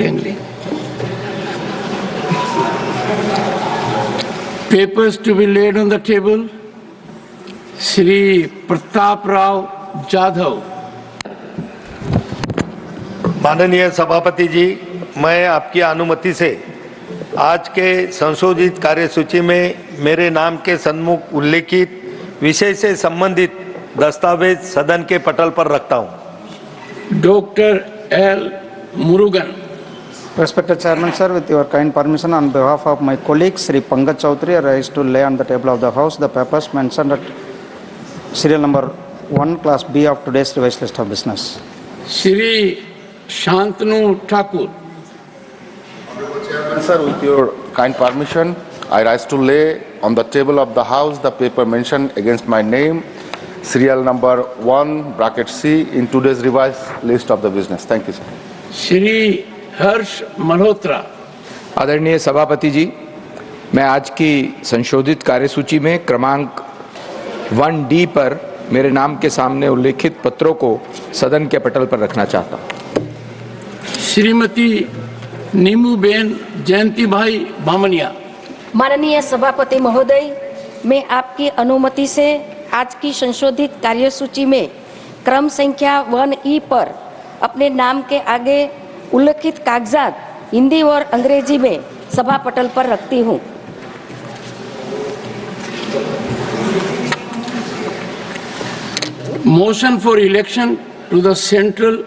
accordingly. Papers to be laid on the table. Shri Pratap Rao Jadhav. माननीय सभापति जी, मैं आपकी अनुमति से आज के संशोधित कार्यसूची में मेरे नाम के सन्मुख उल्लेखित विषय से संबंधित दस्तावेज सदन के पटल पर रखता हूं। Doctor L Murugan. Respected Chairman, sir, with your kind permission, on behalf of my colleague Sri Pankaj Chaudhary, I rise to lay on the table of the House the papers mentioned at serial number 1, Class B of today's revised list of business. Shri Shantanu Thakur. Chairman, sir, with your kind permission, I rise to lay on the table of the House the paper mentioned against my name, serial number 1, bracket C, in today's revised list of the business. Thank you, sir. Shri हर्ष मल्होत्रा. आदरणीय सभापति जी, मैं आज की संशोधित कार्यसूची में क्रमांक 1D पर मेरे नाम के सामने उल्लेखित पत्रों को सदन के पटल पर रखना चाहता हूं। श्रीमती नीमूबेन जयंती भाई बामनिया. माननीय सभापति महोदय, मैं आपकी अनुमति से आज की संशोधित कार्यसूची में क्रम संख्या 1E पर अपने नाम के आगे उल्लेखित कागजात हिंदी और अंग्रेजी में सभा पटल पर रखती हूं। Motion for election to the Central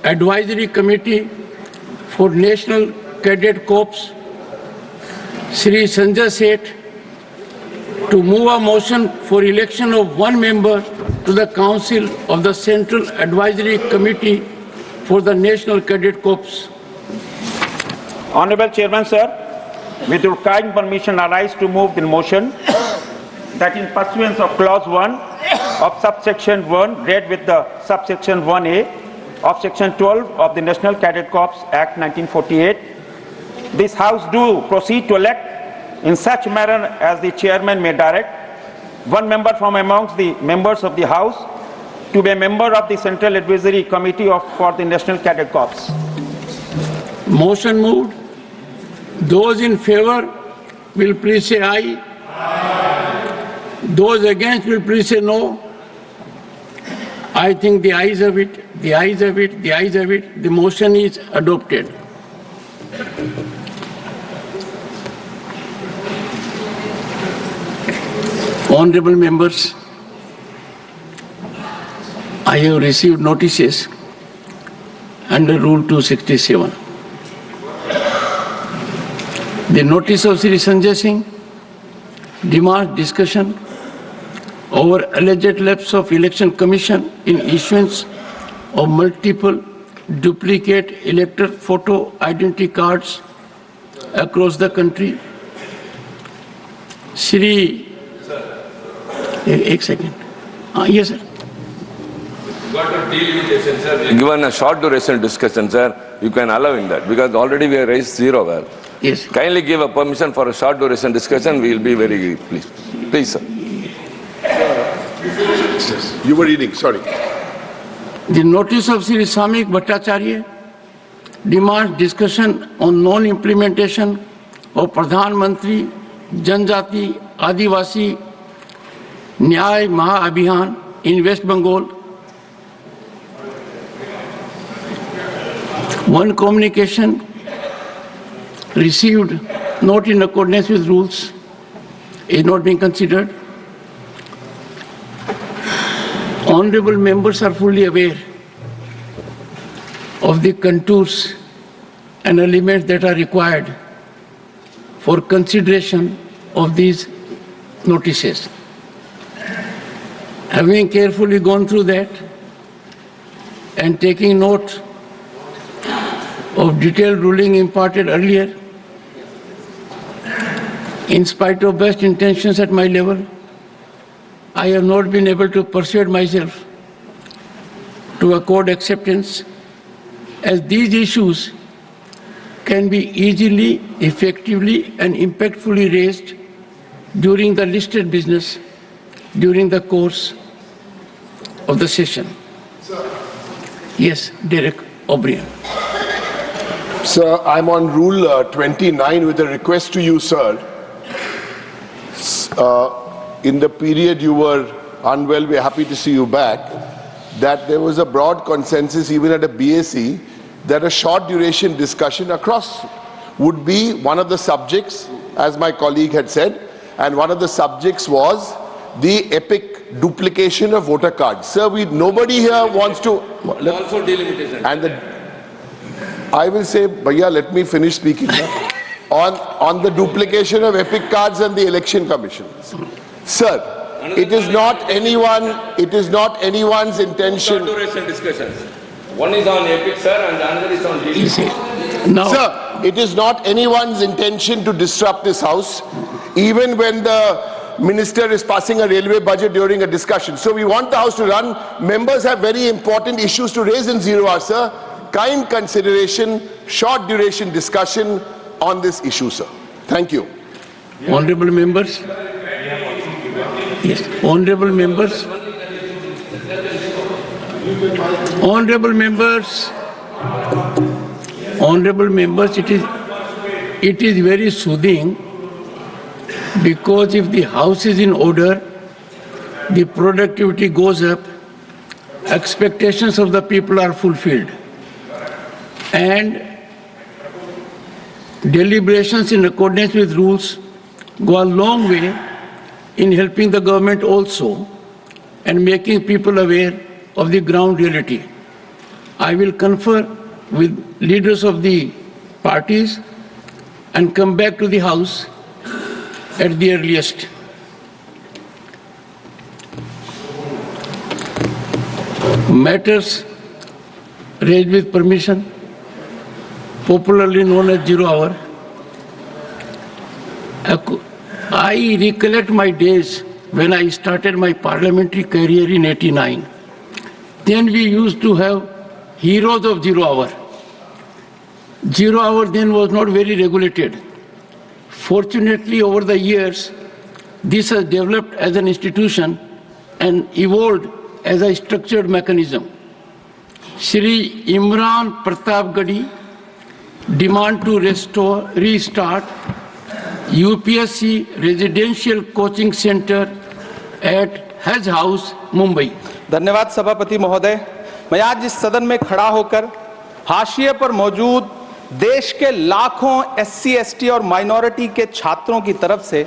Advisory Committee for National Cadet Corps, Shri Sanjay Seth, to move a motion for election of one member to the Council of the Central Advisory Committee for the National Cadet Corps. Honorable Chairman, sir, with your kind permission, I rise to move the motion that in pursuance of Clause 1 of subsection 1, read with the subsection 1A of Section 12 of the National Cadet Corps Act 1948, this House do proceed to elect in such manner as the Chairman may direct one member from amongst the members of the House to be a member of the Central Advisory Committee for the National Cadet Corps. Motion moved. Those in favor will please say aye. Aye. Those against will please say no. I think the ayes have it, the ayes have it, the ayes have it. The motion is adopted. Honorable members, I have received notices under Rule 267. The notice of Sri Sanjay Singh demands discussion over alleged lapse of Election Commission in issuance of multiple duplicate elector photo identity cards across the country. Shri, एक second. Yes, sir. Got to deal with this, sir. Given a short duration discussion, sir, you can allow in that because already we have raised 0. Well. Yes. Kindly give a permission for a short duration discussion. We will be very pleased. Please, sir. You were reading, sorry. The notice of Sri Samik Bhattacharya demands discussion on non-implementation of Pradhan Mantri Janjati Adivasi Nyay Maha Abhiyan in West Bengal. One communication received not in accordance with rules is not being considered. Honorable members are fully aware of the contours and elements that are required for consideration of these notices. Having carefully gone through that and taking note of detailed ruling imparted earlier, in spite of best intentions at my level, I have not been able to persuade myself to accord acceptance, as these issues can be easily, effectively and impactfully raised during the listed business during the course of the session. Yes, Derek O'Brien. Sir, I'm on Rule 29 with a request to you, sir. In the period you were unwell, we're happy to see you back, that there was a broad consensus even at a BAC that a short duration discussion across would be one of the subjects, as my colleague had said, and one of the subjects was the epic duplication of voter cards. Sir, nobody here wants to... Also delimitation. And I will say, Bhaiya, let me finish speaking now. On the duplication of epic cards and the election commission. Sir, it is not anyone's intention. Duration discussions. One is on epic, sir, and the other is on delimitation. Now, Sir, it is not anyone's intention to disrupt this house, even when the minister is passing a railway budget during a discussion. So we want the house to run. Members have very important issues to raise in 0 hour, sir. Kind consideration, short duration discussion on this issue, sir. Thank you. honorable members, yes, honorable members, it is very soothing, because if the house is in order, the productivity goes up, expectations of the people are fulfilled, and deliberations in accordance with rules go a long way in helping the government also and making people aware of the ground reality. I will confer with leaders of the parties and come back to the House at the earliest. Matters raised with permission, popularly known as 0 hour. I recollect my days when I started my parliamentary career in '89. Then we used to have heroes of 0 hour. 0 hour then was not very regulated. Fortunately, over the years, this has developed as an institution and evolved as a structured mechanism. Shri Imran Pratapgadi demand to restart UPSC Residential Coaching Center at Hajj House, Mumbai. धन्यवाद सभापति महोदय। मैं आज इस सदन में खड़ा होकर हाशिए पर मौजूद देश के लाखों एससी, एसटी और माइनॉरिटी के छात्रों की तरफ से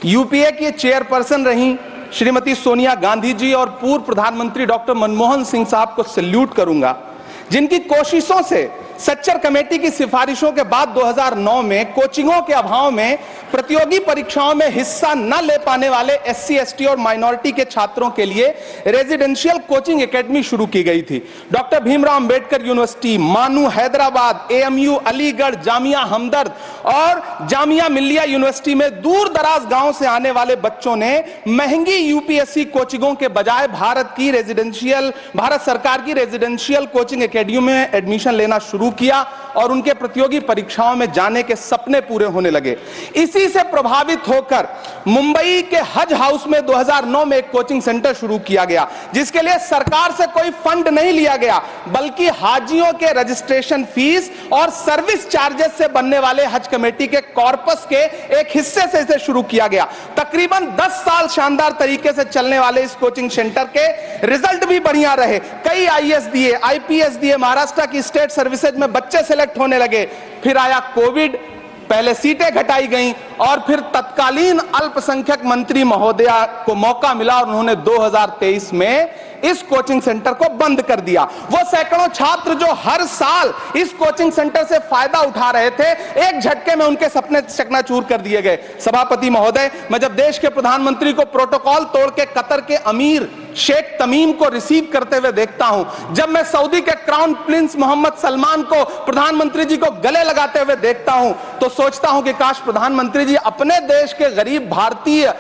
यूपीए की चेयरपर्सन रही श्रीमती सोनिया गांधी जी और पूर्व प्रधानमंत्री डॉक्टर मनमोहन सिंह साहब को सैल्यूट करूंगा, जिनकी कोशिशों से सच्चर कमेटी की सिफारिशों के बाद 2009 में कोचिंगों के अभाव में प्रतियोगी परीक्षाओं में हिस्सा न ले पाने वाले एससी, एसटी और माइनॉरिटी के छात्रों के लिए रेजिडेंशियल कोचिंग एकेडमी शुरू की गई थी। डॉक्टर भीमराव अंबेडकर यूनिवर्सिटी, मानू हैदराबाद, एएमयू अलीगढ़, जामिया हमदर्द और जामिया मिल्लिया यूनिवर्सिटी में दूर दराज गांव से आने वाले बच्चों ने महंगी यूपीएससी कोचिंगों के बजाय भारत सरकार की रेजिडेंशियल कोचिंग एकेडमी में एडमिशन लेना शुरू किया और उनके प्रतियोगी परीक्षाओं में जाने के सपने पूरे होने लगे। इसी से प्रभावित होकर मुंबई के हज हाउस में 2009 में एक कोचिंग सेंटर शुरू किया गया, जिसके लिए सरकार से कोई फंड नहीं लिया गया, बल्कि हाजियों के रजिस्ट्रेशन फीस और सर्विस चार्जेस से बनने वाले हज कमेटी के कॉर्पस के एक हिस्से से इसे शुरू किया गया। तकरीबन 10 साल शानदार तरीके से चलने वाले इस कोचिंग सेंटर के रिजल्ट भी बढ़िया रहे। कई आईएएस दिए, आईपीएस दिए, महाराष्ट्र की स्टेट सर्विसेज में बच्चे सेलेक्ट होने लगे। फिर आया कोविड, पहले सीटें घटाई गईं और फिर तत्कालीन अल्पसंख्यक मंत्री महोदया को मौका मिला और उन्होंने 2023 में इस कोचिंग सेंटर को बंद कर दिया। वो सैकड़ों छात्र जो हर साल इस कोचिंग सेंटर से फायदा उठा रहे थे, एक झटके में उनके सपने चकनाचूर कर दिए गए। सभापति महोदय, मैं जब देश के प्रधानमंत्री को प्रोटोकॉल तोड़ के कतर के अमीर शेख तमीम को रिसीव करते हुए देखता हूं, जब मैं सऊदी के क्राउन प्रिंस मोहम्मद सलमान को प्रधानमंत्री जी को गले लगाते हुए देखता हूं, तो सोचता हूं कि काश प्रधानमंत्री जी अपने देश के गरीब भारतीय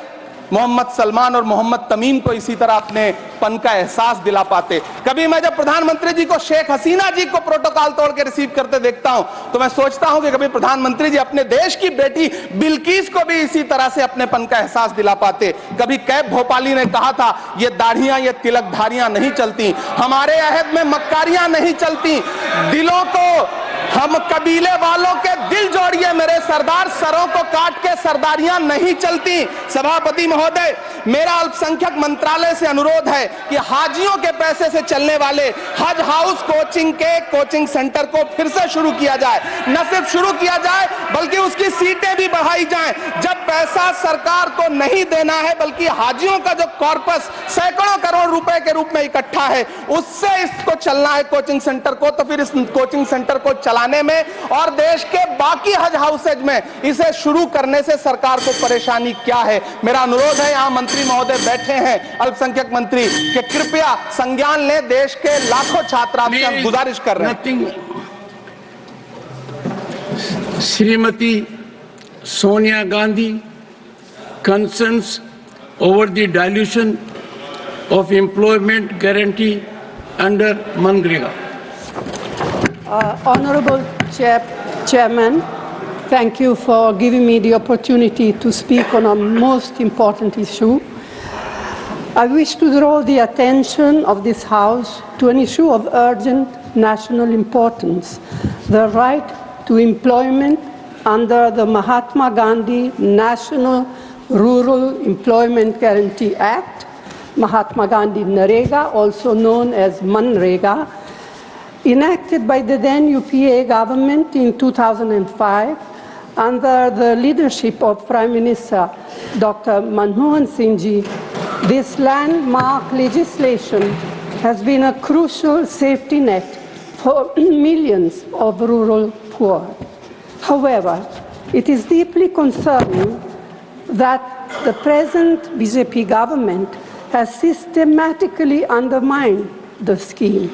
मोहम्मद सलमान और मोहम्मद तमीम को इसी तरह अपने पन का एहसास दिला पाते। कभी मैं जब प्रधानमंत्री जी को शेख हसीना जी को प्रोटोकॉल तोड़ के रिसीव करते देखता हूं, तो मैं सोचता हूं कि कभी प्रधानमंत्री जी अपने देश की बेटी बिल्किस को भी इसी तरह से अपने पन का एहसास दिला पाते। कभी कैब भोपाली ने कहा था, ये दाढ़ियां, ये तिलकधारियां नहीं चलती, हमारे अहद में मक्कारियां नहीं चलती, दिलों को हम कबीले वालों के दिल जोड़िए मेरे सरदार, सरों को काट के सरदारियां नहीं चलती। सभापति महोदय, मेरा अल्पसंख्यक मंत्रालय से अनुरोध है कि हाजियों के पैसे से चलने वाले हज हाउस कोचिंग के कोचिंग सेंटर को फिर से शुरू किया जाए। न सिर्फ शुरू किया जाए बल्कि उसकी सीटें भी बढ़ाई जाएं। जब पैसा सरकार को नहीं देना है बल्कि हाजियों का जो कॉर्पस सैकड़ों करोड़ रुपए के रूप में इकट्ठा है उससे इसको चलना है कोचिंग सेंटर को, तो फिर इस कोचिंग सेंटर को चलाने में और देश के बाकी हज हाउसेज में इसे शुरू करने से सरकार को परेशानी क्या है। मेरा अनुरोध है, यहाँ मंत्री महोदय बैठे हैं अल्पसंख्यक मंत्री, कि कृपया संज्ञान लें। देश के लाखों छात्र आपसे हम गुजारिश कर रहे हैं। Shrimati Sonia Gandhi concerns over the dilution of employment guarantee under Manrega. Honorable Chairman, thank you for giving me the opportunity to speak on a most important issue. I wish to draw the attention of this House to an issue of urgent national importance, the right to employment under the Mahatma Gandhi National Rural Employment Guarantee Act, Mahatma Gandhi Narega, also known as Manrega, enacted by the then UPA government in 2005 under the leadership of Prime Minister Dr. Manmohan Singh Ji. This landmark legislation has been a crucial safety net for millions of rural poor. However, it is deeply concerning that the present BJP government has systematically undermined the scheme.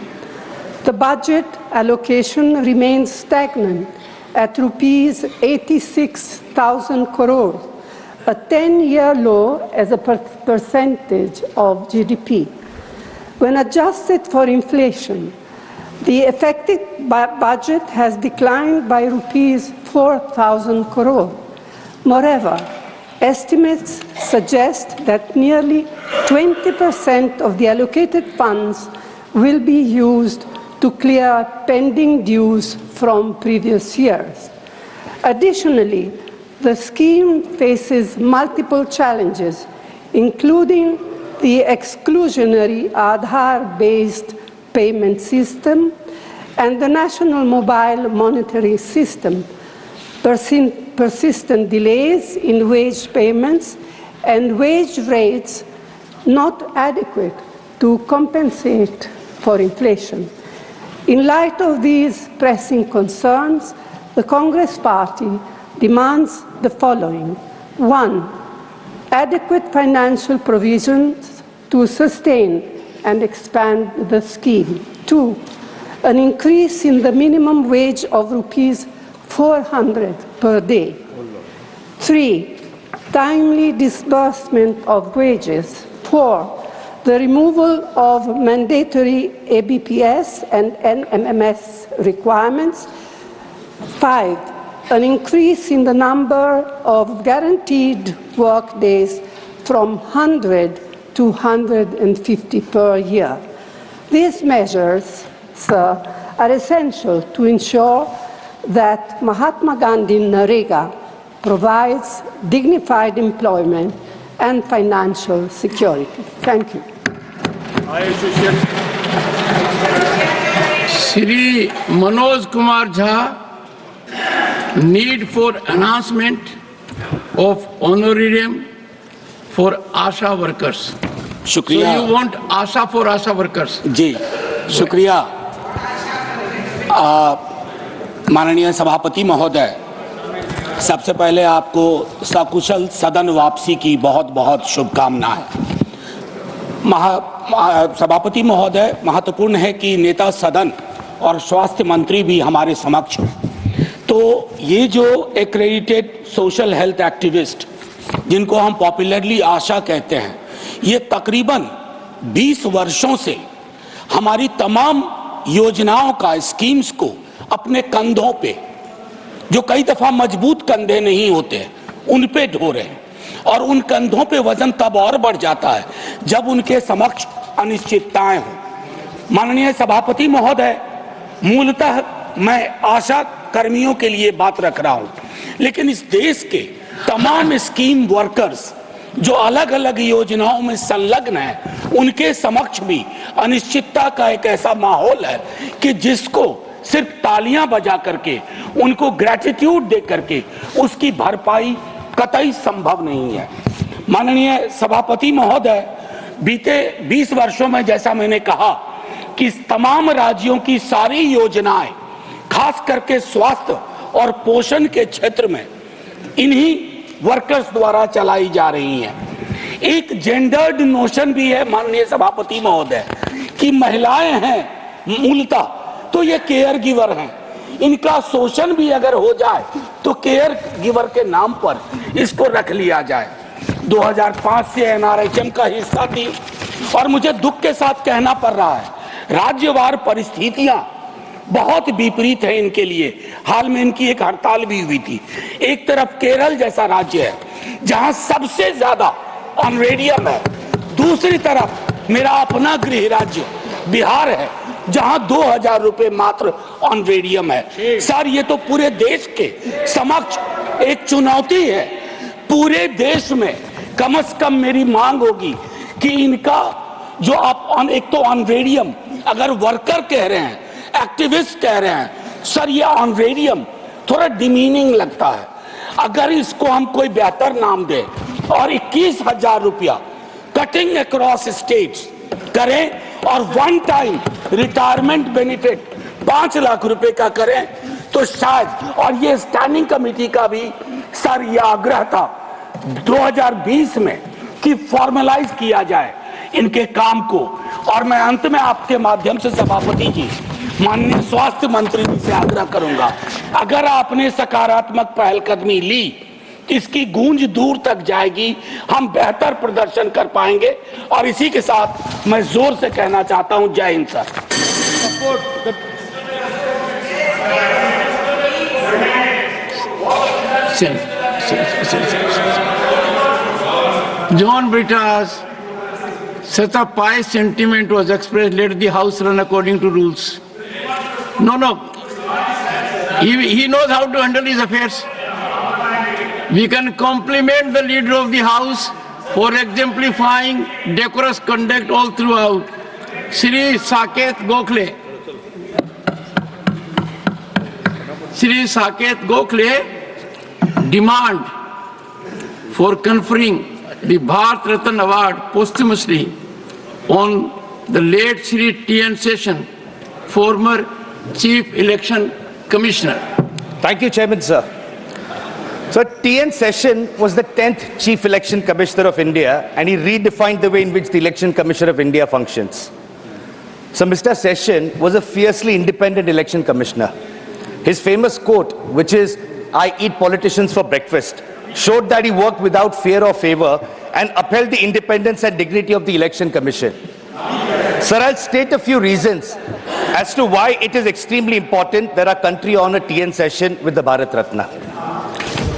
The budget allocation remains stagnant at rupees 86,000 crores, a 10-year low as a percentage of GDP. When adjusted for inflation, the effective budget has declined by rupees 4,000 crores. Moreover, estimates suggest that nearly 20% of the allocated funds will be used to clear pending dues from previous years. Additionally, the scheme faces multiple challenges, including the exclusionary Aadhaar-based payment system and the national mobile monitoring system, persistent delays in wage payments and wage rates not adequate to compensate for inflation. In light of these pressing concerns, the Congress Party demands the following. 1. Adequate financial provisions to sustain and expand the scheme. 2. An increase in the minimum wage of rupees 400 per day. 3. Timely disbursement of wages. 4. The removal of mandatory ABPS and NMMS requirements. 5. An increase in the number of guaranteed work days from 100 to 150 per year. These measures, sir, are essential to ensure that Mahatma Gandhi Narega provides dignified employment and financial security. Thank you. Shri Manoj Kumar Jha, need for enhancement of honorarium for ASHA workers. शुक्रिया। So you want ASHA for ASHA workers? जी, शुक्रिया। माननीय सभापति महोदय, सबसे पहले आपको सकुशल सदन वापसी की बहुत बहुत शुभकामनाएं। सभापति महोदय, महत्वपूर्ण है कि नेता सदन और स्वास्थ्य मंत्री भी हमारे समक्ष हो। तो ये जो एक्रेडिटेड सोशल हेल्थ एक्टिविस्ट, जिनको हम पॉपुलरली आशा कहते हैं, ये तकरीबन 20 वर्षों से हमारी तमाम योजनाओं का, स्कीम्स को अपने कंधों पे, जो कई दफा मजबूत कंधे नहीं होते, उन पे ढो रहे हैं। और उन कंधों पे वजन तब और बढ़ जाता है जब उनके समक्ष अनिश्चितताएं हो। माननीय सभापति महोदय, मूलतः मैं आशा कर्मियों के लिए बात रख रहा हूं, लेकिन इस देश के तमाम स्कीम वर्कर्स जो अलग अलग योजनाओं में संलग्न हैं, उनके समक्ष भी अनिश्चितता का एक ऐसा माहौल है कि जिसको सिर्फ तालियां बजा करके, उनको ग्रेटिट्यूड दे करके उसकी भरपाई कतई संभव नहीं है। माननीय सभापति महोदय, बीते 20 वर्षों में जैसा मैंने कहा कि तमाम राज्यों की सारी योजनाएं, खास करके स्वास्थ्य और पोषण के क्षेत्र में इन्हीं वर्कर्स द्वारा चलाई जा रही हैं। एक जेंडर्ड नोशन भी है माननीय सभापति महोदय कि महिलाएं हैं मूलतः, तो ये केयर गिवर हैं। इनका शोषण भी अगर हो जाए तो केयर गिवर के नाम पर इसको रख लिया जाए। 2005 से एनआरएचएम का हिस्सा थी और मुझे दुख के साथ कहना पड़ रहा है, राज्यवार परिस्थितियां बहुत विपरीत है इनके लिए। हाल में इनकी एक हड़ताल भी हुई थी। एक तरफ केरल जैसा राज्य है जहां सबसे ज्यादा ऑनरेडियम है, दूसरी तरफ मेरा अपना गृह राज्य बिहार है जहां 2000 रुपए मात्र ऑनरेडियम है। सर, ये तो पूरे देश के समक्ष एक चुनौती है। पूरे देश में कम से कम मेरी मांग होगी कि इनका जो आप एक तो ऑनरेडियम अगर वर्कर कह रहे हैं, एक्टिविस्ट कह रहे हैं, सर ये ऑनरेडियम थोड़ा डिमीनिंग लगता है। अगर इसको हम कोई बेहतर नाम दे और 21,000 रुपया कटिंग अक्रॉस स्टेट्स करें और one time retirement benefit 5 lakh रुपए का करें तो शायद, और ये स्टैंडिंग कमेटी का भी सर ये आग्रह था 2020 में कि फॉर्मलाइज किया जाए इनके काम को। और मैं अंत में आपके माध्यम से सभापति जी, माननीय स्वास्थ्य मंत्री जी से आग्रह करूंगा, अगर आपने सकारात्मक पहलकदमी ली इसकी गूंज दूर तक जाएगी, हम बेहतर प्रदर्शन कर पाएंगे। और इसी के साथ मैं जोर से कहना चाहता हूं, जय Hind sir. John Britta's such a pious sentiment was expressed, let the house run according to rules. No. He knows how to handle his affairs. We can compliment the leader of the house for exemplifying decorous conduct all throughout. Shri Saket Gokhale. Shri Saket Gokhale demand for conferring the Bharat Ratna Award posthumously on the late Shri T.N. Session, former Chief Election Commissioner. Thank you, Chairman, sir. So T.N. Session was the 10th Chief Election Commissioner of India, and he redefined the way in which the Election Commission of India functions. So Mr. Session was a fiercely independent election commissioner. His famous quote, which is, "I eat politicians for breakfast," showed that he worked without fear or favor and upheld the independence and dignity of the Election Commission. Sir, I'll state a few reasons as to why it is extremely important that our country honor T.N. Session with the Bharat Ratna.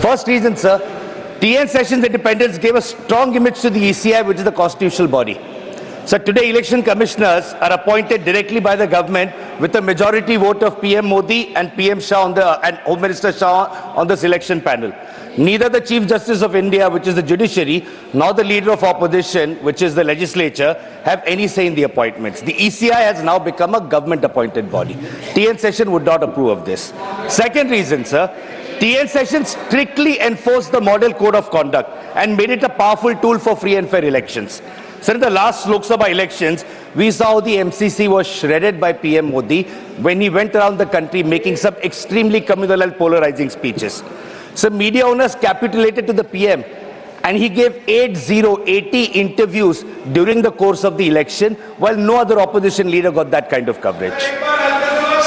First reason, sir, T.N. Session's independence gave a strong image to the ECI, which is the constitutional body. So today, election commissioners are appointed directly by the government with a majority vote of PM Modi and PM Shah and Home Minister Shah on the selection panel. Neither the Chief Justice of India, which is the judiciary, nor the leader of opposition, which is the legislature, have any say in the appointments. The ECI has now become a government-appointed body. T.N. Session would not approve of this. Second reason, sir, T.N. Session strictly enforced the model code of conduct and made it a powerful tool for free and fair elections. Sir, in the last Lok Sabha elections, we saw how the MCC was shredded by PM Modi when he went around the country making some extremely communal and polarizing speeches. So media owners capitulated to the PM and he gave 80 interviews during the course of the election, while no other opposition leader got that kind of coverage.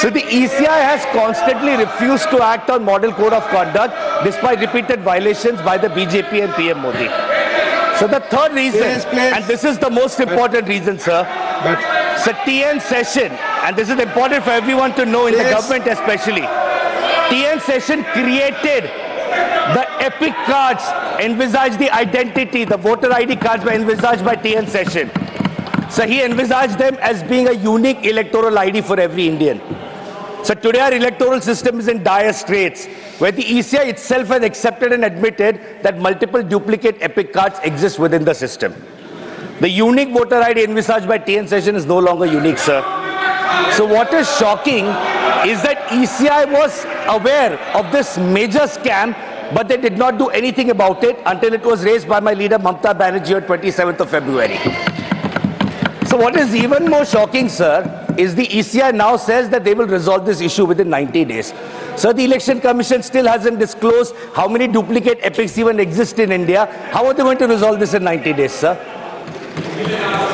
So the ECI has constantly refused to act on model code of conduct despite repeated violations by the BJP and PM Modi. So the third reason, and this is the most important reason, sir, so T.N. Session, and this is important for everyone to know in the government especially, T.N. Session created the epic cards, envisaged the identity, the voter ID cards were envisaged by T.N. Session. So he envisaged them as being a unique electoral ID for every Indian. So today our electoral system is in dire straits, where the ECI itself has accepted and admitted that multiple duplicate epic cards exist within the system. The unique voter ID envisaged by TN session is no longer unique, sir. So what is shocking is that ECI was aware of this major scam, but they did not do anything about it until it was raised by my leader Mamata Banerjee on 27th of February. So what is even more shocking, sir, is the ECI now says that they will resolve this issue within 90 days. So the Election Commission still hasn't disclosed how many duplicate epics even exist in India. How are they going to resolve this in 90 days, sir?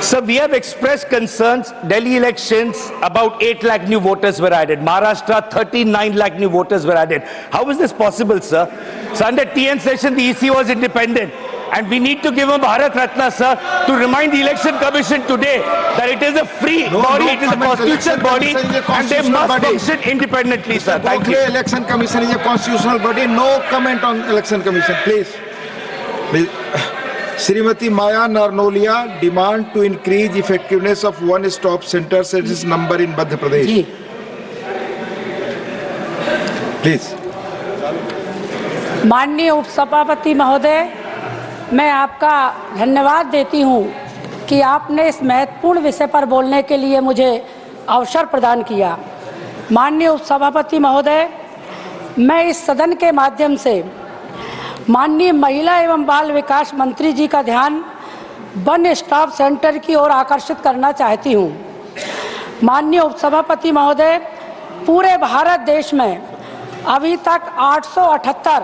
So we have expressed concerns. Delhi elections, about 8 lakh new voters were added. Maharashtra, 39 lakh new voters were added. How is this possible, sir? So under TN session, the EC was independent. And we need to give him Bharat Ratna, sir, to remind the Election Commission today that it is a free body, it is a constitutional body, and they must function independently, sir. Thank you. Election Commission is a constitutional body. No comment on Election Commission, please. Srimati Maya Narnolia demand to increase effectiveness of one-stop center service number in Madhya Pradesh. Please. माननीय उपसभापति महोदय, मैं आपका धन्यवाद देती हूं कि आपने इस महत्वपूर्ण विषय पर बोलने के लिए मुझे अवसर प्रदान किया। माननीय उपसभापति महोदय, मैं इस सदन के माध्यम से माननीय महिला एवं बाल विकास मंत्री जी का ध्यान वन स्टॉप सेंटर की ओर आकर्षित करना चाहती हूं। माननीय उपसभापति महोदय, पूरे भारत देश में अभी तक 878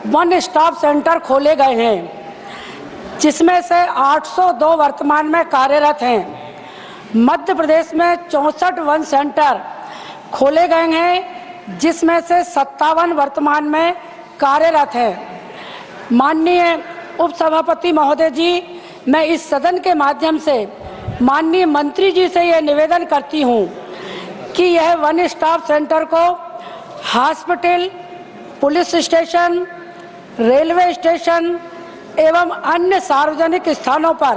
वन स्टॉप सेंटर खोले गए हैं, जिसमें से 802 वर्तमान में कार्यरत हैं। मध्य प्रदेश में 64 वन सेंटर खोले गए हैं, जिसमें से 57 वर्तमान में कार्यरत हैं। माननीय उपसभापति महोदय जी, मैं इस सदन के माध्यम से माननीय मंत्री जी से यह निवेदन करती हूं कि यह वन स्टॉप सेंटर को hospital, police station, railway station एवं अन्य सार्वजनिक स्थानों पर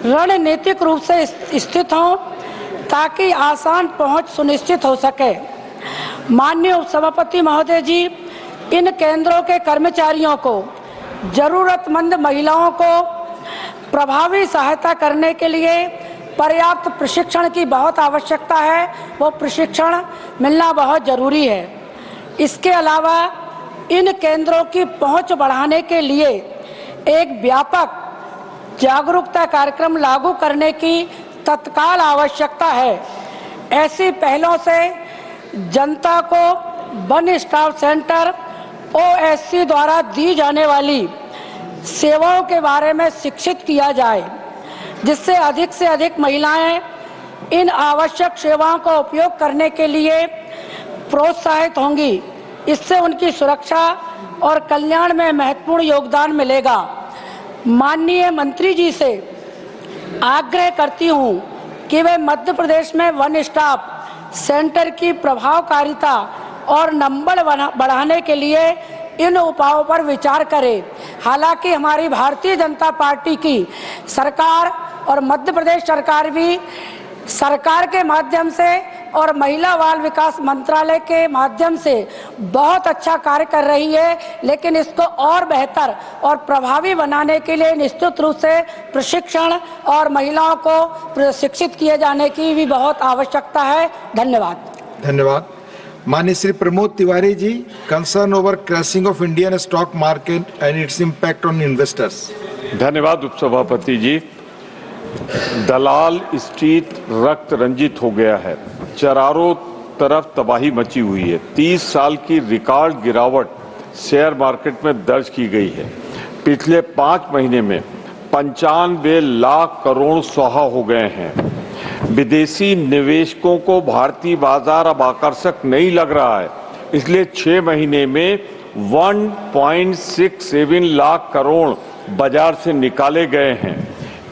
रणनीतिक रूप से स्थित हों, ताकि आसान पहुंच सुनिश्चित हो सके। माननीय उपसभापति महोदय जी, इन केंद्रों के कर्मचारियों को, जरूरतमंद महिलाओं को प्रभावी सहायता करने के लिए पर्याप्त प्रशिक्षण की बहुत आवश्यकता है। वो प्रशिक्षण मिलना बहुत जरूरी है। इसके अलावा इन केंद्रों की पहुंच बढ़ाने के लिए एक व्यापक जागरूकता कार्यक्रम लागू करने की तत्काल आवश्यकता है। ऐसी पहलों से जनता को वन स्टॉप सेंटर OSC द्वारा दी जाने वाली सेवाओं के बारे में शिक्षित किया जाए, जिससे अधिक से अधिक महिलाएं इन आवश्यक सेवाओं का उपयोग करने के लिए प्रोत्साहित होंगी। इससे उनकी सुरक्षा और कल्याण में महत्वपूर्ण योगदान मिलेगा। माननीय मंत्री जी से आग्रह करती हूं कि वे मध्य प्रदेश में वन स्टॉप सेंटर की प्रभावकारिता और नंबर बढ़ाने के लिए इन उपायों पर विचार करें। हालांकि हमारी भारतीय जनता पार्टी की सरकार और मध्य प्रदेश सरकार भी सरकार के माध्यम से और महिला बाल विकास मंत्रालय के माध्यम से बहुत अच्छा कार्य कर रही है, लेकिन इसको और बेहतर और प्रभावी बनाने के लिए निश्चित रूप से प्रशिक्षण और महिलाओं को प्रशिक्षित किए जाने की भी बहुत आवश्यकता है। धन्यवाद। धन्यवाद। माननीय Shri Pramod Tiwari ji, concern over crashing of Indian stock market and its impact on investors. धन्यवाद उपसभापति जी। दलाल स्ट्रीट रक्त रंजित हो गया है, चारों तरफ तबाही मची हुई है। 30 साल की रिकॉर्ड गिरावट शेयर मार्केट में दर्ज की गई है। पिछले 5 महीने में 95 लाख करोड़ स्वाहा हो गए हैं। विदेशी निवेशकों को भारतीय बाजार अब आकर्षक नहीं लग रहा है, इसलिए 6 महीने में 1.67 लाख करोड़ बाजार से निकाले गए हैं।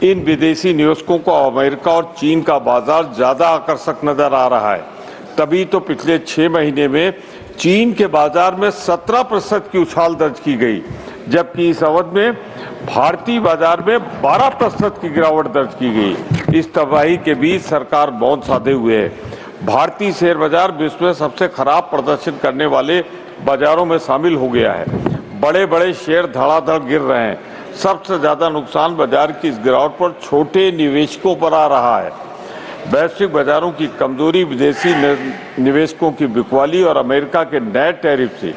इन विदेशी निवेशकों को अमेरिका और चीन का बाजार ज्यादा आकर्षक नजर आ रहा है। तभी तो पिछले 6 महीने में चीन के बाजार में 17% की उछाल दर्ज की गई, जबकि इस अवधि में भारतीय बाजार में 12% की गिरावट दर्ज की गई। इस तबाही के बीच सरकार मौन साधे हुए है। भारतीय शेयर बाजार विश्व में सबसे खराब प्रदर्शन करने वाले बाजारों में शामिल हो गया है। बड़े बड़े शेयर धड़ाधड़ गिर रहे हैं। सबसे ज्यादा नुकसान बाजार की इस गिरावट पर छोटे निवेशकों पर आ रहा है। वैश्विक बाजारों की कमजोरी, विदेशी निवेशकों की बिकवाली और अमेरिका के नए टैरिफ से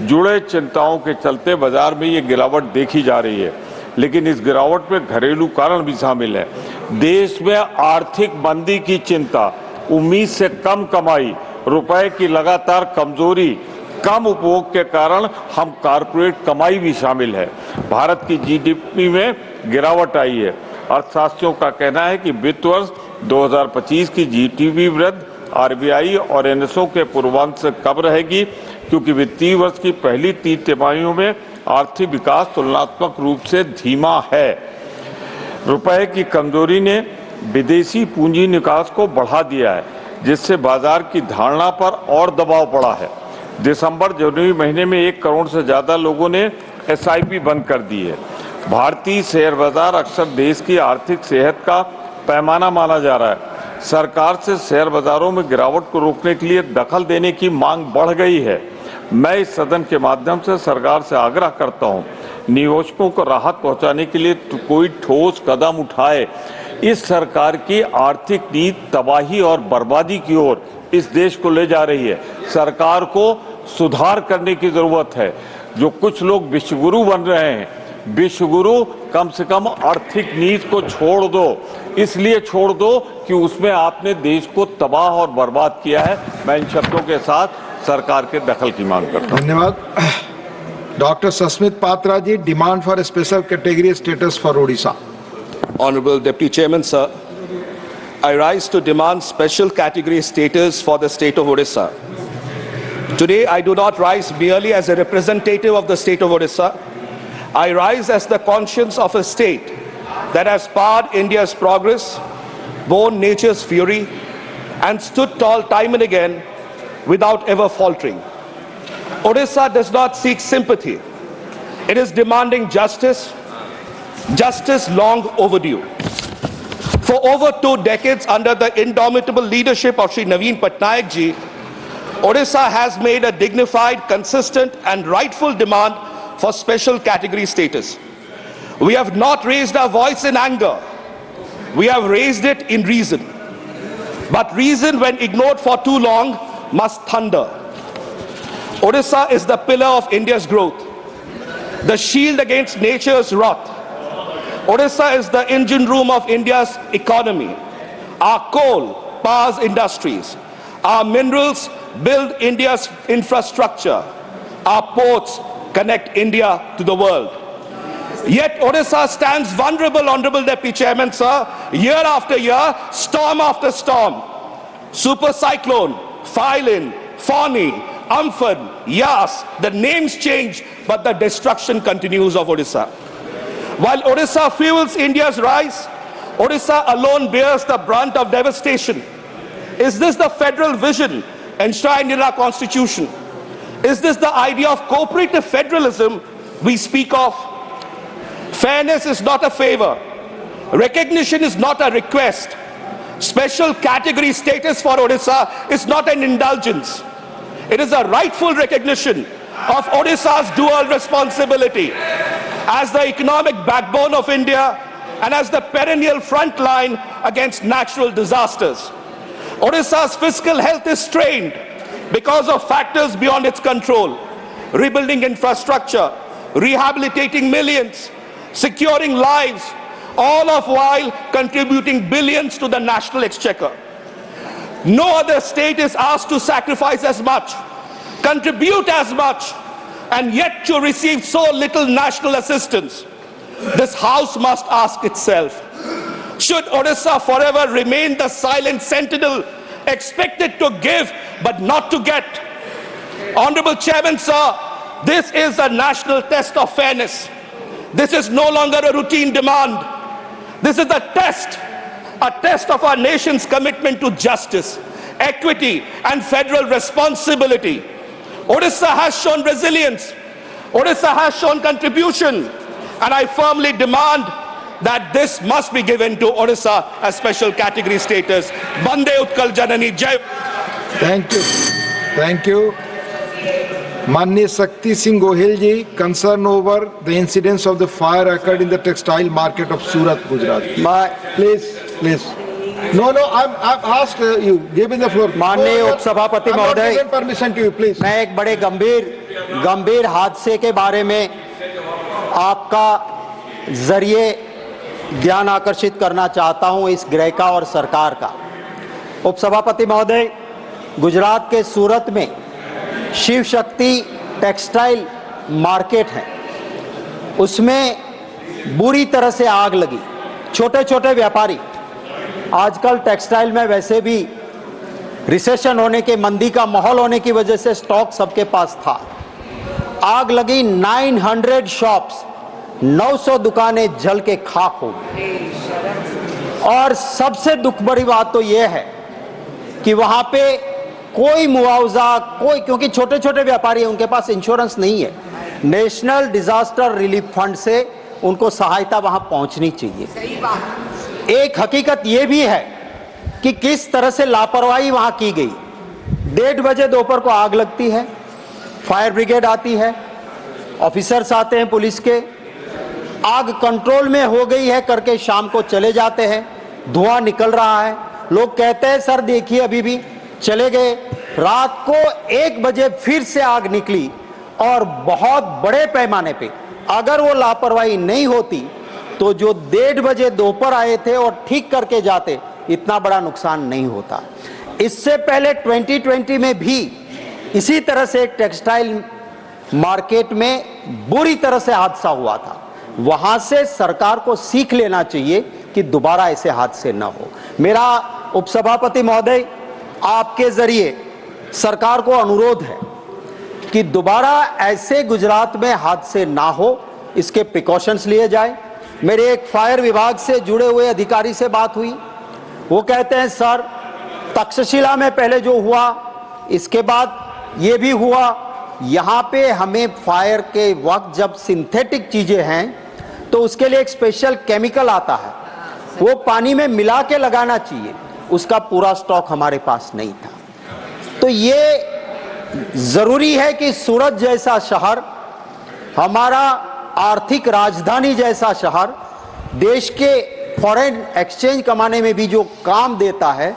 जुड़े चिंताओं के चलते बाजार में ये गिरावट देखी जा रही है। लेकिन इस गिरावट में घरेलू कारण भी शामिल है। देश में आर्थिक मंदी की चिंता, उम्मीद से कम कमाई, रुपए की लगातार कमजोरी, कम उपभोग के कारण हम कॉर्पोरेट कमाई भी शामिल है। भारत की जीडीपी में गिरावट आई है। अर्थशास्त्रियों का कहना है कि वित्त वर्ष 2025 की जीडीपी वृद्धि आरबीआई और एनएसओ के पूर्वानुमान से कम रहेगी, क्योंकि वित्तीय वर्ष की पहली 3 तिमाहियों में आर्थिक विकास तुलनात्मक रूप से धीमा है। रुपए की कमजोरी ने विदेशी पूंजी निकास को बढ़ा दिया है, जिससे बाजार की धारणा पर और दबाव पड़ा है। दिसंबर जनवरी महीने में 1 करोड़ से ज्यादा लोगों ने एसआईपी बंद कर दी है। भारतीय शेयर बाजार अक्सर देश की आर्थिक सेहत का पैमाना माना जा रहा है। सरकार से शेयर बाजारों में गिरावट को रोकने के लिए दखल देने की मांग बढ़ गई है। मैं इस सदन के माध्यम से सरकार से आग्रह करता हूं, निवेशकों को राहत पहुंचाने के लिए कोई ठोस कदम उठाए। इस सरकार की आर्थिक नीति तबाही और बर्बादी की ओर इस देश को ले जा रही है। सरकार को सुधार करने की जरूरत है। जो कुछ लोग विश्वगुरु बन रहे हैं, विश्वगुरु कम से कम आर्थिक नीति को छोड़ दो। इसलिए छोड़ दो कि उसमें आपने देश को तबाह और बर्बाद किया है। मैं इन शब्दों के साथ सरकार के दखल की मांग करता हूं। धन्यवाद। Doctor Sasmit Patra ji, demand for special category status for Odisha. Honorable Deputy Chairman, sir, I rise to demand special category status for the state of Odisha. Today, I do not rise merely as a representative of the state of Odisha. I rise as the conscience of a state that has powered India's progress, borne nature's fury, and stood tall time and again without ever faltering. Odisha does not seek sympathy. It is demanding justice, justice long overdue. For over 2 decades, under the indomitable leadership of Shri Naveen Patnaik ji, Odisha has made a dignified, consistent and rightful demand for special category status. We have not raised our voice in anger. We have raised it in reason. But reason, when ignored for too long, must thunder. Odisha is the pillar of India's growth, the shield against nature's wrath. Odisha is the engine room of India's economy. Our coal powers industries. Our minerals build India's infrastructure. Our ports connect India to the world. Yet Odisha stands vulnerable, Honorable Deputy Chairman, sir, year after year, storm after storm. Super cyclone, Phylin, Fani, Amphan, Yas, the names change, but the destruction continues of Odisha. While Odisha fuels India's rise, Odisha alone bears the brunt of devastation. Is this the federal vision enshrined in our constitution? Is this the idea of cooperative federalism we speak of? Fairness is not a favor. Recognition is not a request. Special category status for Odisha is not an indulgence. It is a rightful recognition of Odisha's dual responsibility as the economic backbone of India and as the perennial front line against natural disasters. Odisha's fiscal health is strained because of factors beyond its control. Rebuilding infrastructure, rehabilitating millions, securing lives, all of while contributing billions to the national exchequer. No other state is asked to sacrifice as much, contribute as much, and yet to receive so little national assistance. This House must ask itself, should Odisha forever remain the silent sentinel, expected to give but not to get? Honorable Chairman, sir, this is a national test of fairness. This is no longer a routine demand. This is a test of our nation's commitment to justice, equity, and federal responsibility. Odisha has shown resilience. Odisha has shown contribution. And I firmly demand that this must be given to Odisha as special category status. Bande Utkal Janani Jai. Thank you. Manya Shakti Singh Gohil ji, concern over the incidents of the fire occurred in the textile market of Surat, Gujarat. Please. No, I've asked you. Give me the floor. माननीय उपसभापति महोदय, permission to you please. मैं एक बड़े गंभीर हादसे के बारे में आपका जरिए ध्यान आकर्षित करना चाहता हूं, इस गृह का और सरकार का। उपसभापति महोदय, गुजरात के सूरत में शिव शक्ति टेक्सटाइल मार्केट है, उसमें बुरी तरह से आग लगी। छोटे छोटे व्यापारी, आजकल टेक्सटाइल में वैसे भी रिसेशन होने के, मंदी का माहौल होने की वजह से स्टॉक सबके पास था। आग लगी, 900 शॉप्स, 900 दुकानें जल के खाक हो गई। और सबसे दुख भरी बात तो यह है कि वहां पे कोई मुआवजा, क्योंकि छोटे छोटे व्यापारी हैं, उनके पास इंश्योरेंस नहीं है। नेशनल डिजास्टर रिलीफ फंड से उनको सहायता वहां पहुंचनी चाहिए। एक हकीकत यह भी है कि किस तरह से लापरवाही वहां की गई। 1:30 बजे दोपहर को आग लगती है, फायर ब्रिगेड आती है, ऑफिसर्स आते हैं पुलिस के, आग कंट्रोल में हो गई है करके शाम को चले जाते हैं, धुआं निकल रहा है। लोग कहते हैं सर देखिए अभी भी, चले गए। रात को 1 बजे फिर से आग निकली और बहुत बड़े पैमाने पे, अगर वो लापरवाही नहीं होती तो जो 1:30 बजे दोपहर आए थे और ठीक करके जाते, इतना बड़ा नुकसान नहीं होता। इससे पहले 2020 में भी इसी तरह से एक टेक्सटाइल मार्केट में बुरी तरह से हादसा हुआ था। वहां से सरकार को सीख लेना चाहिए कि दोबारा ऐसे हादसे न हो। मेरा उपसभापति महोदय, आपके जरिए सरकार को अनुरोध है कि दोबारा ऐसे गुजरात में हादसे ना हो, इसके प्रिकॉशंस लिए जाए। मेरे एक फायर विभाग से जुड़े हुए अधिकारी से बात हुई, वो कहते हैं सर तक्षशिला में पहले जो हुआ, इसके बाद ये भी हुआ, यहाँ पे हमें फायर के वक्त जब सिंथेटिक चीजें हैं तो उसके लिए एक स्पेशल केमिकल आता है, वो पानी में मिला के लगाना चाहिए, उसका पूरा स्टॉक हमारे पास नहीं था। तो ये जरूरी है कि सूरत जैसा शहर, हमारा आर्थिक राजधानी जैसा शहर, देश के फॉरेन एक्सचेंज कमाने में भी जो काम देता है,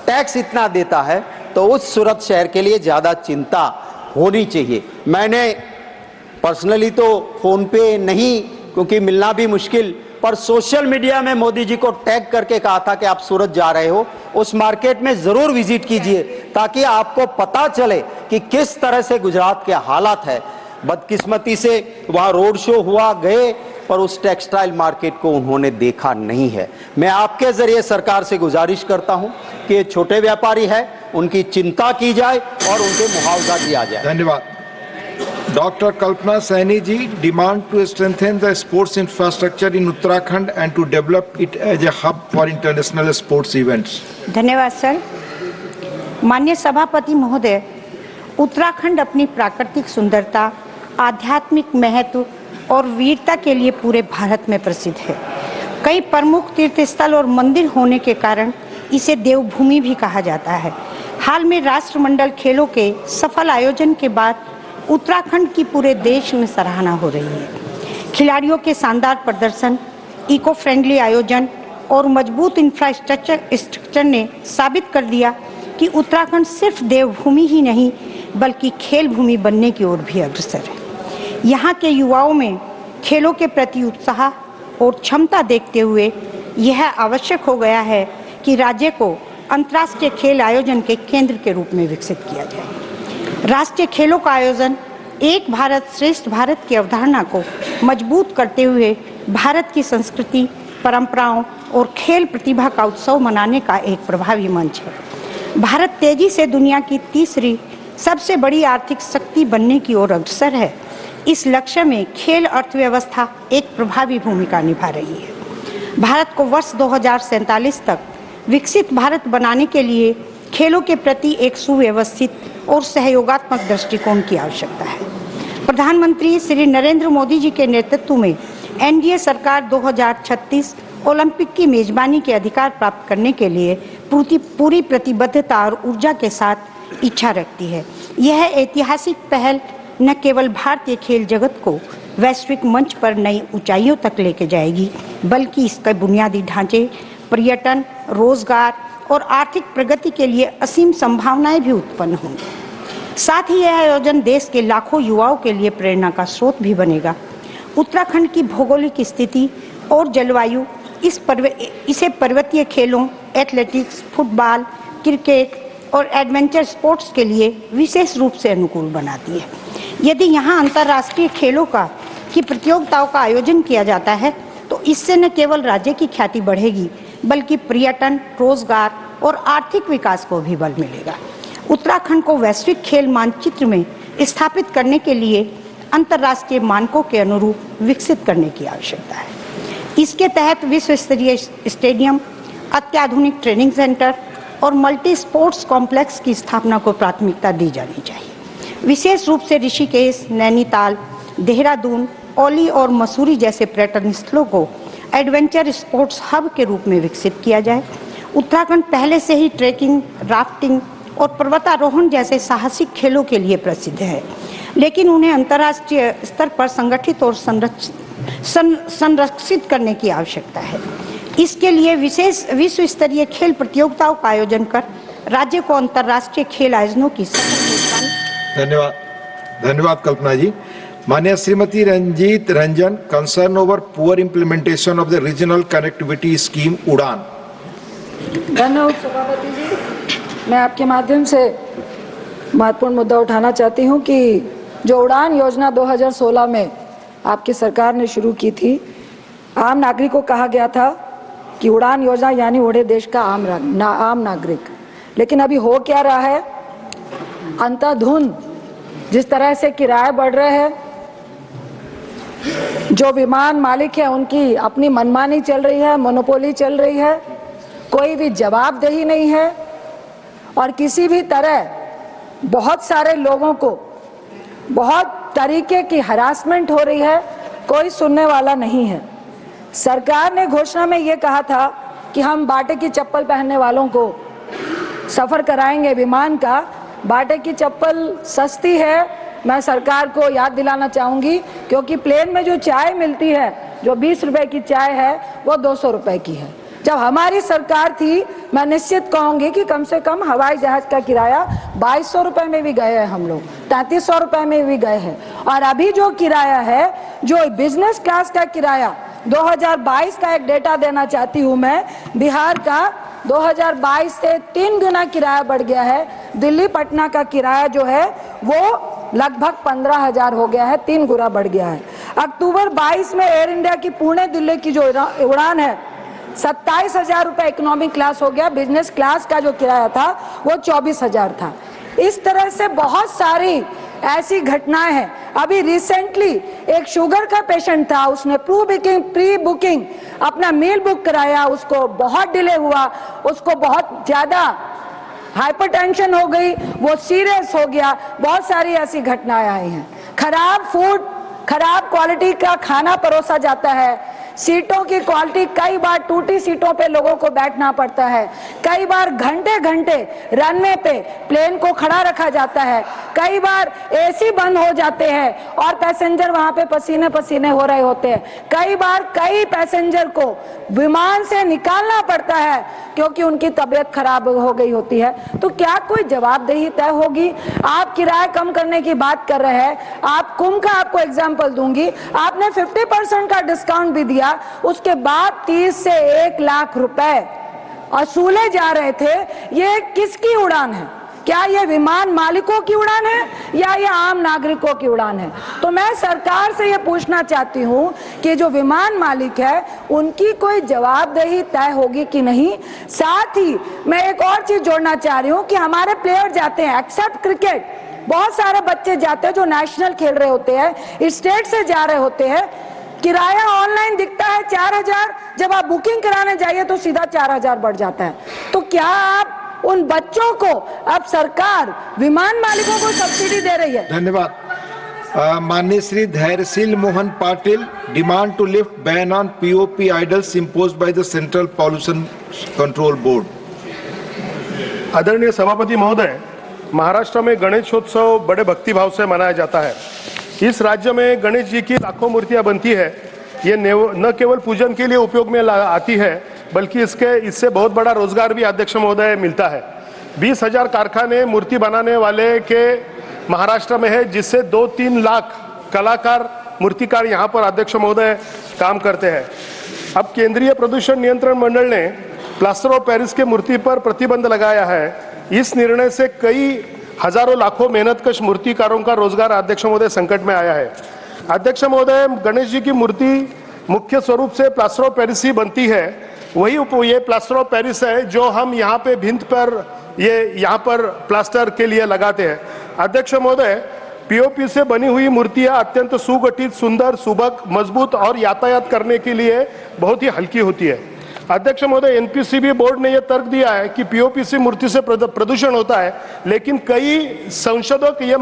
टैक्स इतना देता है, तो उस सूरत शहर के लिए ज्यादा चिंता होनी चाहिए। मैंने पर्सनली तो फोन पे नहीं, क्योंकि मिलना भी मुश्किल, पर सोशल मीडिया में मोदी जी को टैग करके कहा था कि आप सूरत जा रहे हो, उस मार्केट में जरूर विजिट कीजिए ताकि आपको पता चले कि किस तरह से गुजरात के हालात है। बदकिस्मती से वहां रोड शो हुआ, गए, पर उस टेक्सटाइल मार्केट को उन्होंने देखा नहीं है। मैं आपके जरिए सरकार से गुजारिश करता हूं कि ये छोटे व्यापारी है, उनकी चिंता की जाए और उनके मुआवजा दिया जाए। धन्यवाद। Dr. Kalpana Saini ji, demand to strengthen the sports infrastructure in Uttarakhand and to develop it as a hub for international sports events. धन्यवाद सर। माननीय सभापति महोदय, उत्तराखंड अपनी प्राकृतिक सुंदरता, आध्यात्मिक महत्व और वीरता के लिए पूरे भारत में प्रसिद्ध है। कई प्रमुख तीर्थ स्थल और मंदिर होने के कारण इसे देवभूमि भी कहा जाता है। हाल में राष्ट्रमंडल खेलों के सफल आयोजन के बाद उत्तराखंड की पूरे देश में सराहना हो रही है। खिलाड़ियों के शानदार प्रदर्शन, इको फ्रेंडली आयोजन और मजबूत इंफ्रास्ट्रक्चर ने साबित कर दिया कि उत्तराखंड सिर्फ देवभूमि ही नहीं बल्कि खेल भूमि बनने की ओर भी अग्रसर है। यहाँ के युवाओं में खेलों के प्रति उत्साह और क्षमता देखते हुए यह आवश्यक हो गया है कि राज्य को अंतर्राष्ट्रीय खेल आयोजन के केंद्र के रूप में विकसित किया जाए। राष्ट्रीय खेलों का आयोजन एक भारत श्रेष्ठ भारत की अवधारणा को मजबूत करते हुए भारत की संस्कृति, परंपराओं और खेल प्रतिभा का उत्सव मनाने का एक प्रभावी मंच है। भारत तेजी से दुनिया की तीसरी सबसे बड़ी आर्थिक शक्ति बनने की ओर अग्रसर है। इस लक्ष्य में खेल अर्थव्यवस्था एक प्रभावी भूमिका निभा रही है। भारत को वर्ष 2047 तक विकसित भारत बनाने के लिए खेलों के प्रति एक सुव्यवस्थित और सहयोगात्मक दृष्टिकोण की आवश्यकता है। प्रधानमंत्री श्री नरेंद्र मोदी जी के नेतृत्व में एनडीए सरकार 2036 ओलंपिक की मेजबानी के अधिकार प्राप्त करने के लिए पूरी प्रतिबद्धता और ऊर्जा के साथ इच्छा रखती है। यह ऐतिहासिक पहल न केवल भारतीय खेल जगत को वैश्विक मंच पर नई ऊंचाइयों तक लेके जाएगी, बल्कि इसके बुनियादी ढांचे, पर्यटन, रोजगार और आर्थिक प्रगति के लिए असीम संभावनाएं भी उत्पन्न होंगी। साथ ही यह आयोजन देश के लाखों युवाओं के लिए प्रेरणा का स्रोत भी बनेगा। उत्तराखंड की भौगोलिक स्थिति और जलवायु इसे पर्वतीय खेलों, एथलेटिक्स, फुटबॉल, क्रिकेट और एडवेंचर स्पोर्ट्स के लिए विशेष रूप से अनुकूल बनाती है। यदि यहाँ अंतर्राष्ट्रीय खेलों की प्रतियोगिताओं का आयोजन किया जाता है तो इससे न केवल राज्य की ख्याति बढ़ेगी, बल्कि पर्यटन, रोजगार और आर्थिक विकास को भी बल मिलेगा। उत्तराखंड को वैश्विक खेल मानचित्र में स्थापित करने के लिए अंतर्राष्ट्रीय मानकों के अनुरूप विकसित करने की आवश्यकता है। इसके तहत विश्व स्तरीय स्टेडियम, अत्याधुनिक ट्रेनिंग सेंटर और मल्टी स्पोर्ट्स कॉम्प्लेक्स की स्थापना को प्राथमिकता दी जानी चाहिए। विशेष रूप से ऋषिकेश, नैनीताल, देहरादून, औली और मसूरी जैसे पर्यटन स्थलों को एडवेंचर स्पोर्ट्स हब के रूप में विकसित किया जाए। उत्तराखंड पहले से ही ट्रैकिंग, राफ्टिंग और पर्वतारोहण जैसे साहसिक खेलों के लिए प्रसिद्ध है, लेकिन उन्हें अंतर्राष्ट्रीय स्तर पर संगठित और संरक्षित करने की आवश्यकता है। इसके लिए विश्व स्तरीय खेल प्रतियोगिताओं का आयोजन कर राज्य को अंतर्राष्ट्रीय खेल आयोजनों की धन्यवाद कल्पना जी। माननीय Shrimati Ranjeet Ranjan, concern over poor implementation of the regional connectivity scheme UDAN. धन्यवाद सभापति जी। मैं आपके माध्यम से महत्वपूर्ण मुद्दा उठाना चाहती हूं कि जो उड़ान योजना 2016 में आपकी सरकार ने शुरू की थी, आम नागरिक को कहा गया था कि उड़ान योजना यानी उड़े देश का आम नागरिक। लेकिन अभी हो क्या रहा है, अंधाधुंध जिस तरह से किराए बढ़ रहे हैं, जो विमान मालिक है उनकी अपनी मनमानी चल रही है, मोनोपोली चल रही है, कोई भी जवाबदेही नहीं है और किसी भी तरह बहुत सारे लोगों को बहुत तरीके की हरासमेंट हो रही है, कोई सुनने वाला नहीं है। सरकार ने घोषणा में ये कहा था कि हम बाटे की चप्पल पहनने वालों को सफर कराएंगे विमान का। बाटे की चप्पल सस्ती है, मैं सरकार को याद दिलाना चाहूंगी, क्योंकि प्लेन में जो चाय मिलती है, जो 20 रुपए की चाय है, वो 200 रुपए की है। जब हमारी सरकार थी, मैं निश्चित कहूंगी कि कम से कम हवाई जहाज का किराया 2200 रुपए में भी गए हैं, हम लोग 3300 रुपए में भी गए हैं। और अभी जो किराया है, जो बिजनेस क्लास का किराया, 2022 का एक डेटा देना चाहती हूँ मैं, बिहार का 2022 से 3 गुना किराया बढ़ गया है। दिल्ली पटना का किराया जो है वो लगभग 15,000 हो गया है, 3 गुना बढ़ गया है। अक्टूबर 22 में एयर इंडिया की पुणे दिल्ली की जो उड़ान है 27,000 रुपए इकोनॉमिक क्लास हो गया। बिजनेस क्लास का जो किराया था वो 24,000 था। इस तरह से बहुत सारी ऐसी घटनाएं हैं। अभी रिसेंटली एक शुगर का पेशेंट था, उसने प्री बुकिंग अपना मील बुक कराया, उसको बहुत डिले हुआ, उसको बहुत ज्यादा हाइपरटेंशन हो गई, वो सीरियस हो गया। बहुत सारी ऐसी घटनाएं आई हैं। खराब फूड, खराब क्वालिटी का खाना परोसा जाता है, सीटों की क्वालिटी, कई बार टूटी सीटों पे लोगों को बैठना पड़ता है, कई बार घंटे घंटे रनवे पे प्लेन को खड़ा रखा जाता है, कई बार एसी बंद हो जाते हैं और पैसेंजर वहां पे पसीने पसीने हो रहे होते हैं। कई बार कई पैसेंजर को विमान से निकालना पड़ता है क्योंकि उनकी तबीयत खराब हो गई होती है। तो क्या कोई जवाबदेही तय होगी? आप किराया कम करने की बात कर रहे हैं, आप कुंभ का आपको एग्जाम्पल दूंगी, आपने 50% का डिस्काउंट भी दिया, उसके बाद 30 से 1 लाख रुपए वसूले जा रहे थे। ये किसकी उड़ान है? क्या ये विमान मालिकों की उड़ान है या ये आम नागरिकों की उड़ान है? तो मैं सरकार से ये पूछना चाहती हूँ कि जो विमान मालिक है उनकी कोई जवाबदेही तय होगी कि नहीं। साथ ही मैं एक और चीज जोड़ना चाह रही हूँ कि हमारे प्लेयर जाते हैं, एक्सेप्ट क्रिकेट, बहुत सारे बच्चे जाते हैं जो नेशनल खेल रहे होते हैं, स्टेट से जा रहे होते हैं, किराया ऑनलाइन दिखता है 4,000, जब आप बुकिंग कराने जाइए तो सीधा 4,000 बढ़ जाता है। तो क्या आप उन बच्चों को, अब सरकार विमान मालिकों को सब्सिडी दे रही है? धन्यवाद। माननीय Shri Dhairyasheel Mohan Patil demand to lift ban on POP idols imposed by the central pollution control board. आदरणीय सभापति महोदय, महाराष्ट्र में गणेशोत्सव बड़े भक्तिभाव से मनाया जाता है। इस राज्य में गणेश जी की लाखों मूर्तियां बनती है। ये न केवल पूजन के लिए उपयोग में आती है, बल्कि इससे बहुत बड़ा रोजगार भी अध्यक्ष महोदय मिलता है। 20,000 कारखाने मूर्ति बनाने वाले के महाराष्ट्र में है, जिससे 2-3 लाख कलाकार मूर्तिकार यहाँ पर अध्यक्ष महोदय काम करते हैं। अब केंद्रीय प्रदूषण नियंत्रण मंडल ने प्लास्टर ऑफ पेरिस के मूर्ति पर प्रतिबंध लगाया है। इस निर्णय से कई हजारों लाखों मेहनतकश मूर्तिकारों का रोजगार अध्यक्ष महोदय संकट में आया है। अध्यक्ष महोदय, गणेश जी की मूर्ति मुख्य स्वरूप से प्लास्टर ऑफ पेरिस ही बनती है। ये प्लास्टर ऑफ पेरिस है जो हम यहाँ पे भिंत पर यहाँ पर प्लास्टर के लिए लगाते हैं। अध्यक्ष महोदय, पीओपी से बनी हुई मूर्तियां अत्यंत सुगठित, सुंदर, सुबक, मजबूत और यातायात करने के लिए बहुत ही हल्की होती है। अध्यक्ष महोदय, एनपीसीबी बोर्ड ने यह तर्क दिया है कि पीओपीसी मूर्ति से प्रदूषण होता है, लेकिन कई संशोधक ये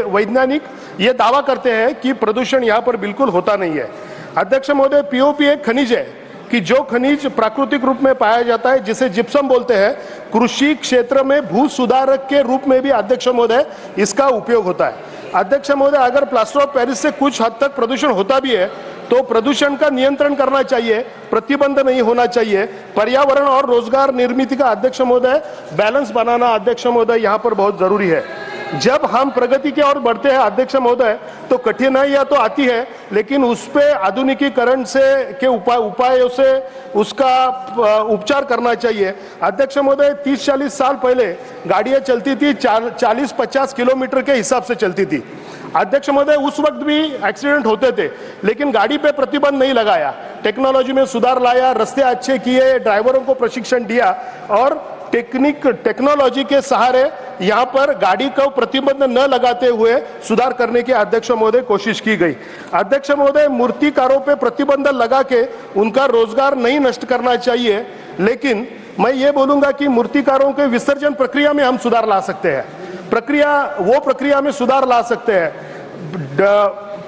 वैज्ञानिक ये दावा करते हैं कि प्रदूषण यहाँ पर बिल्कुल होता नहीं है। अध्यक्ष महोदय, पीओपी एक खनिज है कि जो खनिज प्राकृतिक रूप में पाया जाता है, जिसे जिप्सम बोलते हैं। कृषि क्षेत्र में भू सुधारक के रूप में भी अध्यक्ष महोदय इसका उपयोग होता है। अध्यक्ष महोदय, अगर प्लास्टर ऑफ पेरिस से कुछ हद तक प्रदूषण होता भी है तो प्रदूषण का नियंत्रण करना चाहिए, प्रतिबंध नहीं होना चाहिए। पर्यावरण और रोजगार निर्मित का अध्यक्ष महोदय बैलेंस बनाना अध्यक्ष महोदय यहाँ पर बहुत जरूरी है। जब हम प्रगति की ओर बढ़ते हैं अध्यक्ष महोदय, तो कठिनाइयां तो आती है, लेकिन उस पे आधुनिकीकरण से के उपायों से उसका उपचार करना चाहिए। अध्यक्ष महोदय, 30-40 साल पहले गाड़ियां चलती थी 40-50 किलोमीटर के हिसाब से चलती थी। अध्यक्ष महोदय, उस वक्त भी एक्सीडेंट होते थे, लेकिन गाड़ी पे प्रतिबंध नहीं लगाया। टेक्नोलॉजी में सुधार लाया, रास्ते अच्छे किए, ड्राइवरों को प्रशिक्षण दिया और टेक्नोलॉजी के सहारे यहाँ पर गाड़ी को प्रतिबंध न लगाते हुए सुधार करने की अध्यक्ष महोदय कोशिश की गई। अध्यक्ष महोदय, मूर्तिकारों पे प्रतिबंध लगा के उनका रोजगार नहीं नष्ट करना चाहिए, लेकिन मैं ये बोलूंगा कि मूर्तिकारों के विसर्जन प्रक्रिया में हम सुधार ला सकते हैं। प्रक्रिया में सुधार ला सकते हैं।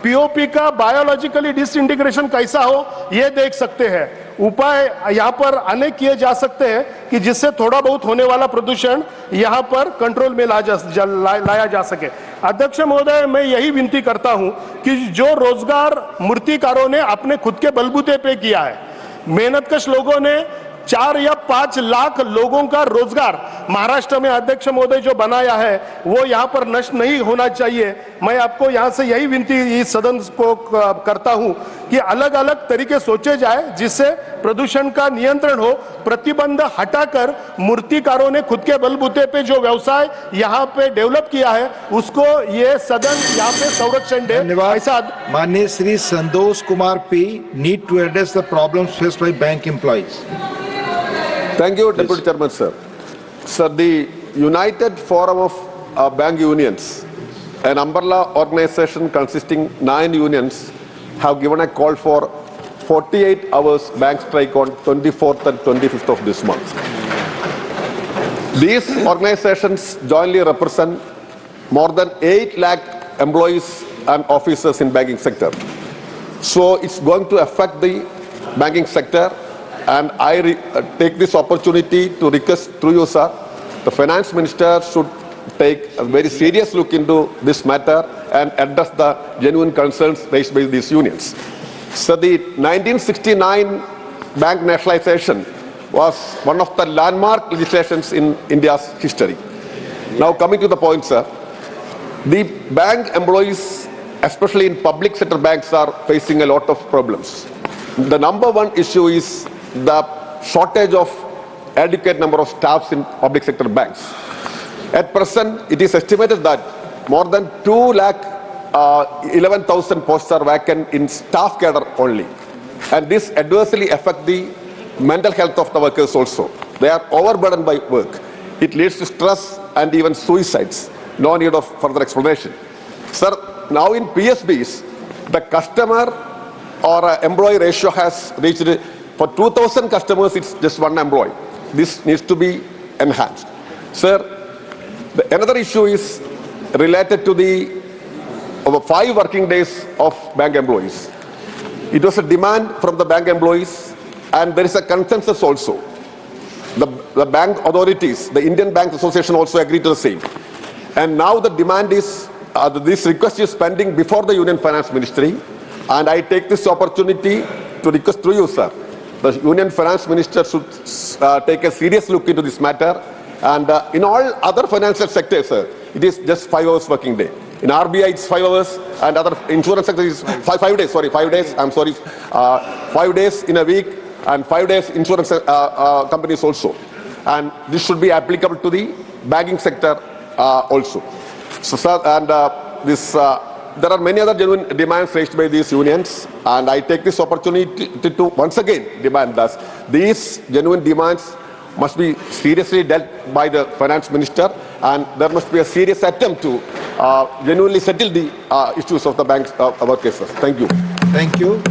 पीओपी का बायोलॉजिकली डिसइंटीग्रेशन कैसा हो ये देख सकते हैं। उपाय यहाँ पर अनेक किए जा सकते हैं कि जिससे थोड़ा बहुत होने वाला प्रदूषण यहाँ पर कंट्रोल में लाया जा सके। अध्यक्ष महोदय, मैं यही विनती करता हूँ कि जो रोजगार मूर्तिकारों ने अपने खुद के बलबूते पे किया है, मेहनतकश लोगों ने 4 या 5 लाख लोगों का रोजगार महाराष्ट्र में अध्यक्ष महोदय जो बनाया है, वो यहाँ पर नष्ट नहीं होना चाहिए। मैं आपको यहाँ से यही विनती इस सदन को करता हूँ कि अलग अलग तरीके सोचे जाए जिससे प्रदूषण का नियंत्रण हो। प्रतिबंध हटाकर मूर्तिकारों ने खुद के बलबूते पे जो व्यवसाय यहाँ पे डेवलप किया है, उसको ये सदन यहाँ पे संरक्षण दे। धन्यवाद। माननीय Shri Santosh Kumar P need to address the problems faced by bank employees. Thank you, Deputy Chairman, sir. Sir, the United Forum of Bank Unions, an umbrella organization consisting 9 unions, have given a call for 48 hours bank strike on 24th and 25th of this month. These organizations jointly represent more than 8 lakh employees and officers in banking sector. So it's going to affect the banking sector. And I take this opportunity to request through you, sir, the finance minister should take a very serious look into this matter and address the genuine concerns raised by these unions. So the 1969 bank nationalization was one of the landmark legislations in India's history. Now coming to the point, sir, the bank employees, especially in public sector banks, are facing a lot of problems. The number one issue is the shortage of adequate number of staffs in public sector banks. At present, it is estimated that more than 2,11,000 posts are vacant in staff cadre only. And this adversely affects the mental health of the workers also. They are overburdened by work. It leads to stress and even suicides. No need of further explanation. Sir, now in PSBs, the customer or employee ratio has reached. For 2,000 customers, it's just one employee. This needs to be enhanced. Sir, another issue is related to the over 5 working days of bank employees. It was a demand from the bank employees, and there is a consensus also. The bank authorities, the Indian Banks Association also agreed to the same. And now the demand is, this request is pending before the Union Finance Ministry, and I take this opportunity to request through you, sir. The Union Finance Minister should take a serious look into this matter. And in all other financial sectors, sir, it is just 5 hours working day. In RBI, it's 5 hours, and other insurance sectors is 5 days. Sorry, 5 days. I'm sorry, 5 days in a week, and 5 days insurance companies also. And this should be applicable to the banking sector also. So, sir, and there are many other genuine demands raised by these unions, and I take this opportunity to once again demand that these genuine demands must be seriously dealt by the finance minister, and there must be a serious attempt to genuinely settle the issues of the banks our cases. Thank you. Thank you.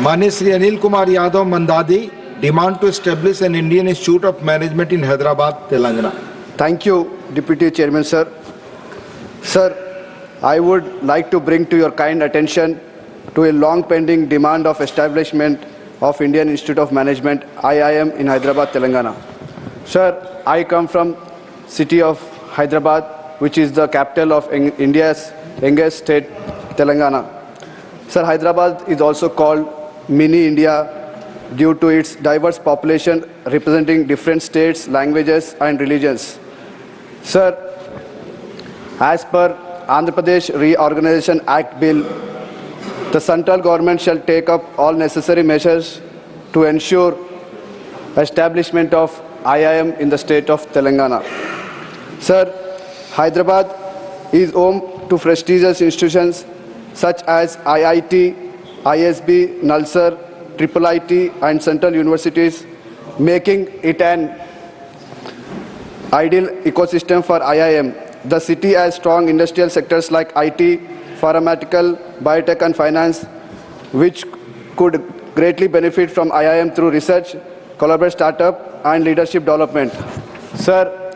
Mani Shri Anil Kumar Yadav Mandadi, demand to establish an Indian Institute of Management in Hyderabad, Telangana. Thank you, Deputy Chairman, sir. Sir, I would like to bring to your kind attention to a long-pending demand of establishment of Indian Institute of Management, IIM, in Hyderabad, Telangana. Sir, I come from city of Hyderabad, which is the capital of India's youngest state, Telangana. Sir, Hyderabad is also called Mini India due to its diverse population representing different states, languages, and religions. Sir, as per Andhra Pradesh Reorganization Act Bill, the central government shall take up all necessary measures to ensure establishment of IIM in the state of Telangana. Sir, Hyderabad is home to prestigious institutions such as IIT, ISB, Nalsar, IIIT, and central universities, making it an ideal ecosystem for IIM. The city has strong industrial sectors like IT, pharmaceutical, biotech, and finance, which could greatly benefit from IIM through research, collaborative startup, and leadership development. Sir,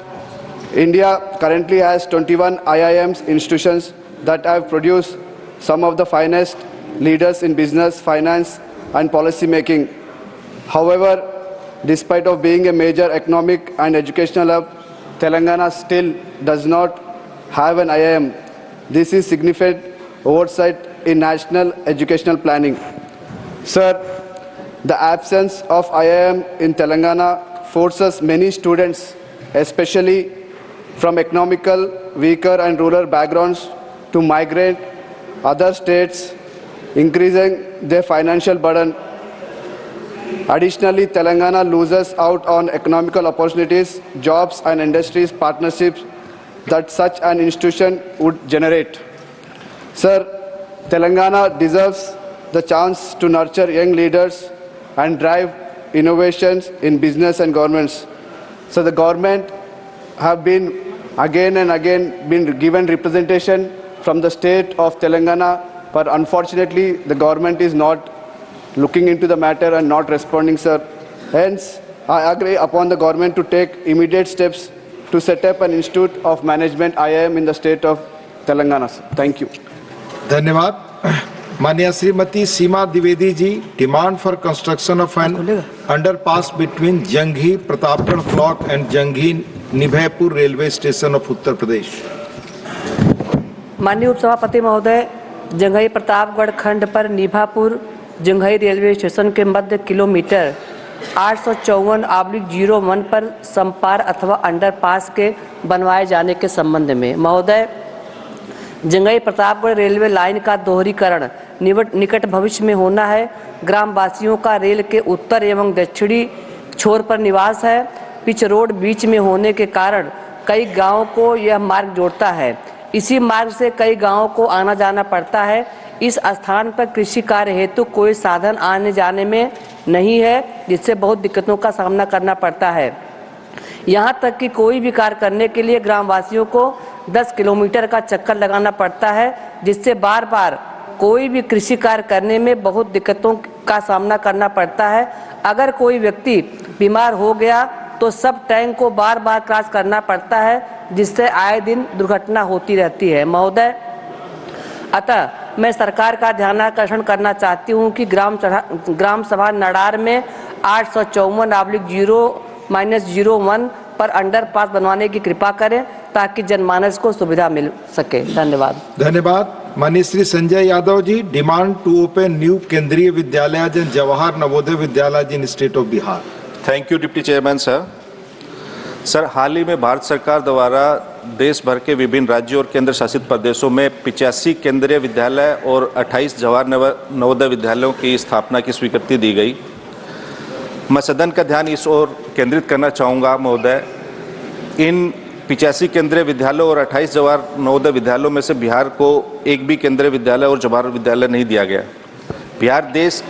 India currently has 21 IIMs institutions that have produced some of the finest leaders in business, finance, and policy making. However, despite of being a major economic and educational hub, Telangana still does not have an IIM. This is significant oversight in national educational planning. Sir, the absence of IIM in Telangana forces many students, especially from economical, weaker and rural backgrounds, to migrate other states, increasing their financial burden. Additionally, Telangana loses out on economical opportunities, jobs, and industries partnerships that such an institution would generate. Sir, Telangana deserves the chance to nurture young leaders and drive innovations in business and governments. So the government have been again and again been given representation from the state of Telangana, but unfortunately the government is not looking into the matter and not responding, sir. Hence, I agree upon the government to take immediate steps to set up an Institute of Management IIM in the state of Telangana, sir. Thank you. Dhanyavad. Manya Srimati Seema Dwivedi ji, demand for construction of an underpass between Janghi Pratapgarh Block and Janghi Nibhaipur Railway Station of Uttar Pradesh. माननीय उपसभापति महोदय, जंघई प्रतापगढ़ खंड पर निभापुर Janghai railway station के मध्य kilometre 854/01 पर संपार अथवा underpass के बनवाए जाने के संबंध में महोदय, जंघई प्रतापगढ़ रेलवे लाइन का दोहरीकरण निकट भविष्य में होना है। ग्रामवासियों का रेल के उत्तर एवं दक्षिणी छोर पर निवास है। पिच रोड बीच में होने के कारण कई गांवों को यह मार्ग जोड़ता है। इसी मार्ग से कई गांवों को आना जाना पड़ता है। इस स्थान पर कृषि कार्य हेतु कोई साधन आने जाने में नहीं है, जिससे बहुत दिक्कतों का सामना करना पड़ता है। यहाँ तक कि कोई भी कार्य करने के लिए ग्रामवासियों को 10 किलोमीटर का चक्कर लगाना पड़ता है, जिससे बार बार कोई भी कृषि कार्य करने में बहुत दिक्कतों का सामना करना पड़ता है। अगर कोई व्यक्ति बीमार हो गया तो सब टैंक को बार बार क्रॉस करना पड़ता है, जिससे आए दिन दुर्घटना होती रहती है। महोदय, अतः मैं सरकार का ध्यानाकर्षण करना चाहती हूं कि ग्राम सभा नडार में 854/0-01 पर अंडरपास बनवाने की कृपा करें ताकि जनमानस को सुविधा मिल सके। धन्यवाद। धन्यवाद। माननीय Shri Sanjay Yadav ji, demand to open new Kendriya Vidyalaya and Jawahar Navodaya Vidyalaya in state of Bihar. Thank you deputy chairman sir. Sir, हाल ही में भारत सरकार द्वारा देश भर के विभिन्न राज्यों और केंद्र शासित प्रदेशों में 85 केंद्रीय विद्यालय और 28 जवाहर नवोदय विद्यालयों की स्थापना की स्वीकृति दी गई। मैं सदन का ध्यान इस ओर केंद्रित करना चाहूँगा महोदय, इन 85 केंद्रीय विद्यालयों और 28 जवाहर नवोदय विद्यालयों में से बिहार को एक भी केंद्रीय विद्यालय और जवाहर विद्यालय नहीं दिया गया। बिहार देश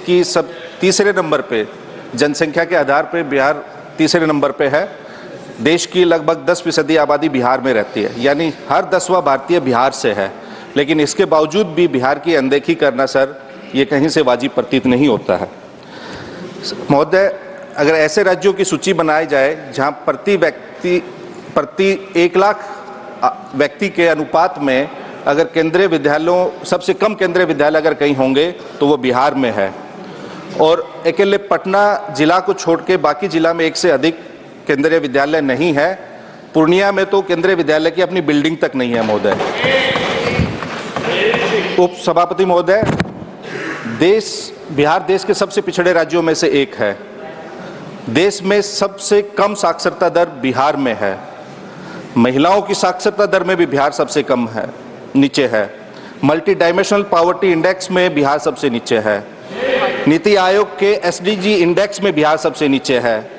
की सब तीसरे नंबर पे, जनसंख्या के आधार पे बिहार तीसरे नंबर पे है। देश की लगभग 10% आबादी बिहार में रहती है, यानी हर 10वां भारतीय बिहार से है। लेकिन इसके बावजूद भी बिहार की अनदेखी करना सर, ये कहीं से वाजिब प्रतीत नहीं होता है। महोदय, अगर ऐसे राज्यों की सूची बनाई जाए जहां प्रति 1 लाख व्यक्ति के अनुपात में अगर केंद्रीय विद्यालयों, सबसे कम केंद्रीय विद्यालय अगर कहीं होंगे तो वो बिहार में है। और अकेले पटना जिला को छोड़ के बाकी जिला में 1 से अधिक केंद्रीय विद्यालय नहीं है। पूर्णिया में तो केंद्रीय विद्यालय की अपनी बिल्डिंग तक नहीं है महोदय। उप सभापति महोदय, बिहार देश के सबसे पिछड़े राज्यों में से एक है। देश में सबसे कम साक्षरता दर बिहार में है। महिलाओं की साक्षरता दर में भी बिहार सबसे कम है, नीचे है। मल्टी डायमेंशनल पॉवर्टी इंडेक्स में बिहार सबसे नीचे है। नीति आयोग के एसडीजी इंडेक्स में बिहार सबसे नीचे है।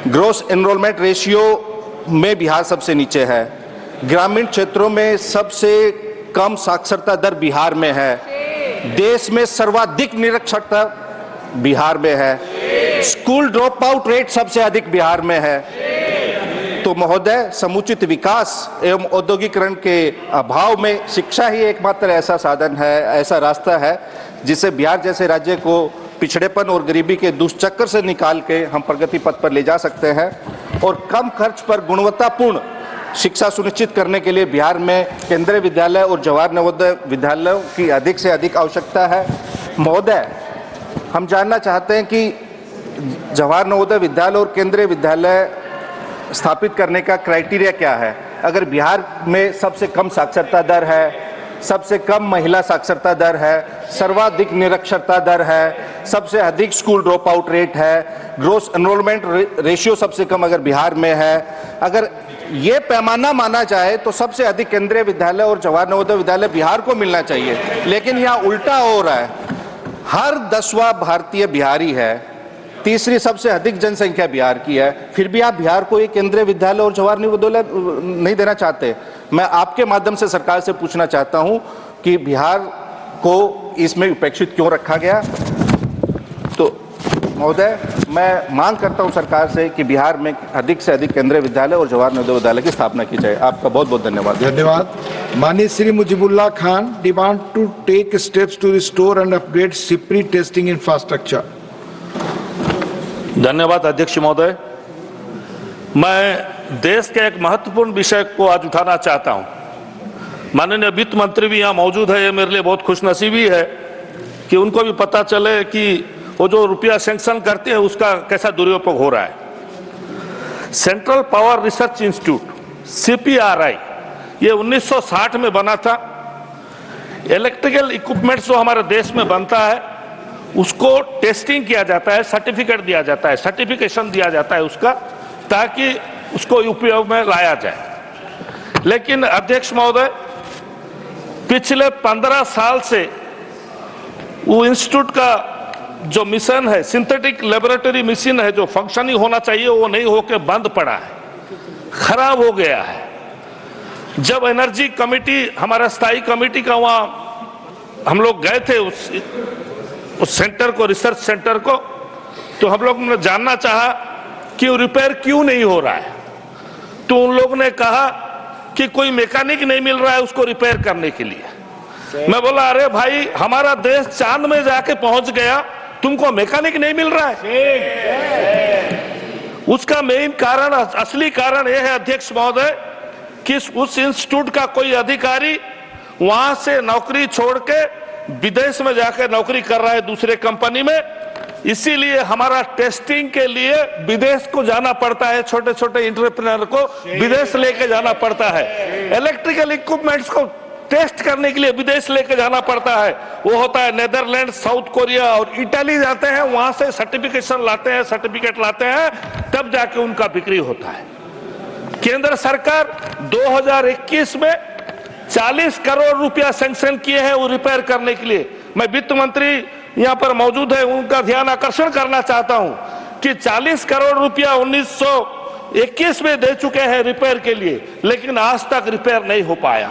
ग्रोस एनरोलमेंट रेशियो में बिहार सबसे नीचे है। ग्रामीण क्षेत्रों में सबसे कम साक्षरता दर बिहार में है। देश में सर्वाधिक निरक्षरता बिहार में है। स्कूल ड्रॉप आउट रेट सबसे अधिक बिहार में है। तो महोदय, समुचित विकास एवं औद्योगिकरण के अभाव में शिक्षा ही एकमात्र ऐसा साधन है, ऐसा रास्ता है जिसे बिहार जैसे राज्य को पिछड़ेपन और गरीबी के दुष्चक्र से निकाल के हम प्रगति पथ पर ले जा सकते हैं। और कम खर्च पर गुणवत्तापूर्ण शिक्षा सुनिश्चित करने के लिए बिहार में केंद्रीय विद्यालय और जवाहर नवोदय विद्यालयों की अधिक से अधिक आवश्यकता है। महोदय, हम जानना चाहते हैं कि जवाहर नवोदय विद्यालय और केंद्रीय विद्यालय स्थापित करने का क्राइटेरिया क्या है। अगर बिहार में सबसे कम साक्षरता दर है, सबसे कम महिला साक्षरता दर है, सर्वाधिक निरक्षरता दर है, सबसे अधिक स्कूल ड्रॉप आउट रेट है, ग्रोस एनरोलमेंट रेशियो सबसे कम अगर बिहार में है, अगर ये पैमाना माना जाए तो सबसे अधिक केंद्रीय विद्यालय और जवाहर नवोदय विद्यालय बिहार को मिलना चाहिए। लेकिन यहाँ उल्टा हो रहा है। हर 10वां भारतीय बिहारी है। तीसरी सबसे अधिक जनसंख्या बिहार की है, फिर भी आप बिहार को एक केंद्रीय विद्यालय और जवाहर नवोदय नहीं देना चाहते। मैं आपके माध्यम से सरकार से पूछना चाहता हूं कि बिहार को इसमें उपेक्षित क्यों रखा गया। तो महोदय, मैं मांग करता हूं सरकार से कि बिहार में अधिक से अधिक केंद्रीय विद्यालय और जवाहर नवोदय विद्यालय की स्थापना की जाए। आपका बहुत बहुत धन्यवाद। धन्यवाद। माननीय Shri Mujibulla Khan, demand to take steps to restore and upgrade Sipri testing infrastructure. धन्यवाद अध्यक्ष महोदय। मैं देश के एक महत्वपूर्ण विषय को आज उठाना चाहता हूं। माननीय वित्त मंत्री भी यहाँ मौजूद है, ये मेरे लिए बहुत खुशनसीबी है कि उनको भी पता चले कि वो जो रुपया सैंक्शन करते हैं उसका कैसा दुरुपयोग हो रहा है। Central power research institute CPRI ये 1960 में बना था। इलेक्ट्रिकल इक्विपमेंट्स जो हमारे देश में बनता है उसको टेस्टिंग किया जाता है, सर्टिफिकेट दिया जाता है, सर्टिफिकेशन दिया जाता है उसका, ताकि उसको उपयोग में लाया जाए। लेकिन अध्यक्ष महोदय, पिछले 15 साल से वो इंस्टीट्यूट का जो मिशन है, सिंथेटिक लेबोरेटरी मिशन है, जो फंक्शनिंग होना चाहिए वो नहीं होकर बंद पड़ा है, खराब हो गया है। जब एनर्जी कमेटी, हमारा स्थायी कमेटी का वहाँ हम लोग गए थे उस सेंटर को, रिसर्च सेंटर को, तो हम लोग ने जानना चाहा कि वो रिपेयर क्यों नहीं हो रहा है। तो उन लोगों ने कहा कि कोई मैकेनिक नहीं मिल रहा है उसको रिपेयर करने के लिए। मैं बोला, अरे भाई, हमारा देश चांद में जाके पहुंच गया, तुमको मैकेनिक नहीं मिल रहा है। उसका मेन कारण, असली कारण यह है अध्यक्ष महोदय कि उस इंस्टीट्यूट का कोई अधिकारी वहां से नौकरी छोड़ के विदेश में जाकर नौकरी कर रहा है दूसरे कंपनी में। इसीलिए हमारा टेस्टिंग के लिए विदेश को जाना पड़ता है, छोटे छोटे एंटरप्रेन्योर को विदेश लेके जाना पड़ता है। इलेक्ट्रिकल इक्विपमेंट्स को टेस्ट करने के लिए विदेश लेके जाना पड़ता है। वो होता है नेदरलैंड, साउथ कोरिया और इटली जाते हैं, वहां से सर्टिफिकेशन लाते हैं, सर्टिफिकेट लाते हैं, तब जाके उनका बिक्री होता है। केंद्र सरकार 2021 में 40 करोड़ रुपया सैंक्शन किए हैं वो रिपेयर करने के लिए। मैं वित्त मंत्री यहाँ पर मौजूद है, उनका ध्यान आकर्षण करना चाहता हूं कि 40 करोड़ रुपया 1921 में दे चुके हैं रिपेयर के लिए, लेकिन आज तक रिपेयर नहीं हो पाया,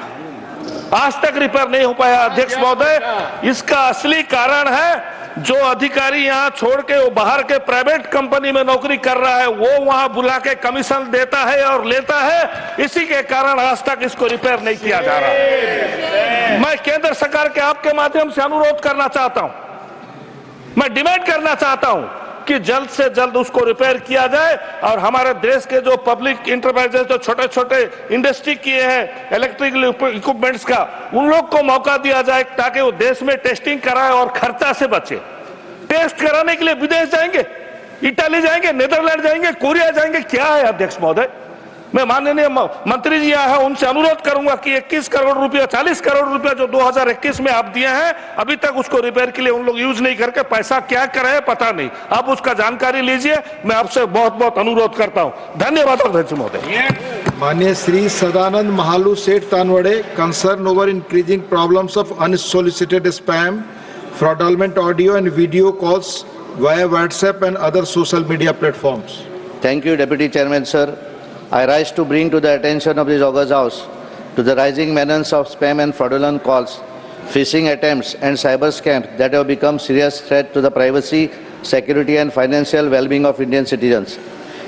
आज तक रिपेयर नहीं हो पाया। अध्यक्ष महोदय, इसका असली कारण है जो अधिकारी यहाँ छोड़ के वो बाहर के प्राइवेट कंपनी में नौकरी कर रहा है, वो वहां बुला के कमीशन देता है और लेता है, इसी के कारण आज तक इसको रिपेयर नहीं किया जा रहा। मैं केंद्र सरकार के आपके माध्यम से अनुरोध करना चाहता हूं, मैं डिमांड करना चाहता हूं कि जल्द से जल्द उसको रिपेयर किया जाए और हमारे देश के जो पब्लिक इंटरप्राइजेस जो छोटे छोटे इंडस्ट्री किए हैं इलेक्ट्रिकल इक्विपमेंट्स का, उन लोग को मौका दिया जाए ताकि वो देश में टेस्टिंग कराए और खर्चा से बचे। टेस्ट कराने के लिए विदेश जाएंगे, इटली जाएंगे, नेदरलैंड जाएंगे, कोरिया जाएंगे, क्या है अध्यक्ष महोदय? मैं माननीय मंत्री जी यहाँ है, उनसे अनुरोध करूंगा कि 21 करोड़ रुपया 40 करोड़ रुपया जो 2021 में आप दिए हैं, अभी तक उसको रिपेयर के लिए उन लोग यूज नहीं करके पैसा क्या करे है पता नहीं, आप उसका जानकारी लीजिए। मैं आपसे बहुत बहुत अनुरोध करता हूं। धन्यवाद अध्यक्ष महोदय। माननीय Shri Sadanand Mahalu Seth Tanawade, concern over increasing problems of unsolicited spam, fraudulent audio and video calls via WhatsApp and other social media platforms. Thank you, Deputy Chairman, sir. I rise to bring to the attention of this August House to the rising menace of spam and fraudulent calls, phishing attempts and cyber scams that have become serious threat to the privacy, security and financial well-being of Indian citizens.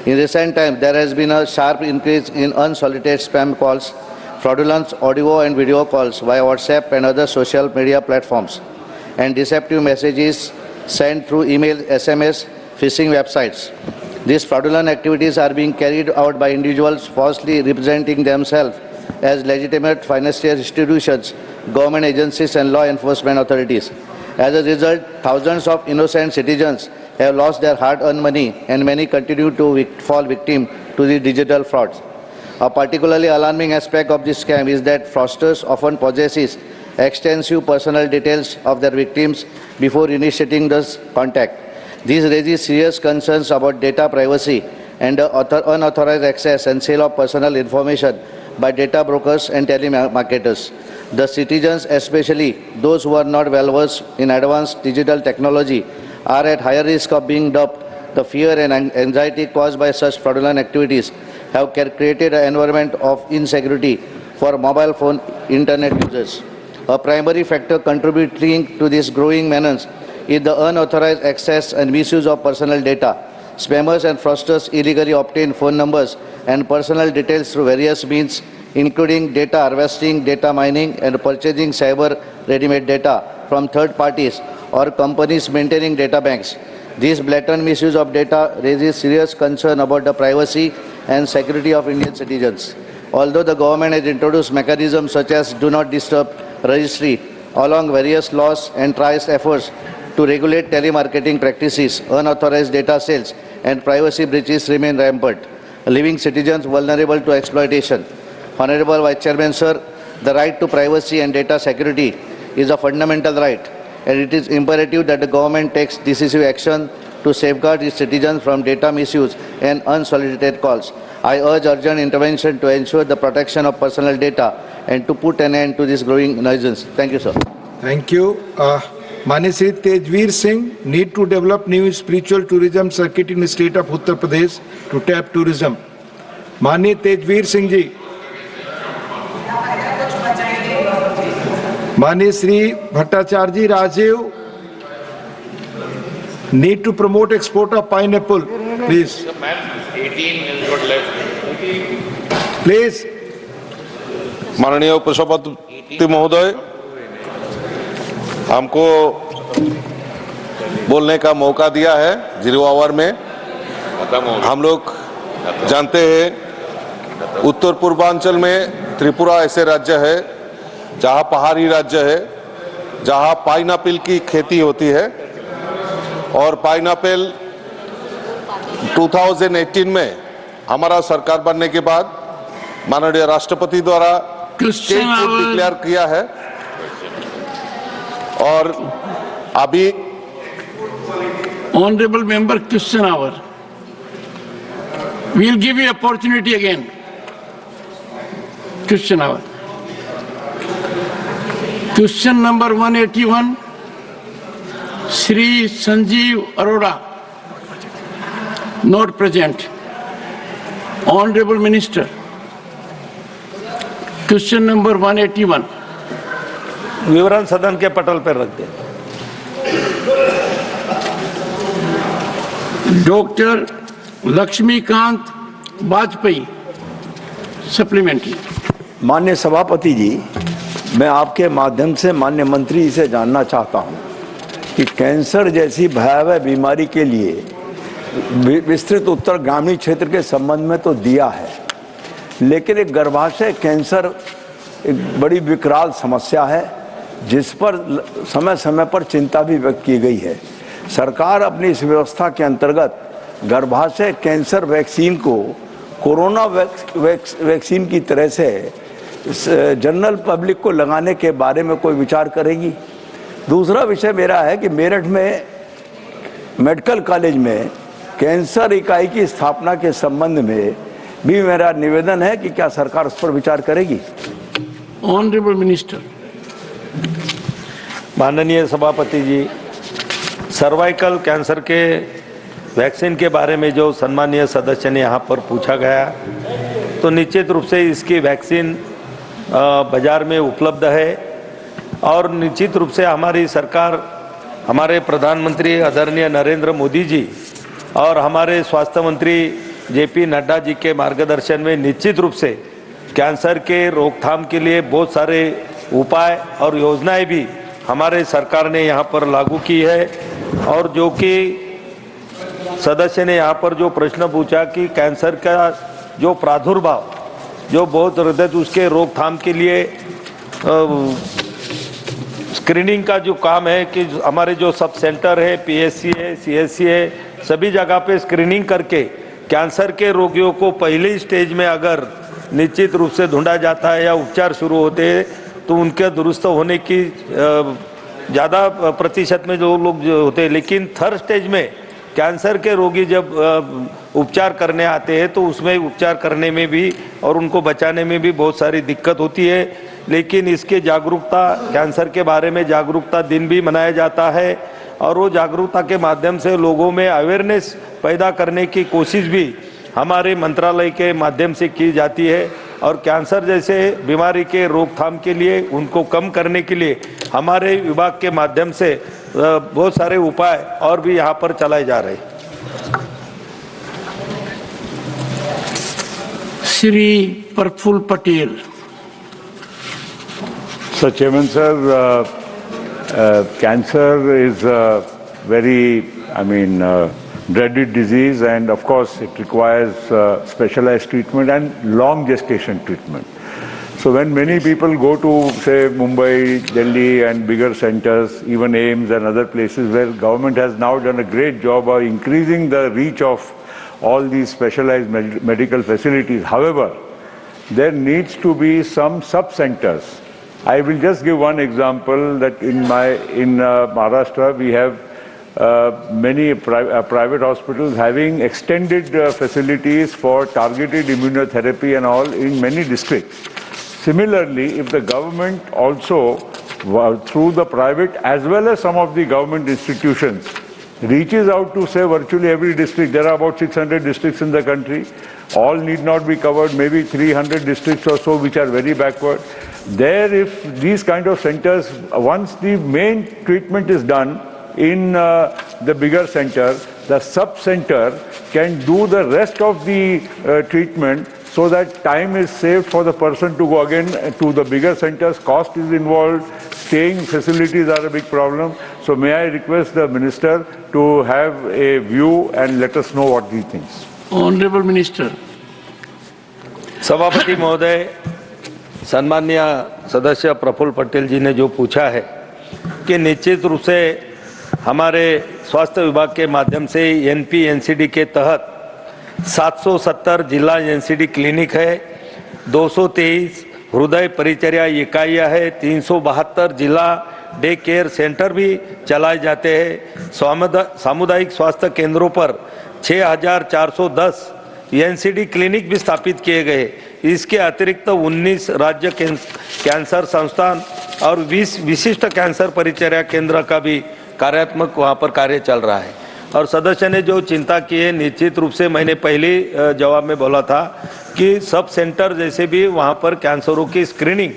In recent times, there has been a sharp increase in unsolicited spam calls, fraudulent audio and video calls via WhatsApp and other social media platforms, and deceptive messages sent through email, SMS, phishing websites. These fraudulent activities are being carried out by individuals falsely representing themselves as legitimate financial institutions, government agencies and law enforcement authorities. As a result, thousands of innocent citizens have lost their hard-earned money and many continue to fall victim to the digital frauds. A particularly alarming aspect of this scam is that fraudsters often possess extensive personal details of their victims before initiating this contact. This raises serious concerns about data privacy and unauthorized access and sale of personal information by data brokers and telemarketers. The citizens, especially those who are not well versed in advanced digital technology, are at higher risk of being duped. The fear and anxiety caused by such fraudulent activities have created an environment of insecurity for mobile phone internet users. A primary factor contributing to this growing menace is the unauthorized access and misuse of personal data. Spammers and fraudsters illegally obtain phone numbers and personal details through various means, including data harvesting, data mining, and purchasing cyber ready-made data from third parties or companies maintaining data banks. This blatant misuse of data raises serious concern about the privacy and security of Indian citizens. Although the government has introduced mechanisms such as Do Not Disturb registry along various laws and tries efforts to regulate telemarketing practices, unauthorized data sales and privacy breaches remain rampant, leaving citizens vulnerable to exploitation. Honorable Vice Chairman, sir, the right to privacy and data security is a fundamental right, and it is imperative that the government takes decisive action to safeguard its citizens from data misuse and unsolicited calls. I urge urgent intervention to ensure the protection of personal data and to put an end to this growing nuisance. Thank you, sir. Thank you. Mani Shri Tejveer Singh, need to develop new spiritual tourism circuit in the state of Uttar Pradesh to tap tourism. Mani Tejveer Singh ji. Mani Shri Bhattacharya Rajiv, need to promote export of pineapple, please. 18 is what left. Please. माननीय उपसभापति महोदय, हमको बोलने का मौका दिया है 0 our में। हम लोग जानते हैं उत्तर पूर्वांचल में त्रिपुरा ऐसे राज्य है जहां पहाड़ी राज्य है, जहां पाइनएप्पल की खेती होती है और पाइनएप्पल 2018 में हमारा सरकार बनने के बाद माननीय राष्ट्रपति द्वारा स्टेट फूड डिक्लेयर किया है और अभी Honorable member, question hour. We'll give you opportunity again. Question hour. Question number 181, Shri Sanjeev Arora, not present. Honorable Minister, question number 181. विवरण सदन के पटल पर रख दें। Doctor Laxmikant Vajpayee, supplementary. माननीय सभापति जी, मैं आपके माध्यम से माननीय मंत्री जी से जानना चाहता हूं कि कैंसर जैसी भयावह बीमारी के लिए विस्तृत उत्तर ग्रामीण क्षेत्र के संबंध में तो दिया है, लेकिन एक गर्भाशय कैंसर एक बड़ी विकराल समस्या है जिस पर समय समय पर चिंता भी व्यक्त की गई है। सरकार अपनी इस व्यवस्था के अंतर्गत गर्भाशय कैंसर वैक्सीन को कोरोना वैक्सीन की तरह से जनरल पब्लिक को लगाने के बारे में कोई विचार करेगी। दूसरा विषय मेरा है कि मेरठ में मेडिकल कॉलेज में कैंसर इकाई की स्थापना के संबंध में भी मेरा निवेदन है कि क्या सरकार उस पर विचार करेगी। Honourable minister. माननीय सभापति जी, सर्वाइकल कैंसर के वैक्सीन के बारे में जो सम्मानीय सदस्य ने यहाँ पर पूछा गया, तो निश्चित रूप से इसकी वैक्सीन बाजार में उपलब्ध है और निश्चित रूप से हमारी सरकार, हमारे प्रधानमंत्री आदरणीय नरेंद्र मोदी जी और हमारे स्वास्थ्य मंत्री जेपी नड्डा जी के मार्गदर्शन में निश्चित रूप से कैंसर के रोकथाम के लिए बहुत सारे उपाय और योजनाएं भी हमारे सरकार ने यहाँ पर लागू की है। और जो कि सदस्य ने यहाँ पर जो प्रश्न पूछा कि कैंसर का जो प्रादुर्भाव जो बहुत हृदय, उसके रोकथाम के लिए स्क्रीनिंग का जो काम है कि हमारे जो सब सेंटर है, पीएससी है, सीएससी है, सभी जगह पे स्क्रीनिंग करके कैंसर के रोगियों को पहले स्टेज में अगर निश्चित रूप से ढूंढा जाता है या उपचार शुरू होते हैं तो उनके दुरुस्त होने की ज़्यादा प्रतिशत में जो लोग जो होते हैं, लेकिन थर्ड स्टेज में कैंसर के रोगी जब उपचार करने आते हैं तो उसमें उपचार करने में भी और उनको बचाने में भी बहुत सारी दिक्कत होती है। लेकिन इसके जागरूकता, कैंसर के बारे में जागरूकता दिन भी मनाया जाता है और वो जागरूकता के माध्यम से लोगों में अवेयरनेस पैदा करने की कोशिश भी हमारे मंत्रालय के माध्यम से की जाती है और कैंसर जैसे बीमारी के रोकथाम के लिए, उनको कम करने के लिए हमारे विभाग के माध्यम से बहुत सारे उपाय और भी यहाँ पर चलाए जा रहे हैं। Shri Praful Patel. So, Chairman sir, cancer is a very, dreaded disease, and of course it requires specialized treatment and long gestation treatment. So when many people go to, say, Mumbai, Delhi and bigger centers, even AIIMS and other places where government has now done a great job of increasing the reach of all these specialized medical facilities. However, there needs to be some sub-centers. I will just give one example that in Maharashtra we have many private hospitals having extended facilities for targeted immunotherapy and all in many districts. Similarly, if the government also, through the private as well as some of the government institutions, reaches out to, say, virtually every district, there are about 600 districts in the country, all need not be covered, maybe 300 districts or so which are very backward. There, if these kind of centers, once the main treatment is done in the bigger center, the sub-center can do the rest of the treatment so that time is saved for the person to go again to the bigger centers. Cost is involved, staying facilities are a big problem. So may I request the Minister to have a view and let us know what he thinks. Honorable Minister. सभापति महोदय, सम्माननीय सदस्य प्रफुल्ल पटेल जी ने जो पूछा है कि निश्चित रूप से हमारे स्वास्थ्य विभाग के माध्यम से एनपी एनसीडी के तहत 770 जिला एनसीडी क्लिनिक है, 223 हृदय परिचर्या इकाइयाँ है, 372 जिला डे केयर सेंटर भी चलाए जाते हैं। सामुदायिक स्वास्थ्य केंद्रों पर 6410 एनसीडी क्लिनिक भी स्थापित किए गए। इसके अतिरिक्त 19 राज्य कैंसर संस्थान और 20 विशिष्ट कैंसर परिचर्या केंद्र का भी कार्यात्मक वहाँ पर कार्य चल रहा है। और सदस्य ने जो चिंता की है, निश्चित रूप से मैंने पहले जवाब में बोला था कि सब सेंटर जैसे भी वहाँ पर कैंसरों की स्क्रीनिंग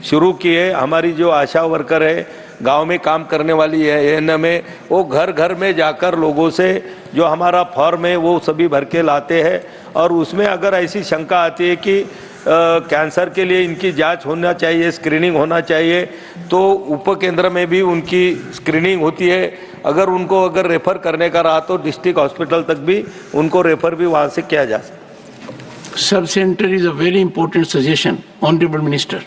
शुरू की है। हमारी जो आशा वर्कर है, गांव में काम करने वाली है एएनएम में, वो घर घर में जाकर लोगों से जो हमारा फॉर्म है वो सभी भर के लाते हैं। और उसमें अगर ऐसी शंका आती है कि कैंसर के लिए इनकी जांच होना चाहिए, स्क्रीनिंग होना चाहिए, तो उपकेंद्र में भी उनकी स्क्रीनिंग होती है। अगर उनको रेफर करने का रहा तो डिस्ट्रिक्ट हॉस्पिटल तक भी उनको रेफर भी वहाँ से किया जा सकता। Sub centre is a very important suggestion, honourable minister.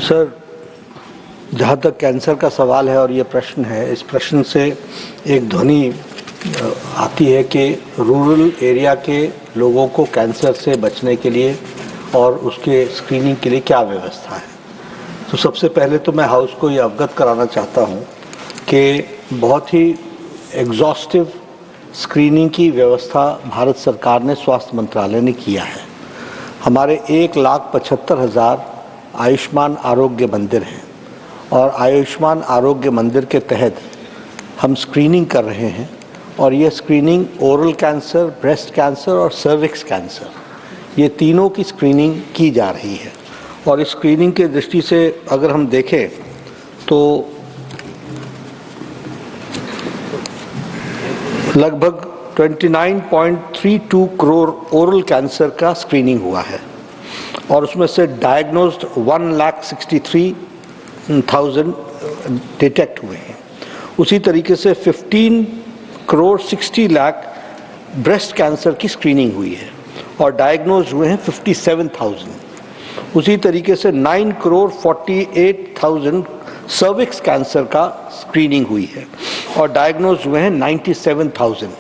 Sir, जहाँ तक कैंसर का सवाल है और ये प्रश्न है, इस प्रश्न से एक ध्वनि आती है कि रूरल एरिया के लोगों को कैंसर से बचने के लिए और उसके स्क्रीनिंग के लिए क्या व्यवस्था है। तो सबसे पहले तो मैं हाउस को ये अवगत कराना चाहता हूँ कि बहुत ही एग्जॉस्टिव स्क्रीनिंग की व्यवस्था भारत सरकार ने, स्वास्थ्य मंत्रालय ने किया है। हमारे 1,75,000 आयुष्मान आरोग्य मंदिर हैं और आयुष्मान आरोग्य मंदिर के तहत हम स्क्रीनिंग कर रहे हैं। और ये screening oral cancer, breast cancer और सर्विक्स कैंसर, ये तीनों की स्क्रीनिंग की जा रही है। और इस स्क्रीनिंग के दृष्टि से अगर हम देखें तो लगभग 29.32 करोड़ ओरल कैंसर का स्क्रीनिंग हुआ है और उसमें से डायग्नोज्ड 1,63,000 डिटेक्ट हुए हैं। उसी तरीके से 15 करोड़ 60 लाख ब्रेस्ट कैंसर की स्क्रीनिंग हुई है और डायग्नोज हुए हैं 57,000। उसी तरीके से 9 करोड़ 48,000 सर्विक्स कैंसर का स्क्रीनिंग हुई है और डायग्नोज हुए हैं 97,000।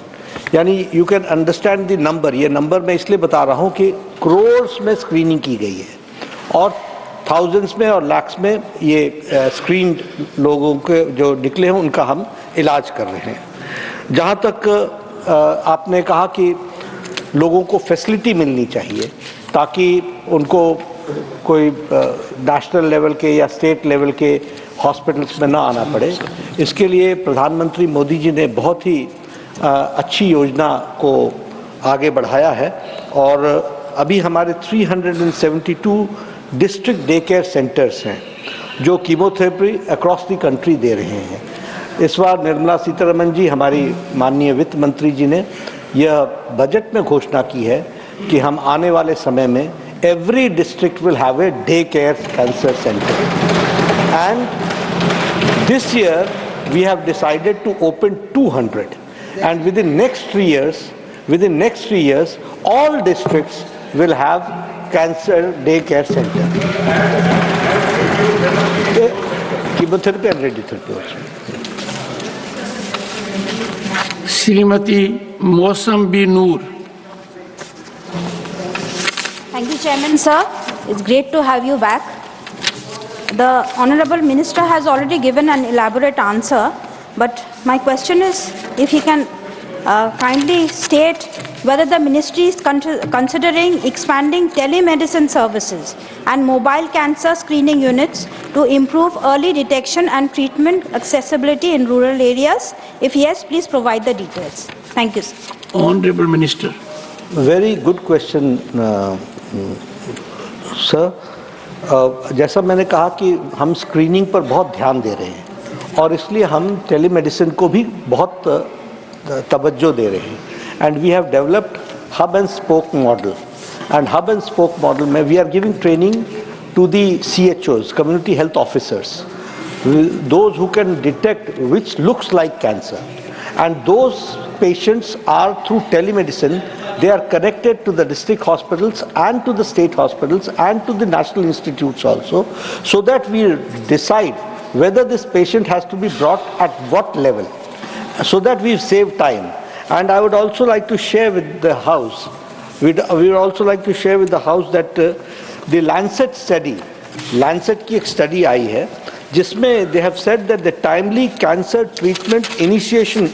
यानी you can understand the number. ये नंबर मैं इसलिए बता रहा हूँ कि करोड़्स में स्क्रीनिंग की गई है और थाउजेंड्स में और लाख्स में ये स्क्रीन्ड लोगों के जो निकले हैं उनका हम इलाज कर रहे हैं। जहाँ तक आपने कहा कि लोगों को फैसिलिटी मिलनी चाहिए ताकि उनको कोई नेशनल लेवल के या स्टेट लेवल के हॉस्पिटल्स में ना आना पड़े, इसके लिए प्रधानमंत्री मोदी जी ने बहुत ही अच्छी योजना को आगे बढ़ाया है। और अभी हमारे 372 डिस्ट्रिक्ट डे केयर सेंटर्स हैं जो कीमोथेरेपी अक्रॉस द कंट्री दे रहे हैं। इस बार निर्मला सीतारमण जी, हमारी माननीय वित्त मंत्री जी ने यह बजट में घोषणा की है कि हम आने वाले समय में every district will have a day care cancer center, and this year we have decided to open 200, and within next 3 years all districts will have cancer day care center, chemotherapy and radiotherapy also. Shrimati Mausam B Noor. Thank you, Chairman, sir. It's great to have you back. The Honorable Minister has already given an elaborate answer, but my question is if he can kindly state whether the Ministry is considering expanding telemedicine services and mobile cancer screening units to improve early detection and treatment accessibility in rural areas. If yes, please provide the details. Thank you, sir. Honorable Minister. Very good question. Sir, जैसा मैंने कहा कि हम screening पर बहुत ध्यान दे रहे हैं और इसलिए हम टेलीमेडिसिन को भी बहुत तवज्जो दे रहे हैं। And we have developed hub and spoke model, and hub and spoke model में we are giving training to the CHOs, community health officers, those who can detect which looks like cancer, and those patients are through telemedicine they are connected to the district hospitals and to the state hospitals and to the national institutes also, so that we decide whether this patient has to be brought at what level, so that we save time. And I would also like to share with the House, we would also like to share with the House that the Lancet study, Lancet की एक study आई है, जिसमें they have said that the timely cancer treatment initiation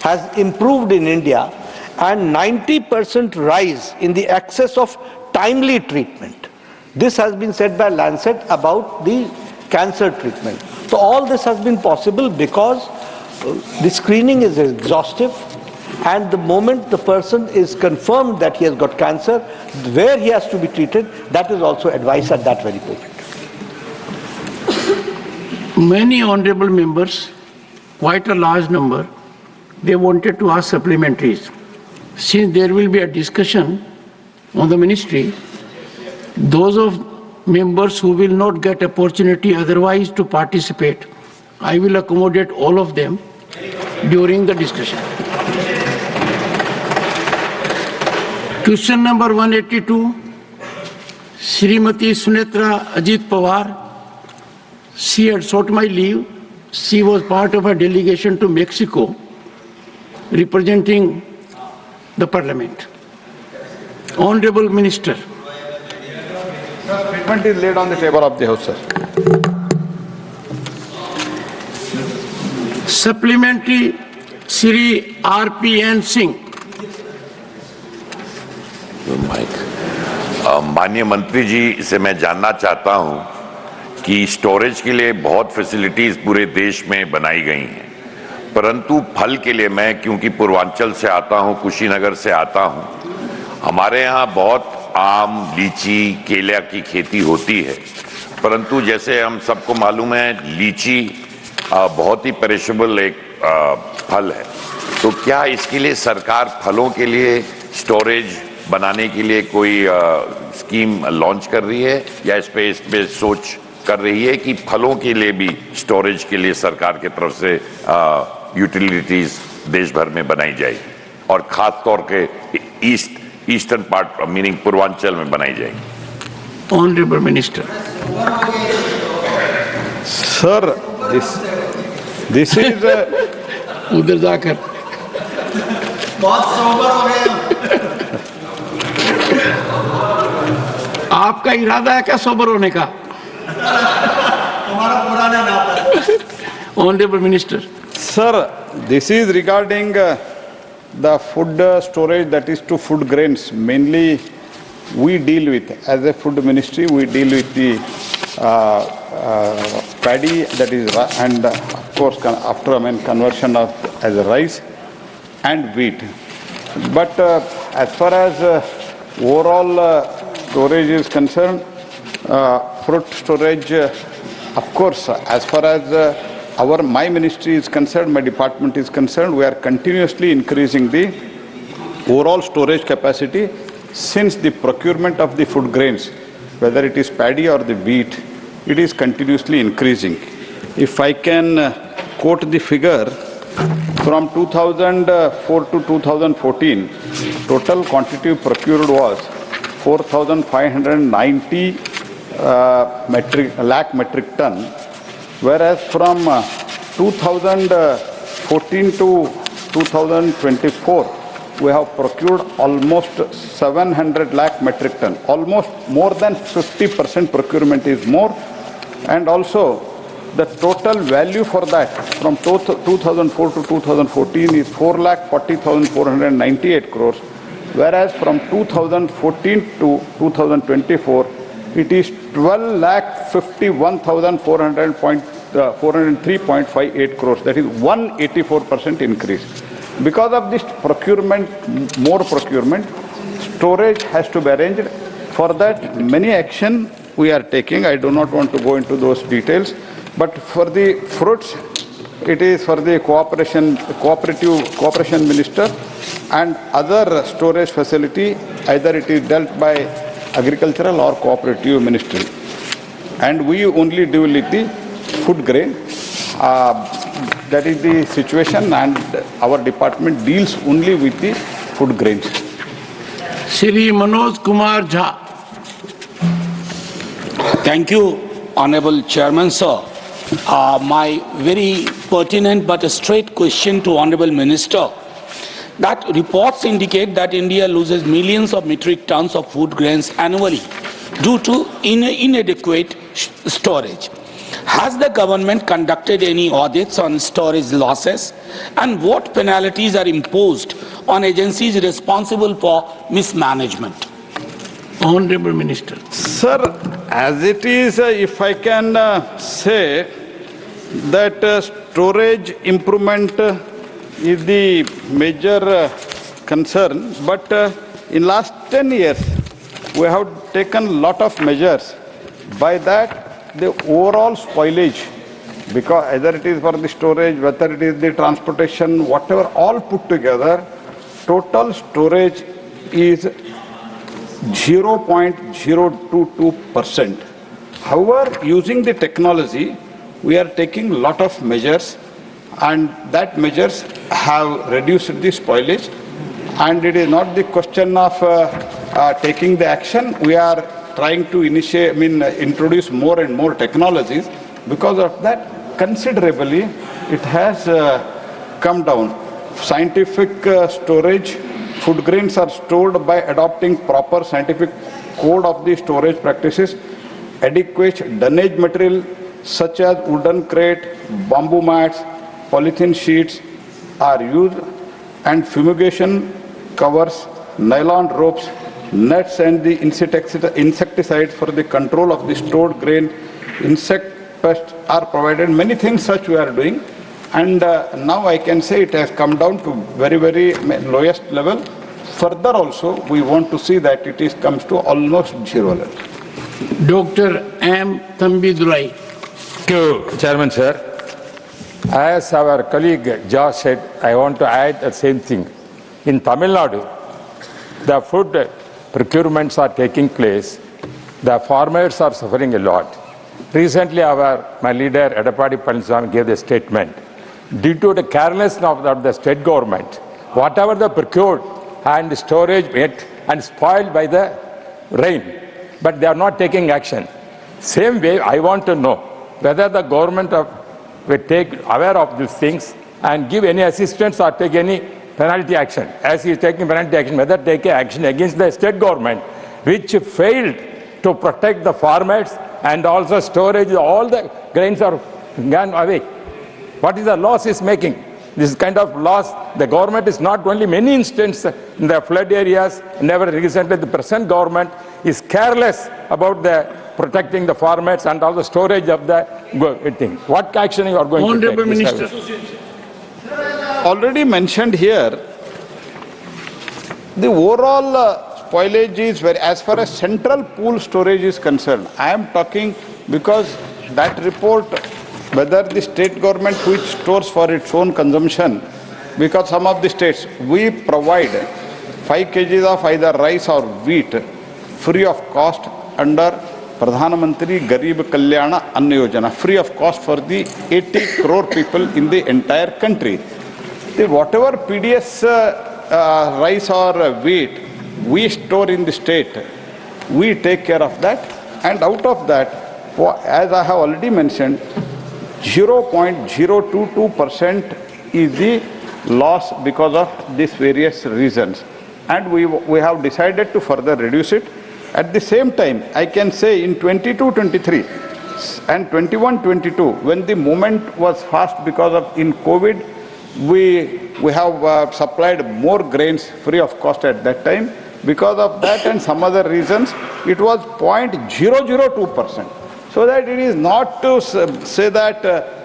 has improved in India and 90% rise in the access of timely treatment. This has been said by Lancet about the cancer treatment. So all this has been possible because the screening is exhaustive, and the moment the person is confirmed that he has got cancer, where he has to be treated, that is also advised at that very moment. Many honorable members, quite a large number, they wanted to ask supplementaries. Since there will be a discussion on the ministry, those of members who will not get opportunity otherwise to participate, I will accommodate all of them during the discussion. Question number 182, Srimati Sunetra Ajit Pawar. She had sought my leave. She was part of a delegation to Mexico representing the Parliament. Honorable Minister. Statement is laid on the table of the House, sir. Supplementary, Shri R.P.N. Singh. माननीय मंत्री जी से मैं जानना चाहता हूं कि storage के लिए बहुत फैसिलिटीज पूरे देश में बनाई गई हैं, परंतु फल के लिए मैं क्योंकि पूर्वांचल से आता हूं, कुशीनगर से आता हूं, हमारे यहाँ बहुत आम, लीची, केला की खेती होती है, परंतु जैसे हम सबको मालूम है लीची बहुत ही पेरिशेबल एक फल है, तो क्या इसके लिए सरकार फलों के लिए स्टोरेज बनाने के लिए कोई स्कीम लॉन्च कर रही है या इस पे सोच कर रही है कि फलों के लिए भी स्टोरेज के लिए सरकार की तरफ से यूटिलिटीज देश भर में बनाई जाएगी और खास तौर के ईस्टर्न पार्ट मीनिंग पूर्वांचल में बनाई जाएगी? Honourable minister. Sir, this is उधर जाकर बहुत सोबर हो गए. आपका इरादा है क्या सोबर होने का? हमारा पुराना नाता. Honorable Minister. Sir, this is regarding the food storage, that is to food grains. Mainly, we deal with, as a food ministry, we deal with the paddy, that is, and of course, after conversion of as a rice and wheat. But as far as overall storage is concerned, fruit storage, of course, as far as my ministry is concerned, my department is concerned, we are continuously increasing the overall storage capacity since the procurement of the food grains, whether it is paddy or the wheat, it is continuously increasing. If I can quote the figure, from 2004 to 2014, total quantity procured was 4,590 lakh metric ton, whereas from 2014 to 2024, we have procured almost 700 lakh metric ton. Almost more than 50% procurement is more, and also the total value for that from 2004 to 2014 is 4,40,498 crores, whereas from 2014 to 2024 it is 12,51,403.58 crores. That is 184% increase. Because of this procurement, more procurement, storage has to be arranged. For that, many action we are taking. I do not want to go into those details. But for the fruits, it is for the cooperation minister and other storage facility, either it is dealt by agricultural or cooperative ministry. And we only deal with the food grain. That is the situation, and our department deals only with the food grains. Shri Manoj Kumar Jha. Thank you, Honorable Chairman, sir. My very pertinent but straight question to Honorable Minister, that reports indicate that India loses millions of metric tons of food grains annually due to inadequate storage. Has the government conducted any audits on storage losses, and what penalties are imposed on agencies responsible for mismanagement? Honorable Minister. Sir, as it is, if I can say that storage improvement is the major concern, but in last 10 years, we have taken a lot of measures. By that, the overall spoilage, because either it is for the storage, whether it is the transportation, whatever, all put together, total storage is 0.022%. However, using the technology, we are taking a lot of measures, and that measures have reduced the spoilage. And it is not the question of taking the action. We are trying to introduce more and more technologies. Because of that, considerably, it has come down. Scientific storage, food grains are stored by adopting proper scientific code of the storage practices. Adequate dunnage material such as wooden crate, bamboo mats, polythene sheets are used, and fumigation covers, nylon ropes, nets and the insecticides for the control of the stored grain, insect pests are provided. Many things such we are doing, and now I can say it has come down to very, very lowest level. Further also, we want to see that it comes to almost zero level. Dr. M. Thambidurai. Thank you, Chairman, sir. As our colleague Josh said, I want to add the same thing. In Tamil Nadu, the food procurements are taking place. The farmers are suffering a lot. Recently, my leader, Edappadi Palaniswamy, gave a statement. Due to the carelessness of the state government, whatever they procured and storage it and spoiled by the rain, but they are not taking action. Same way, I want to know whether the government will take aware of these things and give any assistance or take any penalty action. As he is taking penalty action, whether take action against the state government, which failed to protect the farmers and also storage, all the grains are gone away. What is the loss is making? This kind of loss, the government is not only many instances in the flood areas, never recently the present government is careless about the protecting the farmers and all the storage of the thing. What action you are going to take? Honorable Minister. Already mentioned here, the overall spoilage is very, as far as central pool storage is concerned, I am talking because that report, whether the state government which stores for its own consumption, because some of the states, we provide 5 kgs of either rice or wheat free of cost under Pradhan Mantri Garib Kalyana Anna Yojana, free of cost for the 80 crore people in the entire country. Whatever PDS rice or wheat we store in the state, we take care of that, and out of that, as I have already mentioned, 0.022% is the loss because of these various reasons, and we have decided to further reduce it. At the same time, I can say in 22-23 and 21-22, when the movement was fast because of in COVID, we have supplied more grains free of cost at that time. Because of that and some other reasons, it was 0.002%. So that it is not to say that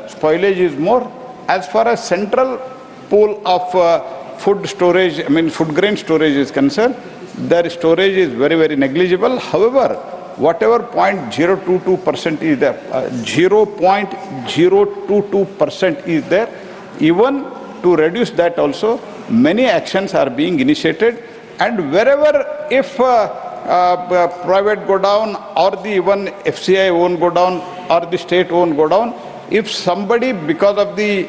spoilage is more. As far as central pool of food storage, food grain storage is concerned, their storage is very, very negligible. However, whatever 0.022% is there, 0.022% is there, even to reduce that also, many actions are being initiated, and wherever if private go down or the even FCI won't go down or the state won't go down, if somebody because of the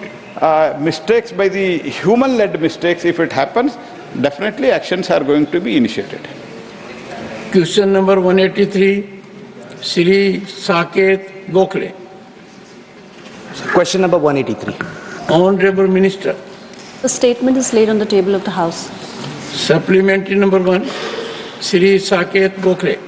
mistakes by the human-led mistakes, if it happens, definitely actions are going to be initiated. Question number 183, Shri Saket Gokhale. Question number 183. Honorable Minister. The statement is laid on the table of the House. Supplementary number 1, Shri Saket Gokhale.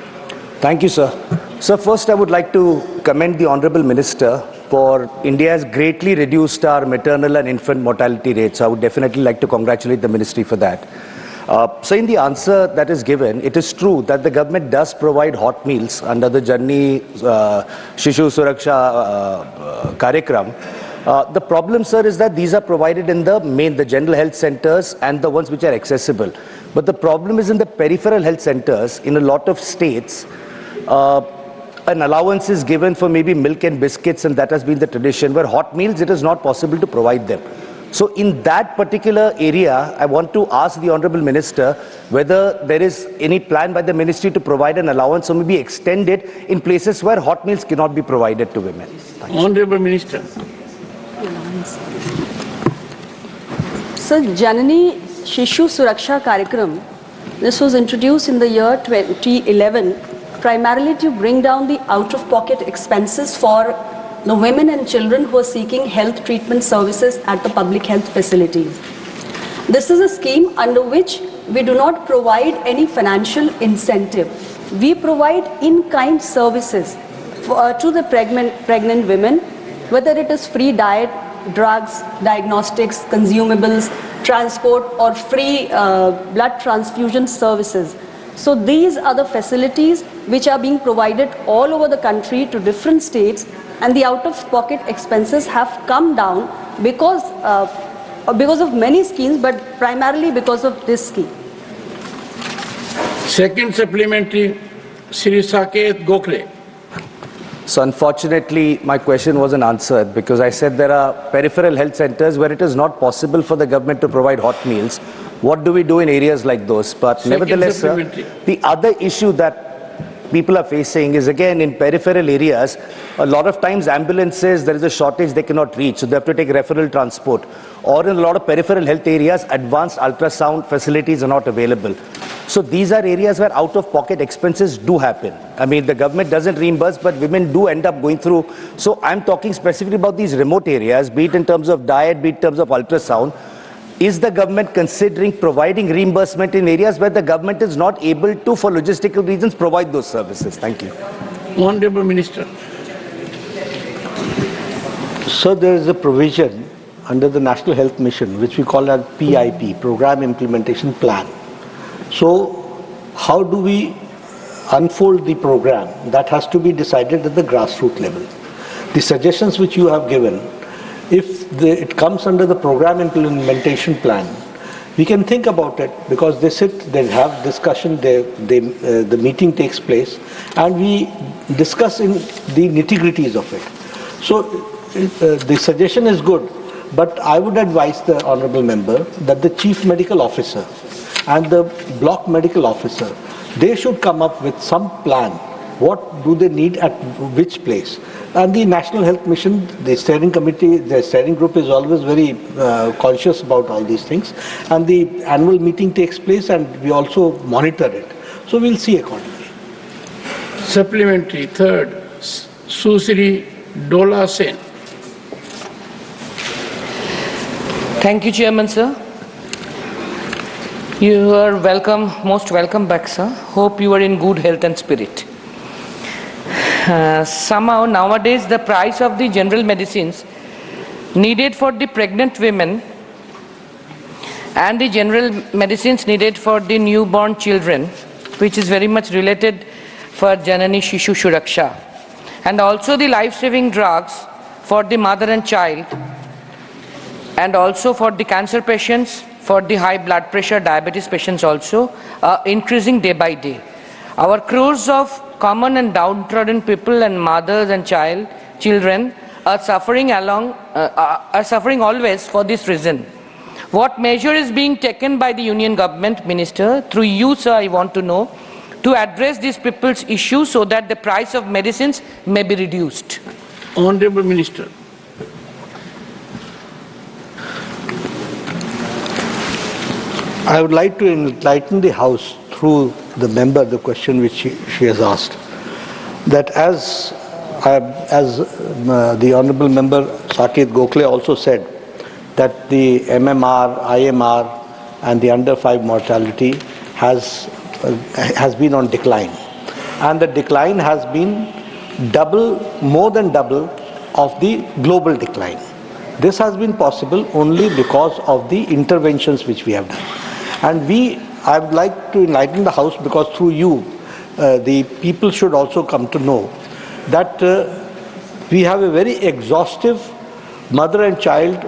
Thank you, sir. Sir, first I would like to commend the Honorable Minister for India has greatly reduced our maternal and infant mortality rates. I would definitely like to congratulate the Ministry for that. So in the answer that is given, it is true that the government does provide hot meals under the Janni Shishu Suraksha Karyakram. The problem, sir, is that these are provided in the general health centers and the ones which are accessible. But the problem is in the peripheral health centers, in a lot of states, an allowance is given for maybe milk and biscuits, and that has been the tradition, where hot meals, it is not possible to provide them. So in that particular area, I want to ask the Honorable Minister whether there is any plan by the Ministry to provide an allowance or maybe extend it in places where hot meals cannot be provided to women. Honorable Minister. Sir, Janani Shishu Suraksha Karyakram, this was introduced in the year 2011 primarily to bring down the out-of-pocket expenses for the women and children who are seeking health treatment services at the public health facilities. This is a scheme under which we do not provide any financial incentive. We provide in-kind services to the pregnant women, whether it is free diet, drugs, diagnostics, consumables, transport, or free blood transfusion services. So these are the facilities which are being provided all over the country to different states, and the out-of-pocket expenses have come down because of many schemes, but primarily because of this scheme. Second supplementary, Shri Saket Gokhale. So unfortunately, my question wasn't answered because I said there are peripheral health centers where it is not possible for the government to provide hot meals. What do we do in areas like those? But nevertheless, sir, the other issue that people are facing is again in peripheral areas, a lot of times ambulances, there is a shortage, they cannot reach, so they have to take referral transport. Or in a lot of peripheral health areas, advanced ultrasound facilities are not available. So these are areas where out-of-pocket expenses do happen. I mean, the government doesn't reimburse, but women do end up going through. So I'm talking specifically about these remote areas, be it in terms of diet, be it in terms of ultrasound. Is the government considering providing reimbursement in areas where the government is not able to, for logistical reasons, provide those services? Thank you. Honorable Minister. So there is a provision under the National Health Mission, which we call as PIP, Program Implementation Plan. So how do we unfold the program? That has to be decided at the grassroots level. The suggestions which you have given, if it comes under the program implementation plan, we can think about it because they sit, they have discussion, the meeting takes place, and we discuss in the nitty-gritties of it. So the suggestion is good, but I would advise the honourable member that the chief medical officer and the block medical officer, they should come up with some plan. What do they need at which place? And the National Health Mission, the steering committee, the steering group is always very conscious about all these things. And the annual meeting takes place and we also monitor it. So we'll see accordingly. Supplementary, third, Susri Dola Sen. Thank you, Chairman, sir. You are welcome, most welcome back, sir. Hope you are in good health and spirit. Somehow nowadays the price of the general medicines needed for the pregnant women and the general medicines needed for the newborn children, which is very much related for Janani Shishu Suraksha, and also the life-saving drugs for the mother and child, and also for the cancer patients, for the high blood pressure, diabetes patients also, increasing day by day. Our crores of common and downtrodden people and mothers and children are suffering always for this reason. What measure is being taken by the Union Government, Minister, through you, sir, I want to know, to address these people's issues so that the price of medicines may be reduced? Honorable Minister. I would like to enlighten the House through the member the question which she has asked. That as the Honourable Member Saket Gokhale also said, that the MMR, IMR and the under 5 mortality has been on decline. And the decline has been more than double of the global decline. This has been possible only because of the interventions which we have done. And I would like to enlighten the House, because through you, the people should also come to know that we have a very exhaustive mother and child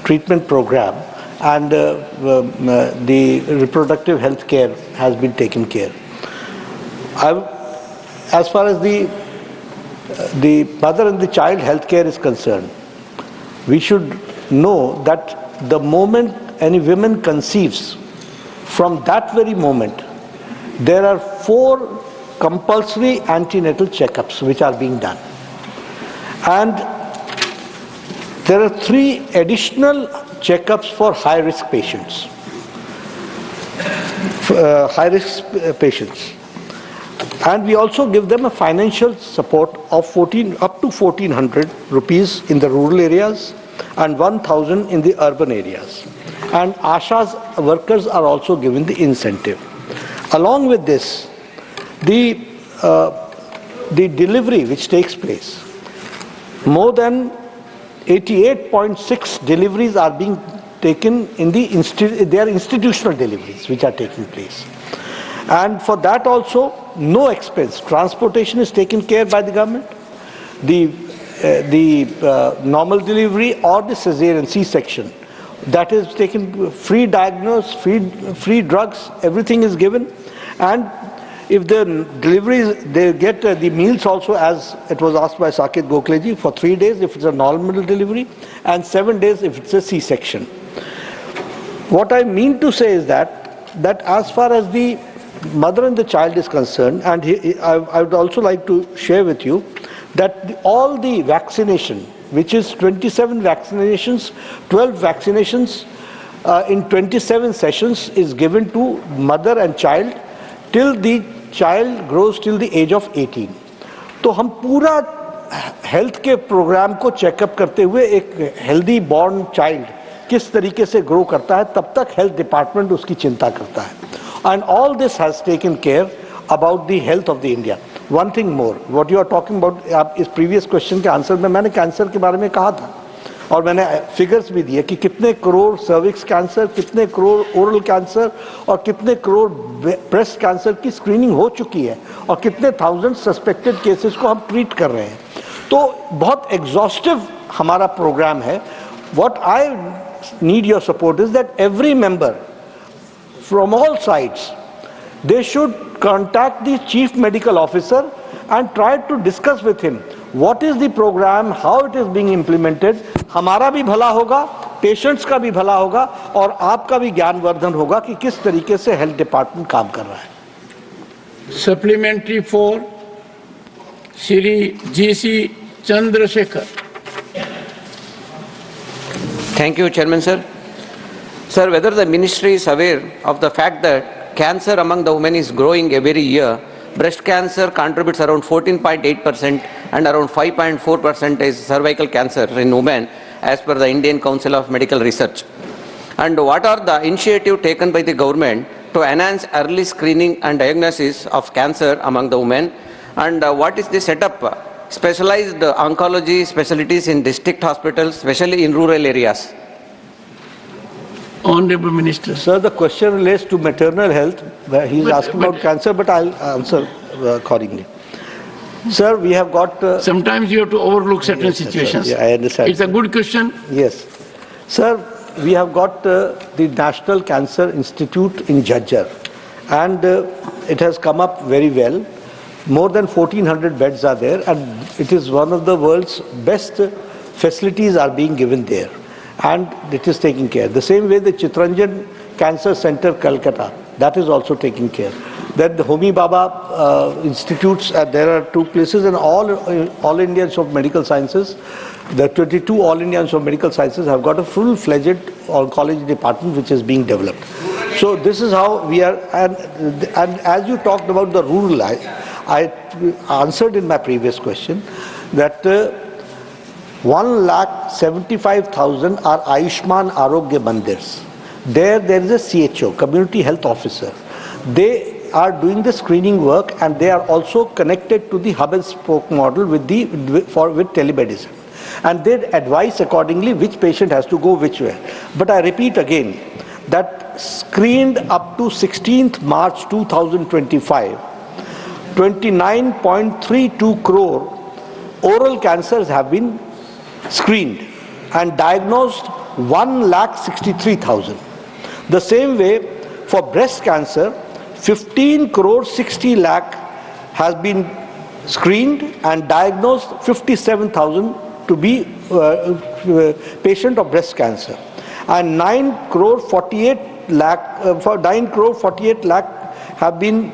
treatment program, and the reproductive health care has been taken care. As far as the mother and the child health care is concerned, we should know that the moment any woman conceives, from that very moment, there are 4 compulsory antenatal checkups which are being done. And there are 3 additional checkups for high-risk patients. And we also give them a financial support of up to 1,400 rupees in the rural areas and 1,000 in the urban areas. And ASHA's workers are also given the incentive. Along with this, the delivery which takes place, more than 88.6 deliveries are being taken in they are institutional deliveries which are taking place. And for that also, no expense. Transportation is taken care by the government. The normal delivery or the cesarean C-section, that is taken, free diagnosis, free drugs, everything is given. And if the deliveries, they get the meals also, as it was asked by Saket Gokhale ji, for 3 days if it's a normal delivery, and 7 days if it's a C-section. What I mean to say is that as far as the mother and the child is concerned, and I would also like to share with you that all the vaccination, which is 27 vaccinations, 12 vaccinations in 27 sessions is given to mother and child till the child grows till the age of 18. तो हम पूरा health के programme को checkup करते हुए एक healthy born child किस तरीके से ग्रो करता है, तब तक हेल्थ डिपार्टमेंट उसकी चिंता करता है. And all this has taken care about the health of the India. One thing more, what you are talking about, आप इस previous question के आंसर में मैंने कैंसर के बारे में कहा था और मैंने फिगर्स भी दिए कि कितने करोड़ सर्विक्स कैंसर, कितने करोड़ ओरल कैंसर और कितने करोड़ ब्रेस्ट कैंसर की स्क्रीनिंग हो चुकी है और कितने थाउजेंड सस्पेक्टेड केसेस को हम ट्रीट कर रहे हैं. तो बहुत एग्जॉस्टिव हमारा प्रोग्राम है. What I need your support is that every member from all sides, they should contact the chief medical officer and try to discuss with him what is the program, how it is being implemented. हमारा भी भला होगा, patients का भी भला होगा और आपका भी ज्ञानवर्धन होगा कि किस तरीके से हेल्थ डिपार्टमेंट काम कर रहा है. Supplementary for Shri G.C. Chandrasekhar. Thank you, Chairman, sir. Sir, whether the ministry is aware of the fact that cancer among the women is growing every year. Breast cancer contributes around 14.8% and around 5.4% is cervical cancer in women as per the Indian Council of Medical Research. And what are the initiatives taken by the government to enhance early screening and diagnosis of cancer among the women? And what is the setup? Specialized oncology specialties in district hospitals, especially in rural areas. Honorable Minister. Sir, the question relates to maternal health. He is asking about cancer, but I'll answer accordingly. Sir, we have got... Sometimes you have to overlook certain situations. Yeah, I understand. It's a good question. Yes. Sir, we have got the National Cancer Institute in Jhajjar, and it has come up very well. More than 1,400 beds are there, and it is one of the world's best facilities are being given there, and it is taking care. The same way the Chitranjan Cancer Center, Calcutta, that is also taking care. Then the Homi Baba institutes, there are 2 places, and all Indians of Medical Sciences, the 22 All Indians of Medical Sciences have got a full-fledged oncology department which is being developed. So this is how we are, and as you talked about the rural, I answered in my previous question that 1,75,000 are Ayushman Arogya Mandirs. There is a CHO, community health officer. They are doing the screening work, and they are also connected to the hub and spoke model with telemedicine, and they advise accordingly which patient has to go which way. But I repeat again that screened up to 16th March 2025, 29.32 crore oral cancers have been screened and diagnosed 1,63,000. The same way for breast cancer, 15 crore 60 lakh has been screened and diagnosed 57,000 to be patient of breast cancer, and 9 crore 48 lakh have been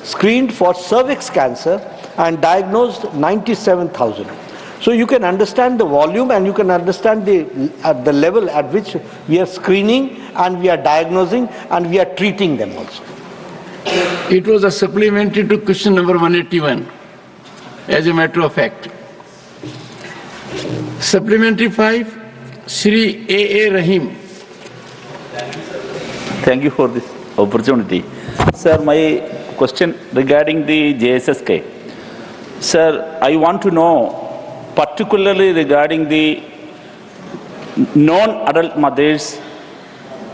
screened for cervix cancer and diagnosed 97,000. So you can understand the volume, and you can understand the level at which we are screening and we are diagnosing and we are treating them also. It was a supplementary to question number 181, as a matter of fact. Supplementary 5, Shri A.A. Rahim. Thank you for this opportunity. Sir, my question regarding the JSSK. Sir, I want to know particularly regarding the non-adult mothers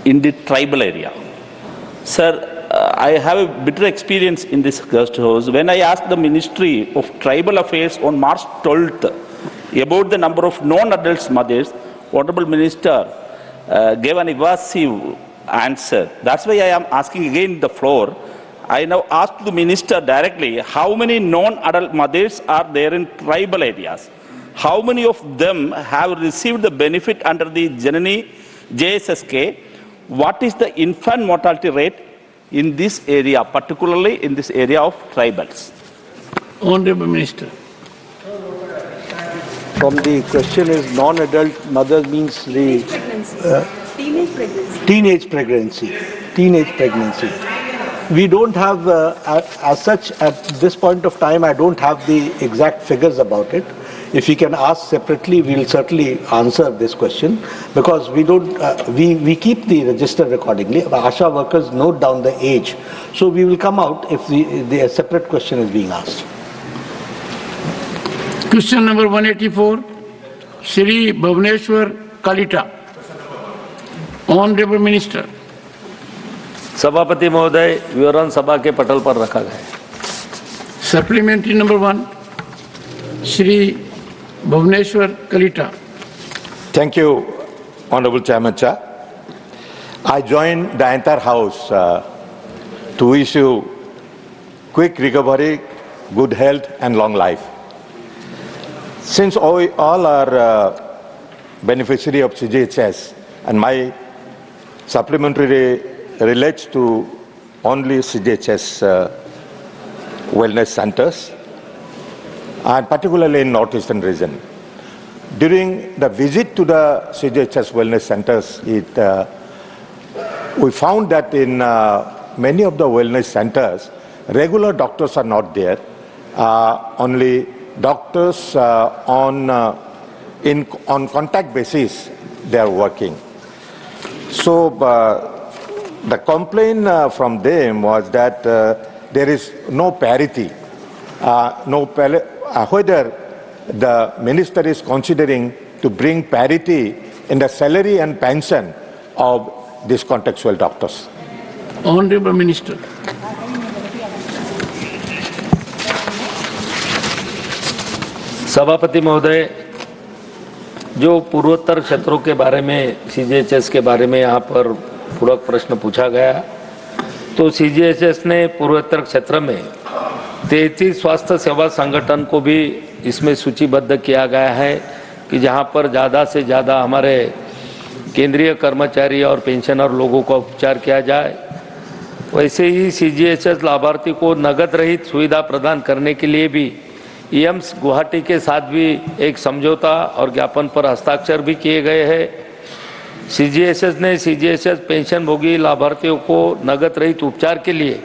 in the tribal area. Sir, I have a bitter experience in this guest house. When I asked the Ministry of Tribal Affairs on March 12th about the number of non-adult mothers, Honorable Minister gave an evasive answer. That's why I am asking again the floor. I now ask the Minister directly, how many non-adult mothers are there in tribal areas? How many of them have received the benefit under the Janani JSSK? What is the infant mortality rate in this area, particularly in this area of tribals? Honorable Minister. From the question is non-adult mother means the teenage pregnancy. We don't have, as such, at this point of time, I don't have the exact figures about it. If you can ask separately, we will certainly answer this question, because we don't, we keep the register accordingly. ASHA workers note down the age. So we will come out if the separate question is being asked. Question number 184, Shri Bhuvaneshwar Kalita. Honorable Minister. सभापति महोदय, विवरण सभा के पटल पर रखा गया है. Supplementary number 1, Shri Bhuvaneshwar Kalita. Thank you, Honorable Chairman, sir. I joined the entire House to wish you quick recovery, good health and long life. Since we all are beneficiary of CGHS, and my supplementary relates to only CGHS wellness centers, and particularly in northeastern region. During the visit to the CGHS wellness centers, we found that in many of the wellness centers, regular doctors are not there. Only doctors on contact basis they are working. So the complaint from them was that there is no parity, whether the minister is considering to bring parity in the salary and pension of these contextual doctors. Honorable Minister. सभापति महोदय, जो पूर्वोत्तर क्षेत्रों के बारे में CGHS के बारे में यहाँ पर पूरक प्रश्न पूछा गया, तो सीजीएचएस ने पूर्वोत्तर क्षेत्र में 33 स्वास्थ्य सेवा संगठन को भी इसमें सूचीबद्ध किया गया है कि जहाँ पर ज़्यादा से ज़्यादा हमारे केंद्रीय कर्मचारी और पेंशनर लोगों का उपचार किया जाए। वैसे ही सीजीएचएस लाभार्थी को नगद रहित सुविधा प्रदान करने के लिए भी एम्स गुवाहाटी के साथ भी एक समझौता और ज्ञापन पर हस्ताक्षर भी किए गए हैं। सीजीएचएस ने सीजीएचएस पेंशनभोगी लाभार्थियों को नगद रहित उपचार के लिए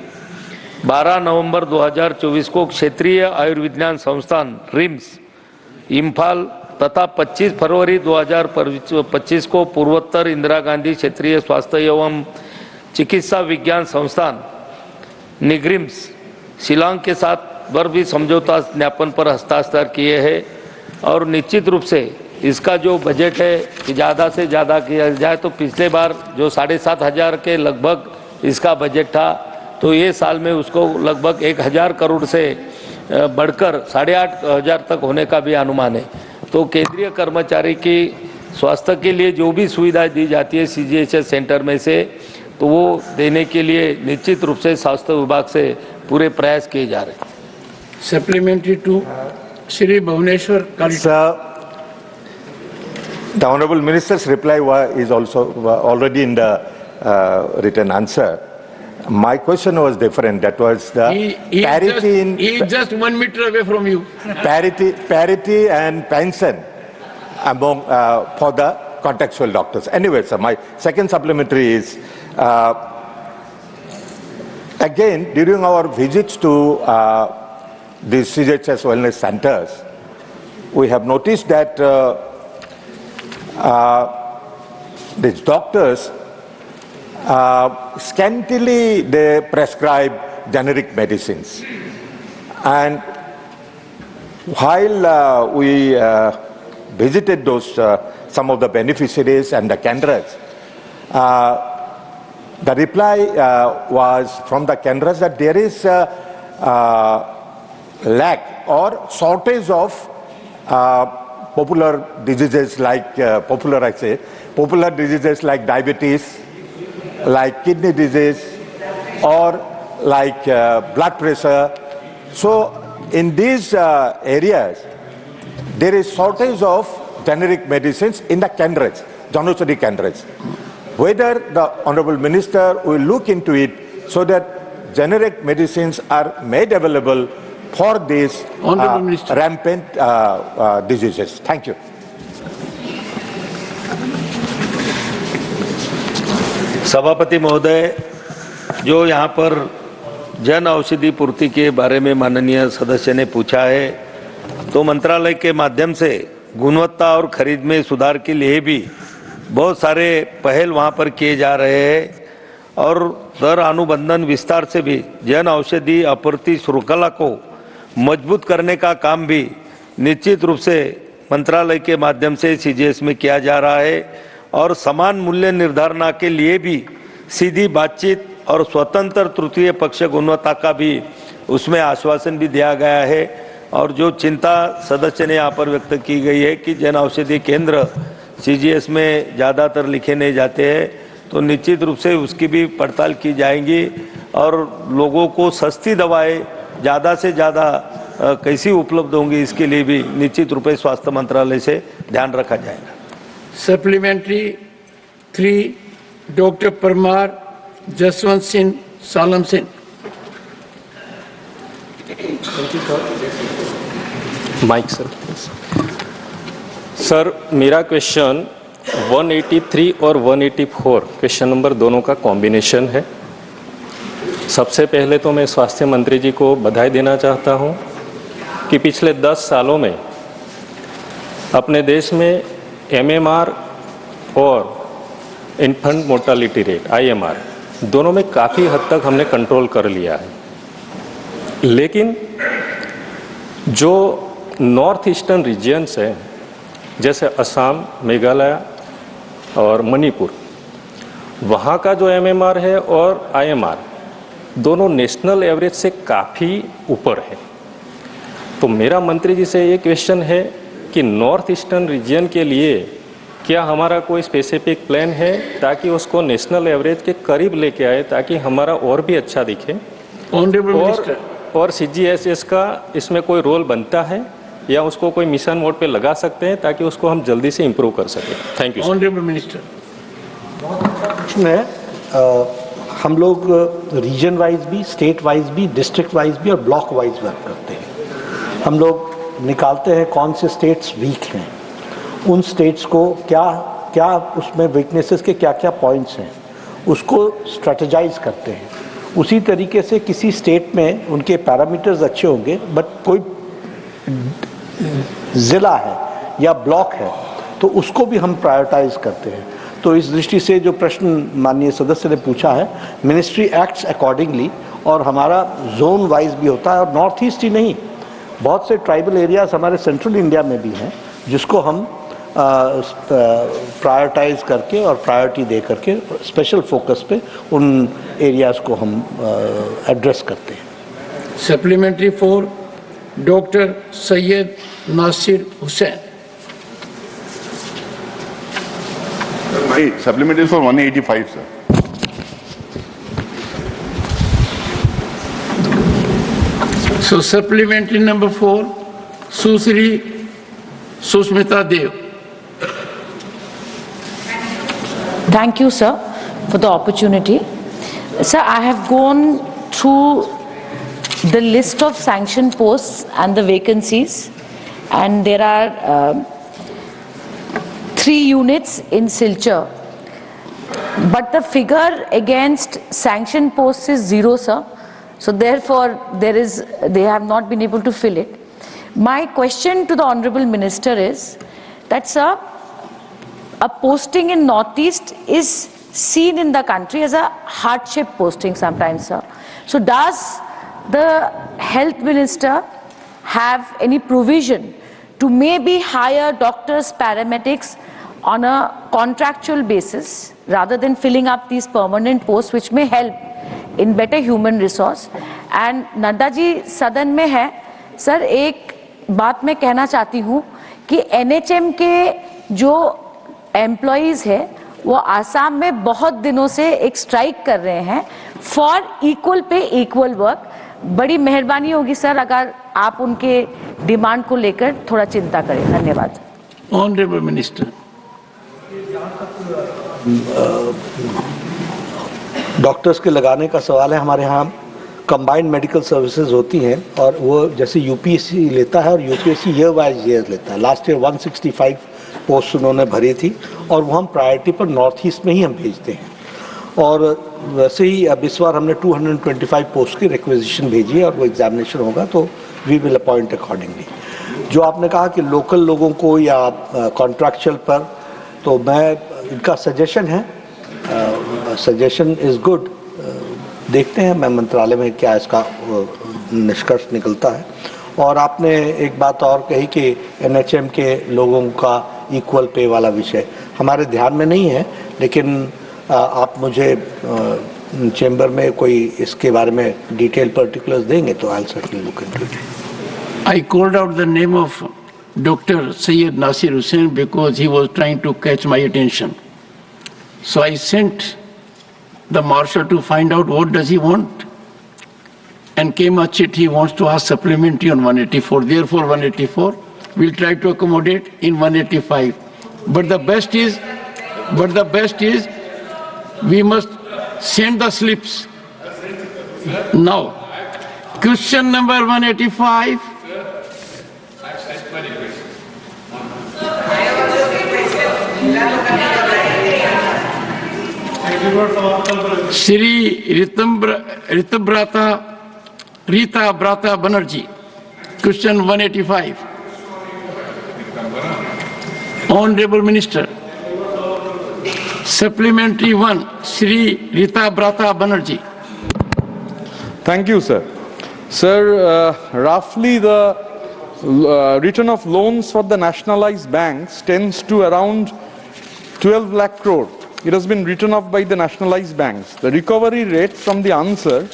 12 नवंबर 2024 को क्षेत्रीय आयुर्विज्ञान संस्थान रिम्स इम्फाल तथा 25 फरवरी 2025 को पूर्वोत्तर इंदिरा गांधी क्षेत्रीय स्वास्थ्य एवं चिकित्सा विज्ञान संस्थान निग्रिम्स शिलांग के साथ पर भी समझौता ज्ञापन पर हस्ताक्षर किए हैं और निश्चित रूप से इसका जो बजट है कि ज़्यादा से ज़्यादा किया जाए तो पिछले बार जो 7,500 के लगभग इसका बजट था तो ये साल में उसको लगभग 1,000 करोड़ से बढ़कर 8,500 तक होने का भी अनुमान है। तो केंद्रीय कर्मचारी की स्वास्थ्य के लिए जो भी सुविधा दी जाती है सीजीएचएस सेंटर में से तो वो देने के लिए निश्चित रूप से स्वास्थ्य विभाग से पूरे प्रयास किए जा रहे हैं। Supplementary to Shri Bhubaneswar Kalita. The Honorable Minister's reply is also already in the written answer. My question was different. That was the parity he is just 1 meter away from you. parity and pension among for the contextual doctors. Anyway, sir, my second supplementary is again during our visits to these CHS wellness centers, we have noticed that these doctors scantily they prescribe generic medicines, and while we visited those some of the beneficiaries and the candidates, the reply was from the candidates that there is lack or shortage of popular diseases like popular diseases like diabetes, like kidney disease, or like blood pressure. So in these areas there is shortage of generic medicines in the candidates, Janaushadhi candidates. Whether the Honorable Minister will look into it so that generic medicines are made available for these rampant diseases. Thank you. सभापति महोदय, जो यहाँ पर जन औषधि पूर्ति के बारे में माननीय सदस्य ने पूछा है, तो मंत्रालय के माध्यम से गुणवत्ता और खरीद में सुधार के लिए भी बहुत सारे पहल वहाँ पर किए जा रहे हैं और दर अनुबंधन विस्तार से भी जन औषधि आपूर्ति श्रृंखला को मजबूत करने का काम भी निश्चित रूप से मंत्रालय के माध्यम से सीजीएस में किया जा रहा है और समान मूल्य निर्धारण के लिए भी सीधी बातचीत और स्वतंत्र तृतीय पक्ष गुणवत्ता का भी उसमें आश्वासन भी दिया गया है। और जो चिंता सदस्य ने यहाँ पर व्यक्त की गई है कि जन औषधि केंद्र सीजीएस में ज़्यादातर लिखे नहीं जाते हैं, तो निश्चित रूप से उसकी भी पड़ताल की जाएगी और लोगों को सस्ती दवाएं ज़्यादा से ज़्यादा कैसी उपलब्ध होंगी इसके लिए भी निश्चित रूप से स्वास्थ्य मंत्रालय से ध्यान रखा जाएगा। Supplementary 3, Dr. Parmar, Jaswant Singh, Salam Singh. Mike sir, मेरा क्वेश्चन 183 और 184 क्वेश्चन नंबर दोनों का कॉम्बिनेशन है। सबसे पहले तो मैं स्वास्थ्य मंत्री जी को बधाई देना चाहता हूं कि पिछले 10 सालों में अपने देश में एमएमआर और इन्फेंट मोर्टालिटी रेट आईएमआर दोनों में काफ़ी हद तक हमने कंट्रोल कर लिया है, लेकिन जो नॉर्थ ईस्टर्न रीजन्स हैं जैसे असम, मेघालय और मणिपुर, वहाँ का जो एमएमआर है और आईएमआर दोनों नेशनल एवरेज से काफ़ी ऊपर है। तो मेरा मंत्री जी से ये क्वेश्चन है कि नॉर्थ ईस्टर्न रीजन के लिए क्या हमारा कोई स्पेसिफिक प्लान है ताकि उसको नेशनल एवरेज के करीब लेके आए ताकि हमारा और भी अच्छा दिखे, और सीजीएचएस का इसमें कोई रोल बनता है या उसको कोई मिशन मोड पे लगा सकते हैं ताकि उसको हम जल्दी से इम्प्रूव कर सकें। Thank you. ऑनरेबल मिनिस्टर, हम लोग रीजन वाइज भी, स्टेट वाइज भी, डिस्ट्रिक्ट वाइज भी और ब्लॉक वाइज वर्क करते हैं। हम लोग निकालते हैं कौन से स्टेट्स वीक हैं, उन स्टेट्स को क्या क्या उसमें वीकनेसेस के क्या क्या पॉइंट्स हैं, उसको स्ट्रेटजाइज करते हैं। उसी तरीके से किसी स्टेट में उनके पैरामीटर्स अच्छे होंगे, बट कोई ज़िला है या ब्लॉक है तो उसको भी हम प्रायोरिटाइज करते हैं। तो इस दृष्टि से जो प्रश्न माननीय सदस्य ने पूछा है, मिनिस्ट्री एक्ट्स अकॉर्डिंगली, और हमारा जोन वाइज भी होता है। और नॉर्थ ईस्ट ही नहीं, बहुत से ट्राइबल एरियाज हमारे सेंट्रल इंडिया में भी हैं जिसको हम प्रायोरिटाइज करके और प्रायोरिटी दे करके स्पेशल फोकस पे उन एरियाज को हम एड्रेस करते हैं। Supplementary 4, doctor Syed Nasir Hussain. Supplementary for 185, sir. So supplementary number 4, Susri Susmita Dev. Thank you, sir, for the opportunity. Sir, I have gone through the list of sanctioned posts and the vacancies, and there are 3 units in Silchar, but the figure against sanctioned posts is 0, sir. So therefore, they have not been able to fill it. My question to the Honorable Minister is that, sir, a posting in Northeast is seen in the country as a hardship posting sometimes, sir. So does the Health Minister have any provision to maybe hire doctors, paramedics on a contractual basis rather than filling up these permanent posts, which may help in better human resource? And Nadda ji सदन में है, sir एक बात मैं कहना चाहती हूँ कि NHM के जो एम्प्लॉइज है वो आसाम में बहुत दिनों से एक स्ट्राइक कर रहे हैं for equal pay equal work. बड़ी मेहरबानी होगी सर अगर आप उनके डिमांड को लेकर थोड़ा चिंता करें। धन्यवाद। Honourable minister. डॉक्टर्स के लगाने का सवाल है। हमारे यहाँ कंबाइंड मेडिकल सर्विसेज होती हैं और वो जैसे यूपीएससी लेता है और यूपीएससी ईयर वाइज ईयर लेता है। लास्ट ईयर 165 पोस्ट उन्होंने भरी थी और वो हम प्रायोरिटी पर नॉर्थ ईस्ट में ही हम भेजते हैं। और वैसे ही अब इस बार हमने 225 पोस्ट की रिक्वेजिशन भेजी है और वो एग्जामिनेशन होगा तो वी विल अपॉइंट अकॉर्डिंगली। जो आपने कहा कि लोकल लोगों को या कॉन्ट्रैक्चुअल पर, तो मैं इनका सजेशन है, सजेशन इज़ गुड, देखते हैं मैं मंत्रालय में क्या इसका निष्कर्ष निकलता है। और आपने एक बात और कही कि एनएचएम के लोगों का इक्वल पे वाला विषय हमारे ध्यान में नहीं है, लेकिन आप मुझे चेंबर में कोई इसके बारे में डिटेल पर्टिकुलर्स देंगे तो I certainly look into it. I called out the name of Dr. Sayyid Nasir Hussain because he was trying to catch my attention. So I sent the marshal to find out what does he want, and came a chit he wants to ask supplementary on 184. Therefore 184 we'll try to accommodate in 185. But the best is we must send the slips now. Question number 185. Shri Rita Brata Banerjee. Question 185. Honorable Minister. Supplementary 1, Shri Rita Brata Banerjee. Thank you, sir. Sir, roughly the return of loans for the nationalized banks tends to around 12 lakh crore. It has been written off by the nationalized banks. The recovery rate from the answer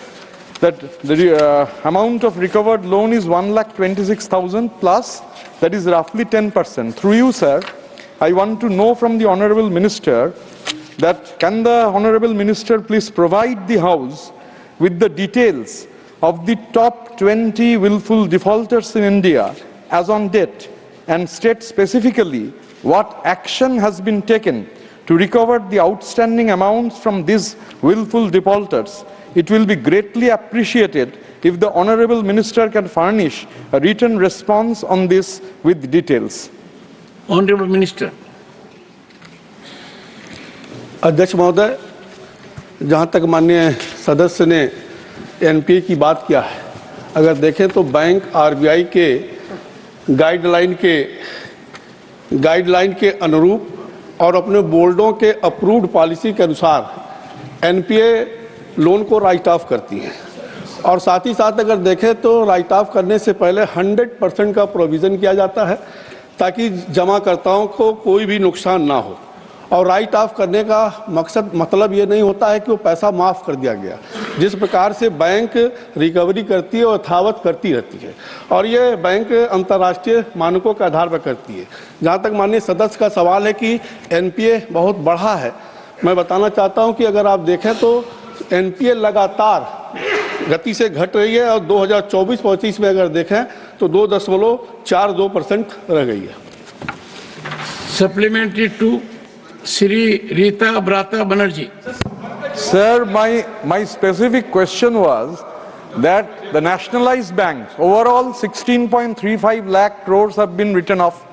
that the amount of recovered loan is 1,26,000 plus, that is roughly 10%. Through you, sir, I want to know from the Honorable Minister that can the Honorable Minister please provide the House with the details of the top 20 willful defaulters in India as on date, and state specifically what action has been taken to recover the outstanding amounts from these willful defaulters. It will be greatly appreciated if the Honorable Minister can furnish a written response on this with details. Honorable Minister. अध्यक्ष महोदय, जहां तक माननीय सदस्य ने NPA की बात किया है, अगर देखें तो बैंक आरबीआई के गाइडलाइन के अनुरूप और अपने बोर्डों के अप्रूव्ड पॉलिसी के अनुसार एनपीए लोन को राइट ऑफ करती हैं। और साथ ही साथ अगर देखें तो राइट ऑफ करने से पहले 100% का प्रोविज़न किया जाता है ताकि जमाकर्ताओं को कोई भी नुकसान ना हो। और राइट ऑफ करने का मतलब ये नहीं होता है कि वो पैसा माफ़ कर दिया गया। जिस प्रकार से बैंक रिकवरी करती है और यथावत करती रहती है, और ये बैंक अंतर्राष्ट्रीय मानकों के आधार पर करती है। जहाँ तक माननीय सदस्य का सवाल है कि एनपीए बहुत बढ़ा है, मैं बताना चाहता हूँ कि अगर आप देखें तो एनपीए लगातार गति से घट रही है और 2024-25 में अगर देखें तो 2.42% रह गई है। Supplementary to Shri Ritabrata Banerjee. Sir, my specific question was that the nationalized banks, overall 16.35 lakh crores have been written off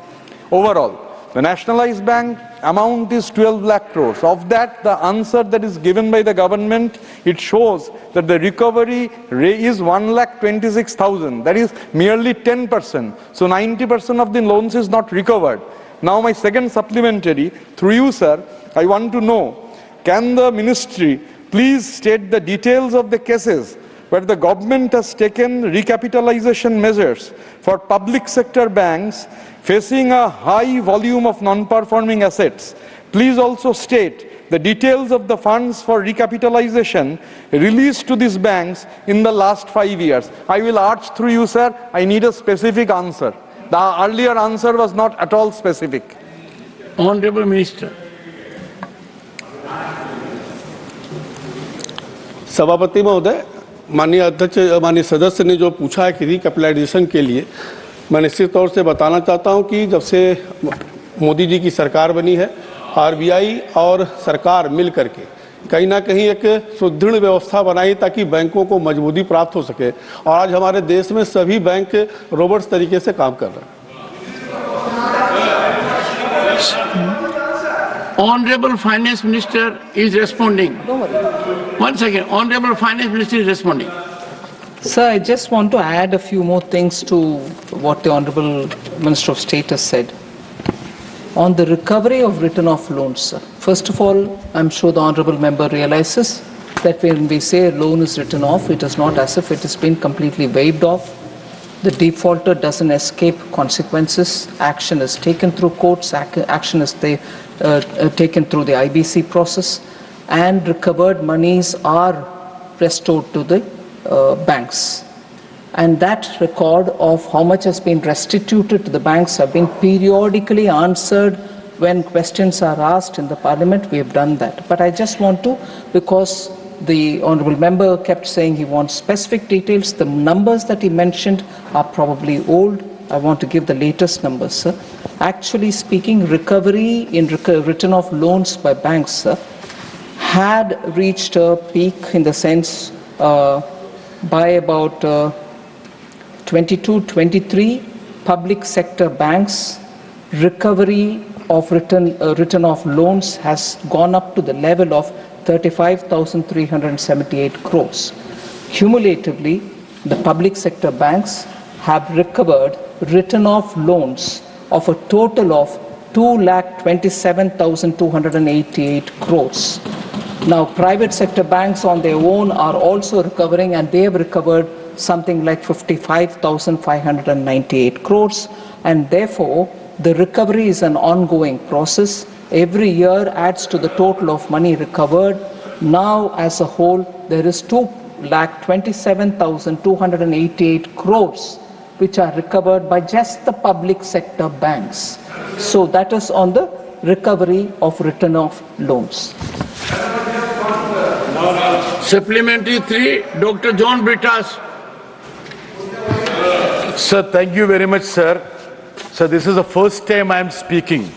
overall. The nationalized bank amount is 12 lakh crores. Of that, the answer that is given by the government, it shows that the recovery is 1,26,000. That is merely 10%. So 90% of the loans is not recovered. Now my second supplementary, through you sir, I want to know, can the ministry please state the details of the cases where the government has taken recapitalization measures for public sector banks facing a high volume of non-performing assets. Please also state the details of the funds for recapitalization released to these banks in the last 5 years. I will urge through you sir, I need a specific answer. The earlier answer was not at all specific. Honorable Minister. सभापति महोदय, माननीय अध्यक्ष, माननीय सदस्य ने जो पूछा है कि रिकैपिटलाइजेशन के लिए, मैं निश्चित तौर से बताना चाहता हूं कि जब से मोदी जी की सरकार बनी है, आरबीआई और सरकार मिल करके कहीं ना कहीं एक सुदृढ़ व्यवस्था बनाई ताकि बैंकों को मजबूती प्राप्त हो सके, और आज हमारे देश में सभी बैंक रोबोट्स तरीके से काम कर रहे हैं। Honorable Finance Minister is responding. One second, Honorable Finance Minister is responding. Sir, I just want to add a few more things to what the Honorable Minister of State has said. On the recovery of written-off loans, sir. First of all, I'm sure the Honorable Member realizes that when we say a loan is written off, it is not as if it has been completely waived off. The defaulter doesn't escape consequences. Action is taken through courts, action is taken through the IBC process, and recovered monies are restored to the banks. And that record of how much has been restituted to the banks have been periodically answered when questions are asked in the Parliament. We have done that. But I just want to, because the Honourable Member kept saying he wants specific details, the numbers that he mentioned are probably old. I want to give the latest numbers, sir. Actually speaking, recovery in written-off loans by banks, sir, had reached a peak in the sense by about 22-23 public sector banks, recovery of written-off loans has gone up to the level of 35,378 crores. Cumulatively, the public sector banks have recovered written-off loans of a total of 2,27,288 crores. Now, private sector banks on their own are also recovering, and they have recovered something like 55,598 crores, and therefore the recovery is an ongoing process. Every year adds to the total of money recovered. Now, as a whole, there is 2,27,288 crores which are recovered by just the public sector banks. So that is on the recovery of written-off loans. Supplementary 3, Dr. John Brittas. Sir, thank you very much, sir. Sir, this is the first time I am speaking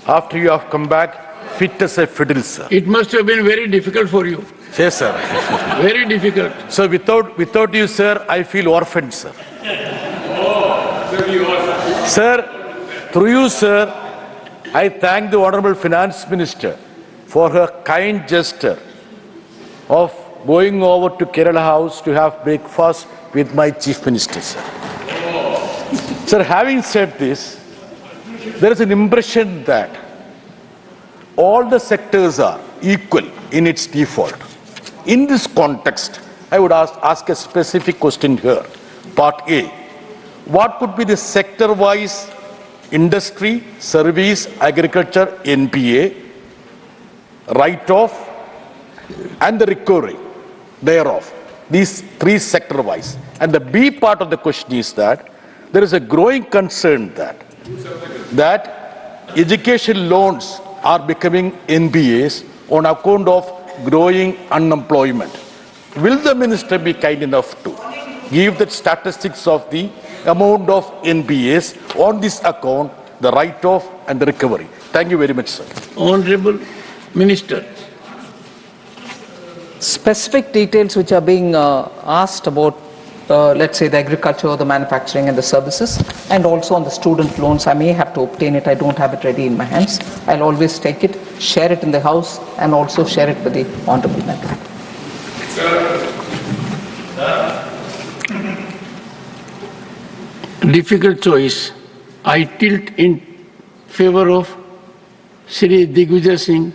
after you have come back fit as a fiddle, sir. It must have been very difficult for you. Yes, sir. Very difficult. So without you, sir, I feel orphaned, sir. Sir, through you, sir, I thank the Honorable Finance Minister for her kind gesture of going over to Kerala House to have breakfast with my Chief Minister, sir. Sir, having said this, there is an impression that all the sectors are equal in its default. In this context, I would ask a specific question here. Part A. What could be the sector-wise industry, service, agriculture, NPA, write-off, and the recovery thereof? These three sector-wise. And the B part of the question is that there is a growing concern that education loans are becoming NPAs on account of growing unemployment. Will the minister be kind enough to give the statistics of the amount of NPAs on this account, the write-off and the recovery? Thank you very much, sir. Honorable Minister. Specific details which are being asked about, let's say, the agriculture, the manufacturing and the services, and also on the student loans, I may have to obtain it. I don't have it ready in my hands. I'll always take it, share it in the House, and also share it with the Honorable Member. Difficult choice. I tilt in favor of Shri Digvijay Singh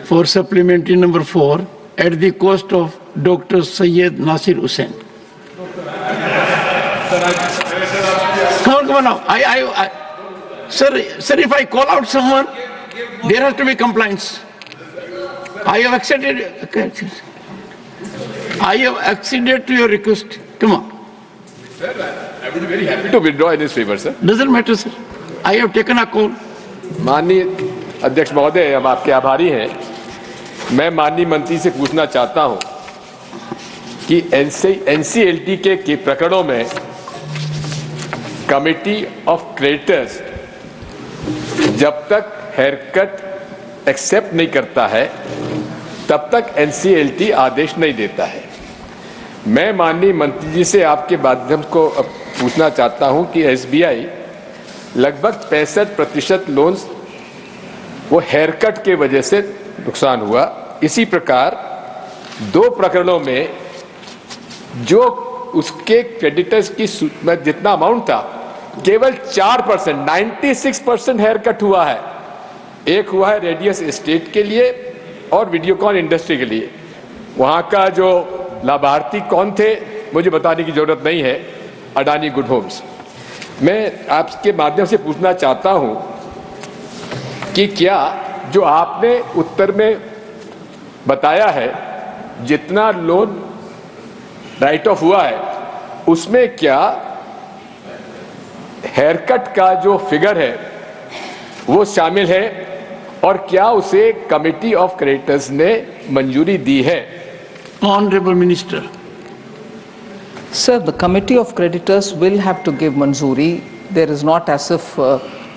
for supplementary number 4 at the cost of Dr. Syed Nasir Hussain. Come on now. Sir, if I call out someone, there has to be compliance. I have accepted. I have acceded to your request. Come on. Sir, I would be very happy to withdraw in his favor, sir. Doesn't matter, sir. I have taken a call. माननीय अध्यक्ष महोदय, हम आपके आभारी हैं। मैं माननीय मंत्री से पूछना चाहता हूं कि एनसीएलटी के प्रकरणों में कमिटी ऑफ क्रेडिटर्स जब तक हेयरकट एक्सेप्ट नहीं करता है तब तक एनसीएलटी आदेश नहीं देता है। मैं माननीय मंत्री जी से आपके माध्यम को पूछना चाहता हूं कि एसबीआई लगभग 65% लोन्स वो हेयरकट के वजह से नुकसान हुआ। इसी प्रकार 2 प्रकरणों में जो उसके क्रेडिटर्स की में जितना अमाउंट था केवल 4%, 96% हेयरकट हुआ है। एक हुआ है रेडियस एस्टेट के लिए और वीडियोकॉन इंडस्ट्री के लिए। वहां का जो लाभार्थी कौन थे मुझे बताने की जरूरत नहीं है, अडानी गुड होम्स। मैं आपके माध्यम से पूछना चाहता हूं कि क्या जो आपने उत्तर में बताया है जितना लोन राइट ऑफ हुआ है उसमें क्या हेयरकट का जो फिगर है वो शामिल है और क्या उसे कमिटी ऑफ क्रेडिटर्स ने मंजूरी दी है? Honorable Minister. Sir, the committee of creditors will have to give manzoori. There is not as if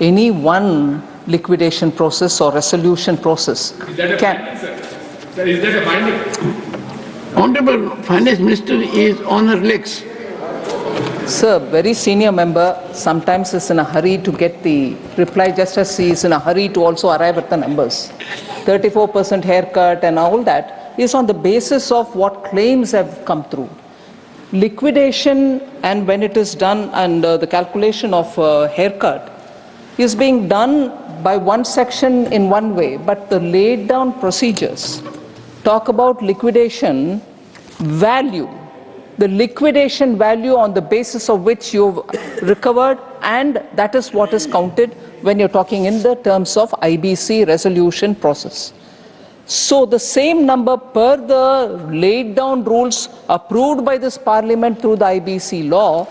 any one liquidation process or resolution process Is that a binding, sir? Sir, is that a binding? Honorable Finance Minister is on her legs. Sir, very senior member sometimes is in a hurry to get the reply, just as he is in a hurry to also arrive at the numbers. 34% haircut and all that is on the basis of what claims have come through. Liquidation, and when it is done, and the calculation of haircut is being done by one section in one way, but the laid down procedures talk about liquidation value, the liquidation value on the basis of which you've recovered, and that is what is counted when you're talking in the terms of IBC resolution process. So the same number per the laid down rules approved by this parliament through the IBC law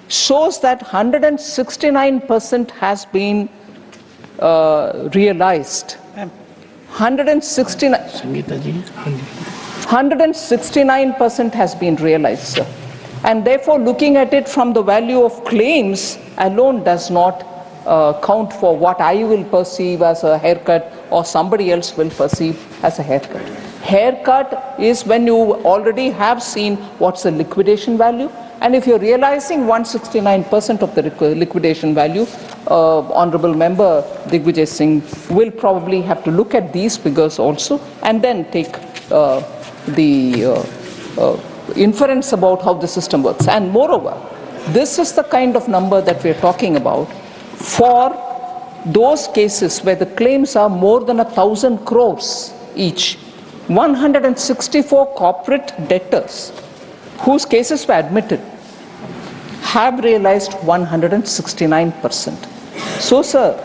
shows that 169% has been realized. 169% has been realized, sir. And therefore, looking at it from the value of claims alone does not count for what I will perceive as a haircut or somebody else will perceive as a haircut. Haircut is when you already have seen what's the liquidation value And if you're realizing 169% of the liquidation value, Honorable Member Digvijay Singh will probably have to look at these figures also and then take the inference about how the system works. And moreover, this is the kind of number that we're talking about for those cases where the claims are more than 1,000 crores each. 164 corporate debtors whose cases were admitted have realized 169%. So, sir,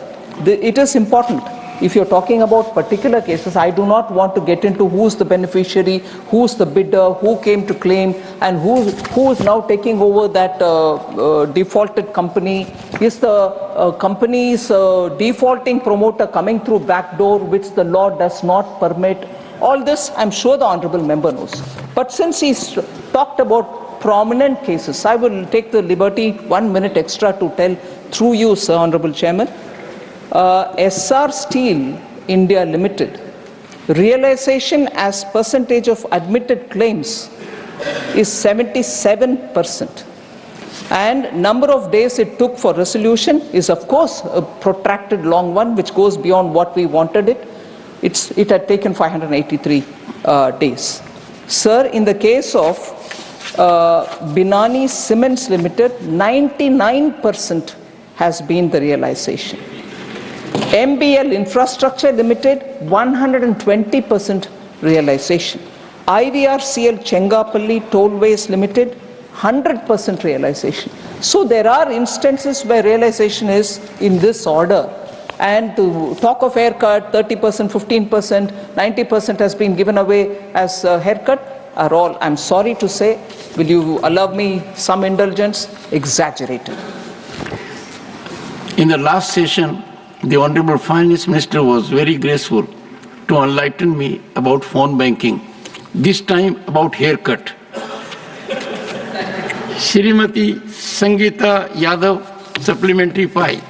it is important. If you're talking about particular cases, I do not want to get into who's the beneficiary, who's the bidder, who came to claim, and who is now taking over that defaulted company. Is the company's defaulting promoter coming through back door, which the law does not permit? All this, I'm sure the Honorable Member knows. But since he's talked about prominent cases, I will take the liberty 1 minute extra to tell through you, Sir Honorable Chairman. SR Steel India Limited, realization as percentage of admitted claims is 77%. And number of days it took for resolution is of course a protracted long one which goes beyond what we wanted it. It had taken 583 days. Sir, in the case of Binani Cements Limited, 99% has been the realization. MBL Infrastructure Limited, 120% realization. IVRCL Chengapalli Tollways Limited, 100% realization. So there are instances where realization is in this order. And to talk of haircut, 30%, 15%, 90% has been given away as a haircut are all, I'm sorry to say, will you allow me some indulgence, exaggerated. In the last session, the Honorable Finance Minister was very graceful to enlighten me about phone banking, this time about haircut. Shrimati Sangeeta Yadav, supplementary 5.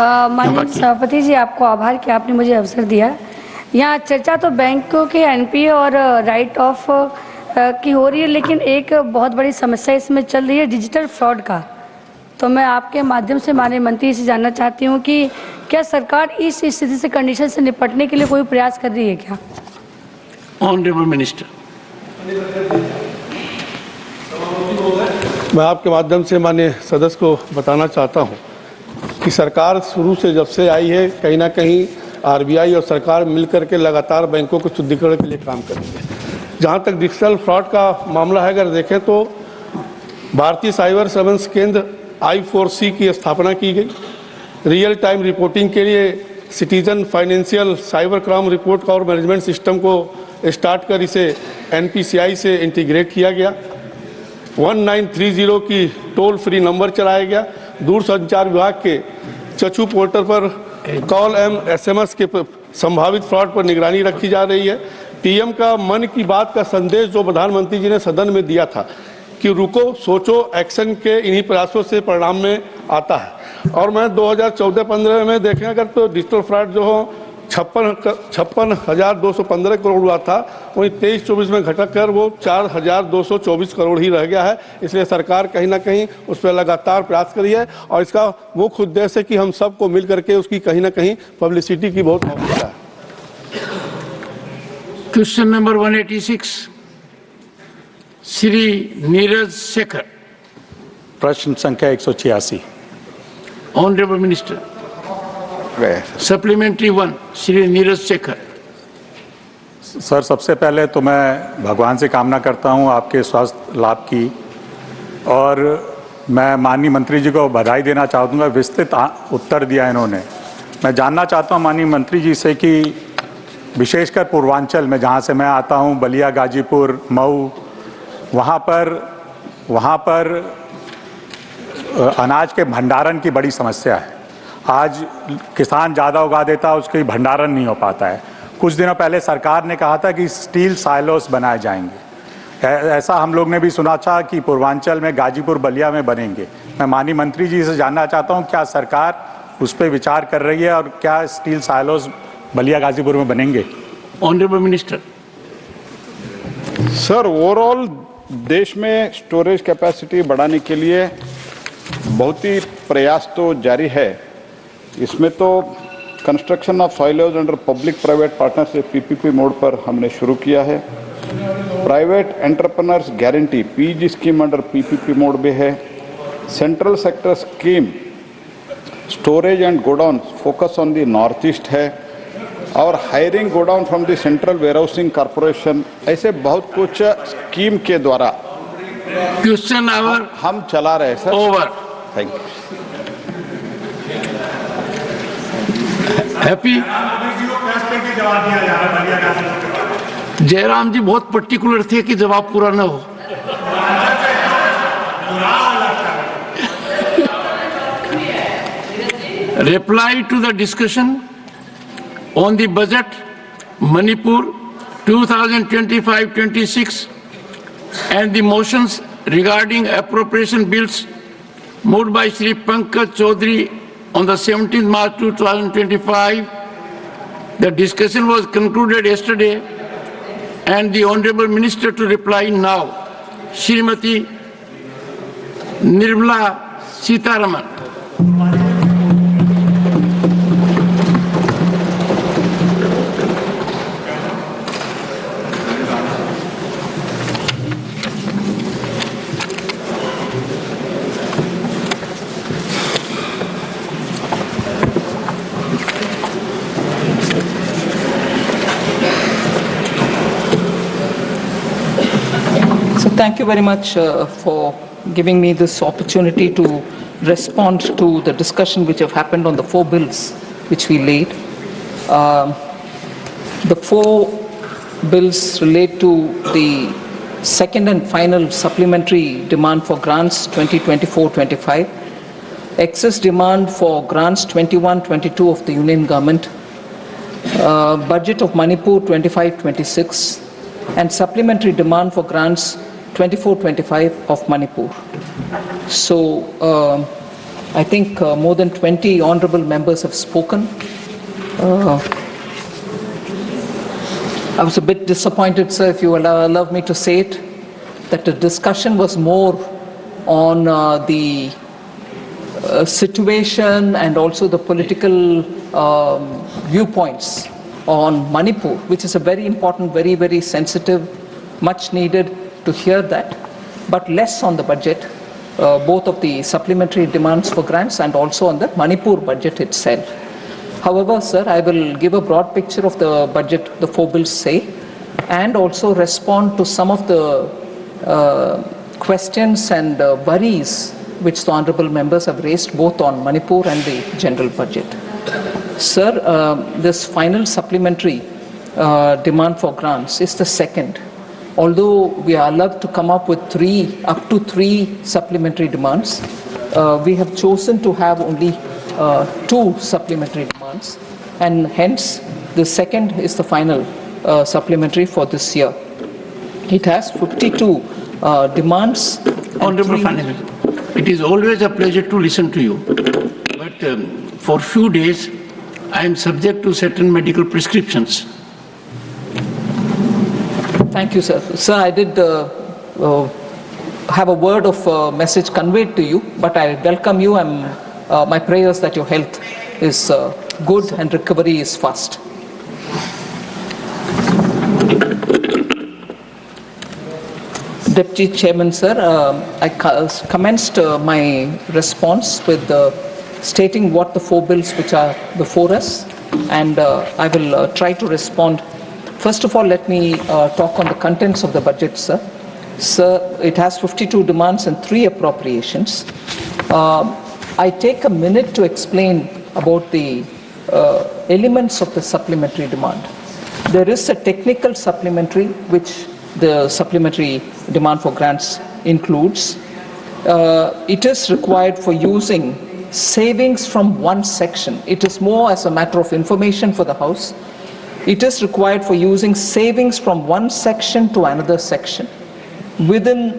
माननीय सभापति जी, आपको आभार कि आपने मुझे अवसर दिया। यहाँ चर्चा तो बैंकों के एनपीए और राइट ऑफ की हो रही है, लेकिन एक बहुत बड़ी समस्या इसमें चल रही है डिजिटल फ्रॉड का। तो मैं आपके माध्यम से माननीय मंत्री से जानना चाहती हूँ कि क्या सरकार इस स्थिति से, कंडीशन से निपटने के लिए कोई प्रयास कर रही है क्या? Honourable minister. मैं आपके माध्यम से माननीय सदस्य को बताना चाहता हूँ कि सरकार शुरू से जब से आई है, कहीं ना कहीं आरबीआई और सरकार मिलकर के लगातार बैंकों को शुद्धिकरण के लिए काम कर रही है। जहाँ तक डिजिटल फ्रॉड का मामला है, अगर देखें तो भारतीय साइबर सर्वेलेंस केंद्र I4C की स्थापना की गई। रियल टाइम रिपोर्टिंग के लिए citizen financial cyber crime report का और मैनेजमेंट सिस्टम को स्टार्ट कर इसे NPCI से इंटीग्रेट किया गया। 1930 की टोल फ्री नंबर चलाया गया। दूरसंचार विभाग के चक्षु पोर्टल पर कॉल एवं SMS के संभावित फ्रॉड पर निगरानी रखी जा रही है। PM का मन की बात का संदेश जो प्रधानमंत्री जी ने सदन में दिया था कि रुको सोचो एक्शन के इन्हीं प्रयासों से परिणाम में आता है। और मैं 2014-15 में देखें अगर तो डिजिटल फ्रॉड जो हो 56,215 करोड़ हुआ था, वहीं 23-24 में घटक कर वो 4,224 करोड़ ही रह गया है। इसलिए सरकार कहीं ना कहीं उस पर लगातार प्रयास करी है और इसका मुख्य उद्देश्य है कि हम सबको मिल करके उसकी कहीं ना कहीं पब्लिसिटी की बहुत आवश्यकता है। Question number 186, Shri Neeraj Shekhar. प्रश्न संख्या 186। Honourable minister. Supplementary 1, Shri Neeraj Shekhar. Sir, सबसे पहले तो मैं भगवान से कामना करता हूं आपके स्वास्थ्य लाभ की, और मैं माननीय मंत्री जी को बधाई देना चाहूँगा। विस्तृत उत्तर दिया इन्होंने। मैं जानना चाहता हूं माननीय मंत्री जी से कि विशेषकर पूर्वांचल में, जहां से मैं आता हूं, बलिया, गाजीपुर, मऊ, वहां पर अनाज के भंडारण की बड़ी समस्या है। आज किसान ज़्यादा उगा देता है, उसकी भंडारण नहीं हो पाता है। कुछ दिनों पहले सरकार ने कहा था कि स्टील साइलोस बनाए जाएंगे। ऐसा हम लोग ने भी सुना था कि पूर्वांचल में, गाजीपुर, बलिया में बनेंगे। मैं माननीय मंत्री जी से जानना चाहता हूं, क्या सरकार उस पर विचार कर रही है और क्या स्टील साइलोस बलिया, गाजीपुर में बनेंगे? Honourable minister. सर, ओवरऑल देश में स्टोरेज कैपेसिटी बढ़ाने के लिए बहुत ही प्रयास तो जारी है। इसमें तो construction of soil house under public private partnership PPP mode पर हमने शुरू किया है। Private entrepreneurs guarantee PG scheme under PPP mode में है। Central sector scheme storage and godown focus on the north east है और hiring godown from the central warehousing corporation, ऐसे बहुत कुछ स्कीम के द्वारा क्वेश्चन आवर हम चला रहे हैं sir. Over. Thank you. Happy Jairam ji बहुत पर्टिकुलर थे कि जवाब पूरा ना हो। Reply to the discussion on the budget Manipur 2025-26 and the motions regarding appropriation bills moved by Shri Pankaj Chaudhary on the 17th March 2025. The discussion was concluded yesterday and the Honorable Minister to reply now, Srimati Nirmala Sitharaman. Thank you very much for giving me this opportunity to respond to the discussion which have happened on the 4 bills which we laid. The 4 bills relate to the second and final supplementary demand for grants 2024-25, excess demand for grants 21-22 of the Union Government, budget of Manipur 25-26, and supplementary demand for grants 24-25 of Manipur. So I think more than 20 honorable members have spoken. I was a bit disappointed, sir, if you allow me to say it, that the discussion was more on the situation and also the political viewpoints on Manipur, which is a very important, very, very sensitive, much needed to hear that, but less on the budget, both of the supplementary demands for grants and also on the Manipur budget itself. However, sir, I will give a broad picture of the budget the 4 bills say, and also respond to some of the questions and worries which the honorable members have raised both on Manipur and the general budget. Sir, this final supplementary demand for grants is the second. Although we are allowed to come up with up to three supplementary demands, we have chosen to have only 2 supplementary demands, and hence the second is the final supplementary for this year. It has 52 demands. Honorable Finance, it is always a pleasure to listen to you, but for few days I am subject to certain medical prescriptions. Thank you, sir. Sir, I did have a word of message conveyed to you, but I welcome you and my prayers that your health is good and recovery is fast. Deputy Chairman, sir, I commenced my response with stating what the 4 bills which are before us, and I will try to respond. First of all, let me talk on the contents of the budget, sir. Sir, it has 52 demands and 3 appropriations. I take a minute to explain about the elements of the supplementary demand. There is a technical supplementary which the supplementary demand for grants includes. It is required for using savings from one section. It is more as a matter of information for the House. It is required for using savings from one section to another section within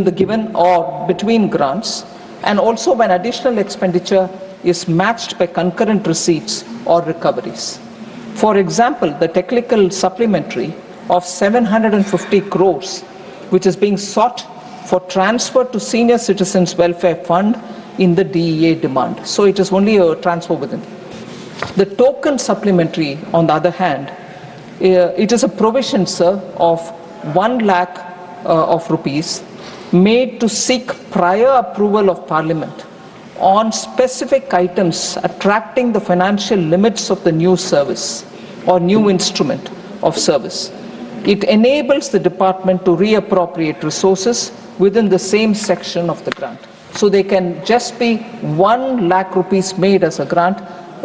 the given or between grants, and also when additional expenditure is matched by concurrent receipts or recoveries. For example, the technical supplementary of 750 crores which is being sought for transfer to Senior Citizens Welfare Fund in the DEA demand. So it is only a transfer within. The token supplementary, on the other hand, it is a provision, sir, of 1 lakh of rupees made to seek prior approval of Parliament on specific items attracting the financial limits of the new service or new instrument of service. It enables the department to reappropriate resources within the same section of the grant. So they can just be 1 lakh rupees made as a grant,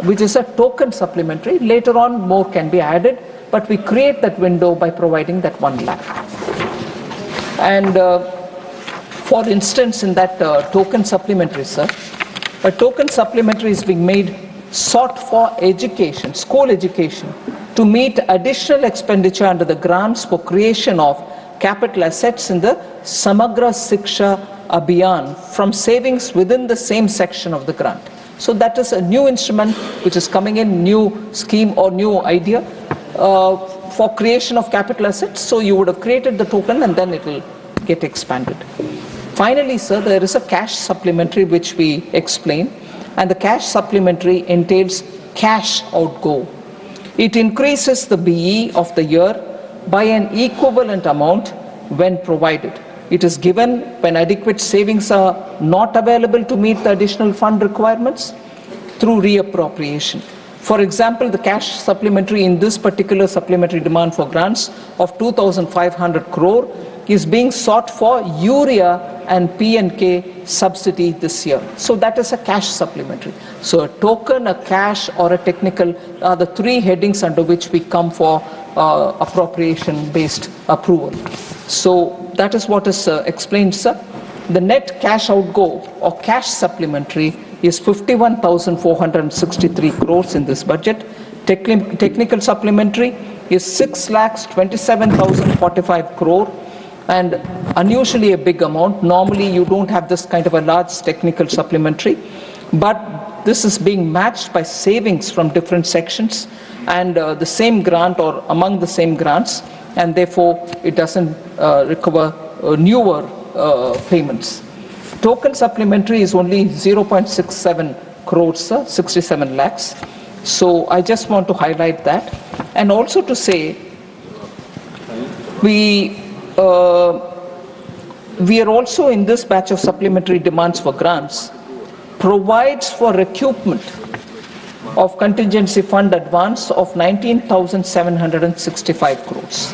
which is a token supplementary. Later on, more can be added, but we create that window by providing that 1 lakh. And for instance, in that token supplementary, sir, a token supplementary is being made sought for education, school education, to meet additional expenditure under the grants for creation of capital assets in the Samagra Shiksha Abhiyan from savings within the same section of the grant. So that is a new instrument which is coming in, new scheme or new idea for creation of capital assets. So you would have created the token and then it will get expanded. Finally, sir, there is a cash supplementary which we explain, and the cash supplementary entails cash outgo. It increases the BE of the year by an equivalent amount when provided. It is given when adequate savings are not available to meet the additional fund requirements through reappropriation. For example, the cash supplementary in this particular supplementary demand for grants of 2,500 crore is being sought for urea and P&K subsidy this year. So that is a cash supplementary. So a token, a cash, or a technical are the three headings under which we come for appropriation-based approval. So that is what is explained, sir. The net cash outgo or cash supplementary is 51,463 crores in this budget. Technical supplementary is 6,27,045 crore. And unusually a big amount. Normally you don't have this kind of a large technical supplementary, but this is being matched by savings from different sections and the same grant or among the same grants, and therefore it doesn't recover newer payments. Token supplementary is only 0.67 crores, 67 lakhs. So I just want to highlight that, and also to say we are also in this batch of supplementary demands for grants provides for recoupment of contingency fund advance of 19,765 crores.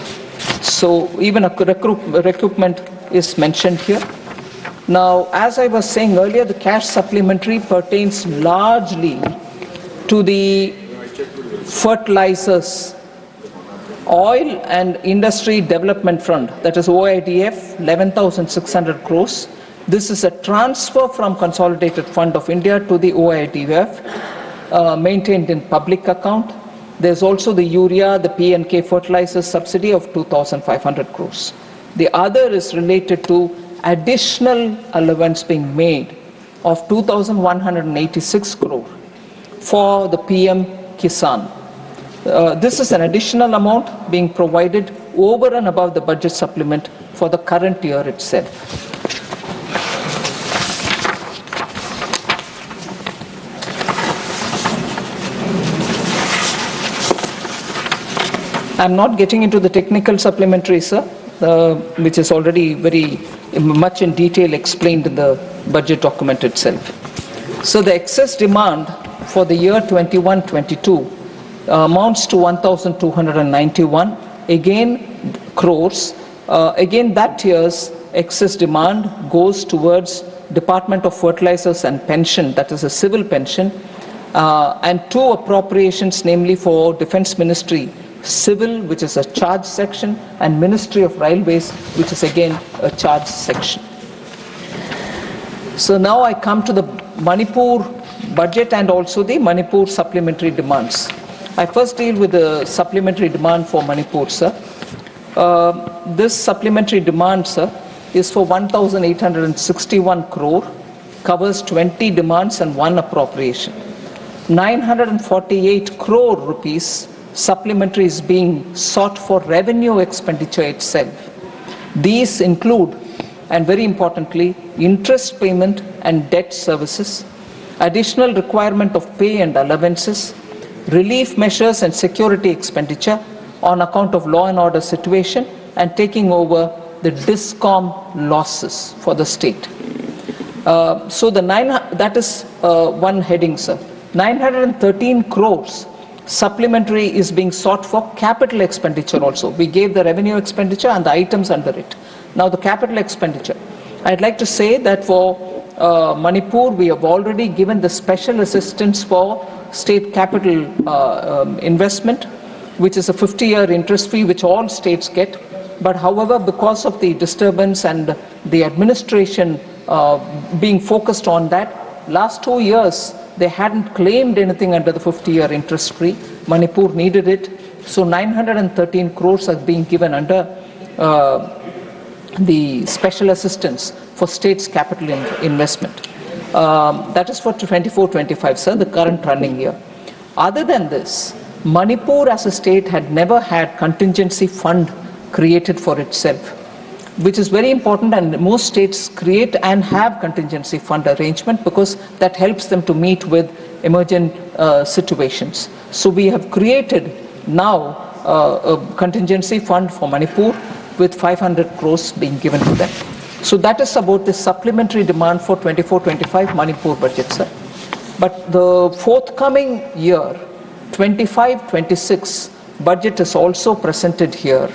So even a recoupment is mentioned here. Now, as I was saying earlier, the cash supplementary pertains largely to the fertilizers, Oil and Industry Development Fund, that is OIDF, 11,600 crores. This is a transfer from Consolidated Fund of India to the OIDF, maintained in public account. There's also the urea, the P&K fertilizer subsidy of 2,500 crores. The other is related to additional allowance being made of 2,186 crore for the PM Kisan. This is an additional amount being provided over and above the budget supplement for the current year itself. I'm not getting into the technical supplementary, sir, which is already very much in detail explained in the budget document itself. So the excess demand for the year 21-22 amounts to 1,291 crores. Again, that year's excess demand goes towards Department of Fertilizers and Pension, that is a civil pension, and two appropriations, namely for Defense Ministry Civil, which is a charge section, and Ministry of Railways, which is again a charge section. So now I come to the Manipur budget and also the Manipur supplementary demands. I first deal with the supplementary demand for Manipur, sir. This supplementary demand, sir, is for 1,861 crore, covers 20 demands and 1 appropriation. 948 crore rupees supplementary is being sought for revenue expenditure itself. These include, and very importantly, interest payment and debt services, additional requirement of pay and allowances, relief measures and security expenditure on account of law and order situation, and taking over the DISCOM losses for the state. That is one heading, sir. 913 crores supplementary is being sought for capital expenditure also. We gave the revenue expenditure and the items under it. Now the capital expenditure. I'd like to say that for Manipur, we have already given the special assistance for state capital investment, which is a 50-year interest fee which all states get. But however, because of the disturbance and the administration being focused on that, last 2 years they hadn't claimed anything under the 50-year interest free. Manipur needed it. So 913 crores are being given under the special assistance for states capital investment. That is for 24-25, sir, the current running year. Other than this, Manipur as a state had never had contingency fund created for itself, which is very important, and most states create and have contingency fund arrangement because that helps them to meet with emergent situations. So we have created now a contingency fund for Manipur with 500 crores being given to them. So that is about the supplementary demand for 24-25 Manipur budget, sir. But the forthcoming year, 25-26 budget is also presented here.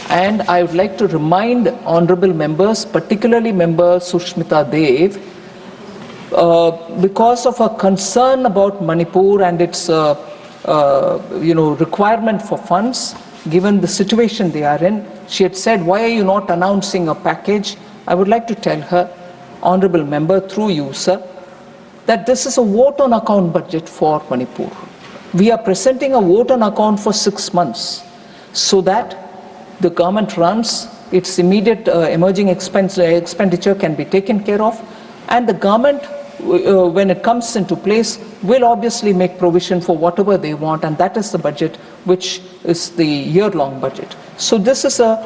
And I would like to remind honorable members, particularly member Sushmita Dev, because of a concern about Manipur and its requirement for funds, given the situation they are in, she had said, why are you not announcing a package? I would like to tell her, honorable member, through you, sir, that this is a vote on account budget for Manipur. We are presenting a vote on account for 6 months so that the government runs, its immediate emerging expenditure can be taken care of, and the government, when it comes into place, will obviously make provision for whatever they want, and that is the budget, which is the year-long budget. So this is a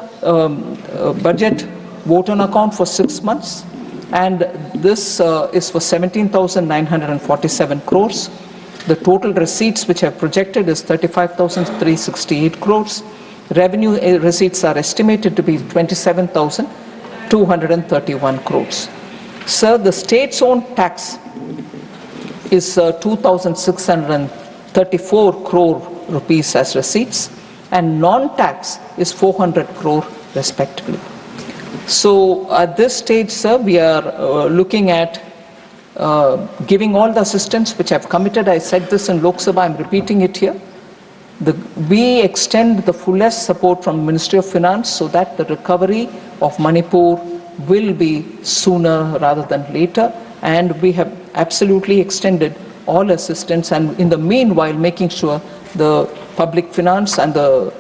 budget vote on account for 6 months, and this is for 17,947 crores. The total receipts which are projected is 35,368 crores. Revenue receipts are estimated to be 27,231 crores. Sir, the state's own tax is 2,634 crore rupees as receipts, and non-tax is 400 crore respectively. So at this stage, sir, we are looking at giving all the assistance which I've committed. I said this in Lok Sabha, I'm repeating it here. We extend the fullest support from Ministry of Finance so that the recovery of Manipur will be sooner rather than later, and we have absolutely extended all assistance, and in the meanwhile making sure the public finance and the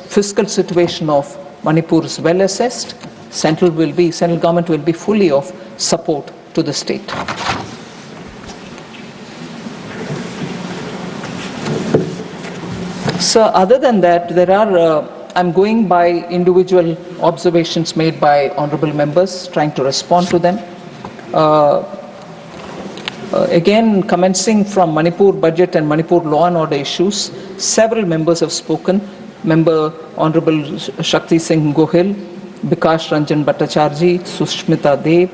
fiscal situation of Manipur is well assessed. Central government will be fully of support to the state. So other than that, there are, I'm going by individual observations made by honorable members, trying to respond to them. Again, commencing from Manipur budget and Manipur law and order issues, several members have spoken. Member Honorable Shakti Singh Gohil, Bikash Ranjan Bhattacharjee, Sushmita Dev,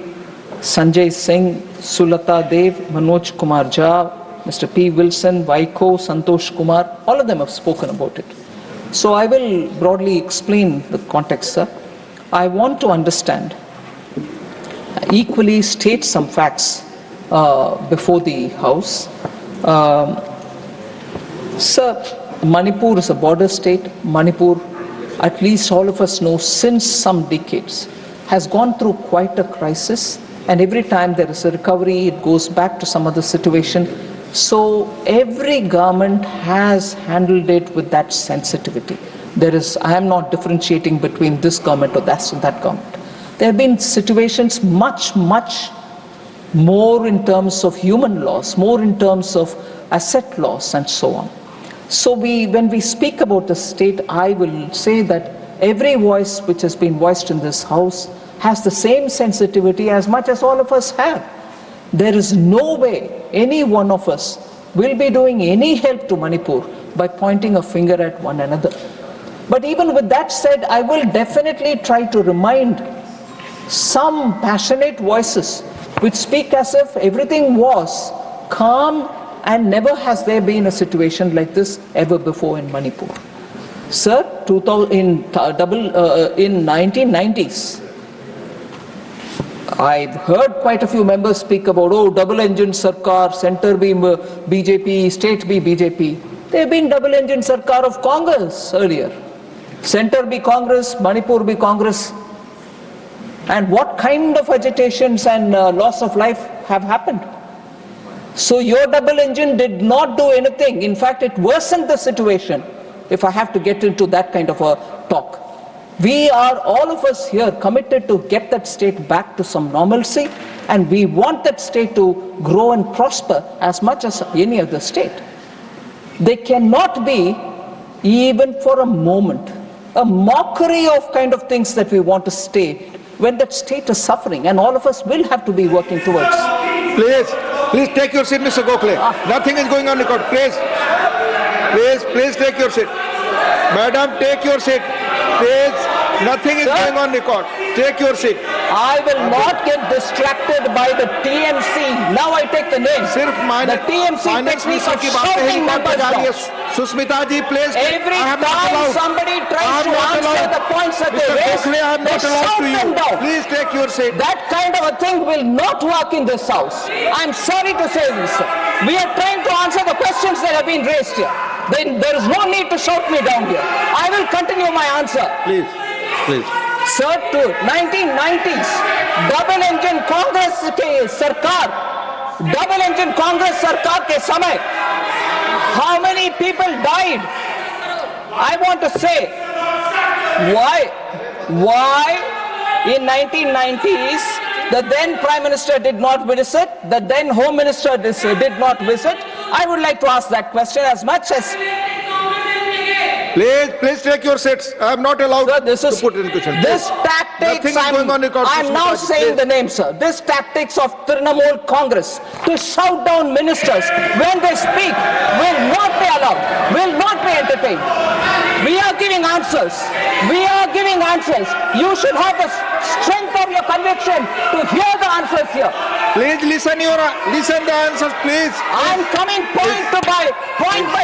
Sanjay Singh, Sulata Dev, Manoj Kumar Jha, Mr. P. Wilson, Vaiko, Santosh Kumar, all of them have spoken about it. So I will broadly explain the context, sir. I want to understand, equally state some facts before the House. Sir, Manipur is a border state. Manipur, at least all of us know, since some decades, has gone through quite a crisis, and every time there is a recovery, it goes back to some other situation. So every government has handled it with that sensitivity. I am not differentiating between this government or that government. There have been situations much more in terms of human loss, more in terms of asset loss and so on. So when we speak about the state, I will say that every voice which has been voiced in this House has the same sensitivity as much as all of us have. There is no way any one of us will be doing any help to Manipur by pointing a finger at one another. But even with that said, I will definitely try to remind some passionate voices which speak as if everything was calm and never has there been a situation like this ever before in Manipur. Sir, in 1990s, I've heard quite a few members speak about, oh, double-engine sarkar, center be BJP, state be BJP. There have been double-engine sarkar of Congress earlier. Center be Congress, Manipur be Congress. And what kind of agitations and loss of life have happened? So your double engine did not do anything. In fact, it worsened the situation, if I have to get into that kind of a talk. We are, all of us here, committed to get that state back to some normalcy, and we want that state to grow and prosper as much as any other state. They cannot be, even for a moment, a mockery of kind of things that we want to state when that state is suffering, and all of us will have to be working towards. Please take your seat, Mr. Gokhale. Nothing is going on record. Please take your seat. Madam, take your seat. Please, nothing is going on record. Take your seat. I will not get distracted by the TMC. Now I take the name. The TMC technique of shouting members down. Susmita ji, please. Every time somebody tries to answer the points that they raise, they shout them down. Please take your seat. That kind of a thing will not work in this House. I'm sorry to say this, sir. We are trying to answer the questions that have been raised here. Then there is no need to shout me down here. I will continue my answer. Please. Sir, to 1990s, double-engine Congress के सरकार, double-engine Congress सरकार के समय, how many people died? I want to say, why in 1990s, the then Prime Minister did not visit, the then Home Minister did not visit? I would like to ask that question as much as... Please take your seats. I am not allowed to put in question. This tactics, I'm now saying the name, sir. This tactics of Trinamool Congress to shout down ministers when they speak will not be allowed, will not be entertained. We are giving answers. You should have the strength of your conviction to hear the answers here. Please listen the answers, please. I'm coming point by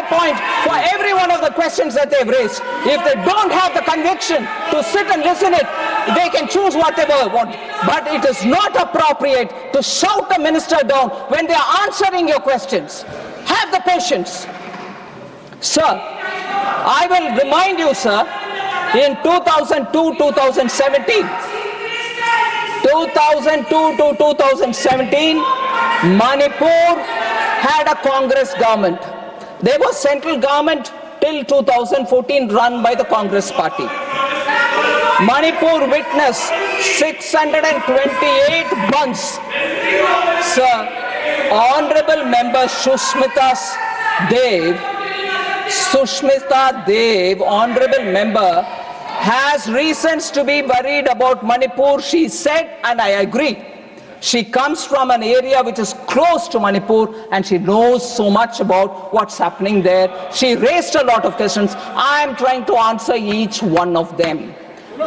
point for every one of the questions that they've raised. If they don't have the conviction to sit and listen it, they can choose whatever they want. But it is not appropriate to shout a minister down when they are answering your questions. Have the patience. Sir, I will remind you, sir, in 2002-2017, Manipur had a Congress government. There was central government till 2014 run by the Congress party. Manipur witnessed 628 months. Sir, Honorable Member Sushmita Dev, Honorable Member, has reasons to be worried about Manipur, she said, and I agree. She comes from an area which is close to Manipur and she knows so much about what's happening there. She raised a lot of questions. I am trying to answer each one of them.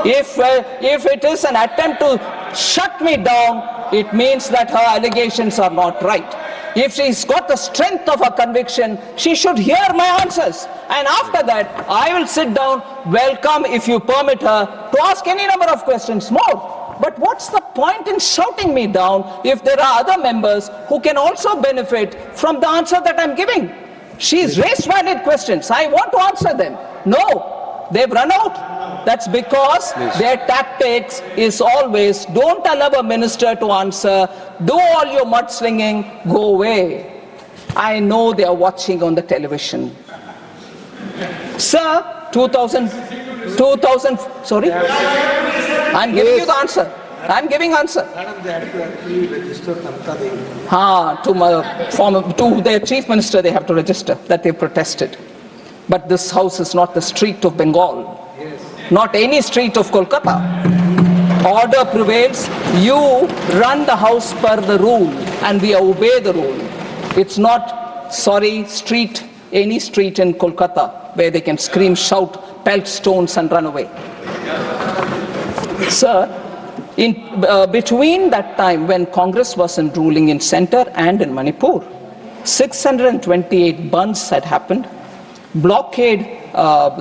If it is an attempt to shut me down, it means that her allegations are not right. If she's got the strength of her conviction, she should hear my answers. And after that, I will sit down, welcome, if you permit her, to ask any number of questions more. But what's the point in shouting me down if there are other members who can also benefit from the answer that I'm giving? She's raised valid questions. I want to answer them. No, they've run out. That's because their tactics is always, don't allow a minister to answer, do all your mudslinging, go away. I know they are watching on the television. Sir, 2000, sorry? I'm giving you the answer. I'm giving answer. To their chief minister they have to register that they protested. But this house is not the street of Bengal. not any street of Kolkata. Order prevails, you run the house per the rule and we obey the rule. It's not, sorry, street, any street in Kolkata where they can scream, shout, pelt stones and run away. Sir, in between that time when Congress was ruling in center and in Manipur, 628 burns had happened,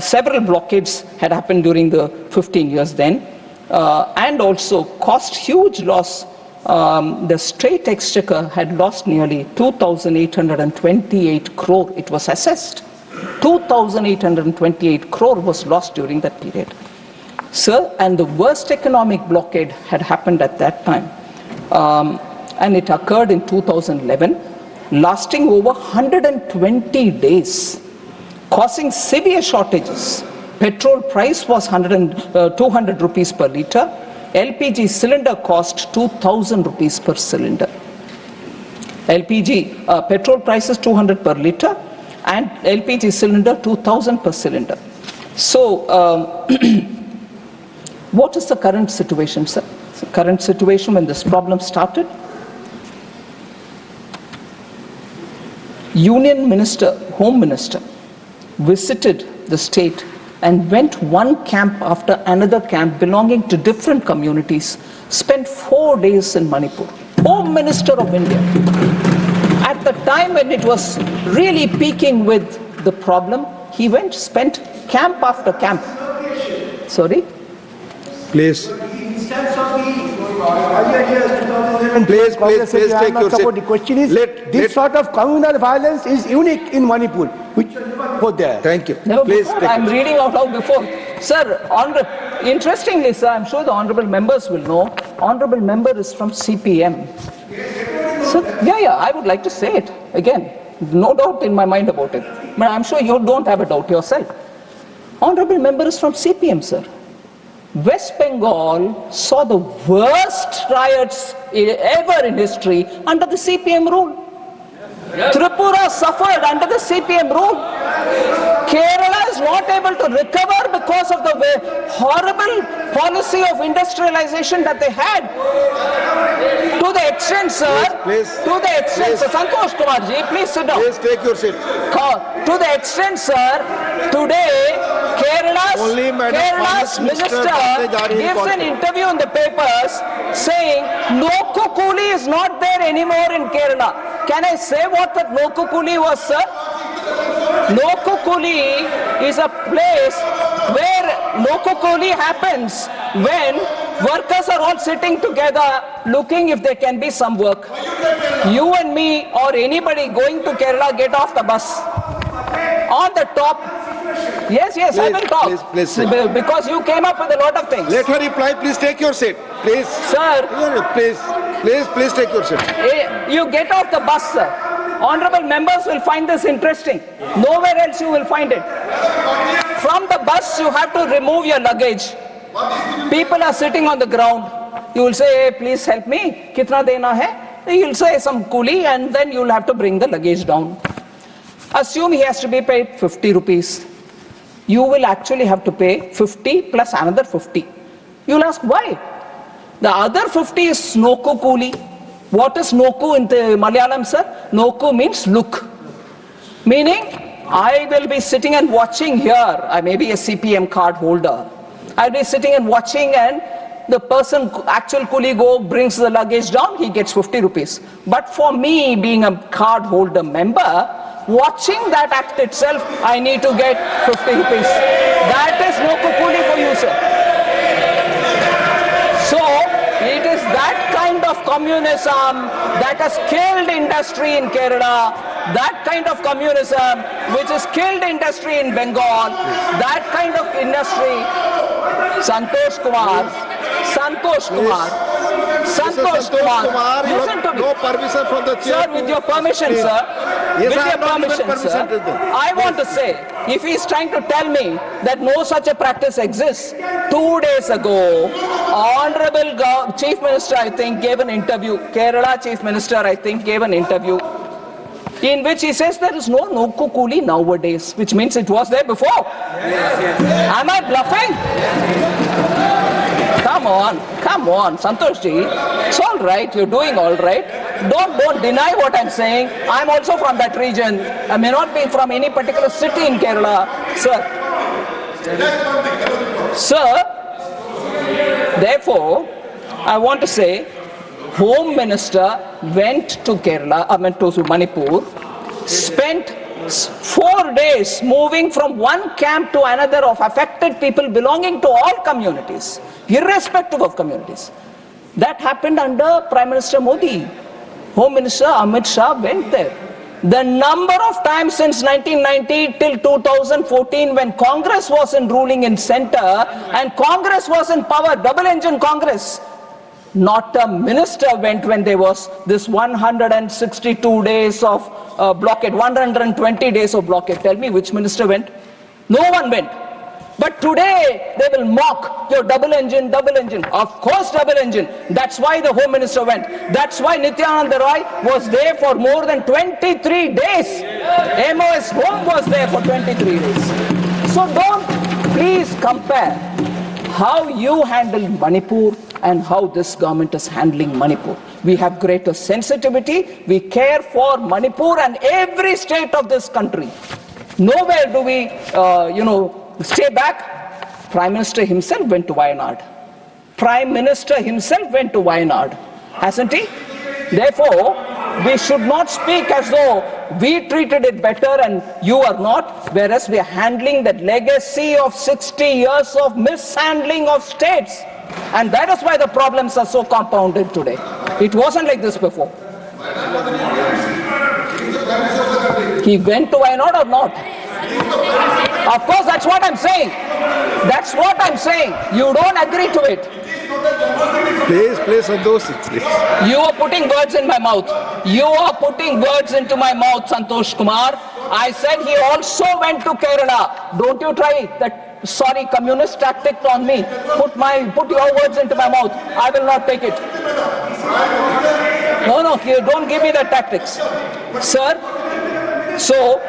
several blockades had happened during the 15 years then, and also cost huge loss. The state exchequer had lost nearly 2,828 crore. It was assessed. 2,828 crore was lost during that period. Sir, and the worst economic blockade had happened at that time. And it occurred in 2011, lasting over 120 days, causing severe shortages. Petrol price was 200 rupees per litre. LPG cylinder cost 2,000 rupees per cylinder. Petrol price is 200 per litre and LPG cylinder 2,000 per cylinder. So, what is the current situation, sir? The current situation when this problem started? Union Minister, Home Minister, visited the state and went one camp after another camp belonging to different communities, spent 4 days in Manipur. Home Minister of India. At the time when it was really peaking with the problem, he went, spent camp after camp. Sorry? Please. Please take your seat. The question is, this sort of communal violence is unique in Manipur, which was there. Thank you. Please. I'm reading out loud before. Sir, interestingly, sir, I'm sure the honorable members will know, honorable member is from CPM. So, yeah, I would like to say it again. No doubt in my mind about it. But I'm sure you don't have a doubt yourself. Honorable member is from CPM, sir. West Bengal saw the worst riots ever in history under the CPM rule. Tripura suffered under the CPM rule. Kerala is not able to recover because of the horrible policy of industrialization that they had. To the extent, sir, to the extent, sir, Santosh Kumar ji, please sit down. Please take your seat. To the extent, sir, today, Kerala's minister gives an interview in the papers saying Loku Kuli is not there anymore in Kerala. Can I say what that Loku Kuli was, sir? Loku Kuli is a place where Loku Kuli happens when workers are all sitting together looking if there can be some work. You and me or anybody going to Kerala get off the bus. On the top. Yes, please, I will talk. Please, because you came up with a lot of things. Let her reply. Please take your seat. Please. Sir. Please take your seat. You get off the bus, sir. Honorable members will find this interesting. Nowhere else you will find it. From the bus, you have to remove your luggage. People are sitting on the ground. You will say, hey, please help me. Kitna dena hai? You will say some coolie and then you will have to bring the luggage down. Assume he has to be paid 50 rupees. You will actually have to pay 50 plus another 50. You will ask why? The other 50 is Noku Kuli. What is Noku in the Malayalam, sir? Noku means look. Meaning, I will be sitting and watching here. I may be a CPM card holder. I'll be sitting and watching and the person, actual Kuli brings the luggage down, he gets 50 rupees. But for me, being a card holder member, watching that act itself, I need to get 50 rupees. That is Noku Kuli for you, sir. So, it is that kind of communism that has killed industry in Kerala, that kind of communism which has killed industry in Bengal, that kind of industry. Santosh Kumar, listen to me. No permission from the chair. Sir, with your permission, sir. Yes, with your permission, sir. I want to say, if he is trying to tell me that no such a practice exists, 2 days ago, Honorable Chief Minister, I think, gave an interview. Kerala Chief Minister, I think, gave an interview. in which he says there is no Nokku Kuli nowadays, which means it was there before. Am I bluffing? Come on, Santosh ji. It's all right, you're doing all right. Don't deny what I'm saying. I'm also from that region. I may not be from any particular city in Kerala, sir. Sir, therefore, I want to say, Home Minister went to Kerala, to Manipur, spent 4 days moving from one camp to another of affected people belonging to all communities, irrespective of communities. That happened under Prime Minister Modi. Home Minister Amit Shah went there. The number of times since 1990 till 2014, when Congress was ruling in center and Congress was in power, double engine Congress, not a minister went when there was this 162 days of blockade, 120 days of blockade. Tell me which minister went? No one went. But today they will mock your double engine. Of course double engine. That's why the Home Minister went. That's why Nityananda Roy was there for more than 23 days. MOS Home was there for 23 days. So don't please compare how you handle Manipur and how this government is handling Manipur. We have greater sensitivity. We care for Manipur and every state of this country. Nowhere do we, stay back. Prime Minister himself went to Wayanad. Prime Minister himself went to Wayanad, hasn't he? Therefore, we should not speak as though we treated it better and you are not, whereas we are handling that legacy of 60 years of mishandling of states. And that is why the problems are so compounded today. It wasn't like this before. He went to Wayanad or not? Of course, that's what I'm saying. That's what I'm saying. You don't agree to it. Please, Santosh. You are putting words in my mouth. You are putting words into my mouth, Santosh Kumar. I said he also went to Kerala. Don't you try that communist tactic on me. Put your words into my mouth. I will not take it. No, you don't give me the tactics. Sir, so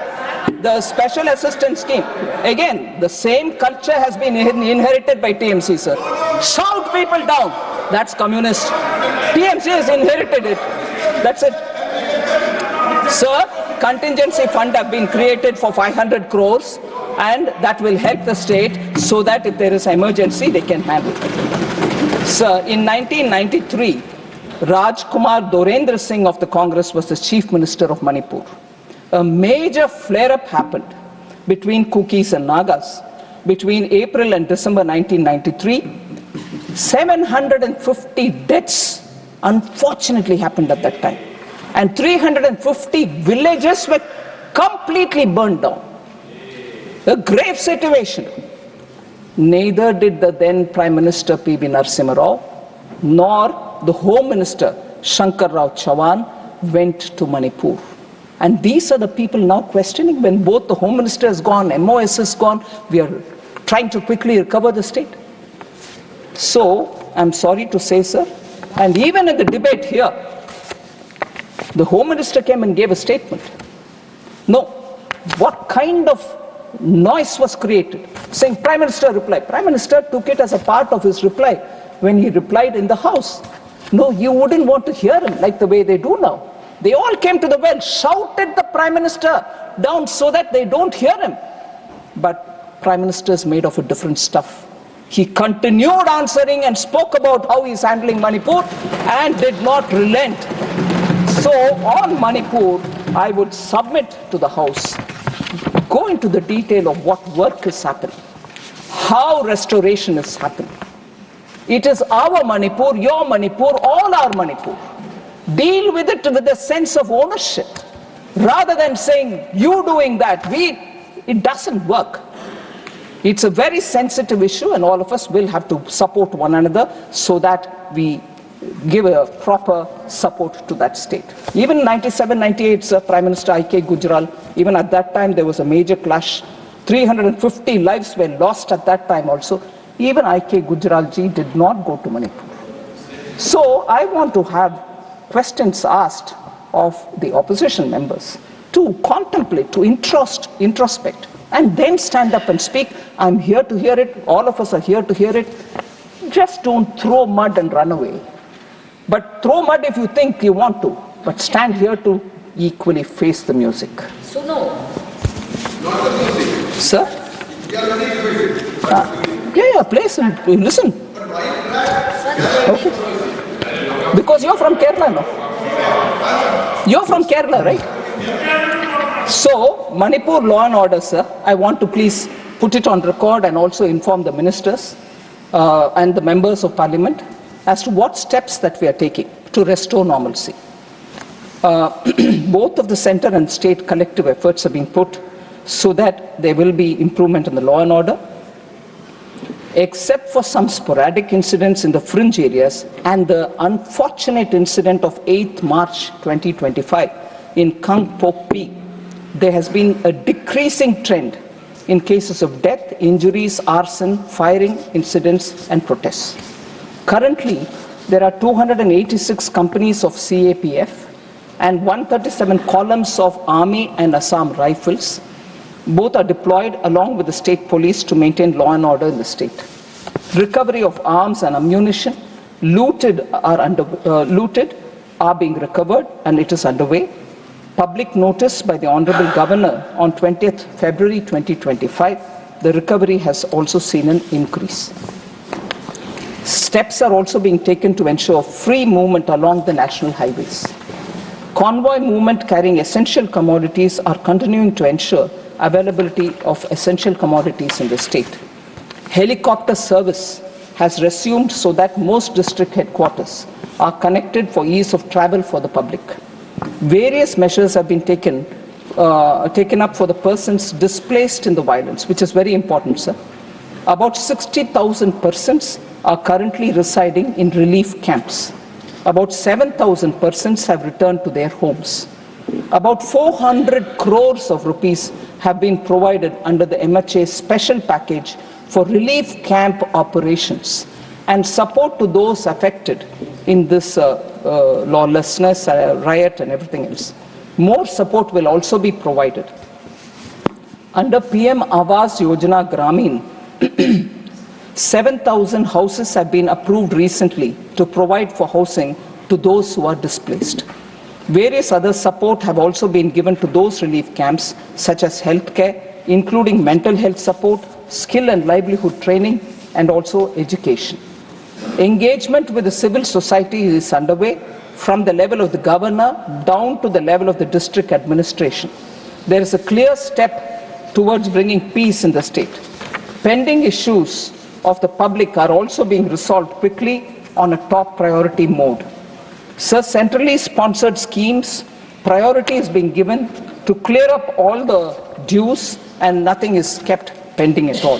the special assistance scheme, again, the same culture has been inherited by TMC, sir. Shout people down. That's communist. TMC has inherited it. That's it. Sir, contingency fund have been created for 500 crores and that will help the state so that if there is emergency, they can handle it. Sir, in 1993, Rajkumar Dorendra Singh of the Congress was the Chief Minister of Manipur. A major flare-up happened between Kukis and Nagas between April and December 1993. 750 deaths unfortunately happened at that time. And 350 villages were completely burned down. A grave situation. Neither did the then Prime Minister P.V. Narasimha Rao nor the Home Minister Shankar Rao Chauhan went to Manipur. And these are the people now questioning when both the Home Minister is gone, MOS is gone, we are trying to quickly recover the state. So, I'm sorry to say, sir, and even in the debate here, the Home Minister came and gave a statement. No, what kind of noise was created? Saying Prime Minister replied. Prime Minister took it as a part of his reply when he replied in the House. No, you wouldn't want to hear him like the way they do now. They all came to the well, shouted the Prime Minister down so that they don't hear him. But Prime Minister is made of a different stuff. He continued answering and spoke about how he's handling Manipur and did not relent. So on Manipur, I would submit to the House, go into the detail of what work is happening, how restoration is happening. It is our Manipur, your Manipur, all our Manipur. Deal with it with a sense of ownership. Rather than saying, you doing that, it doesn't work. It's a very sensitive issue and all of us will have to support one another so that we give a proper support to that state. Even 97, 98, Prime Minister I.K. Gujral, even at that time there was a major clash. 350 lives were lost at that time also. Even I.K. Gujral ji did not go to Manipur. So I want to have questions asked of the opposition members to contemplate, to introspect, and then stand up and speak. I'm here to hear it. All of us are here to hear it. Just don't throw mud and run away. But throw mud if you think you want to, but stand here to equally face the music. So no. Sir? Yeah, please listen. Okay. Because you're from Kerala, no? You're from Kerala, right? So, Manipur law and order, sir, I want to please put it on record and also inform the ministers and the members of parliament as to what steps that we are taking to restore normalcy. Both of the center and state collective efforts are being put so that there will be improvement in the law and order. Except for some sporadic incidents in the fringe areas and the unfortunate incident of 8th March 2025 in Kangpokpi, there has been a decreasing trend in cases of death, injuries, arson, firing incidents, and protests. Currently, there are 286 companies of CAPF and 137 columns of Army and Assam Rifles. Both are deployed along with the state police to maintain law and order in the state. Recovery of arms and ammunition looted are being recovered, and it is underway. Public notice by the Honorable Governor on 20th February 2025, the recovery has also seen an increase. Steps are also being taken to ensure free movement along the national highways. Convoy movement carrying essential commodities are continuing to ensure availability of essential commodities in the state. Helicopter service has resumed so that most district headquarters are connected for ease of travel for the public. Various measures have been taken up for the persons displaced in the violence, which is very important, sir. About 60,000 persons are currently residing in relief camps. About 7,000 persons have returned to their homes. About 400 crores of rupees have been provided under the MHA special package for relief camp operations and support to those affected in this lawlessness, riot and everything else. More support will also be provided. Under PM Awas Yojana Gramin, 7,000 houses have been approved recently to provide for housing to those who are displaced. Various other support have also been given to those relief camps, such as healthcare, including mental health support, skill and livelihood training, and also education. Engagement with the civil society is underway from the level of the governor down to the level of the district administration. There is a clear step towards bringing peace in the state. Pending issues of the public are also being resolved quickly on a top priority mode. So centrally sponsored schemes, priority is being given to clear up all the dues and nothing is kept pending at all.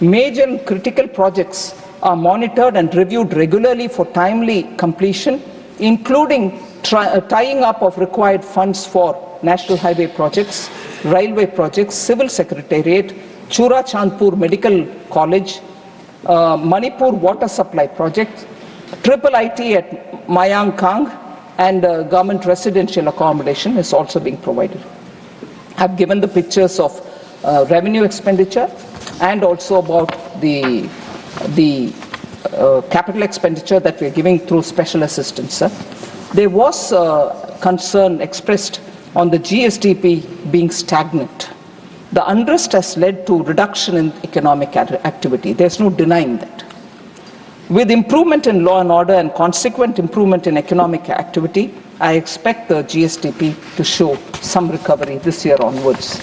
Major and critical projects are monitored and reviewed regularly for timely completion, including tying up of required funds for national highway projects, railway projects, civil secretariat, Chura Chandpur Medical College, Manipur water supply project, triple IT at Mayang Kang, and government residential accommodation is also being provided. I've given the pictures of revenue expenditure and also about the capital expenditure that we're giving through special assistance. Sir. There was concern expressed on the GSDP being stagnant. The unrest has led to reduction in economic activity. There's no denying that. With improvement in law and order and consequent improvement in economic activity, I expect the GSDP to show some recovery this year onwards.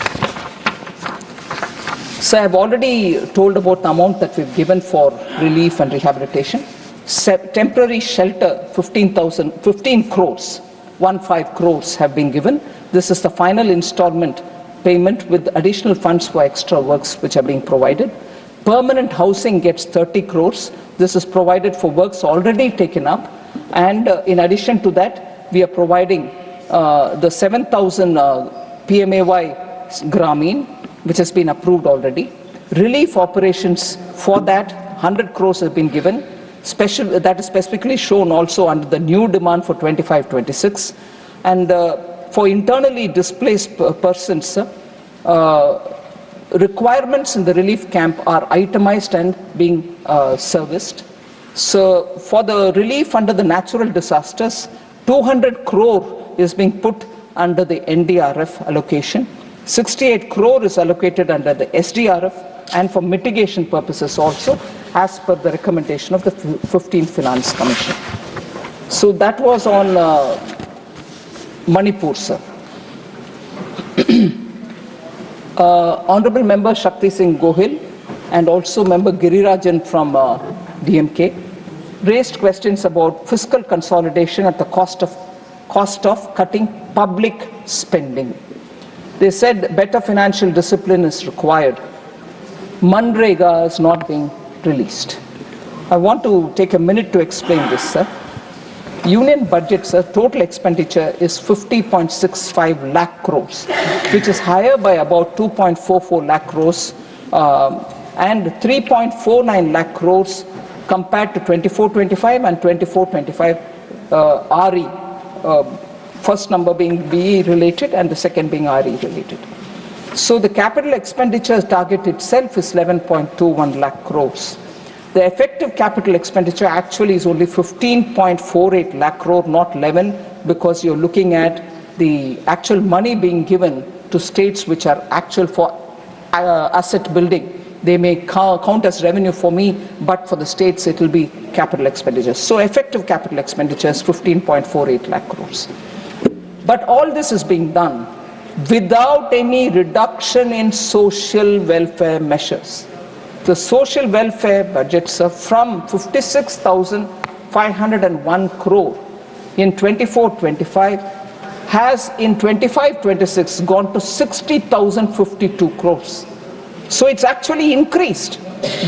So I've already told about the amount that we've given for relief and rehabilitation. Temporary shelter, 15 crores, 15 crores have been given. This is the final installment payment with additional funds for extra works which are being provided. Permanent housing gets 30 crores. This is provided for works already taken up. And in addition to that, we are providing the 7,000 PMAY Gramin, which has been approved already. Relief operations for that, 100 crores have been given. That is specifically shown also under the new demand for 25-26. And for internally displaced persons, requirements in the relief camp are itemized and being serviced. So for the relief under the natural disasters, 200 crore is being put under the NDRF allocation. 68 crore is allocated under the SDRF, and for mitigation purposes also, as per the recommendation of the 15th Finance Commission. So that was on Manipur, sir. Honorable Member Shakti Singh Gohil and also Member Girirajan from DMK raised questions about fiscal consolidation at the cost of cutting public spending. They said better financial discipline is required. Manrega is not being released. I want to take a minute to explain this, sir. Union budget, sir, total expenditure is 50.65 lakh crores, which is higher by about 2.44 lakh crores and 3.49 lakh crores compared to 24-25 and 24-25 RE, first number being BE related and the second being RE related. So the capital expenditure target itself is 11.21 lakh crores. The effective capital expenditure actually is only 15.48 lakh crore, not 11, because you're looking at the actual money being given to states which are actual for asset building. They may count as revenue for me, but for the states it will be capital expenditure. So effective capital expenditure is 15.48 lakh crores. But all this is being done without any reduction in social welfare measures. The social welfare budgets are from 56,501 crore in 24-25 has in 25-26 gone to 60,052 crores. So it's actually increased.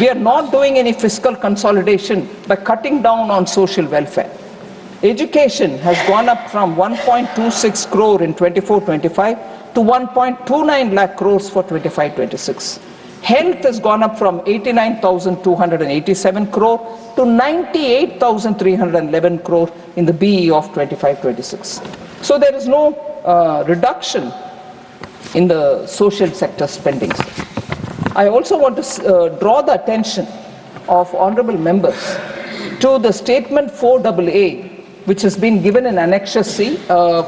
We are not doing any fiscal consolidation by cutting down on social welfare. Education has gone up from 1.26 crore in 24-25 to 1.29 lakh crores for 25-26. Health has gone up from 89,287 crore to 98,311 crore in the BE of 25-26. So there is no reduction in the social sector spendings. I also want to draw the attention of honorable members to the statement 4AA, which has been given in Annexure C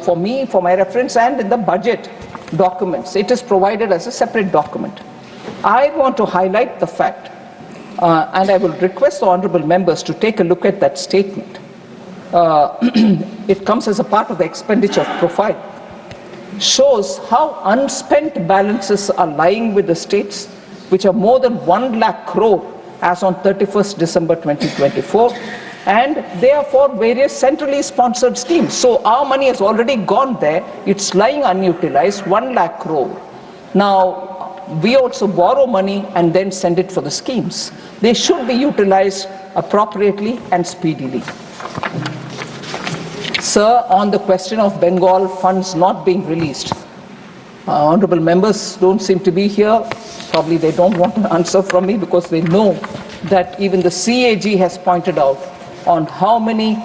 for me, for my reference, and in the budget documents. It is provided as a separate document. I want to highlight the fact, and I will request the honorable members to take a look at that statement. It comes as a part of the expenditure profile. Shows how unspent balances are lying with the states, which are more than 1 lakh crore as on 31st December 2024. And they are for various centrally sponsored schemes. So our money has already gone there. It's lying unutilized, 1 lakh crore. Now, we also borrow money and then send it for the schemes. They should be utilized appropriately and speedily. Sir, on the question of Bengal funds not being released, honorable members don't seem to be here. Probably they don't want an answer from me because they know that even the CAG has pointed out on how many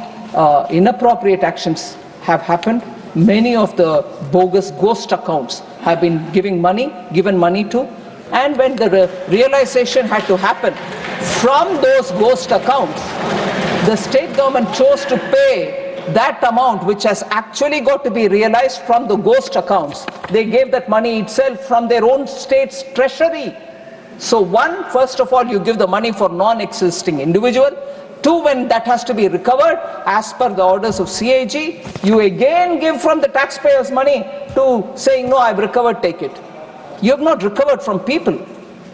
inappropriate actions have happened. Many of the bogus ghost accounts have been given money to, and when the realization had to happen from those ghost accounts, the state government chose to pay that amount which has actually got to be realized from the ghost accounts. They gave that money itself from their own state's treasury. So one, first of all, you give the money for non-existing individual. Two, when that has to be recovered as per the orders of CAG, you again give from the taxpayers' money to saying, no, I've recovered, take it. You have not recovered from people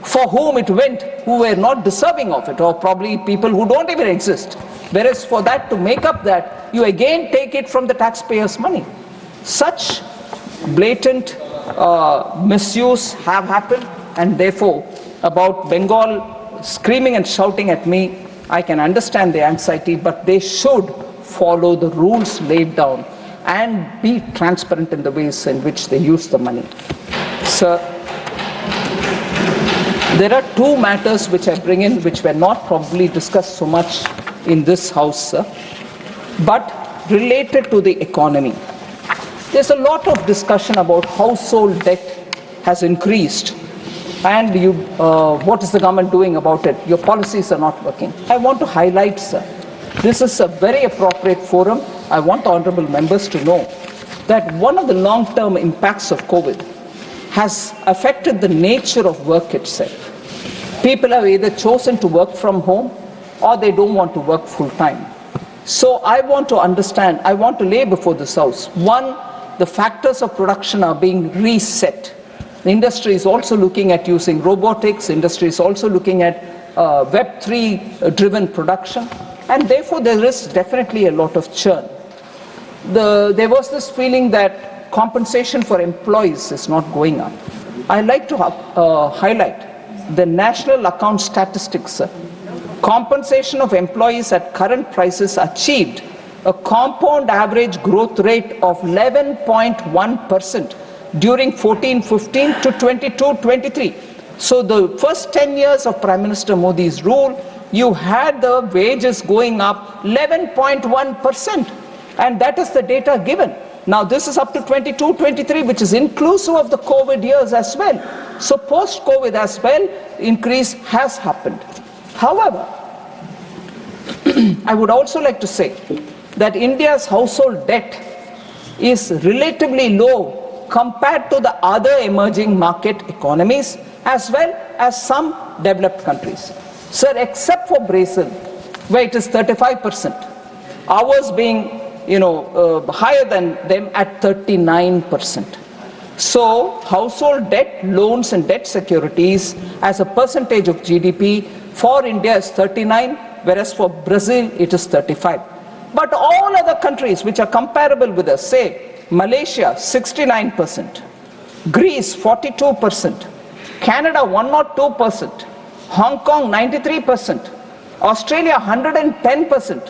for whom it went, who were not deserving of it, or probably people who don't even exist. Whereas for that, to make up that, you again take it from the taxpayers' money. Such blatant misuse have happened, and therefore, about Bengal screaming and shouting at me, I can understand the anxiety, but they should follow the rules laid down and be transparent in the ways in which they use the money. Sir, there are two matters which I bring in which were not probably discussed so much in this house, sir, but related to the economy. There's a lot of discussion about household debt has increased, and what is the government doing about it? Your policies are not working. I want to highlight, sir, this is a very appropriate forum. I want the honorable members to know that one of the long-term impacts of COVID has affected the nature of work itself. People have either chosen to work from home or they don't want to work full-time. So I want to understand, I want to lay before this House, one, the factors of production are being reset. The industry is also looking at using robotics, the industry is also looking at Web3 driven production, and therefore there is definitely a lot of churn. There was this feeling that compensation for employees is not going up. I'd like to highlight the national account statistics. Compensation of employees at current prices achieved a compound average growth rate of 11.1% during 14-15 to 22-23. So the first 10 years of Prime Minister Modi's rule, you had the wages going up 11.1%, and that is the data given. Now this is up to 22-23, which is inclusive of the COVID years as well. So post-COVID as well, increase has happened. However, I would also like to say that India's household debt is relatively low compared to the other emerging market economies as well as some developed countries. Sir, except for Brazil, where it is 35%, ours being higher than them at 39%. So household debt, loans and debt securities as a percentage of GDP for India is 39, whereas for Brazil it is 35. But all other countries which are comparable with us, say Malaysia 69%, Greece 42%, Canada 102%, Hong Kong 93%, Australia 110%,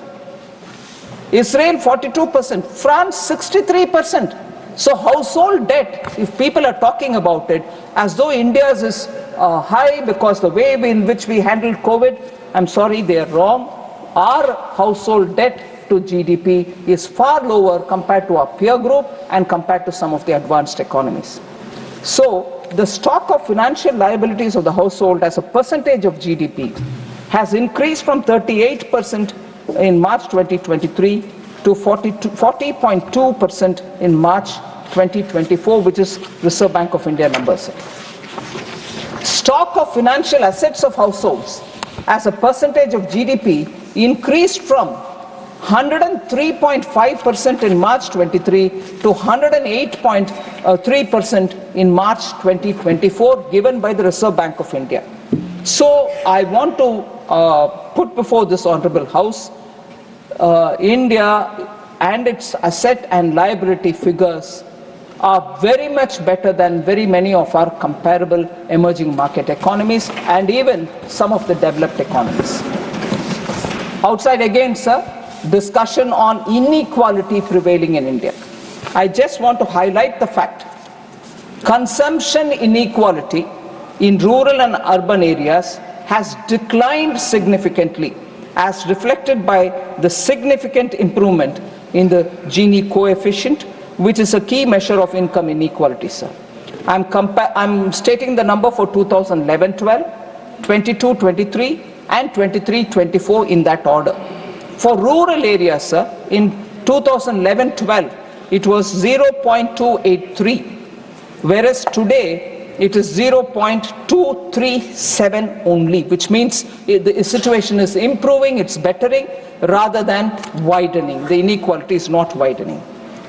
Israel 42%, France 63%. So household debt, if people are talking about it as though India's is high because the way in which we handled COVID, I'm sorry, they are wrong. Our household debt to GDP is far lower compared to our peer group and compared to some of the advanced economies. So the stock of financial liabilities of the household as a percentage of GDP has increased from 38% in March 2023 to 40.2% in March 2024, which is Reserve Bank of India numbers. Stock of financial assets of households as a percentage of GDP increased from 103.5% in March 23 to 108.3% in March 2024, given by the Reserve Bank of India. So I want to put before this Honorable House India and its asset and liability figures are very much better than very many of our comparable emerging market economies and even some of the developed economies. Outside again, sir, discussion on inequality prevailing in India. I just want to highlight the fact consumption inequality in rural and urban areas has declined significantly, as reflected by the significant improvement in the Gini coefficient, which is a key measure of income inequality, sir. I'm stating the number for 2011-12, 22-23, and 23-24 in that order. For rural areas, sir, in 2011-12, it was 0.283, whereas today it is 0.237 only, which means the situation is improving, it's bettering, rather than widening. The inequality is not widening.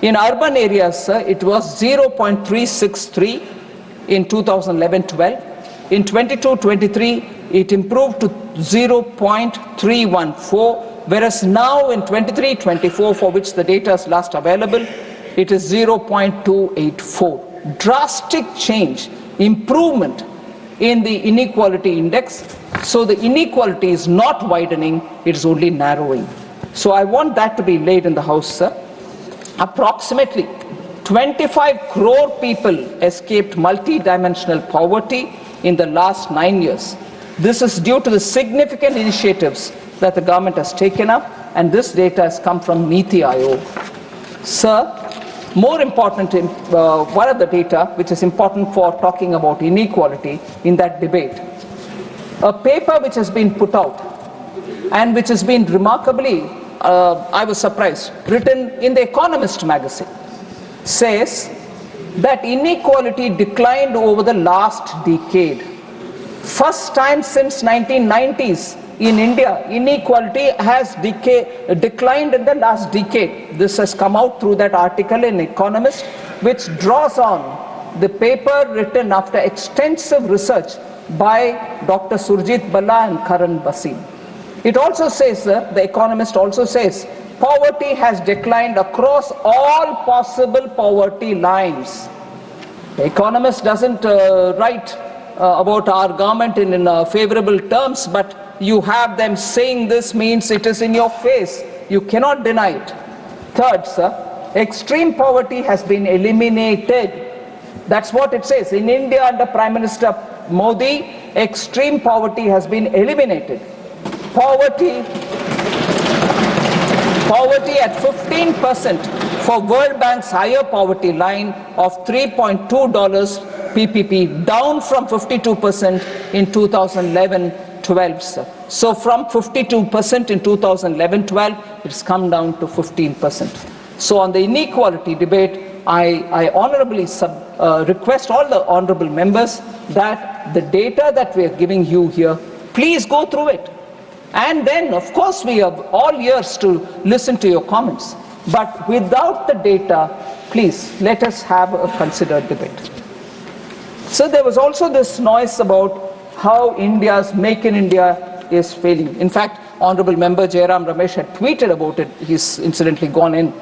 In urban areas, sir, it was 0.363 in 2011-12. In 22-23, it improved to 0.314, whereas now in 23-24, for which the data is last available, it is 0.284. Drastic change, improvement in the inequality index. So the inequality is not widening, it is only narrowing. So I want that to be laid in the House, sir. Approximately 25 crore people escaped multi-dimensional poverty in the last 9 years. This is due to the significant initiatives that the government has taken up, and this data has come from NITI Aayog. Sir, more important, one of the data which is important for talking about inequality in that debate. A paper which has been put out and which has been remarkably, I was surprised, written in the Economist magazine, says that inequality declined over the last decade. First time since 1990s in India, inequality has declined in the last decade. This has come out through that article in Economist, which draws on the paper written after extensive research by Dr. Surjit Balla and Karan Basim. It also says, the Economist also says, poverty has declined across all possible poverty lines. The Economist doesn't write about our government in favorable terms, but you have them saying this means it is in your face. You cannot deny it. Third, sir, extreme poverty has been eliminated. That's what it says. In India, under Prime Minister Modi, extreme poverty has been eliminated. Poverty at 15% for World Bank's higher poverty line of $3.2 PPP, down from 52% in 2011-12, sir. So from 52% in 2011-12, it's come down to 15%. So on the inequality debate, I honorably request all the honorable members that the data that we are giving you here, please go through it. And then, of course, we have all ears to listen to your comments. But without the data, please, let us have a considered debate. So there was also this noise about how India's Make in India is failing. In fact, Honorable Member Jairam Ramesh had tweeted about it. He's incidentally gone in.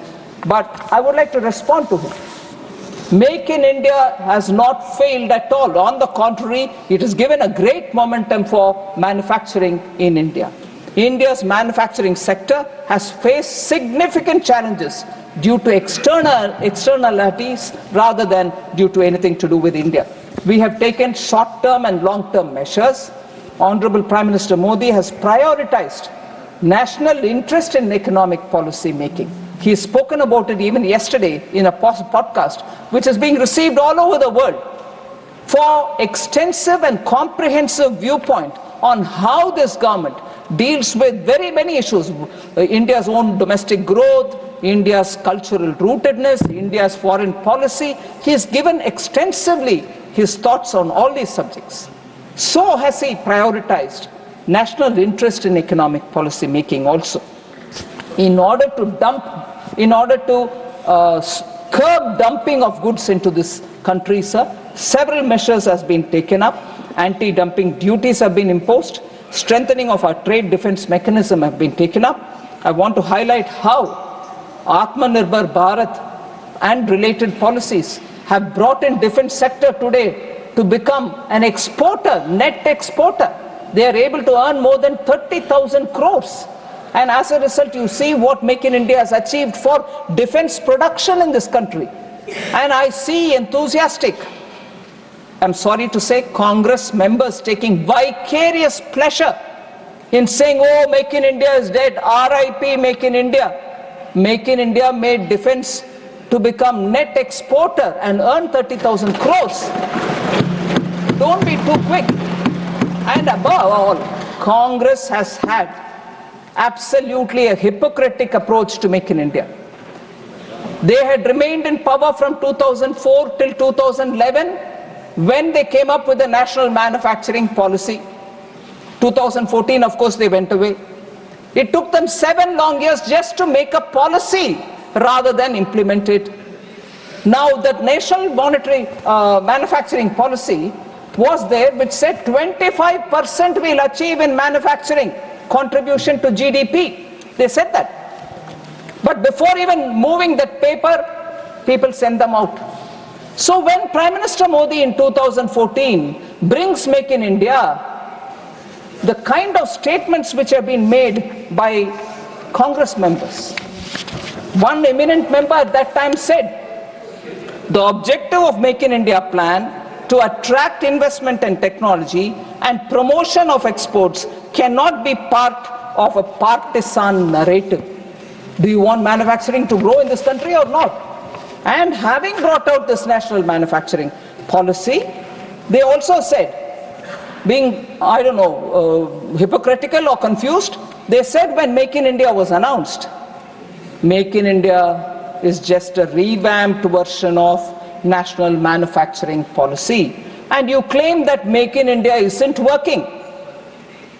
But I would like to respond to him. Make in India has not failed at all. On the contrary, it has given a great momentum for manufacturing in India. India's manufacturing sector has faced significant challenges due to externalities rather than due to anything to do with India. We have taken short-term and long-term measures. Honorable Prime Minister Modi has prioritized national interest in economic policy making. He has spoken about it even yesterday in a podcast, which is being received all over the world, for extensive and comprehensive viewpoint on how this government deals with very many issues. India's own domestic growth, India's cultural rootedness, India's foreign policy. He has given extensively his thoughts on all these subjects. So has he prioritized national interest in economic policy making also. In order to curb dumping of goods into this country, sir, several measures has been taken up. Anti-dumping duties have been imposed. Strengthening of our trade defense mechanism have been taken up. I want to highlight how Atmanirbhar Bharat and related policies have brought in defense sector today to become an exporter, net exporter. They are able to earn more than 30,000 crores. And as a result, you see what Make in India has achieved for defense production in this country. And I see enthusiastic, I'm sorry to say, Congress members taking vicarious pleasure in saying, oh, Make in India is dead, RIP Make in India. Make in India made defense to become net exporter and earn 30,000 crores. Don't be too quick. And above all, Congress has had absolutely a hypocritical approach to Make in India. They had remained in power from 2004 till 2011 when they came up with the national manufacturing policy. 2014, of course, they went away. It took them 7 long years just to make a policy rather than implement it. Now, that national monetary manufacturing policy was there, which said 25% we'll achieve in manufacturing contribution to GDP. They said that. But before even moving that paper, people send them out. So when Prime Minister Modi in 2014 brings Make in India, the kind of statements which have been made by Congress members. One eminent member at that time said, the objective of Make in India plan to attract investment and technology and promotion of exports cannot be part of a partisan narrative. Do you want manufacturing to grow in this country or not? And having brought out this national manufacturing policy, they also said, being, I don't know, hypocritical or confused, they said when Make in India was announced, Make in India is just a revamped version of national manufacturing policy. And you claim that Make in India isn't working.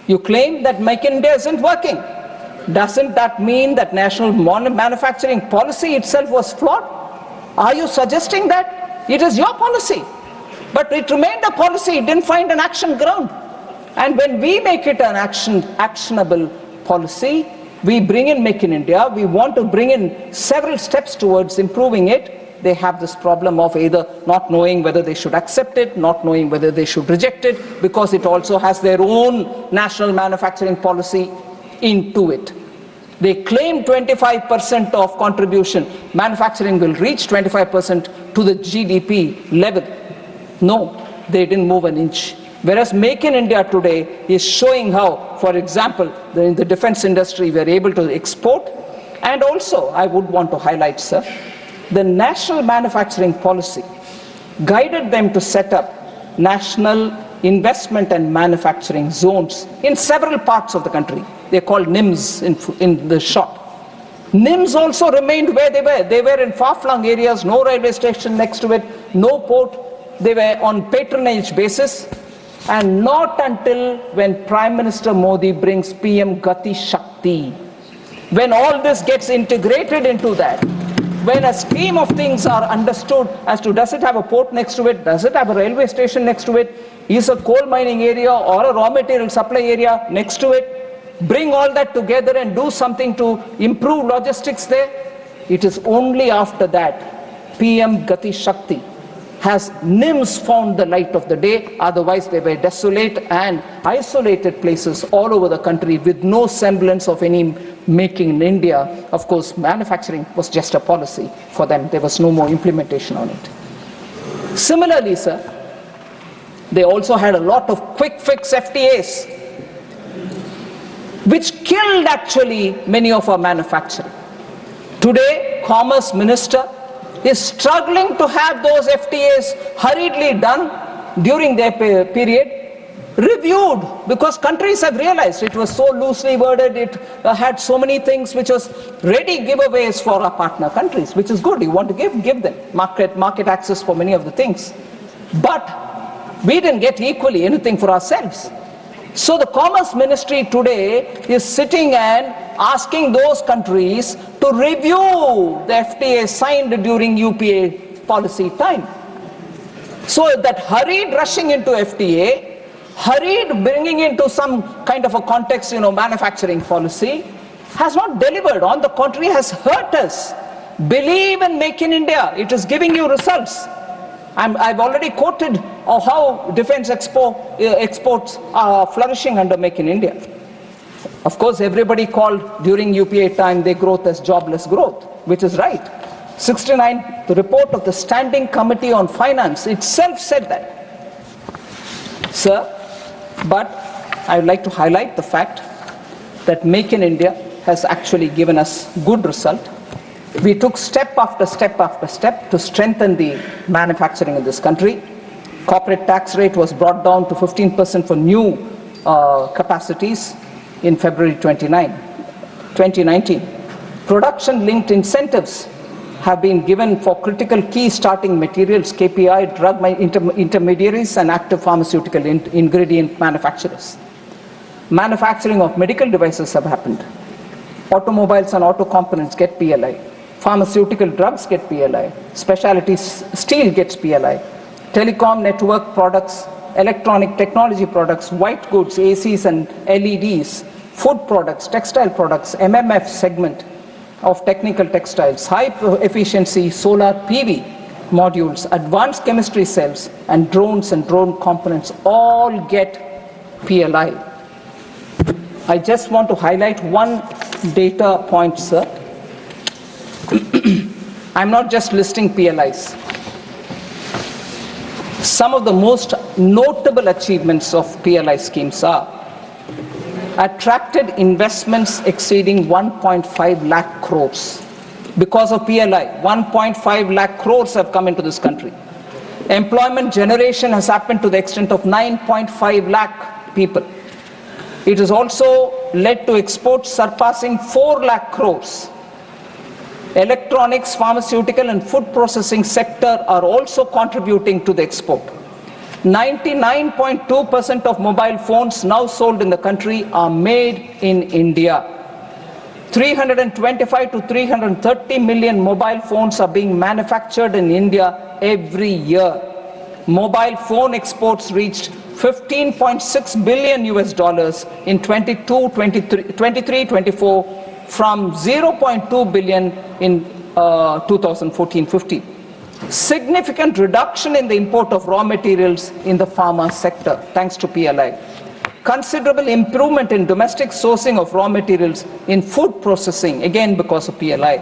You claim that Make in India isn't working. Doesn't that mean that national manufacturing policy itself was flawed? Are you suggesting that it is your policy? But it remained a policy, it didn't find an action ground. And when we make it an actionable policy, we bring in Make in India, we want to bring in several steps towards improving it. They have this problem of either not knowing whether they should accept it, not knowing whether they should reject it, because it also has their own national manufacturing policy into it. They claim 25% of contribution, manufacturing will reach 25% to the GDP level. No, they didn't move an inch. Whereas Make in India today is showing how, for example, in the defense industry, we are able to export. And also, I would want to highlight, sir, the national manufacturing policy guided them to set up national investment and manufacturing zones in several parts of the country. They're called NIMS in the short. NIMS also remained where they were. They were in far-flung areas, no railway station next to it, no port. They were on patronage basis. And not until when Prime Minister Modi brings PM Gati Shakti, when all this gets integrated into that, when a scheme of things are understood as to does it have a port next to it, does it have a railway station next to it, is a coal mining area or a raw material supply area next to it, bring all that together and do something to improve logistics there. It is only after that PM Gati Shakti has NIMS found the light of the day. Otherwise they were desolate and isolated places all over the country with no semblance of any making in India. Of course, manufacturing was just a policy for them. There was no more implementation on it. Similarly, sir, they also had a lot of quick fix FTAs, which killed actually many of our manufacturing. Today, Commerce Minister is struggling to have those FTAs hurriedly done during their period, reviewed, because countries have realized it was so loosely worded, it had so many things which was ready giveaways for our partner countries, which is good. You want to give them market access for many of the things. But we didn't get equally anything for ourselves. So the Commerce Ministry today is sitting and asking those countries to review the FTA signed during UPA policy time. So that hurried rushing into FTA, hurried bringing into some kind of a context, manufacturing policy, has not delivered. On the contrary, has hurt us. Believe in Make in India. It is giving you results. I've already quoted how defense exports are flourishing under Make in India. Of course, everybody called during UPA time their growth as jobless growth, which is right. 69, the report of the Standing Committee on Finance itself said that. Sir, but I would like to highlight the fact that Make in India has actually given us good result. We took step after step after step to strengthen the manufacturing in this country. Corporate tax rate was brought down to 15% for new capacities in February 2019. Production-linked incentives have been given for critical key starting materials, KPI, drug intermediaries, and active pharmaceutical ingredient manufacturers. Manufacturing of medical devices have happened. Automobiles and auto components get PLI. Pharmaceutical drugs get PLI. Specialty steel gets PLI. Telecom network products, electronic technology products, white goods, ACs and LEDs, food products, textile products, MMF segment of technical textiles, high efficiency solar PV modules, advanced chemistry cells, and drones and drone components all get PLI. I just want to highlight one data point, sir. I'm not just listing PLIs. Some of the most notable achievements of PLI schemes are attracted investments exceeding 1.5 lakh crores. because of PLI. 1.5 lakh crores have come into this country. Employment generation has happened to the extent of 9.5 lakh people. It has also led to exports surpassing 4 lakh crores. Electronics, pharmaceutical and food processing sector are also contributing to the export. 99.2% of mobile phones now sold in the country are made in India. 325 to 330 million mobile phones are being manufactured in India every year. Mobile phone exports reached $15.6 billion in 23-24 from 0.2 billion in 2014-15. Significant reduction in the import of raw materials in the pharma sector thanks to PLI. Considerable improvement in domestic sourcing of raw materials in food processing, again because of PLI.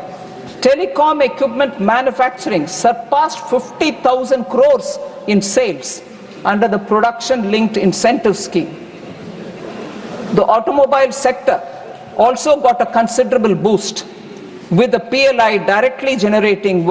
Telecom equipment manufacturing surpassed 50,000 crores in sales under the production-linked incentive scheme. The automobile sector also got a considerable boost, with the PLI directly generating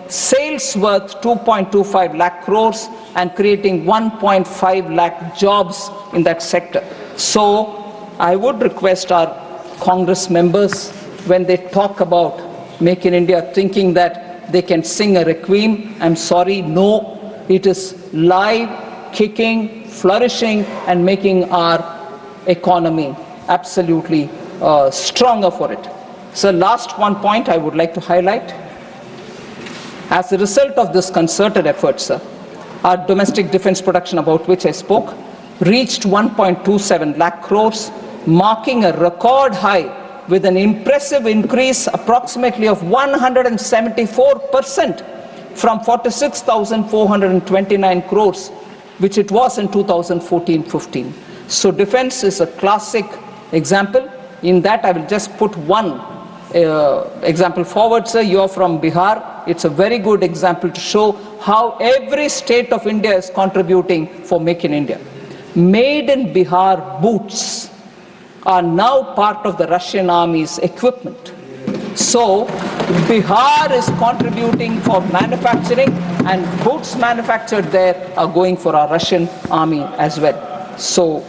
sales worth 2.25 lakh crores and creating 1.5 lakh jobs in that sector. So I would request our Congress members, when they talk about Make in India, thinking that they can sing a requiem, I'm sorry, no, it is live, kicking, flourishing and making our economy absolutely stronger for it. So last one point I would like to highlight. As a result of this concerted effort, sir, our domestic defense production, about which I spoke, reached 1.27 lakh crores, marking a record high with an impressive increase approximately of 174% from 46,429 crores, which it was in 2014-15. So defense is a classic example. In that, I will just put one example forward, sir. You are from Bihar. It's a very good example to show how every state of India is contributing for Make in India. Made in Bihar boots are now part of the Russian army's equipment. So Bihar is contributing for manufacturing, and boots manufactured there are going for our Russian army as well. So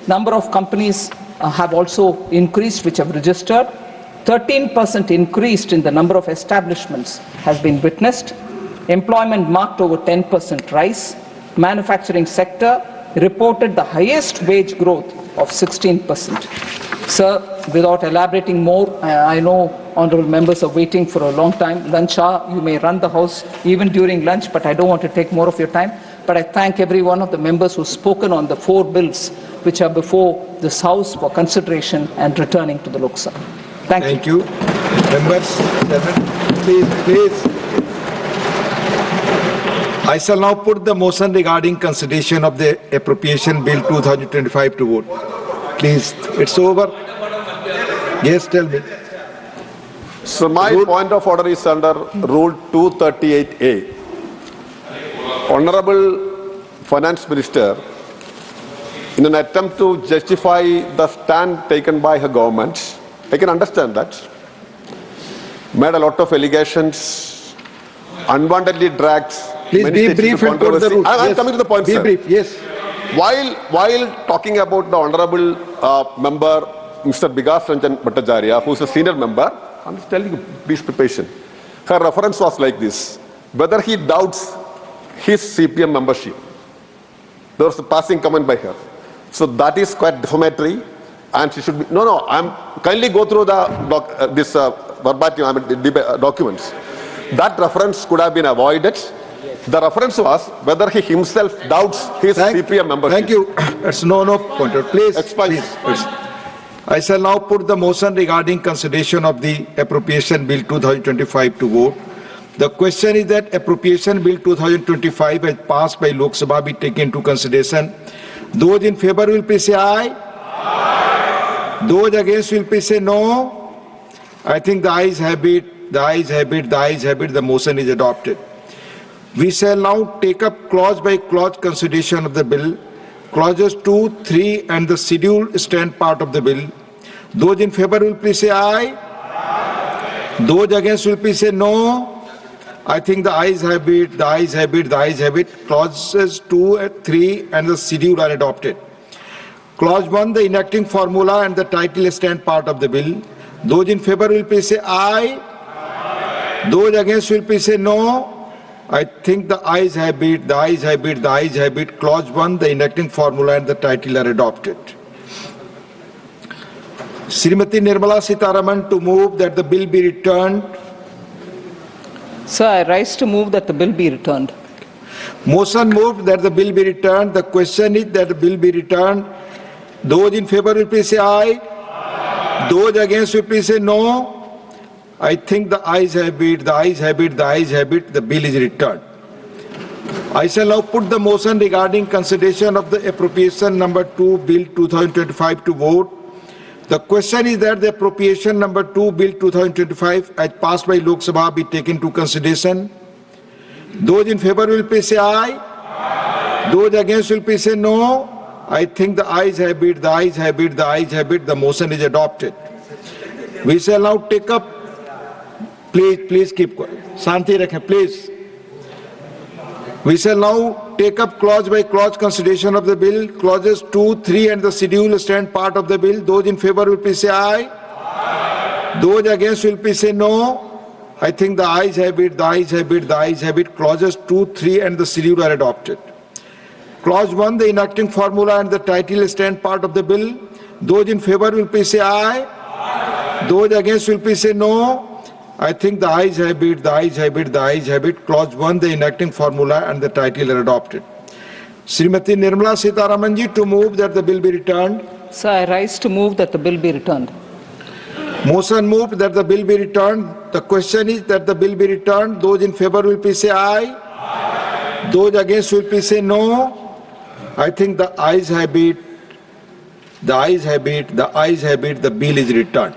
number of companies have also increased, which have registered. 13% increased in the number of establishments has been witnessed. Employment marked over 10% rise. Manufacturing sector reported the highest wage growth of 16%. Sir, without elaborating more, I know honorable members are waiting for a long time. Lunch hour, you may run the house even during lunch, but I don't want to take more of your time. But I thank every one of the members who've spoken on the 4 bills which are before this House for consideration and returning to the Lok Sabha. Thank you. Members, please. I shall now put the motion regarding consideration of the Appropriation Bill 2025 to vote. Please, it's over. Yes, tell me. So my point of order is under Rule 238A. Honorable Finance Minister, in an attempt to justify the stand taken by her government, I can understand that, made a lot of allegations, unwantedly dragged. Please be brief and quote the rules. I'm coming to the point, be sir. Brief, yes. While talking about the honorable member, Mr. Bigas Ranjan Bhattacharya, who is a senior member, I'm just telling you, please be patient. Her reference was like this: whether he doubts his CPM membership. There was a passing comment by her. So that is quite defamatory, and she should be. No. I'm kindly go through the verbatim documents. That reference could have been avoided. The reference was whether he himself doubts his CPM membership. Thank you. It's no pointer. Please. I shall now put the motion regarding consideration of the Appropriation Bill 2025 to vote. The question is that Appropriation Bill 2025 as passed by Lok Sabha be taken into consideration. Those in favor will please say aye. Aye. Those against will please say no. I think the ayes have it. The motion is adopted. We shall now take up clause by clause consideration of the bill. Clauses 2, 3 and the scheduled stand part of the bill. Those in favor will please say aye. Aye. Those against will please say no. I think the ayes have it, the ayes have it, the ayes have it. Clauses 2, 3 and the schedule are adopted. Clause 1, the enacting formula and the title stand part of the bill. Those in favor will please say aye. Those against will please say no. I think the ayes have it, the ayes have it, the ayes have it. Clause 1, the enacting formula and the title are adopted. Srimati Nirmala Sitharaman to move that the bill be returned. Sir, I rise to move that the bill be returned. Motion moved that the bill be returned. The question is that the bill be returned. Those in favor will please say aye. Those against will please say no. I think the ayes have it, the ayes have it, the ayes have it. The bill is returned. I shall now put the motion regarding consideration of the appropriation number 2, Bill 2025 to vote. The question is that the appropriation number 2, Bill 2025, as passed by Lok Sabha, be taken to consideration. Those in favor will please say aye. Those against will please say no. I think the ayes have it, the ayes have it, the ayes have it. The motion is adopted. We shall now take up. Please keep quiet. Shanti rakhe, please. We shall now take up clause by clause consideration of the bill. Clauses 2, 3 and the schedule stand part of the bill. Those in favor will please say aye. Those against will please say no. I think the ayes have it, the ayes have it, the ayes have it. Clauses 2, 3 and the schedule are adopted. Clause 1, the enacting formula and the title stand part of the bill. Those in favor will please say aye. Those against will please say no. I think the ayes have it, the ayes have it, the ayes have it. Clause 1, the enacting formula and the title are adopted. Srimati Nirmala Sitharaman ji to move that the bill be returned. Sir, I rise to move that the bill be returned. Motion moved that the bill be returned. The question is that the bill be returned. Those in favor will please say aye. Those against will please say no. I think the ayes have it, the ayes have it, the ayes have it. The bill is returned.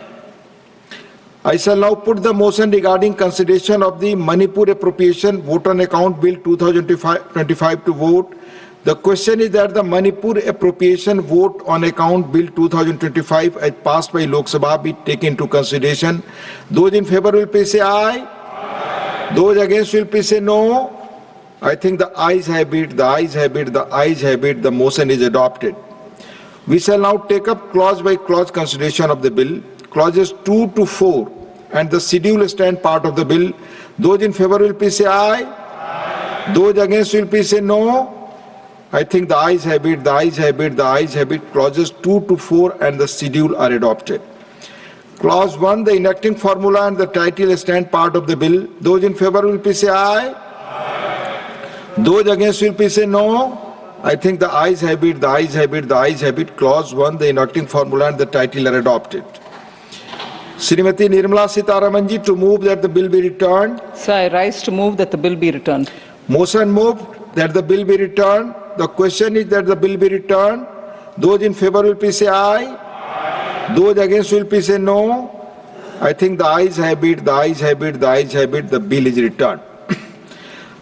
I shall now put the motion regarding consideration of the Manipur Appropriation Vote on Account Bill 2025 to vote. The question is that the Manipur Appropriation Vote on Account Bill 2025 as passed by Lok Sabha be taken into consideration. Those in favor will please say aye. Those against will please say no. I think the ayes have it, the ayes have it, the ayes have it. The motion is adopted. We shall now take up clause by clause consideration of the bill. Clauses 2 to 4 and the schedule stand part of the bill. Those in favor will please say aye. Those against will please say no. I think the ayes have it, the ayes have it, the ayes have it. Clauses 2 to 4 and the schedule are adopted. Clause 1, the enacting formula and the title stand part of the bill. Those in favor will please say aye. Those against will please say no. I think the ayes have it, the ayes have it, the ayes have it. Clause 1, the enacting formula and the title are adopted. Srimati Nirmala Sitharaman ji to move that the bill be returned. Sir, I rise to move that the bill be returned. Motion moved that the bill be returned. The question is that the bill be returned. Those in favor will please say aye. Those against will please say no. I think the ayes have it, the ayes have it, the ayes have it. The bill is returned.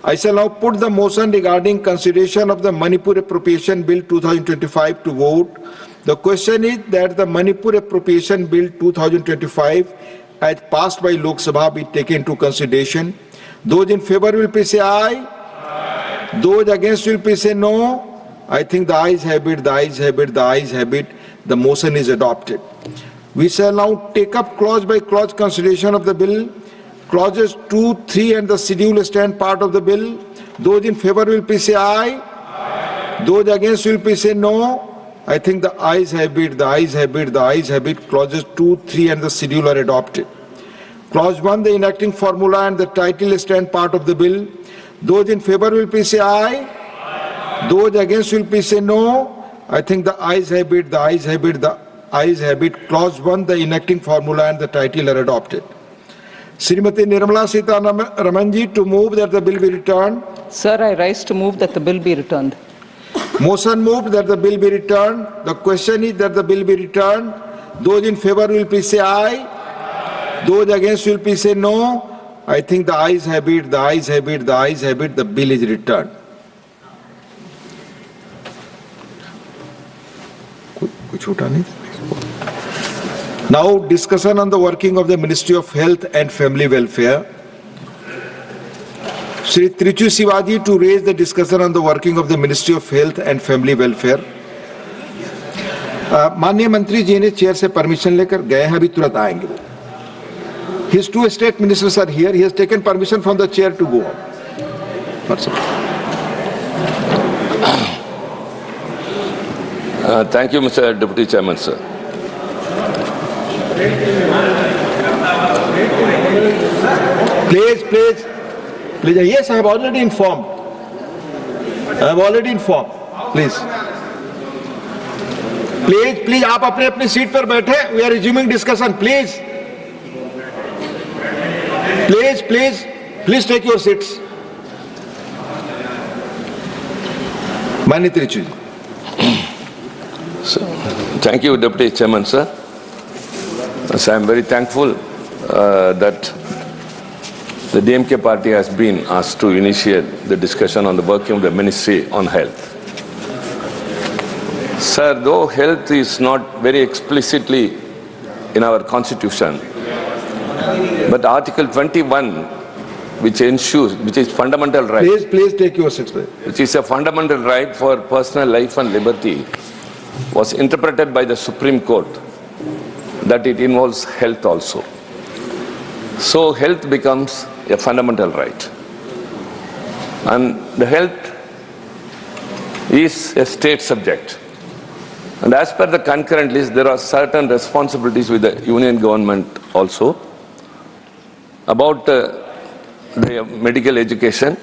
I shall now put the motion regarding consideration of the Manipur Appropriation Bill 2025 to vote. The question is that the Manipur Appropriation Bill 2025 as passed by Lok Sabha be taken into consideration. Those in favor will please say aye. Those against will please say no. I think the ayes have it, the ayes have it, the ayes have it. The motion is adopted. We shall now take up clause by clause consideration of the bill. Clauses 2, 3 and the schedule stand part of the bill. Those in favor will please say aye. Those against will please say no. I think the ayes have it, the ayes have it, the ayes have it. Clauses 2, 3 and the schedule are adopted. Clause 1, the enacting formula and the title stand part of the bill. Those in favor will please say aye. Those against will please say no. I think the ayes have it, the ayes have it, the ayes have it. Clause 1, the enacting formula and the title are adopted. Srimati Nirmala Sitharaman ji to move that the bill be returned. Sir, I rise to move that the bill be returned. Motion moved that the bill be returned. The question is that the bill be returned. Those in favor will please say aye. Those against will please say no. I think the ayes have it, the ayes have it, the ayes have it. The bill is returned. कुछ उठा नहीं Now, discussion on the working of the Ministry of Health and Family Welfare. Shri Trichu Sivaji to raise the discussion on the working of the Ministry of Health and Family Welfare. माननीय मंत्री जी ने chair से permission लेकर गए हैं, अभी तुरंत आएंगे वो. His two state ministers are here. He has taken permission from the chair to go on. Thank you, Mr. Deputy Chairman, sir. Please. Yes, I have already informed. Please. Please, आप अपने seat पर बैठे. We are resuming discussion. Please take your seats. माननीय त्रिचू जी. Thank you, Deputy Chairman, sir. So I am very thankful that the DMK party has been asked to initiate the discussion on the working of the Ministry on Health. Sir, though health is not very explicitly in our constitution, but Article 21, which is fundamental right. Please take your seats. Which is a fundamental right for personal life and liberty, was interpreted by the Supreme Court that it involves health also. So health becomes a fundamental right. And the health is a state subject. And as per the concurrent list, there are certain responsibilities with the union government also about the medical education,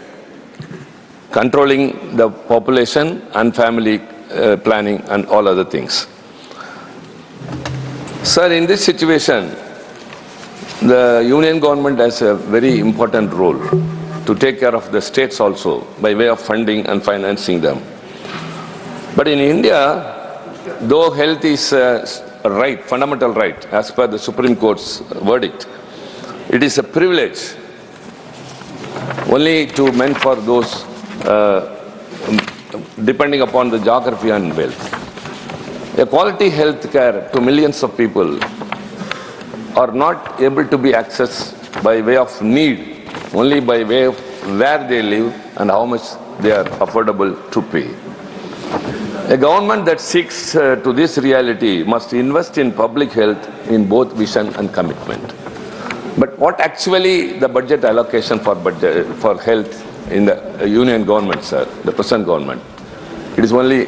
controlling the population and family planning and all other things. Sir, in this situation, the union government has a very important role to take care of the states also by way of funding and financing them. But in India, though health is a right, fundamental right, as per the Supreme Court's verdict, it is a privilege only meant for those depending upon the geography and wealth. A quality health care to millions of people are not able to be accessed by way of need, only by way of where they live and how much they are affordable to pay. A government that seeks to this reality must invest in public health in both vision and commitment. But what actually the budget allocation for health in the union government, sir, the present government, it is only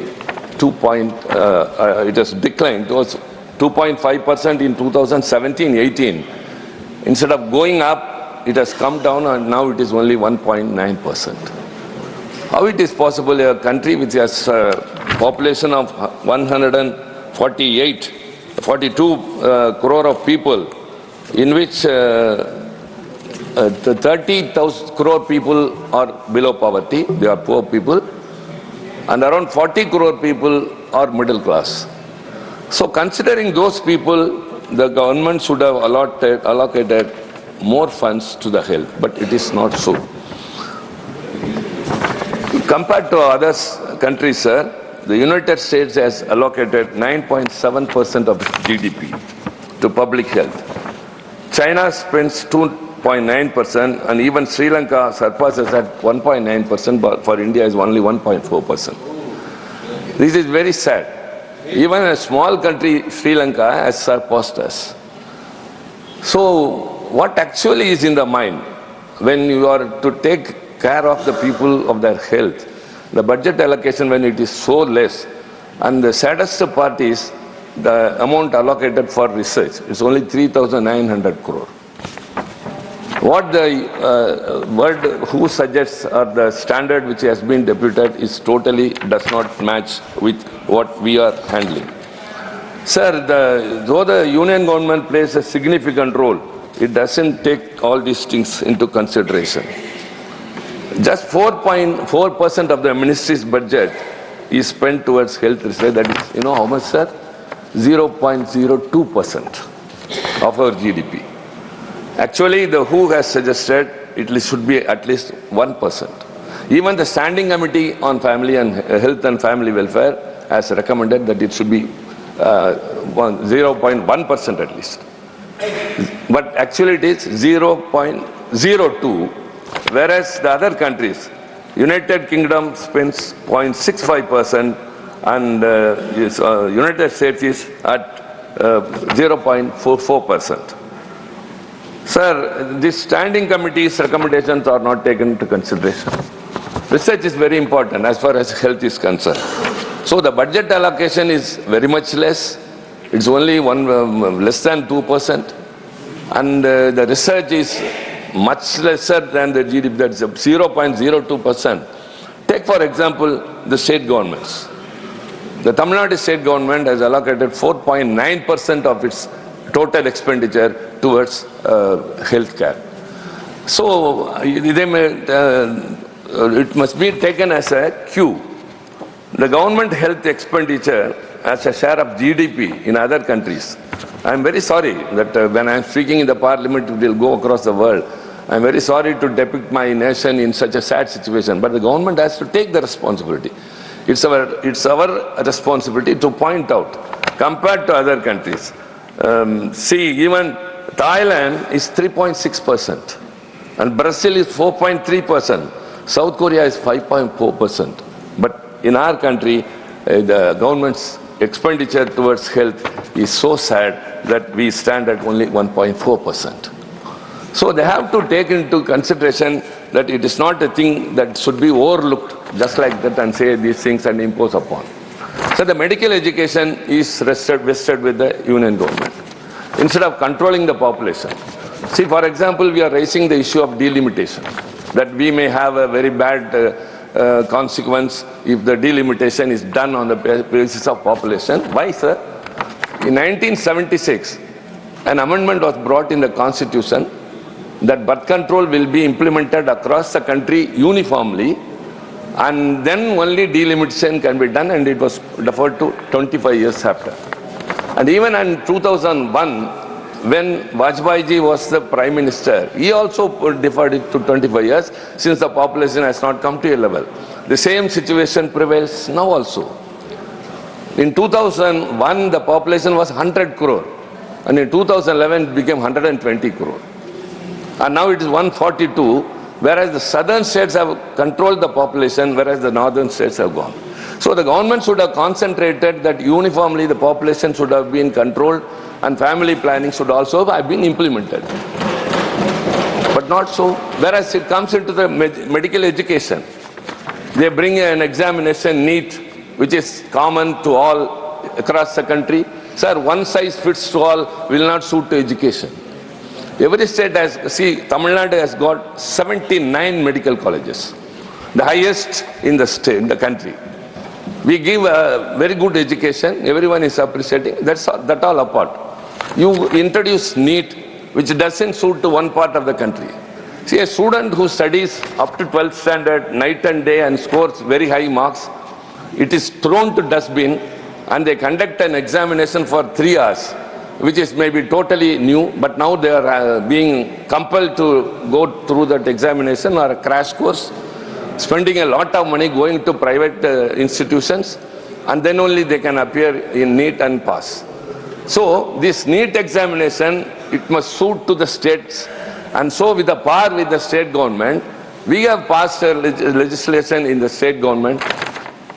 it has declined. It was 2.5% in 2017-18. Instead of going up, it has come down and now it is only 1.9%. How it is possible a country which has a population of 42 crore of people, in which 30,000 crore people are below poverty, they are poor people, and around 40 crore people are middle class. So considering those people, the government should have allocated more funds to the health, but it is not so. Compared to other countries, sir, the United States has allocated 9.7% of its GDP to public health. China spends 2.9%, and even Sri Lanka surpasses at 1.9%, but for India is only 1.4%. This is very sad. Even a small country, Sri Lanka, has surpassed us. So what actually is in the mind when you are to take care of the people of their health, the budget allocation when it is so less, and the saddest part is the amount allocated for research is only 3,900 crore. What the word who suggests or the standard which has been deputed is totally does not match with what we are handling. Sir, though the union government plays a significant role, it doesn't take all these things into consideration. Just 4.4% of the ministry's budget is spent towards health research. That is, you know how much, sir? 0.02% of our GDP. Actually, the WHO has suggested it should be at least 1%. Even the Standing Committee on Family and Health and Family Welfare has recommended that it should be 0.1% at least. But actually it is 0.02, whereas the other countries, United Kingdom spends 0.65% and United States is at 0.44%. Sir, this standing committee's recommendations are not taken into consideration. Research is very important as far as health is concerned. So the budget allocation is very much less. It's only less than 2%. And the research is much lesser than the GDP, that's 0.02%. Take, for example, the state governments. The Tamil Nadu state government has allocated 4.9% of its total expenditure towards health care. So it must be taken as a cue. The government health expenditure as a share of GDP in other countries. I am very sorry that when I am speaking in the parliament, it will go across the world. I am very sorry to depict my nation in such a sad situation, but the government has to take the responsibility. It's our responsibility to point out, compared to other countries. See, even Thailand is 3.6%, and Brazil is 4.3%. South Korea is 5.4%. But in our country, the government's expenditure towards health is so sad that we stand at only 1.4%. So they have to take into consideration that it is not a thing that should be overlooked just like that and say these things and impose upon. So the medical education is vested with the union government instead of controlling the population. See, for example, we are raising the issue of delimitation, that we may have a very bad consequence if the delimitation is done on the basis of population. Why, sir? In 1976, an amendment was brought in the Constitution that birth control will be implemented across the country uniformly, and then only delimitation can be done, and it was deferred to 25 years after. And even in 2001, when Vajpayee ji was the Prime Minister, he also deferred it to 25 years since the population has not come to a level. The same situation prevails now also. In 2001, the population was 100 crore, and in 2011 it became 120 crore. And now it is 142, whereas the southern states have controlled the population, whereas the northern states have gone. So the government should have concentrated that uniformly the population should have been controlled, and family planning should also have been implemented. But not so. Whereas it comes into the medical education, they bring an examination NEET, which is common to all across the country. Sir, one size fits to all will not suit to education. Every state has, see, Tamil Nadu has got 79 medical colleges, the highest in the state, in the country. We give a very good education, everyone is appreciating, that all apart. You introduce NEET, which doesn't suit to one part of the country. See, a student who studies up to 12th standard, night and day, and scores very high marks, it is thrown to dustbin, and they conduct an examination for 3 hours, which is maybe totally new, but now they are being compelled to go through that examination or a crash course, spending a lot of money going to private institutions, and then only they can appear in NEET and pass. So this NEET examination, it must suit to the states, and so with the power with the state government, we have passed a legislation in the state government.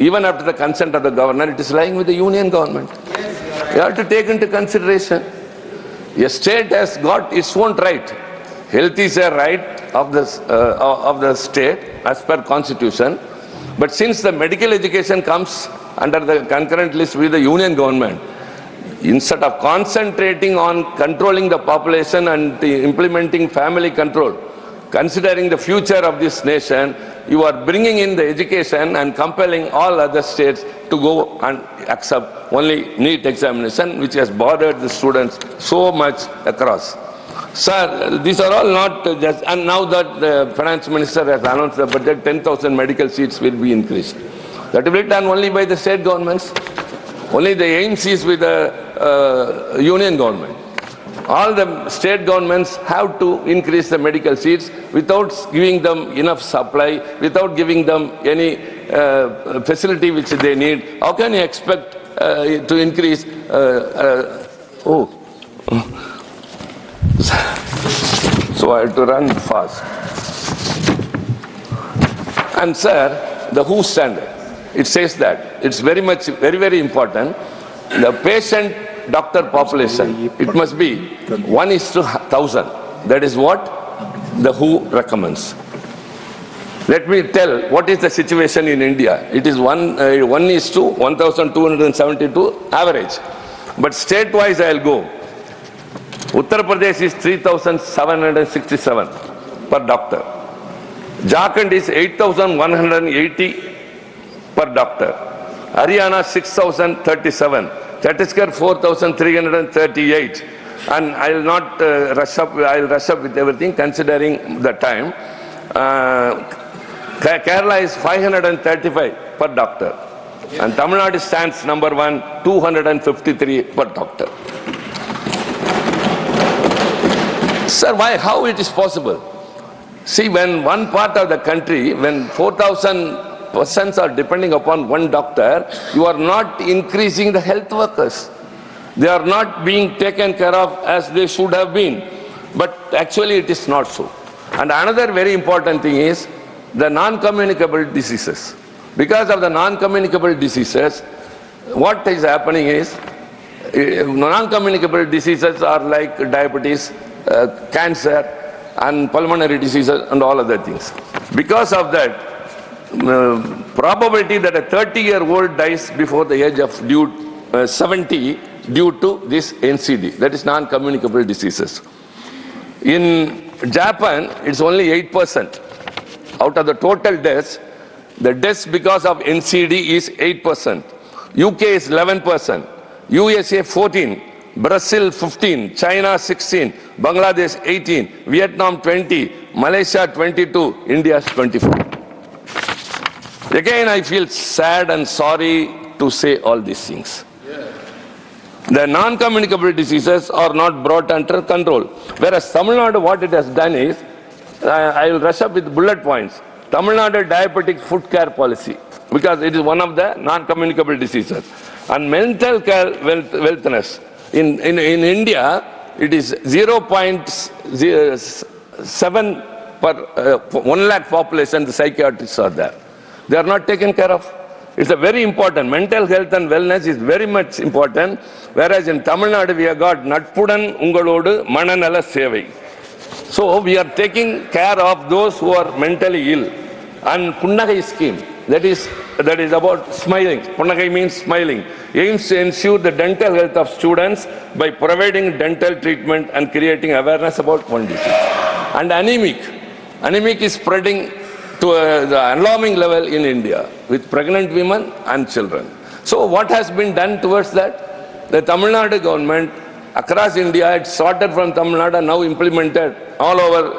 Even after the consent of the governor, it is lying with the union government. You have to take into consideration. A state has got its own right. Health is a right of the state as per constitution. But since the medical education comes under the concurrent list with the union government, instead of concentrating on controlling the population and implementing family control, considering the future of this nation, you are bringing in the education and compelling all other states to go and accept only NEET examination, which has bothered the students so much across. Sir, these are all not just, and now that the finance minister has announced the budget, 10,000 medical seats will be increased. That will be done only by the state governments. Only the aims is with the union government. All the state governments have to increase the medical seats without giving them enough supply, without giving them any facility which they need. How can you expect to increase. So I have to run fast. And sir, the WHO standard, it says that it's very very important. The patient-doctor population, it must be 1:1,000. That is what the WHO recommends. Let me tell what is the situation in India. It is 1:1,272 average. But state-wise I'll go. Uttar Pradesh is 3,767 per doctor. Jharkhand is 8,180 per doctor. Haryana 6,037. Chhattisgarh 4,338. And I'll not rush up. I'll rush up with everything considering the time. Kerala is 535 per doctor. And Tamil Nadu stands number 1, 253 per doctor. Sir, why? How it is possible? See, when one part of the country, when 4,000 persons are depending upon one doctor, you are not increasing the health workers. They are not being taken care of as they should have been. But actually it is not so. And another very important thing is the non-communicable diseases. Because of the non-communicable diseases, what is happening is, non-communicable diseases are like diabetes, cancer, and pulmonary diseases and all other things. Because of that, probability that a 30-year-old dies before the age of 70 due to this NCD, that is non-communicable diseases. In Japan, it's only 8%. Out of the total deaths, the deaths because of NCD is 8%. UK is 11%. USA 14%. Brazil 15%. China 16%. Bangladesh 18%. Vietnam 20%. Malaysia 22%. India 24%. Again, I feel sad and sorry to say all these things. The non-communicable diseases are not brought under control. Whereas Tamil Nadu, what it has done is, I will rush up with bullet points. Tamil Nadu diabetic foot care policy, because it is one of the non-communicable diseases. And mental care wellness. In India, it is 0.7 per 1 lakh population, the psychiatrists are there. They are not taken care of. It's a very important. Mental health and wellness is very much important. Whereas in Tamil Nadu, we have got Natpudan Ungalodu Mananala Sevai. So we are taking care of those who are mentally ill. And Punnagai scheme, that is about smiling. Punnagai means smiling. Aims to ensure the dental health of students by providing dental treatment and creating awareness about one disease. And anemic. Anemic is spreading to the alarming level in India with pregnant women and children. So what has been done towards that? The Tamil Nadu government across India, it started from Tamil Nadu and now implemented all over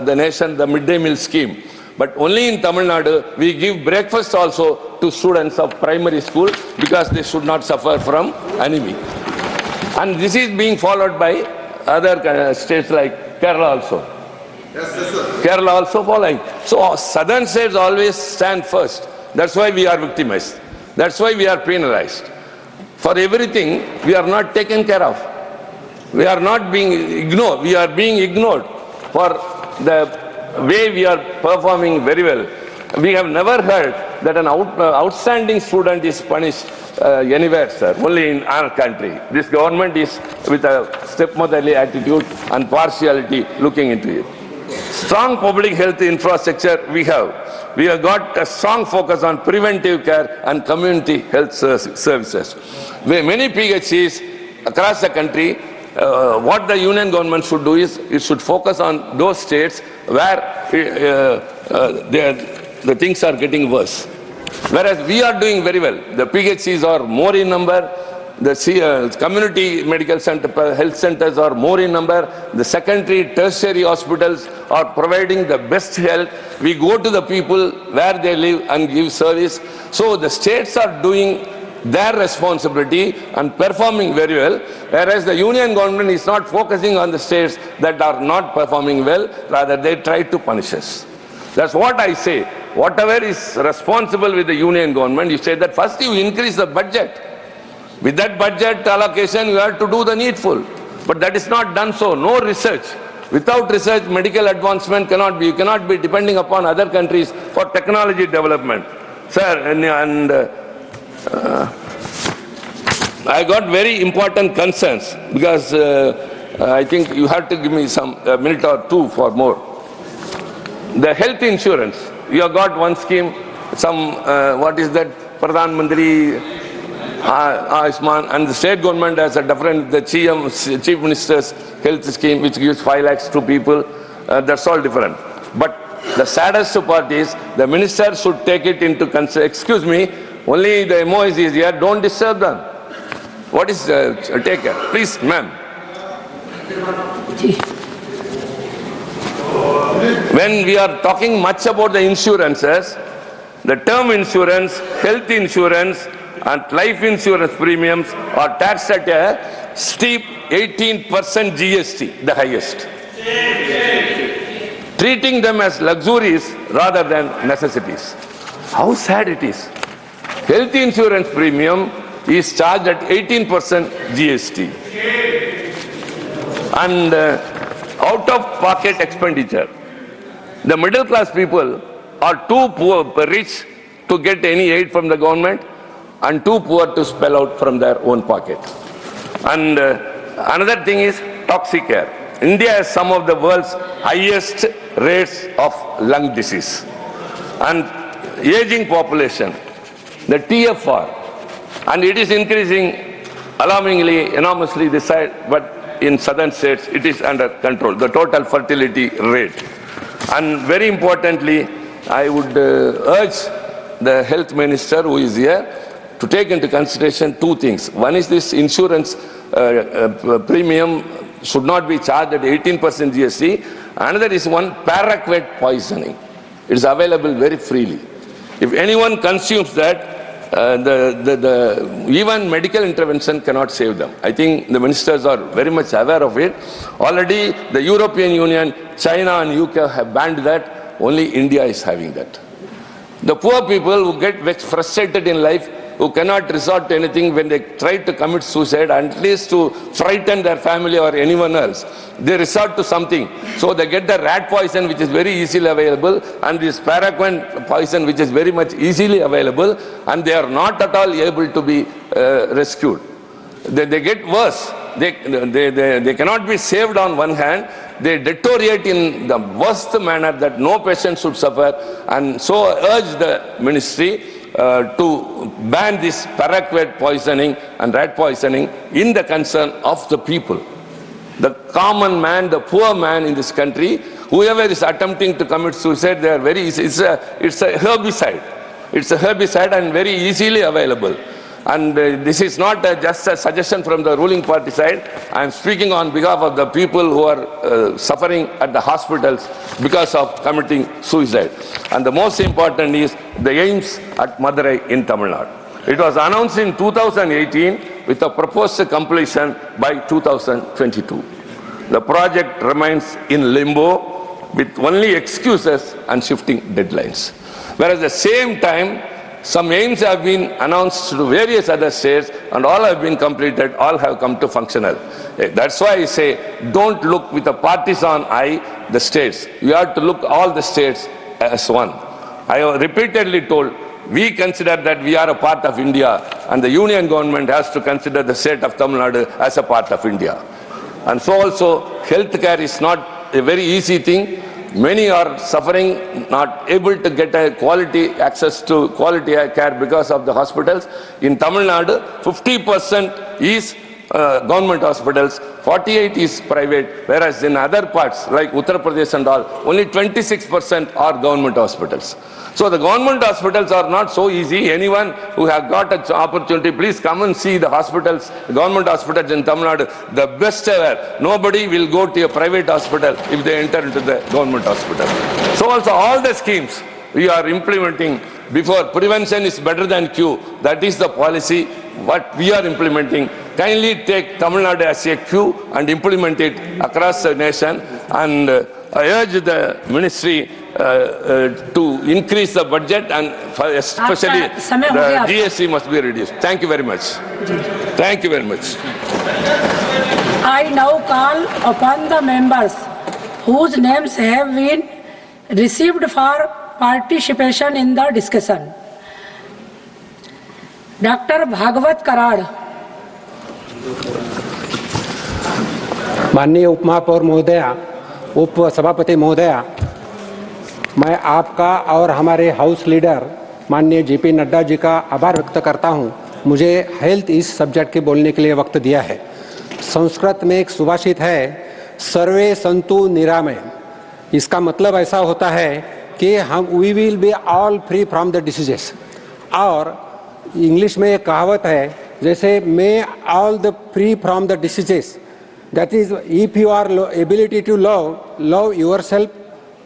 the nation the midday meal scheme. But only in Tamil Nadu, we give breakfast also to students of primary school because they should not suffer from anemia. And this is being followed by other states like Kerala also. Yes, sir. Kerala also following. So southern states always stand first. That's why we are victimized. That's why we are penalized. For everything, we are not taken care of. We are not being ignored. We are being ignored for the way we are performing very well. We have never heard that an outstanding student is punished anywhere, sir, only in our country. This government is with a stepmotherly attitude and partiality looking into it. Strong public health infrastructure we have. We have got a strong focus on preventive care and community health services. Many PHCs across the country, what the union government should do is, it should focus on those states where the things are getting worse. Whereas we are doing very well. The PHCs are more in number. The community medical center, health centers are more in number. The secondary, tertiary hospitals are providing the best health. We go to the people where they live and give service. So the states are doing their responsibility and performing very well, whereas the union government is not focusing on the states that are not performing well, rather they try to punish us. That's what I say. Whatever is responsible with the union government, you say that first you increase the budget. With that budget allocation, you have to do the needful. But that is not done so. No research. Without research, medical advancement cannot be. You cannot be depending upon other countries for technology development. Sir, I got very important concerns because I think you have to give me some a minute or two for more. The health insurance. You have got one scheme, what is that? Pradhan Mantri Ayushman, and the state government has a different, the Chief Minister's health scheme, which gives 5 lakhs to people. That's all different. But the saddest part is the minister should take it into consideration. Excuse me, only the MOs is here, don't disturb them. What is, take care. Please, ma'am. When we are talking much about the insurances, the term insurance, health insurance, and life insurance premiums are taxed at a steep 18% GST, the highest. Treating them as luxuries rather than necessities. How sad it is. Health insurance premium is charged at 18% GST. And out-of-pocket expenditure. The middle class people are too rich to get any aid from the government and too poor to spell out from their own pocket. And another thing is toxic air. India has some of the world's highest rates of lung disease. And aging population, the TFR, and it is increasing alarmingly, enormously this side, but in southern states it is under control, the total fertility rate. And very importantly, I would urge the health minister who is here to take into consideration 2 things. One is this insurance premium should not be charged at 18% GST. Another is one paraquat poisoning. It is available very freely. If anyone consumes that, even medical intervention cannot save them. I think the ministers are very much aware of it. Already the European Union, China and UK have banned that. Only India is having that. The poor people who get very frustrated in life, who cannot resort to anything when they try to commit suicide, at least to frighten their family or anyone else, they resort to something. So they get the rat poison, which is very easily available, and this paraquat poison, which is very much easily available, and they are not at all able to be rescued. They get worse. They cannot be saved on one hand. They deteriorate in the worst manner that no patient should suffer. And so I urge the ministry to ban this paraquat poisoning and rat poisoning in the concern of the people. The common man, the poor man in this country, whoever is attempting to commit suicide, they are very easy. It's a herbicide. It's a herbicide and very easily available. And this is not just a suggestion from the ruling party side. I am speaking on behalf of the people who are suffering at the hospitals because of committing suicide. And the most important is the AIIMS at Madurai in Tamil Nadu. It was announced in 2018 with a proposed completion by 2022. The project remains in limbo with only excuses and shifting deadlines. Whereas at the same time, some aims have been announced to various other states and all have been completed, all have come to functional. That's why I say, don't look with a partisan eye the states. You have to look all the states as one. I have repeatedly told, we consider that we are a part of India and the union government has to consider the state of Tamil Nadu as a part of India. And so also, healthcare is not a very easy thing. Many are suffering, not able to get a quality access to quality care because of the hospitals. In Tamil Nadu, 50% is government hospitals, 48% is private, whereas in other parts like Uttar Pradesh and all, only 26% are government hospitals. So the government hospitals are not so easy. Anyone who has got an opportunity, please come and see the hospitals, government hospitals in Tamil Nadu, the best ever. Nobody will go to a private hospital if they enter into the government hospital. So also all the schemes we are implementing before, prevention is better than cure. That is the policy what we are implementing. Kindly take Tamil Nadu as a cue and implement it across the nation. And I urge the ministry to increase the budget and especially the GST must be reduced. Thank you very much. Thank you very much. I now call upon the members whose names have been received for participation in the discussion. Dr. Bhagwat Karad. माननीय उपमहापौर महोदया, उप सभापति महोदया, मैं आपका और हमारे हाउस लीडर माननीय जेपी नड्डा जी का आभार व्यक्त करता हूं। मुझे हेल्थ इस सब्जेक्ट के बोलने के लिए वक्त दिया है। संस्कृत में एक सुभाषित है, सर्वे संतु निरामय। इसका मतलब ऐसा होता है कि हम we will be all free from the diseases. और इंग्लिश में एक कहावत है, जैसे may all the free from the diseases, that is if you are ability to love your self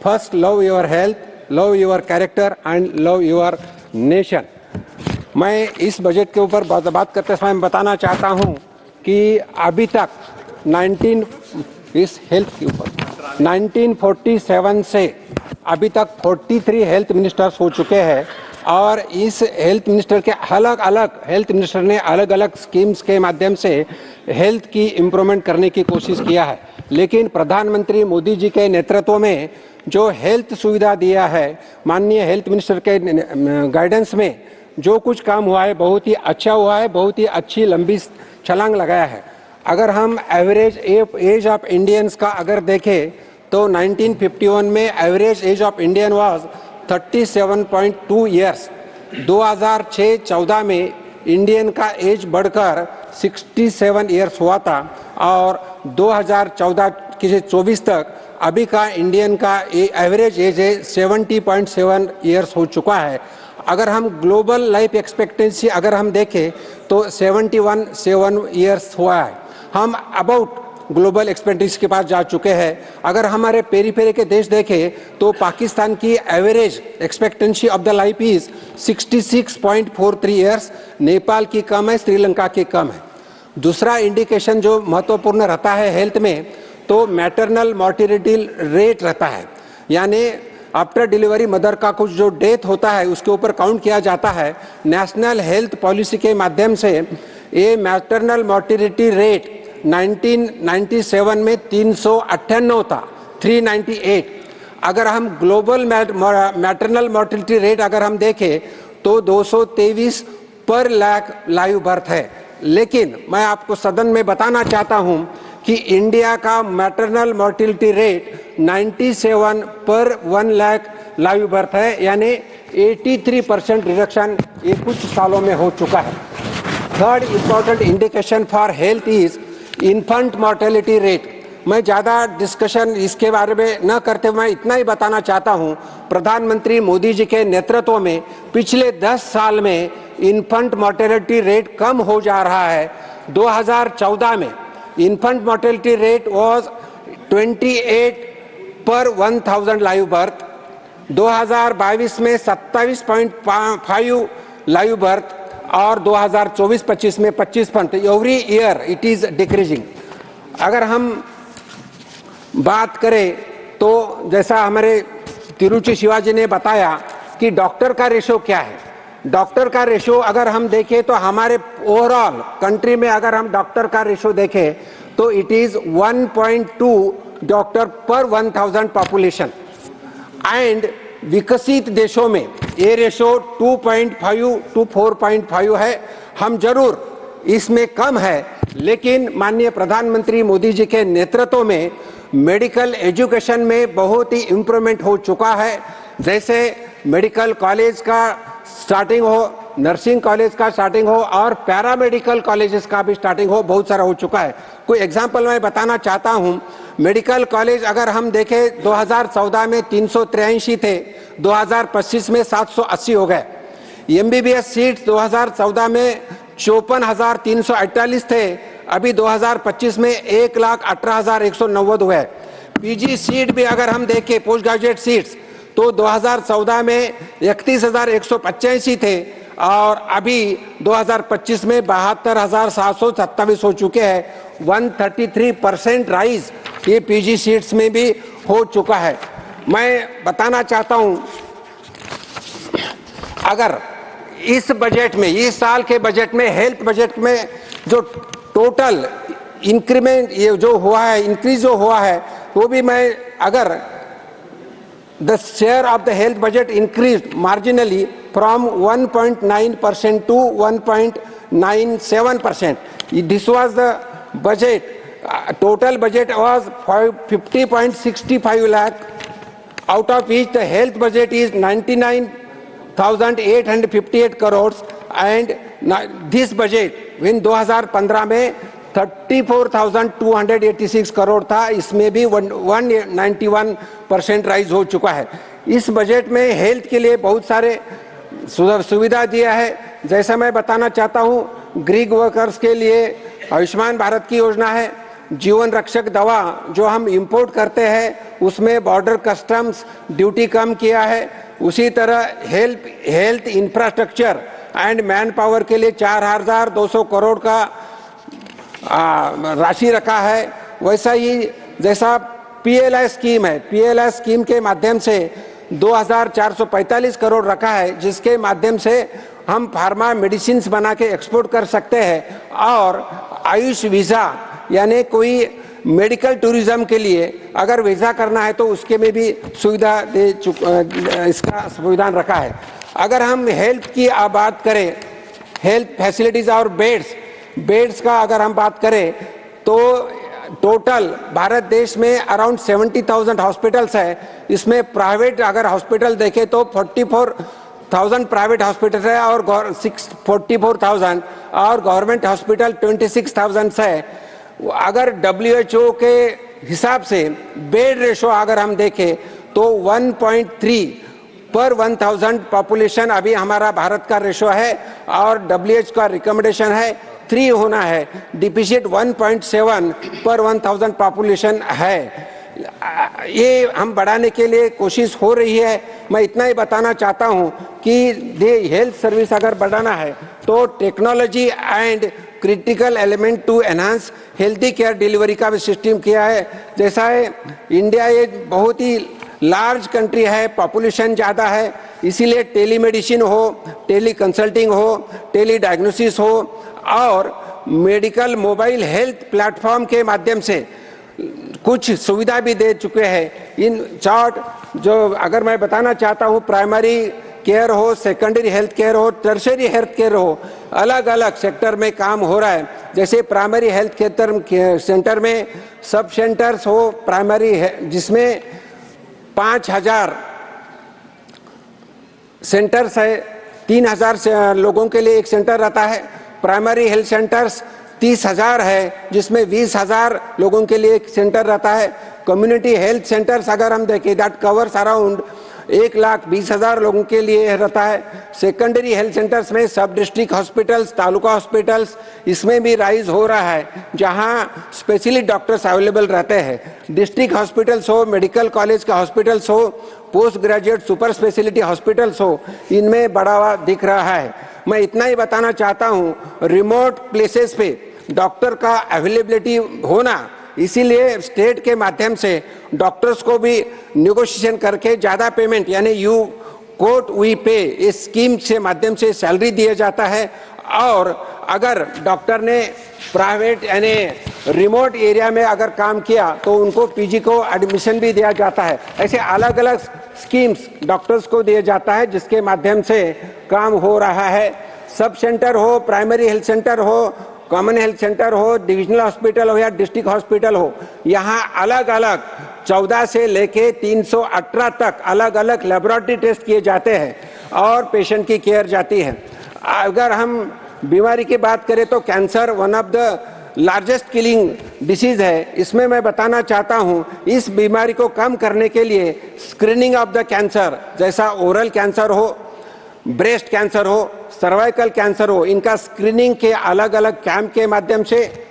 first, love your health, love your character and love your nation. मैं इस budget के ऊपर बात करते समय बताना चाहता हूं कि अभी तक 1947 से अभी तक 43 हेल्थ मिनिस्टर्स हो चुके हैं और इस हेल्थ मिनिस्टर के हेल्थ मिनिस्टर ने अलग अलग स्कीम्स के माध्यम से हेल्थ की इम्प्रूवमेंट करने की कोशिश किया है। लेकिन प्रधानमंत्री मोदी जी के नेतृत्व में जो हेल्थ सुविधा दिया है, माननीय हेल्थ मिनिस्टर के गाइडेंस में जो कुछ काम हुआ है बहुत ही अच्छा हुआ है, बहुत ही अच्छी लंबी छलांग लगाया है। अगर हम एवरेज एज ऑफ इंडियंस का अगर देखें तो 1951 में average age of Indian was 37.2 years. 2006-14 में इंडियन का एज बढ़कर 67 ईयर्स हुआ था और 2014 तक अभी का इंडियन का एवरेज एज 70.7 ईयर्स हो चुका है। अगर हम ग्लोबल लाइफ एक्सपेक्टेंसी अगर हम देखें तो 71 ईयर्स हुआ है। हम अबाउट ग्लोबल एक्सपेक्टेंसी के पास जा चुके हैं। अगर हमारे पेरीफेरी के देश देखें तो पाकिस्तान की average expectancy of the life is 66.43 years, Nepal की कम है, श्रीलंका की कम है। दूसरा इंडिकेशन जो महत्वपूर्ण रहता है हेल्थ में तो मैटरनल मॉर्टिलिटी रेट रहता है, यानी आफ्टर डिलीवरी मदर का कुछ जो डेथ होता है उसके ऊपर काउंट किया जाता है। नेशनल हेल्थ पॉलिसी के माध्यम से ये मैटरनल मॉर्टिलिटी रेट 1997 में 398 था, 398। अगर हम ग्लोबल मैटरनल मॉर्टिलिटी रेट अगर हम देखें तो 223 पर लाख लाइव बर्थ है। लेकिन मैं आपको सदन में बताना चाहता हूं कि इंडिया का मैटरनल मॉर्टिलिटी रेट 97 पर 1 लाख लाइव बर्थ है, यानी 83% रिडक्शन ये कुछ सालों में हो चुका है। Third important indication for health is infant mortality rate. मैं ज़्यादा डिस्कशन इसके बारे में न करते हुए मैं इतना ही बताना चाहता हूं, प्रधानमंत्री मोदी जी के नेतृत्व में पिछले 10 साल में इन्फेंट मॉर्टेलिटी रेट कम हो जा रहा है। 2014 में इन्फेंट मॉर्टेलिटी रेट वाज 28 पर 1000 लाइव बर्थ, 2022 में 27.5 लाइव बर्थ और 2024-25 में 25%। Every year it is decreasing. अगर हम बात करें तो जैसा हमारे तिरुचि शिवाजी ने बताया कि डॉक्टर का रेशो क्या है। डॉक्टर का रेशो अगर हम देखें तो हमारे ओवरऑल कंट्री में अगर हम डॉक्टर का रेशो देखें तो इट इज 1.2 डॉक्टर पर 1000 पॉपुलेशन एंड विकसित देशों में ये रेशो 2.5 to 4.5 है। हम जरूर इसमें कम है, लेकिन माननीय प्रधानमंत्री मोदी जी के नेतृत्व में मेडिकल एजुकेशन में बहुत ही इम्प्रूवमेंट हो चुका है। जैसे मेडिकल कॉलेज का स्टार्टिंग हो, नर्सिंग कॉलेज का स्टार्टिंग हो और पैरामेडिकल कॉलेजेस का भी स्टार्टिंग हो, बहुत सारा हो चुका है। कोई एग्जांपल मैं बताना चाहता हूं, मेडिकल कॉलेज अगर हम देखें 2014 में 383 थे, 2025 में 780 हो गए। एमबीबीएस सीट 2014 में 54,348 थे, अभी 2025 में 1,18,190 हुए। पीजी सीट भी अगर हम देखें पोस्ट ग्रेजुएट सीट्स तो 2014 में 31,185 थे और अभी 2025 में 72,727 हो चुके हैं। 133% राइज ये पीजी सीट्स में भी हो चुका है। मैं बताना चाहता हूं, अगर इस बजट में, इस साल के बजट में, हेल्थ बजट में जो टोटल इंक्रीमेंट ये जो हुआ है, इंक्रीज जो हुआ है, वो भी मैं अगर the share of the health budget increased marginally from 1.9% to 1.97%. This was the budget. Total budget was 50.65 lakh, out of which the health budget is 99,858 crores, and this budget in 2015 में 34,286 करोड़ था, इसमें भी 191% राइज हो चुका है। इस budget में health के लिए बहुत सारे सुविधा दिया है। जैसा मैं बताना चाहता हूं, गिग वर्कर्स के लिए आयुष्मान भारत की योजना है, जीवन रक्षक दवा जो हम इंपोर्ट करते हैं उसमें बॉर्डर कस्टम्स ड्यूटी कम किया है। उसी तरह health infrastructure and man power के लिए 4,200 करोड़ का राशि रखा है। वैसा ही जैसा पीएलआई स्कीम है, पीएलआई स्कीम के माध्यम से 2,445 करोड़ रखा है, जिसके माध्यम से हम फार्मा मेडिसिन बना के एक्सपोर्ट कर सकते हैं। और आयुष वीज़ा यानी कोई मेडिकल टूरिज्म के लिए अगर वीज़ा करना है तो उसके में भी सुविधा इसका संविधान रखा है। अगर हम हेल्थ की बात करें, हेल्थ फैसिलिटीज़ और बेड्स का अगर हम बात करें तो टोटल भारत देश में अराउंड 70,000 हॉस्पिटल्स है। इसमें प्राइवेट अगर हॉस्पिटल देखें तो 44,000 प्राइवेट हॉस्पिटल है और 44,000 और गवर्नमेंट हॉस्पिटल 26,000 है। अगर WHO के हिसाब से बेड रेशो अगर हम देखें तो 1.3 पर 1000 पॉपुलेशन अभी हमारा भारत का रेशो है, और WHO का रिकमेंडेशन है 3 होना है। डिफिसिट 1.7 पर 1000 पॉपुलेशन है। ये हम बढ़ाने के लिए कोशिश हो रही है। मैं इतना ही बताना चाहता हूं कि हेल्थ सर्विस अगर बढ़ाना है तो technology and critical element to enhance healthy care delivery का भी सिस्टम किया है। जैसा है इंडिया एक बहुत ही लार्ज कंट्री है, पॉपुलेशन ज़्यादा है, इसीलिए टेलीमेडिसिन हो, टेली कंसल्टिंग हो, टेली डायग्नोसिस हो और मेडिकल मोबाइल हेल्थ प्लेटफॉर्म के माध्यम से कुछ सुविधा भी दे चुके हैं। इन शॉर्ट जो अगर मैं बताना चाहता हूँ, प्राइमरी केयर हो, सेकेंडरी हेल्थ केयर हो, टर्शरी हेल्थ केयर हो, अलग अलग सेक्टर में काम हो रहा है। जैसे प्राइमरी हेल्थ केयर सेंटर में सब सेंटर्स हो प्राइमरी जिसमें 5,000 सेंटर्स है, 3,000 लोगों के लिए एक सेंटर रहता है। प्राइमरी हेल्थ सेंटर्स 30,000 है, जिसमें 20,000 लोगों के लिए एक सेंटर रहता है। कम्युनिटी हेल्थ सेंटर्स अगर हम देखें दैट कवर्स अराउंड 1,20,000 लोगों के लिए रहता है। सेकेंडरी हेल्थ सेंटर्स में सब डिस्ट्रिक्ट हॉस्पिटल्स, तालुका हॉस्पिटल्स, इसमें भी राइज हो रहा है, जहां स्पेशलिस्ट डॉक्टर्स अवेलेबल रहते हैं। डिस्ट्रिक्ट हॉस्पिटल्स हो, मेडिकल कॉलेज का हॉस्पिटल्स हो, post graduate super speciality hospitals हो, इनमें बढ़ावा दिख रहा है। मैं इतना ही बताना चाहता हूं, रिमोट प्लेसेस पे डॉक्टर का अवेलेबिलिटी होना, इसीलिए स्टेट के माध्यम से डॉक्टर्स को भी नेगोशिएशन करके ज़्यादा पेमेंट यानी यू कोट वी पे इस स्कीम से माध्यम से सैलरी दिया जाता है। और अगर डॉक्टर ने प्राइवेट यानी रिमोट एरिया में अगर काम किया तो उनको पीजी को एडमिशन भी दिया जाता है। ऐसे अलग अलग स्कीम्स डॉक्टर्स को दिया जाता है, जिसके माध्यम से काम हो रहा है। सब सेंटर हो, प्राइमरी हेल्थ सेंटर हो, कॉमन हेल्थ सेंटर हो, डिविजनल हॉस्पिटल हो या डिस्ट्रिक्ट हॉस्पिटल हो, यहाँ अलग अलग 14 से लेके 318 तक अलग अलग लेबोरेटरी टेस्ट किए जाते हैं और पेशेंट की केयर जाती है। अगर हम बीमारी की बात करें तो cancer one of the largest killing disease है। इसमें मैं बताना चाहता हूँ, इस बीमारी को कम करने के लिए स्क्रीनिंग ऑफ द कैंसर, जैसा ओरल कैंसर हो, ब्रेस्ट कैंसर हो, सर्वाइकल कैंसर हो, इनका स्क्रीनिंग के अलग अलग कैंप के माध्यम से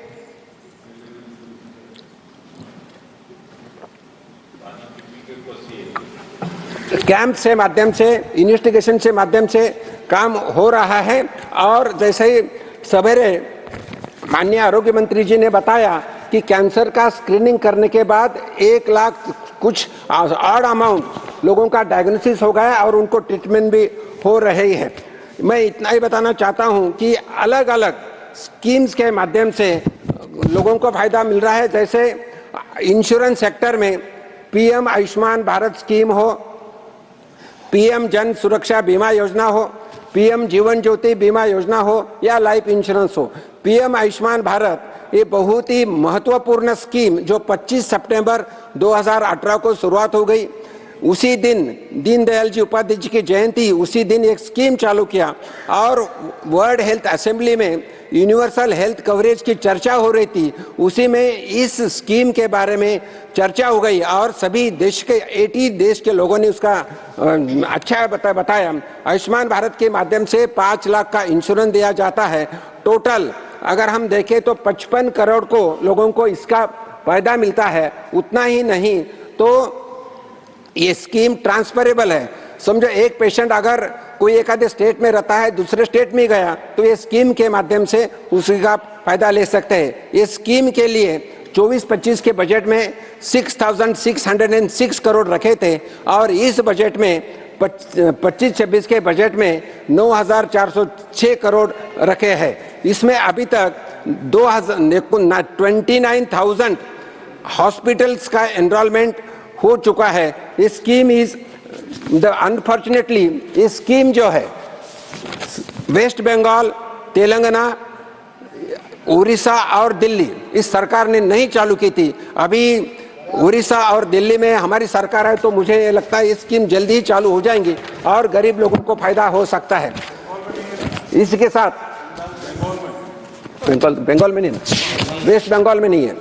माध्यम से इन्वेस्टिगेशन से माध्यम से काम हो रहा है। और जैसे ही सवेरे माननीय आरोग्य मंत्री जी ने बताया कि कैंसर का स्क्रीनिंग करने के बाद 1 लाख कुछ ऑड अमाउंट लोगों का डायग्नोसिस हो गया और उनको ट्रीटमेंट भी हो रही है। मैं इतना ही बताना चाहता हूं कि अलग अलग स्कीम्स के माध्यम से लोगों को फायदा मिल रहा है, जैसे इंश्योरेंस सेक्टर में पीएम आयुष्मान भारत स्कीम हो, पीएम जन सुरक्षा बीमा योजना हो, पीएम जीवन ज्योति बीमा योजना हो या लाइफ इंश्योरेंस हो। पीएम आयुष्मान भारत ये बहुत ही महत्वपूर्ण स्कीम जो 25 सितंबर 2018 को शुरुआत हो गई, उसी दिन दीनदयाल जी उपाध्याय जी की जयंती, उसी दिन एक स्कीम चालू किया और वर्ल्ड हेल्थ असेंबली में यूनिवर्सल हेल्थ कवरेज की चर्चा हो रही थी, उसी में इस स्कीम के बारे में चर्चा हो गई और सभी देश के 80 देश के लोगों ने उसका अच्छा बताया। आयुष्मान भारत के माध्यम से 5 लाख का इंश्योरेंस दिया जाता है। टोटल अगर हम देखें तो 55 करोड़ को लोगों को इसका फायदा मिलता है। उतना ही नहीं तो ये स्कीम ट्रांसफरेबल है। समझो एक पेशेंट अगर कोई एक आधे स्टेट में रहता है, दूसरे स्टेट में गया तो ये स्कीम के माध्यम से उसका फायदा ले सकते हैं। ये स्कीम के लिए 24-25 के बजट में 6,606 करोड़ रखे थे और इस बजट में 25-26 के बजट में 9,406 करोड़ रखे हैं। इसमें अभी तक 29,000 हॉस्पिटल्स का एनरोलमेंट हो चुका है। इस स्कीम इज अनफॉर्चुनेटली ये स्कीम जो है वेस्ट बंगाल, तेलंगाना, उड़ीसा और दिल्ली इस सरकार ने नहीं चालू की थी। अभी उड़ीसा और दिल्ली में हमारी सरकार है तो मुझे लगता है ये स्कीम जल्दी ही चालू हो जाएंगी और गरीब लोगों को फायदा हो सकता है। इसके साथ बंगाल में नहीं, वेस्ट बंगाल में नहीं है।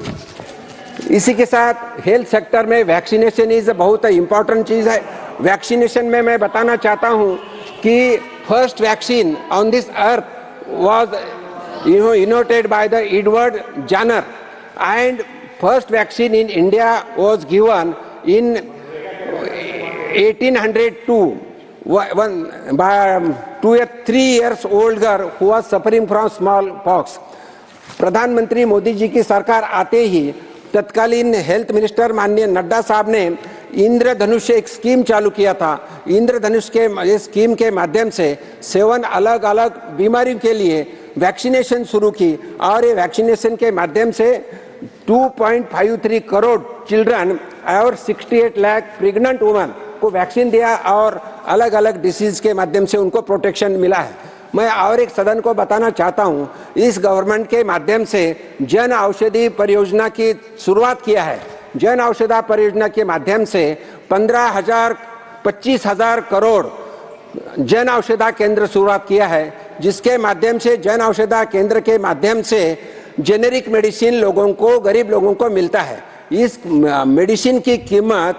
इसी के साथ हेल्थ सेक्टर में वैक्सीनेशन इज बहुत इंपॉर्टेंट चीज है। वैक्सीनेशन में मैं बताना चाहता हूं कि first vaccine on this earth was innovated by the Edward Jenner and first vaccine in India was given in 1802 by a 3 years old girl who was suffering from smallpox। प्रधानमंत्री मोदी जी की सरकार आते ही तत्कालीन हेल्थ मिनिस्टर माननीय नड्डा साहब ने इंद्रधनुष एक scheme चालू किया था। इंद्रधनुष के स्कीम के माध्यम से 7 अलग अलग बीमारियों के लिए वैक्सीनेशन शुरू की और ये वैक्सीनेशन के माध्यम से 2.53 करोड़ चिल्ड्रन और 68 लाख प्रेग्नेंट वुमेन को वैक्सीन दिया और अलग अलग डिसीज के माध्यम से उनको प्रोटेक्शन मिला है। मैं और एक सदन को बताना चाहता हूं, इस गवर्नमेंट के माध्यम से जन औषधि परियोजना की शुरुआत किया है। जन औषधि परियोजना के माध्यम से 25,000 करोड़ जन औषधि केंद्र शुरुआत किया है, जिसके माध्यम से जन औषधि केंद्र के माध्यम से जेनेरिक मेडिसिन लोगों को, गरीब लोगों को मिलता है। इस मेडिसिन की कीमत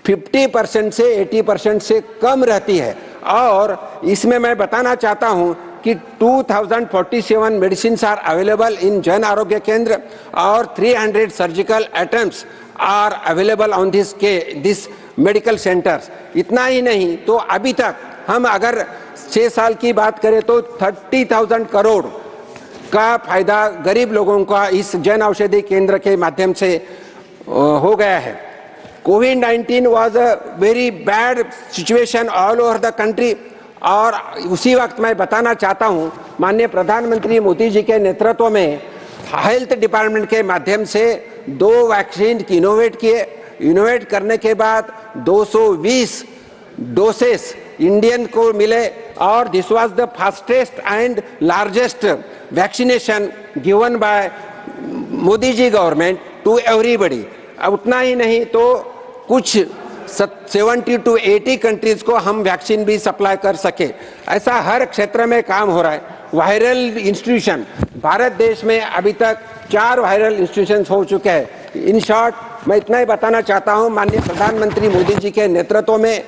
50% से 80% से कम रहती है और इसमें मैं बताना चाहता हूं कि 2047 medicines are available in Jan Arogya Kendra और 300 surgical attempts are available on this medical centers. इतना ही नहीं तो अभी तक हम अगर 6 साल की बात करें तो 30,000 करोड़ का फायदा गरीब लोगों का इस जन औषधि केंद्र के माध्यम से हो गया है। कोविड-19 was a very bad situation all over the country और उसी वक्त मैं बताना चाहता हूं माननीय प्रधानमंत्री मोदी जी के नेतृत्व में हेल्थ डिपार्टमेंट के माध्यम से 2 वैक्सीन इनोवेट किए। इनोवेट करने के बाद 220 डोसेस इंडियन को मिले और this was the fastest and largest vaccination given by Modi ji government to everybody. अब उतना ही नहीं तो कुछ 70 to 80 कंट्रीज को हम वैक्सीन भी सप्लाई कर सके। ऐसा हर क्षेत्र में काम हो रहा है। वायरल इंस्टीट्यूशन भारत देश में अभी तक 4 वायरल इंस्टीट्यूशन हो चुके हैं। इन शॉर्ट मैं इतना ही बताना चाहता हूं, माननीय प्रधानमंत्री मोदी जी के नेतृत्व में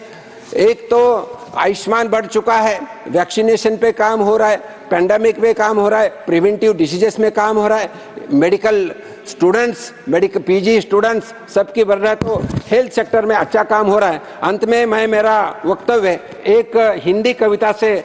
एक तो आयुष्मान बढ़ चुका है, वैक्सीनेशन पे काम हो रहा है, पेंडेमिक पे काम हो रहा है, प्रिवेंटिव डिसीजेस में काम हो रहा है, medical students, medical PG students सबकी बढ़ रहा है, तो हेल्थ सेक्टर में अच्छा काम हो रहा है। अंत में मैं मेरा वक्तव्य एक हिंदी कविता से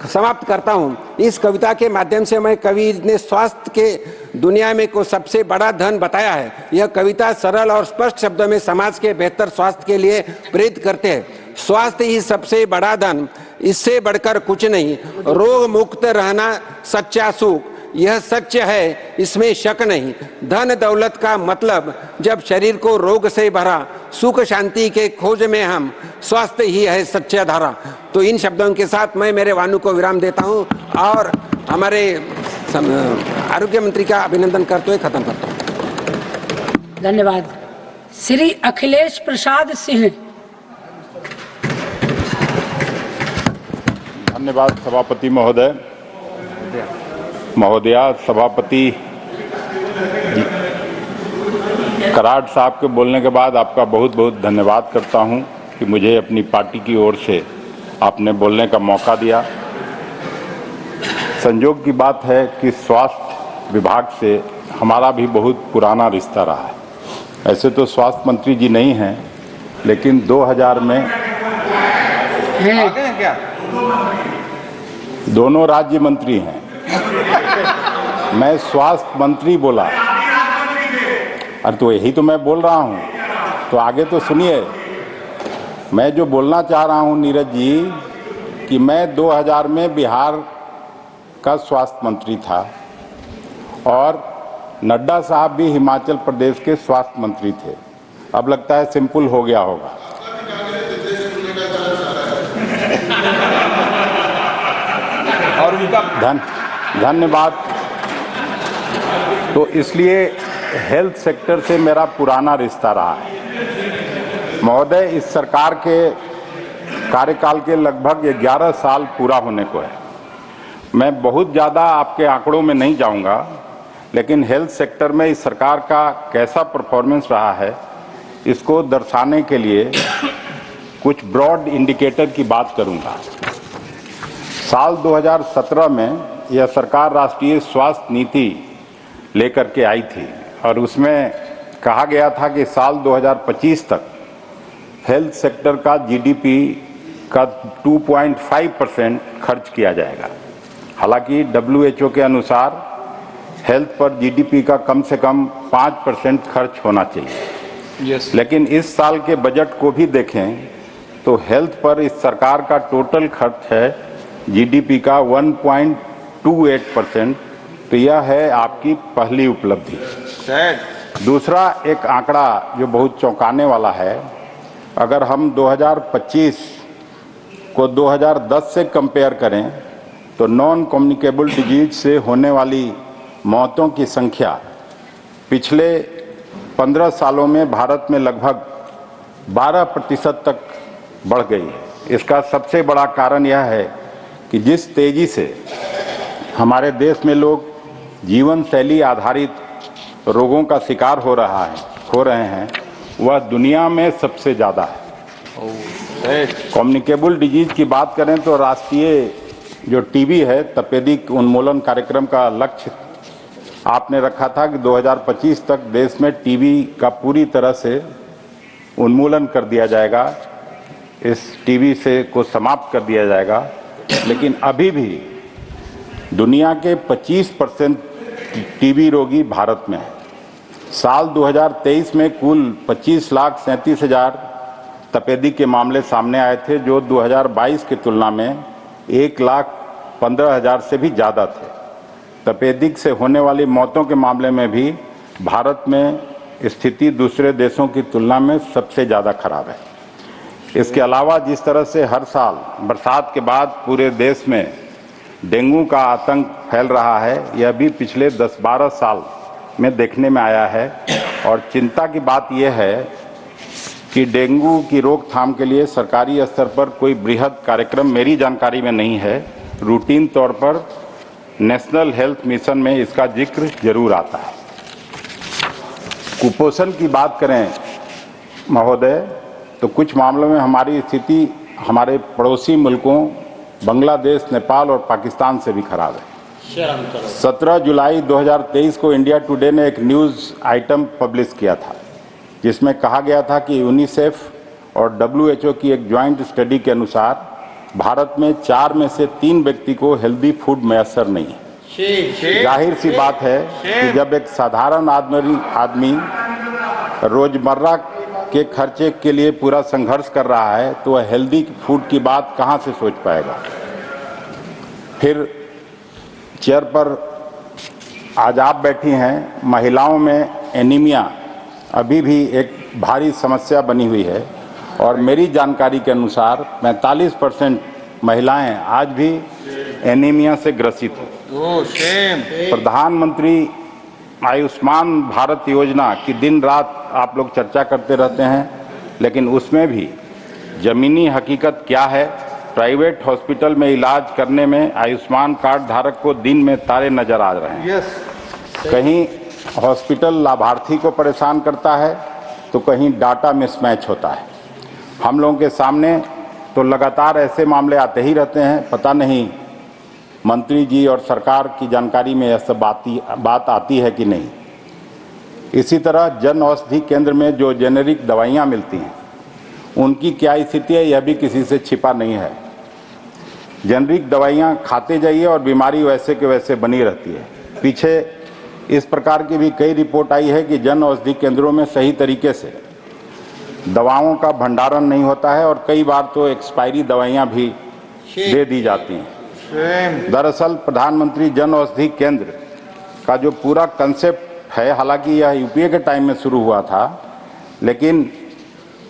समाप्त करता हूं। इस कविता के माध्यम से मैं कवि ने स्वास्थ्य के दुनिया में को सबसे बड़ा धन बताया है। यह कविता सरल और स्पष्ट शब्दों में समाज के बेहतर स्वास्थ्य के लिए प्रेरित करते हैं। स्वास्थ्य ही सबसे बड़ा धन, इससे बढ़कर कुछ नहीं। रोग मुक्त रहना सच्चा सुख, यह सच है, इसमें शक नहीं। धन दौलत का मतलब जब शरीर को रोग से भरा, सुख शांति के खोज में हम, स्वास्थ्य ही है सच्चा धारा। तो इन शब्दों के साथ मैं मेरे वाणु को विराम देता हूं और हमारे आरोग्य मंत्री का अभिनंदन करते हुए खत्म करता हूं। धन्यवाद। श्री अखिलेश प्रसाद सिंह। धन्यवाद सभापति महोदय। महोदया, सभापति कराड़ साहब के बोलने के बाद आपका बहुत बहुत धन्यवाद करता हूं कि मुझे अपनी पार्टी की ओर से आपने बोलने का मौका दिया। संयोग की बात है कि स्वास्थ्य विभाग से हमारा भी बहुत पुराना रिश्ता रहा है। ऐसे तो स्वास्थ्य मंत्री जी नहीं हैं, लेकिन 2000 में क्या? दोनों राज्य मंत्री हैं। मैं स्वास्थ्य मंत्री बोला, अरे तो यही तो मैं बोल रहा हूं, तो आगे तो सुनिए। मैं जो बोलना चाह रहा हूं नीरज जी, कि मैं 2000 में बिहार का स्वास्थ्य मंत्री था और नड्डा साहब भी हिमाचल प्रदेश के स्वास्थ्य मंत्री थे। अब लगता है सिंपल हो गया होगा। और उनका धन्यवाद। तो इसलिए हेल्थ सेक्टर से मेरा पुराना रिश्ता रहा है। महोदय, इस सरकार के कार्यकाल के लगभग 11 साल पूरा होने को है। मैं बहुत ज़्यादा आपके आंकड़ों में नहीं जाऊंगा, लेकिन हेल्थ सेक्टर में इस सरकार का कैसा परफॉर्मेंस रहा है, इसको दर्शाने के लिए कुछ ब्रॉड इंडिकेटर की बात करूंगा। साल 2017 में यह सरकार राष्ट्रीय स्वास्थ्य नीति लेकर के आई थी और उसमें कहा गया था कि साल 2025 तक हेल्थ सेक्टर का जीडीपी का 2.5% खर्च किया जाएगा। हालांकि WHO के अनुसार हेल्थ पर जीडीपी का कम से कम 5% खर्च होना चाहिए। लेकिन इस साल के बजट को भी देखें तो हेल्थ पर इस सरकार का टोटल खर्च है जीडीपी का 1.28%। तो यह है आपकी पहली उपलब्धि। दूसरा एक आंकड़ा जो बहुत चौंकाने वाला है, अगर हम 2025 को 2010 से कंपेयर करें तो नॉन कम्युनिकेबल डिजीज से होने वाली मौतों की संख्या पिछले 15 सालों में भारत में लगभग 12% तक बढ़ गई है। इसका सबसे बड़ा कारण यह है कि जिस तेजी से हमारे देश में लोग जीवन शैली आधारित रोगों का शिकार हो रहे हैं, वह दुनिया में सबसे ज़्यादा है। कम्युनिकेबल डिजीज की बात करें तो राष्ट्रीय जो टीबी है, तपेदिक उन्मूलन कार्यक्रम का लक्ष्य आपने रखा था कि 2025 तक देश में टीबी का पूरी तरह से उन्मूलन कर दिया जाएगा, इस टीबी से को समाप्त कर दिया जाएगा। लेकिन अभी भी दुनिया के 25% टीबी रोगी भारत में है। साल 2023 में कुल 25,37,000 तपेदिक के मामले सामने आए थे, जो 2022 की तुलना में 1,15,000 से भी ज़्यादा थे। तपेदिक से होने वाली मौतों के मामले में भी भारत में स्थिति दूसरे देशों की तुलना में सबसे ज़्यादा खराब है। इसके अलावा जिस तरह से हर साल बरसात के बाद पूरे देश में डेंगू का आतंक फैल रहा है, यह भी पिछले 10-12 साल में देखने में आया है। और चिंता की बात यह है कि डेंगू की रोकथाम के लिए सरकारी स्तर पर कोई बृहद कार्यक्रम मेरी जानकारी में नहीं है। रूटीन तौर पर नेशनल हेल्थ मिशन में इसका जिक्र जरूर आता है। कुपोषण की बात करें महोदय, तो कुछ मामलों में हमारी स्थिति हमारे पड़ोसी मुल्कों बांग्लादेश, नेपाल और पाकिस्तान से भी खराब है। 17 जुलाई 2023 को इंडिया टुडे ने एक न्यूज़ आइटम पब्लिश किया था जिसमें कहा गया था कि यूनिसेफ और WHO की एक ज्वाइंट स्टडी के अनुसार भारत में 4 में से 3 व्यक्ति को हेल्दी फूड मैसर नहीं है। जाहिर सी बात है कि जब एक साधारण आदमी रोजमर्रा के खर्चे के लिए पूरा संघर्ष कर रहा है तो वह हेल्दी फूड की बात कहां से सोच पाएगा। फिर चेयर पर आज आप बैठी हैं। महिलाओं में एनीमिया अभी भी एक भारी समस्या बनी हुई है और मेरी जानकारी के अनुसार 45% महिलाएं आज भी एनीमिया से ग्रसित हैं। प्रधानमंत्री आयुष्मान भारत योजना की दिन रात आप लोग चर्चा करते रहते हैं, लेकिन उसमें भी जमीनी हकीकत क्या है? प्राइवेट हॉस्पिटल में इलाज करने में आयुष्मान कार्ड धारक को दिन में तारे नजर आ रहे हैं। कहीं हॉस्पिटल लाभार्थी को परेशान करता है तो कहीं डाटा मिसमैच होता है। हम लोगों के सामने तो लगातार ऐसे मामले आते ही रहते हैं। पता नहीं मंत्री जी और सरकार की जानकारी में यह सब बात आती है कि नहीं। इसी तरह जन औषधि केंद्र में जो जेनेरिक दवाइयाँ मिलती हैं उनकी क्या स्थिति है, यह भी किसी से छिपा नहीं है। जेनेरिक दवाइयाँ खाते जाइए और बीमारी वैसे के वैसे बनी रहती है। पीछे इस प्रकार की भी कई रिपोर्ट आई है कि जन औषधि केंद्रों में सही तरीके से दवाओं का भंडारण नहीं होता है और कई बार तो एक्सपायरी दवाइयाँ भी दे दी जाती हैं। दरअसल प्रधानमंत्री जन औषधि केंद्र का जो पूरा कंसेप्ट है, हालांकि यह यूपीए के टाइम में शुरू हुआ था, लेकिन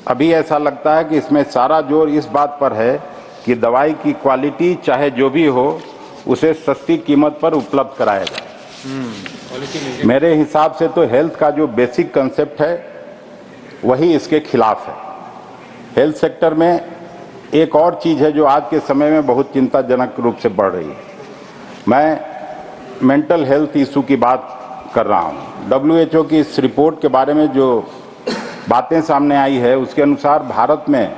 अभी ऐसा लगता है कि इसमें सारा जोर इस बात पर है कि दवाई की क्वालिटी चाहे जो भी हो उसे सस्ती कीमत पर उपलब्ध कराया जाए। मेरे हिसाब से तो हेल्थ का जो बेसिक कंसेप्ट है वही इसके खिलाफ है। हेल्थ सेक्टर में एक और चीज़ है जो आज के समय में बहुत चिंताजनक रूप से बढ़ रही है। मैं मेंटल हेल्थ इशू की बात कर रहा हूँ। WHO की इस रिपोर्ट के बारे में जो बातें सामने आई है उसके अनुसार भारत में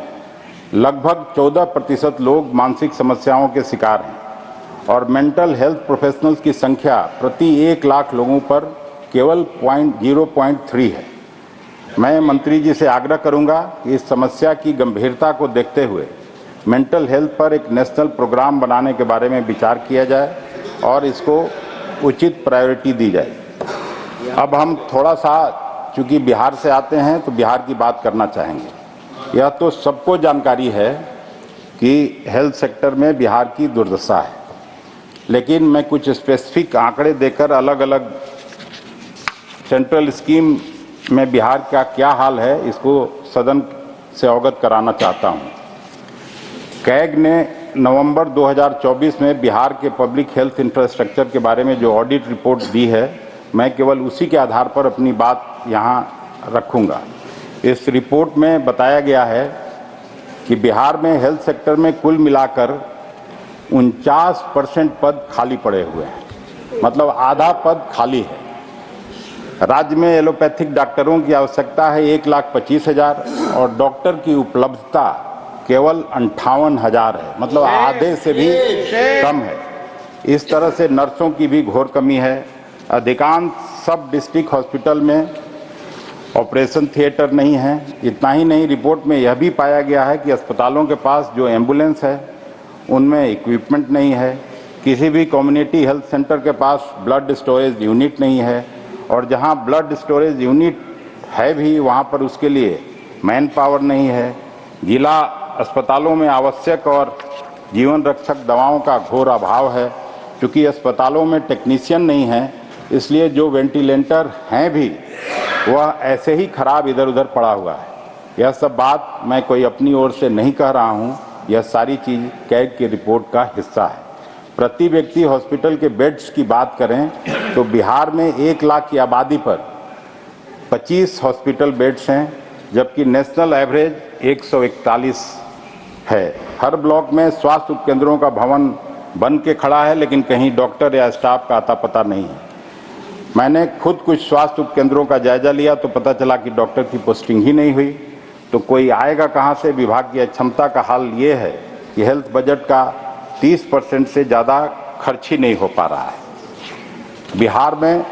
लगभग 14% लोग मानसिक समस्याओं के शिकार हैं और मेंटल हेल्थ प्रोफेशनल्स की संख्या प्रति 1 लाख लोगों पर केवल 0.3 है। मैं मंत्री जी से आग्रह करूंगा कि इस समस्या की गंभीरता को देखते हुए मेंटल हेल्थ पर एक नेशनल प्रोग्राम बनाने के बारे में विचार किया जाए और इसको उचित प्रायोरिटी दी जाए। अब हम थोड़ा सा चूँकि बिहार से आते हैं तो बिहार की बात करना चाहेंगे। यह तो सबको जानकारी है कि हेल्थ सेक्टर में बिहार की दुर्दशा है, लेकिन मैं कुछ स्पेसिफिक आंकड़े देकर अलग अलग सेंट्रल स्कीम में बिहार का क्या हाल है इसको सदन से अवगत कराना चाहता हूँ। कैग ने नवंबर 2024 में बिहार के पब्लिक हेल्थ इंफ्रास्ट्रक्चर के बारे में जो ऑडिट रिपोर्ट दी है, मैं केवल उसी के आधार पर अपनी बात यहाँ रखूँगा। इस रिपोर्ट में बताया गया है कि बिहार में हेल्थ सेक्टर में कुल मिलाकर 49% पद खाली पड़े हुए हैं, मतलब आधा पद खाली है। राज्य में एलोपैथिक डॉक्टरों की आवश्यकता है 1,25,000 और डॉक्टर की उपलब्धता केवल 58,000 है, मतलब आधे से भी कम है। इस तरह से नर्सों की भी घोर कमी है। अधिकांश सब डिस्ट्रिक्ट हॉस्पिटल में ऑपरेशन थिएटर नहीं है। इतना ही नहीं, रिपोर्ट में यह भी पाया गया है कि अस्पतालों के पास जो एम्बुलेंस है उनमें इक्विपमेंट नहीं है। किसी भी कम्युनिटी हेल्थ सेंटर के पास ब्लड स्टोरेज यूनिट नहीं है और जहां ब्लड स्टोरेज यूनिट है भी वहां पर उसके लिए मैन पावर नहीं है। जिला अस्पतालों में आवश्यक और जीवन रक्षक दवाओं का घोर अभाव है। क्योंकि अस्पतालों में टेक्नीशियन नहीं है, इसलिए जो वेंटिलेटर हैं भी वह ऐसे ही खराब इधर उधर पड़ा हुआ है। यह सब बात मैं कोई अपनी ओर से नहीं कह रहा हूँ, यह सारी चीज़ कैग की रिपोर्ट का हिस्सा है। प्रति व्यक्ति हॉस्पिटल के बेड्स की बात करें तो बिहार में 1 लाख की आबादी पर 25 हॉस्पिटल बेड्स हैं, जबकि नेशनल एवरेज 141 है। हर ब्लॉक में स्वास्थ्य उपकेंद्रों का भवन बन के खड़ा है, लेकिन कहीं डॉक्टर या स्टाफ का आता पता नहीं है। मैंने खुद कुछ स्वास्थ्य उपकेंद्रों का जायजा लिया तो पता चला कि डॉक्टर की पोस्टिंग ही नहीं हुई, तो कोई आएगा कहाँ से। विभाग की अक्षमता का हाल ये है कि हेल्थ बजट का 30% से ज़्यादा खर्च ही नहीं हो पा रहा है। बिहार में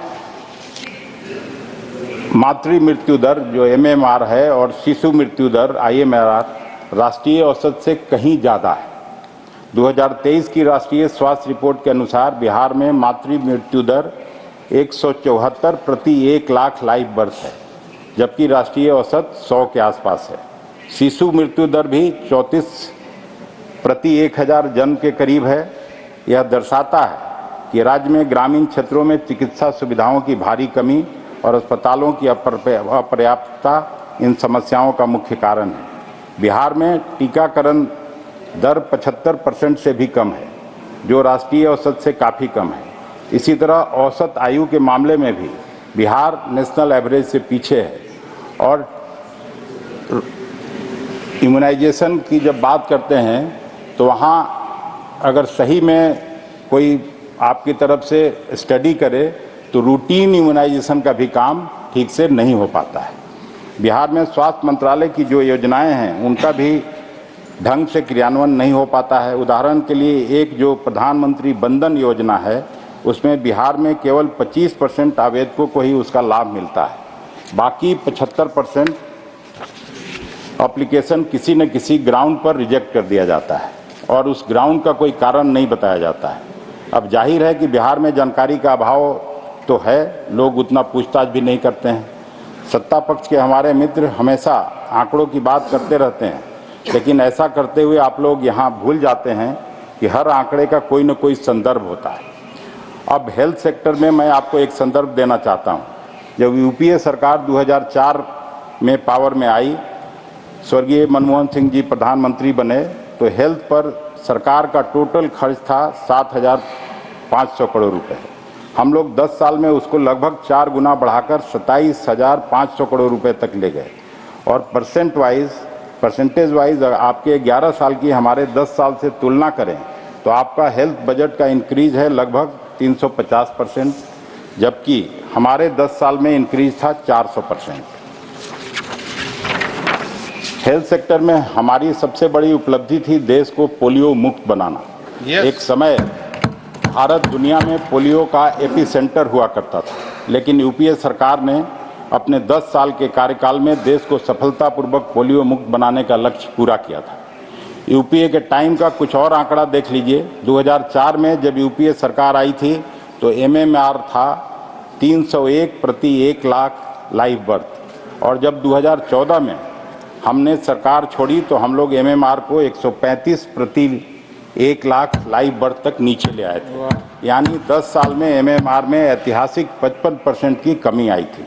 मातृ मृत्यु दर जो MMR है और शिशु मृत्यु दर IMR राष्ट्रीय औसत से कहीं ज़्यादा है। 2023 की राष्ट्रीय स्वास्थ्य रिपोर्ट के अनुसार बिहार में मातृ मृत्यु दर 174 प्रति 1 लाख लाइव बर्थ है, जबकि राष्ट्रीय औसत 100 के आसपास है। शिशु मृत्यु दर भी 34 प्रति 1000 जन्म के करीब है। यह दर्शाता है कि राज्य में ग्रामीण क्षेत्रों में चिकित्सा सुविधाओं की भारी कमी और अस्पतालों की अपर्याप्तता इन समस्याओं का मुख्य कारण है। बिहार में टीकाकरण दर 75% से भी कम है, जो राष्ट्रीय औसत से काफ़ी कम है। इसी तरह औसत आयु के मामले में भी बिहार नेशनल एवरेज से पीछे है। और इम्यूनाइजेशन की जब बात करते हैं तो वहाँ अगर सही में कोई आपकी तरफ से स्टडी करे तो रूटीन इम्यूनाइजेशन का भी काम ठीक से नहीं हो पाता है। बिहार में स्वास्थ्य मंत्रालय की जो योजनाएं हैं उनका भी ढंग से क्रियान्वयन नहीं हो पाता है। उदाहरण के लिए एक जो प्रधानमंत्री बंधन योजना है उसमें बिहार में केवल 25% आवेदकों को ही उसका लाभ मिलता है। बाकी 75% एप्लीकेशन किसी न किसी ग्राउंड पर रिजेक्ट कर दिया जाता है और उस ग्राउंड का कोई कारण नहीं बताया जाता है। अब जाहिर है कि बिहार में जानकारी का अभाव तो है, लोग उतना पूछताछ भी नहीं करते हैं। सत्ता पक्ष के हमारे मित्र हमेशा आंकड़ों की बात करते रहते हैं, लेकिन ऐसा करते हुए आप लोग यहाँ भूल जाते हैं कि हर आंकड़े का कोई न कोई संदर्भ होता है। अब हेल्थ सेक्टर में मैं आपको एक संदर्भ देना चाहता हूँ। जब यूपीए सरकार 2004 में पावर में आई, स्वर्गीय मनमोहन सिंह जी प्रधानमंत्री बने, तो हेल्थ पर सरकार का टोटल खर्च था 7,500 करोड़ रुपए। हम लोग 10 साल में उसको लगभग 4 गुना बढ़ाकर 27,500 करोड़ रुपए तक ले गए। और परसेंटेज वाइज आपके 11 साल की हमारे 10 साल से तुलना करें तो आपका हेल्थ बजट का इंक्रीज है लगभग 350%, जबकि हमारे 10 साल में इंक्रीज था 400%। हेल्थ सेक्टर में हमारी सबसे बड़ी उपलब्धि थी देश को पोलियो मुक्त बनाना। एक समय भारत दुनिया में पोलियो का एपिसेंटर हुआ करता था, लेकिन यूपीए सरकार ने अपने 10 साल के कार्यकाल में देश को सफलतापूर्वक पोलियो मुक्त बनाने का लक्ष्य पूरा किया था। यूपीए के टाइम का कुछ और आंकड़ा देख लीजिए। 2004 में जब यूपीए सरकार आई थी तो MMR था 301 प्रति 1 लाख लाइव बर्थ, और जब 2014 में हमने सरकार छोड़ी तो हम लोग MMR को 135 प्रति 1 लाख लाइव बर्थ तक नीचे ले आए थे। यानी 10 साल में MMR में ऐतिहासिक 55% की कमी आई थी,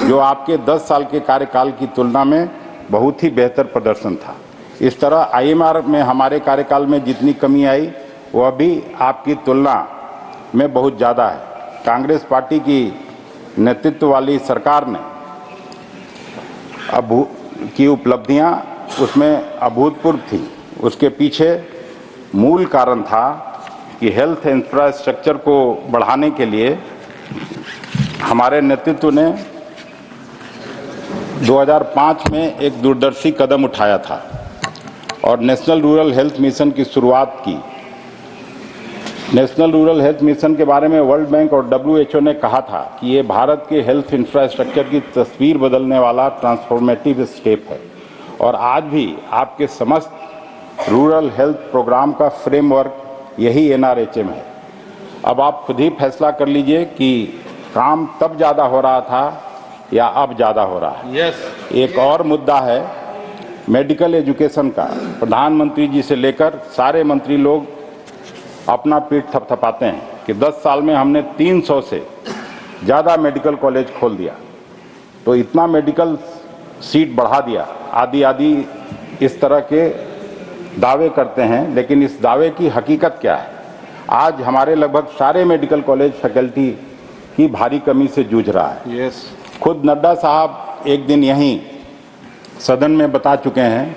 जो आपके 10 साल के कार्यकाल की तुलना में बहुत ही बेहतर प्रदर्शन था। इस तरह IMR में हमारे कार्यकाल में जितनी कमी आई वह भी आपकी तुलना में बहुत ज़्यादा है। कांग्रेस पार्टी की नेतृत्व वाली सरकार ने की उपलब्धियां उसमें अभूतपूर्व थी। उसके पीछे मूल कारण था कि हेल्थ इंफ्रास्ट्रक्चर को बढ़ाने के लिए हमारे नेतृत्व ने 2005 में एक दूरदर्शी कदम उठाया था और नेशनल रूरल हेल्थ मिशन की शुरुआत की। नेशनल रूरल हेल्थ मिशन के बारे में वर्ल्ड बैंक और WHO ने कहा था कि ये भारत के हेल्थ इंफ्रास्ट्रक्चर की तस्वीर बदलने वाला ट्रांसफॉर्मेटिव स्टेप है, और आज भी आपके समस्त रूरल हेल्थ प्रोग्राम का फ्रेमवर्क यही NRHM है। अब आप खुद ही फैसला कर लीजिए कि काम तब ज़्यादा हो रहा था या अब ज़्यादा हो रहा है। एक और मुद्दा है मेडिकल एजुकेशन का। प्रधानमंत्री जी से लेकर सारे मंत्री लोग अपना पीठ थपथपाते हैं कि 10 साल में हमने 300 से ज़्यादा मेडिकल कॉलेज खोल दिया, तो इतना मेडिकल सीट बढ़ा दिया, आदि आदि इस तरह के दावे करते हैं। लेकिन इस दावे की हकीकत क्या है? आज हमारे लगभग सारे मेडिकल कॉलेज फैकल्टी की भारी कमी से जूझ रहा है। खुद नड्डा साहब एक दिन यहीं सदन में बता चुके हैं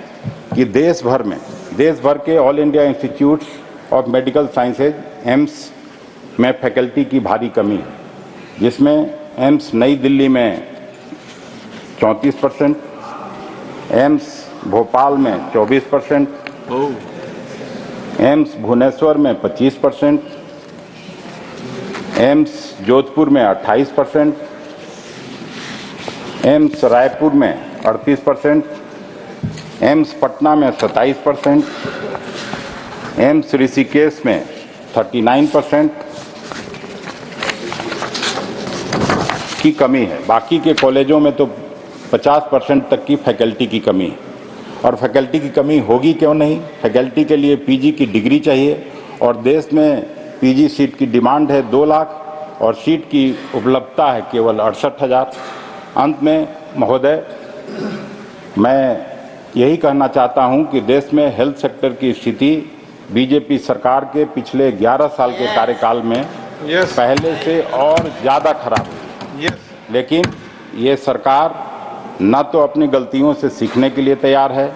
कि देश भर के all India institutes of medical sciences AIIMS में फैकल्टी की भारी कमी है, जिसमें एम्स नई दिल्ली में 34%, एम्स भोपाल में 24%, एम्स भुवनेश्वर में 25%, एम्स जोधपुर में 28%, एम्स रायपुर में 38%, एम्स पटना में 27%, एम्स ऋषिकेश में 39% की कमी है। बाकी के कॉलेजों में तो 50% तक की फैकल्टी की कमी है। और फैकल्टी की कमी होगी क्यों नहीं? फैकल्टी के लिए पीजी की डिग्री चाहिए और देश में पीजी सीट की डिमांड है 2 लाख और सीट की उपलब्धता है केवल 68,000। अंत में महोदय, मैं यही कहना चाहता हूं कि देश में हेल्थ सेक्टर की स्थिति बीजेपी सरकार के पिछले 11 साल के कार्यकाल में पहले से और ज़्यादा खराब हुई। लेकिन ये सरकार न तो अपनी गलतियों से सीखने के लिए तैयार है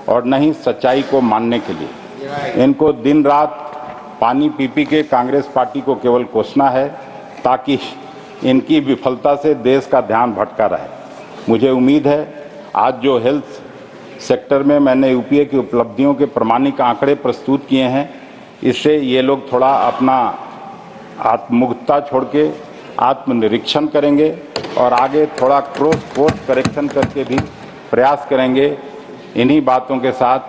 और न ही सच्चाई को मानने के लिए। इनको दिन रात पानी पी पी के कांग्रेस पार्टी को केवल कोसना है ताकि इनकी विफलता से देश का ध्यान भटका रहे। मुझे उम्मीद है आज जो हेल्थ सेक्टर में मैंने यूपीए की उपलब्धियों के प्रमाणिक आंकड़े प्रस्तुत किए हैं, इससे ये लोग थोड़ा अपना आत्ममुग्धता छोड़ के आत्मनिरीक्षण करेंगे और आगे थोड़ा कोर्स करेक्शन करके भी प्रयास करेंगे। इन्हीं बातों के साथ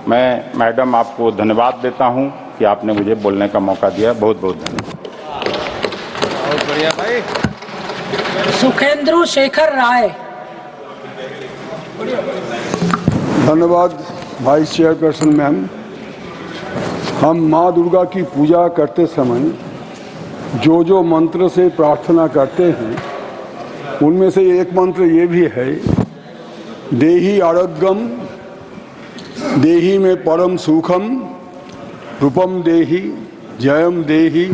मैं मैडम आपको धन्यवाद देता हूं कि आपने मुझे बोलने का मौका दिया। बहुत बहुत धन्यवाद। बहुत बढ़िया भाई। सुखेंद्र शेखर राय। धन्यवाद वाइस चेयरपर्सन मैम। हम माँ दुर्गा की पूजा करते समय जो मंत्र से प्रार्थना करते हैं उनमें से एक मंत्र ये भी है, देहि आरोग्यम देहि में परम सुखम, रूपम देहि जयम देहि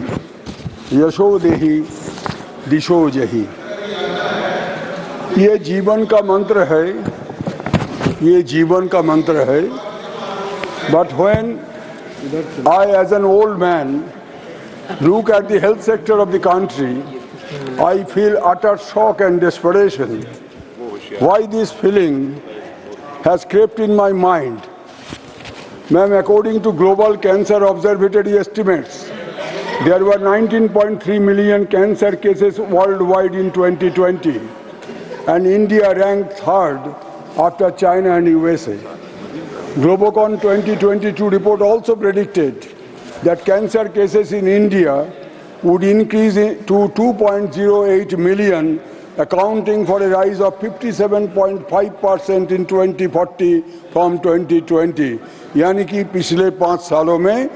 यशो देहि दिशो जहि। ये जीवन का मंत्र है, ये जीवन का मंत्र है। But when I as an old man look at the health sector of the country, I feel utter shock and desperation. Why this feeling has crept in my mind? Ma'am, according to Global Cancer Observatory estimates, there were 19.3 million cancer cases worldwide in 2020, and India ranked third after China and USA. Globocon 2022 report also predicted that cancer cases in India would increase to 2.08 million, accounting for a rise of 57.5% in 2040 from 2020. यानी कि पिछले 5 सालों में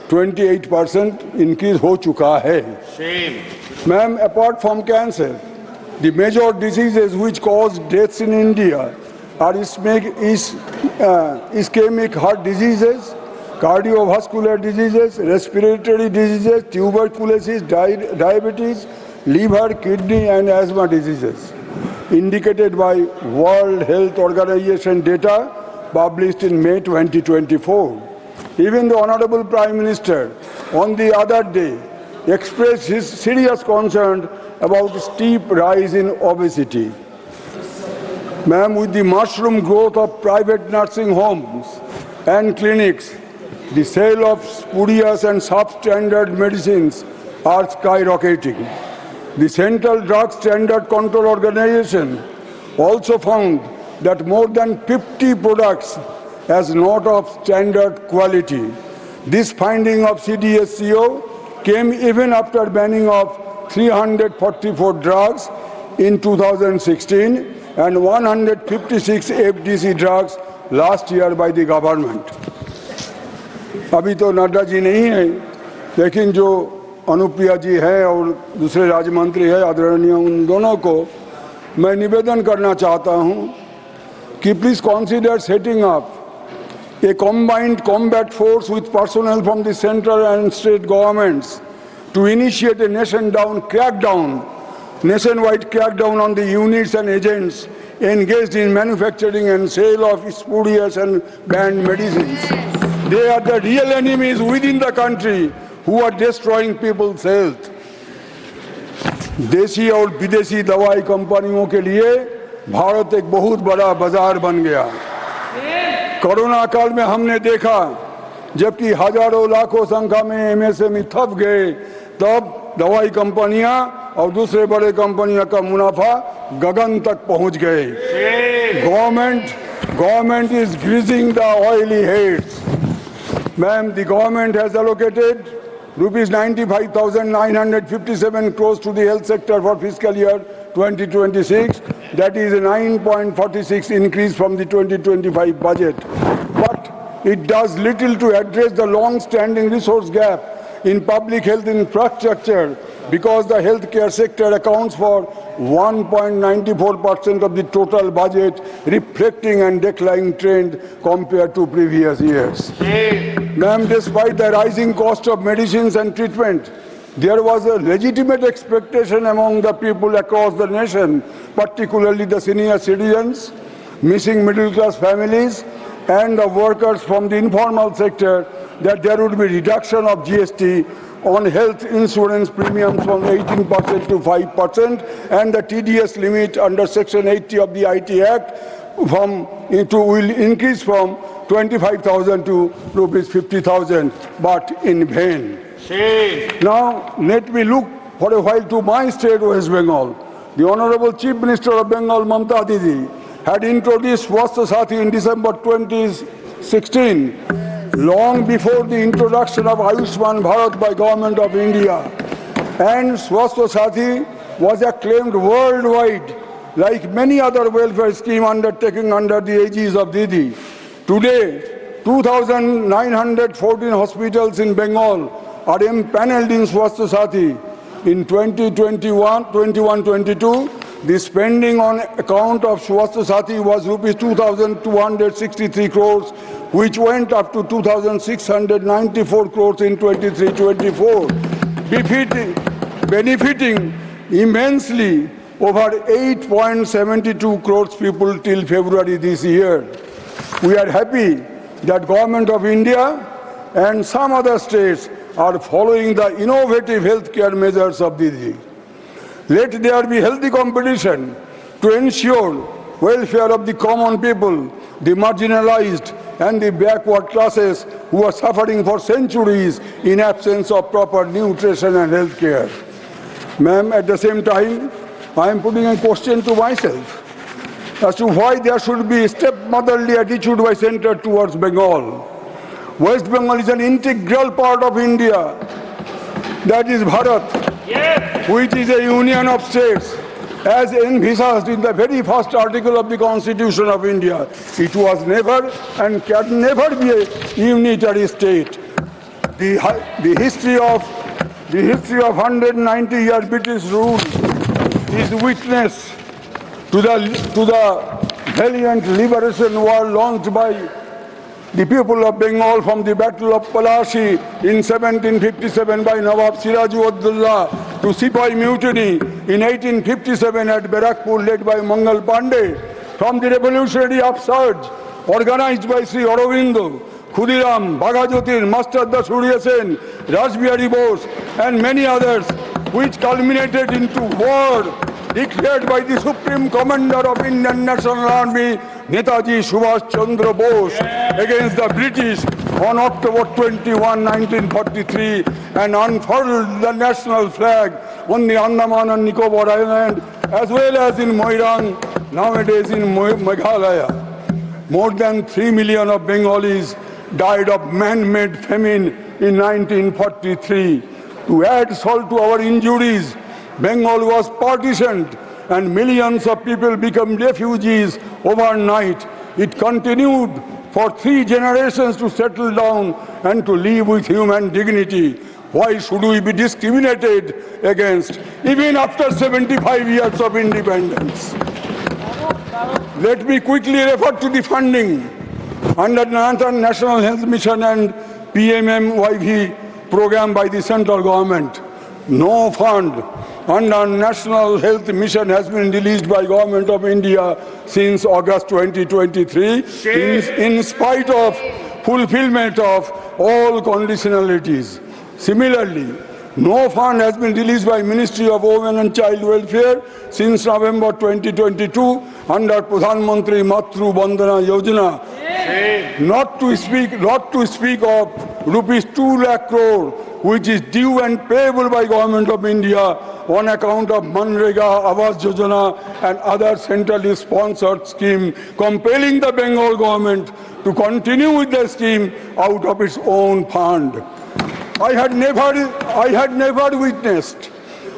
28% increase हो चुका है। Ma'am, apart from cancer, the major diseases which cause deaths in India are ischemic heart diseases, cardiovascular diseases, respiratory diseases, tuberculosis, diabetes, liver, kidney and asthma diseases, indicated by World Health Organization data published in May 2024. Even the Honorable Prime Minister on the other day expressed his serious concern about steep rise in obesity. Ma'am, with the mushroom growth of private nursing homes and clinics, the sale of spurious and substandard medicines are skyrocketing. The Central Drug Standard Control Organization also found that more than 50 products as not of standard quality. This finding of CDSCO came even after banning of 344 drugs in 2016 and 156 FDC drugs last year by the government. अभी तो नड्डा जी नहीं है, लेकिन जो अनुप्रिया जी है और दूसरे राज्य मंत्री है आदरणीय, उन दोनों को मैं निवेदन करना चाहता हूं कि please consider setting up a combined combat force with personnel from the central and state governments to initiate a nationwide crackdown on the units and agents engaged in manufacturing and sale of spurious and banned medicines. They are the real enemies within the country who are destroying people's health. देशी और विदेशी दवाई कंपनियों के लिए भारत एक बहुत बड़ा बाजार बन गया। कोरोना काल में हमने देखा जबकि हजारों लाखों संख्या में एमएसएमई थप गए, तब दवाई कंपनियां और दूसरे बड़े कंपनियों का मुनाफा गगन तक पहुंच गए। Government is greasing the oily heads. Ma'am, the government has allocated rupees 95,957 crores to the health sector for fiscal year 2026. That is a 9.46 increase from the 2025 budget. But it does little to address the long-standing resource gap in public health infrastructure because the healthcare sector accounts for 1.94% of the total budget, reflecting a declining trend compared to previous years. Ma'am, despite the rising cost of medicines and treatment, there was a legitimate expectation among the people across the nation, particularly the senior citizens, missing middle-class families, and the workers from the informal sector, that there would be reduction of GST on health insurance premiums from 18% to 5%, and the TDS limit under Section 80 of the IT Act will increase from 25,000 to rupees 50,000, but in vain. Now, let me look for a while to my state, West Bengal. The Honorable Chief Minister of Bengal, Mamta Didi, had introduced Swasthya Sathi in December 2016, long before the introduction of Ayushman Bharat by Government of India. And Swasthya Sathi was acclaimed worldwide, like many other welfare schemes undertaken under the aegis of Didi. Today, 2,914 hospitals in Bengal are empaneled in Swasthya Sathi. In 2021-22, the spending on account of Swasthya Sathi was rupees 2,263 crores, which went up to 2,694 crores in 23-24, benefiting immensely over 8.72 crores people till February this year. We are happy that Government of India and some other states are following the innovative healthcare measures of Didi. Let there be healthy competition to ensure welfare of the common people, the marginalized and the backward classes who are suffering for centuries in absence of proper nutrition and healthcare. Ma'am, at the same time, I am putting a question to myself as to why there should be stepmotherly attitude by center towards Bengal. West Bengal is an integral part of India, that is Bharat, which is a union of states, as envisaged in the very first article of the Constitution of India. It was never and can never be a unitary state. The history of 190-year British rule is witness to the valiant liberation war launched by the people of Bengal from the Battle of Palashi in 1757 by Nawab Siraj-ud-Dawla to Sipahi Mutiny in 1857 at Barakpur led by Mangal Pandey, from the revolutionary upsurge organized by Sri Aurobindo, Khudiram, Bhagajotir, Master Das Surya Sen, Rajbihari Bose and many others, which culminated into war declared by the Supreme Commander of Indian National Army, Netaji Subhash Chandra Bose, against the British on October 21, 1943, and unfurled the national flag on the Andaman and Nicobar Island, as well as in Moirang, nowadays in Meghalaya. More than 3 million of Bengalis died of man-made famine in 1943. To add salt to our injuries, Bengal was partitioned and millions of people became refugees overnight. It continued for 3 generations to settle down and to live with human dignity. Why should we be discriminated against even after 75 years of independence? Let me quickly refer to the funding under the National Health Mission and PMMYV program by the central government. No fund under National Health Mission has been released by Government of India since August 2023, in spite of fulfillment of all conditionalities. Similarly, no fund has been released by Ministry of Women and Child Welfare since November 2022 under Pradhan Mantri Matru Bandhana Yojana. Not to speak of rupees 2 lakh crore, which is due and payable by Government of India on account of Manrega, Awas Yojana and other centrally sponsored scheme, compelling the Bengal government to continue with the scheme out of its own fund. I had never witnessed